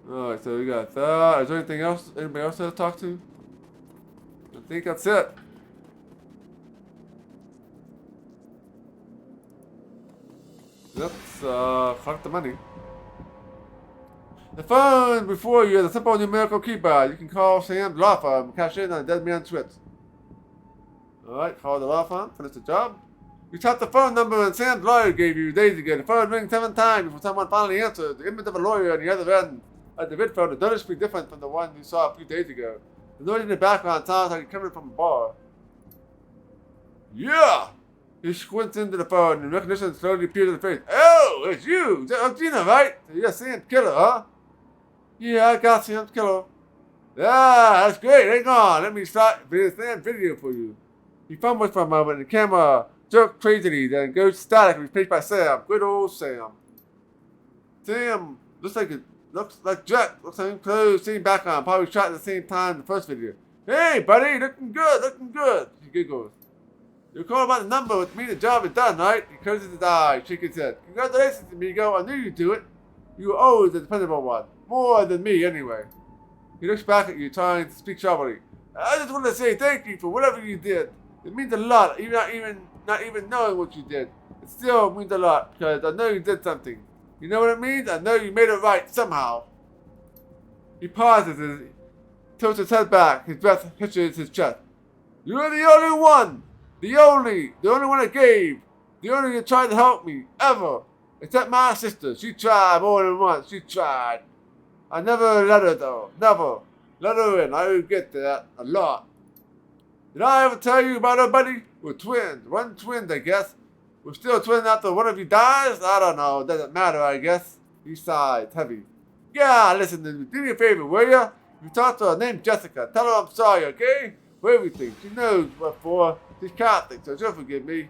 Alright, so we got that. Is there anything else? Anybody else to talk to? I think that's it. Let's collect the money. The phone before you is a simple numerical keypad. You can call Sam's law firm, cash in on a dead man's switch. Alright, call the law firm, finish the job. You tap the phone number that Sam's lawyer gave you days ago. The phone rings 7 times before someone finally answers. The image of a lawyer on the other end of the vid phone is noticeably different from the one you saw a few days ago. The noise in the background sounds like it's coming from a bar. Yeah! He squints into the phone and recognition slowly appears on his face. Oh, it's you! Is that hercxena, right? You're Sam's killer, huh? Yeah, I got Sam's killer. Ah, that's great. Hang on. Let me start this video for you. He fumbles for a moment and the camera jerks crazily, then goes static and replaced by Sam. Good old Sam. Sam looks like Jack. Looks like clothes, same background. Probably shot at the same time in the first video. Hey, buddy, looking good. He giggles. You called about the number, which means the job is done, right? He closes his eyes, shaking his head. Congratulations, amigo. I knew you'd do it. You were always a dependable one. More than me, anyway. He looks back at you, trying to speak sharply. I just wanted to say thank you for whatever you did. It means a lot, not even knowing what you did. It still means a lot, because I know you did something. You know what it means? I know you made it right, somehow. He pauses and tilts his head back. His breath hitches his chest. You're the only one! The only one that gave. The only one that tried to help me, ever. Except my sister. She tried more than once. She tried. I never let her, though. Never. Let her in. I regret that a lot. Did I ever tell you about her, buddy? We're twins. One twin, I guess. We're still twins after one of you dies? I don't know. It doesn't matter, I guess. He sighs, heavy. Yeah, listen to me. Do me a favor, will ya? If you talk to her, name's Jessica. Tell her I'm sorry, okay? For everything. She knows what for. She's Catholic, so she'll forgive me.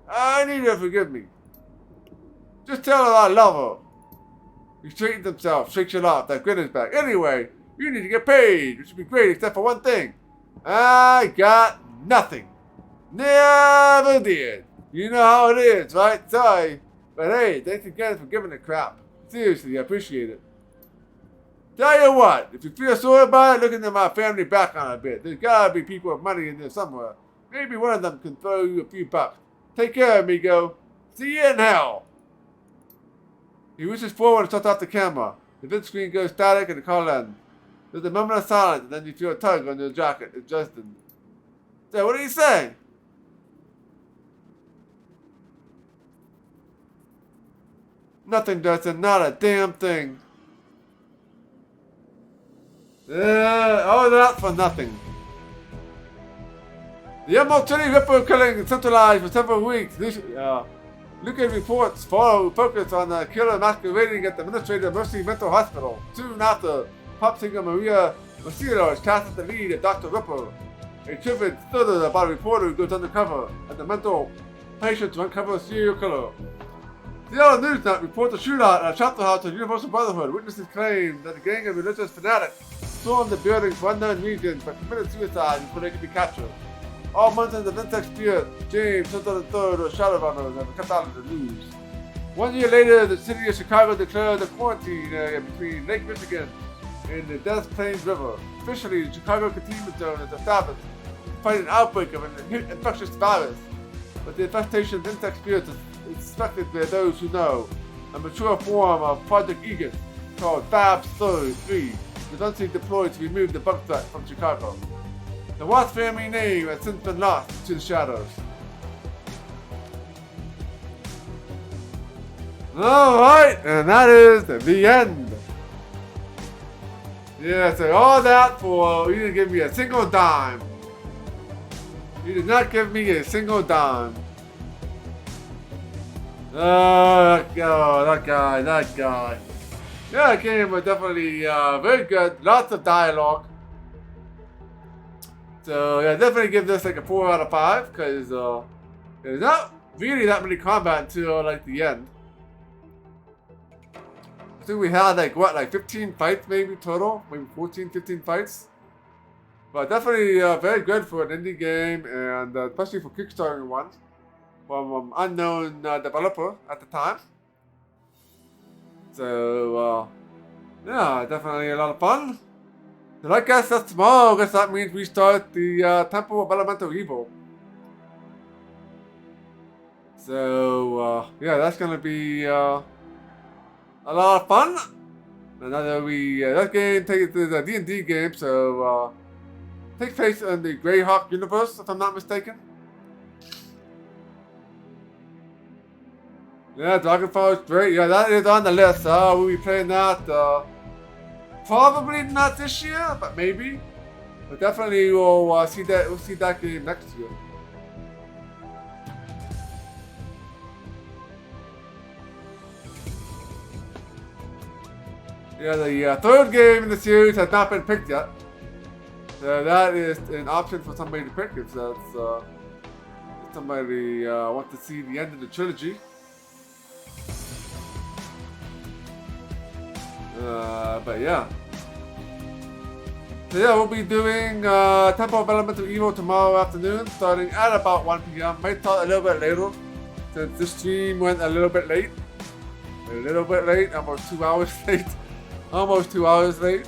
I need her to forgive me. Just tell her I love her. He straightens himself, shakes it off, that grin is back. Anyway, you need to get paid, which would be great except for one thing. I got nothing. Never did. You know how it is, right? Sorry. But hey, thanks again for giving a crap. Seriously, I appreciate it. Tell you what, if you feel sorry about it, look into my family background a bit. There's gotta be people with money in there somewhere. Maybe one of them can throw you a few bucks. Take care, amigo. See you in hell. He reaches forward and shuts off the camera. The vid screen goes static and the call ends. There's a moment of silence and then you feel a tug on your jacket. It's Justin. So what are you saying? Nothing, Justin. Not a damn thing. All that for nothing. The Emerald City Ripper killing is centralized for several weeks. Looking reports focus on the killer masquerading at the Administrative Mercy Mental Hospital. Soon after, pop singer Maria Marcelo is cast as the lead of Dr. Ripper. A trip further about a reporter who goes undercover at the mental patient to uncover a serial killer. The Seattle Newsnet reports a shootout at a chapter house of Universal Brotherhood. Witnesses claim that a gang of religious fanatics stormed the building for unknown reasons but committed suicide before they could be captured. All mentions of Vintex Spirit, James, Hunter III, or Shadowrunners have kept out of the news. 1 year later, the city of Chicago declared a quarantine area between Lake Michigan and the Des Plaines River. Officially, the Chicago containment zone is established to fight an outbreak of an infectious virus. But the infestation of Vintex Spirits is suspected by those who know a mature form of Project Aegis called Fab 3 is eventually deployed to remove the bug threat from Chicago. The Watts family name has since been lost to the shadows. Alright, and that is the end. Yeah, so all that for, you didn't give me a single dime. You did not give me a single dime. Oh, that guy. Yeah, the game was definitely very good. Lots of dialogue. So yeah, definitely give this like a 4 out of 5 because there's not really that many combat until like the end. I think we had like 15 fights maybe total, maybe 14, 15 fights. But definitely very good for an indie game and especially for Kickstarter ones from unknown developer at the time. So yeah, definitely a lot of fun. So I guess that's tomorrow. I guess that means we start the Temple of Elemental Evil. So yeah, that's gonna be a lot of fun. And that game is a D&D game, so takes place in the Greyhawk universe, if I'm not mistaken. Yeah, Dragonfall is great. Yeah, that is on the list. We'll be playing that. Probably not this year, but maybe. But definitely we'll see that. We'll see that game next year. Yeah, the third game in the series has not been picked yet. So that is an option for somebody to pick if that's if somebody wants to see the end of the trilogy. But yeah. So yeah, we'll be doing Temple of Elemental Evil tomorrow afternoon, starting at about 1 p.m. Might start a little bit later, since this stream went a little bit late. Almost 2 hours late. Almost 2 hours late.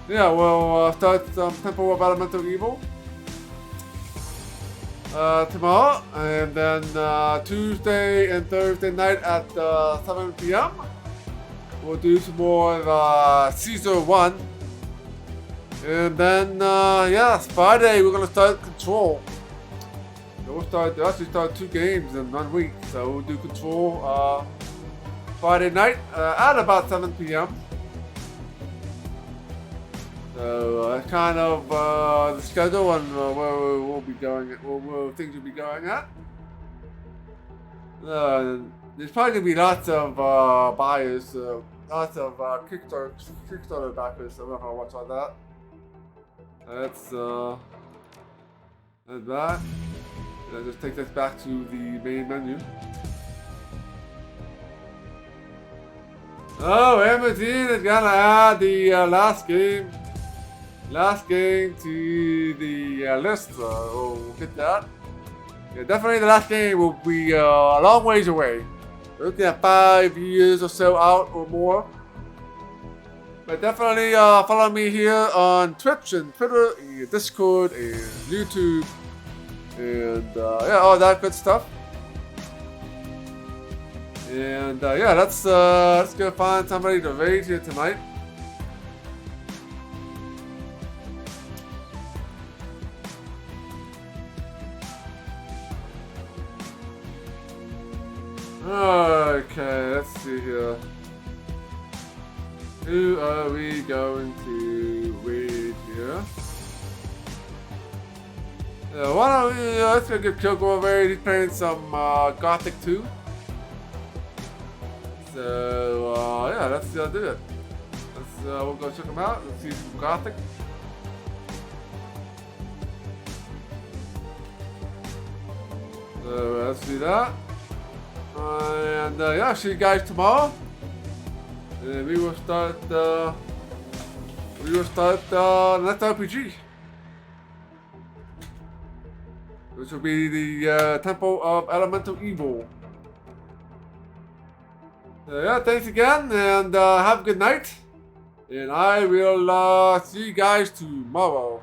Yeah, we'll start Temple of Elemental Evil tomorrow, and then Tuesday and Thursday night at 7 p.m. we'll do some more Caesar 1, and then yeah, Friday we're gonna start Control. So we'll actually start 2 games in 1 week. So we'll do Control Friday night at about 7 p.m. So that's kind of the schedule and where we'll be going, where things will be going at. There's probably gonna be lots of buyers, lots of Kickstarter backers. So we're not gonna watch all that. That's that. And just take this back to the main menu. Oh, Amazon is gonna add the last game to the list. We'll get that. Yeah, definitely the last game will be a long ways away. We're looking at 5 years or so out or more. But definitely follow me here on Twitch and Twitter and Discord and YouTube and yeah, all that good stuff. And yeah, let's go find somebody to raid here tonight. Okay, let's see here. Who are we going to raid here? Why don't we, let's go give Kilgore a raid. He's playing some Gothic 2. So yeah, let's do it. Let's we'll go check them out. Let's see some Gothic. So let's see that. And yeah, see you guys tomorrow. And we will start the next RPG. Which will be the Temple of Elemental Evil. Yeah, thanks again, and have a good night. And I will see you guys tomorrow.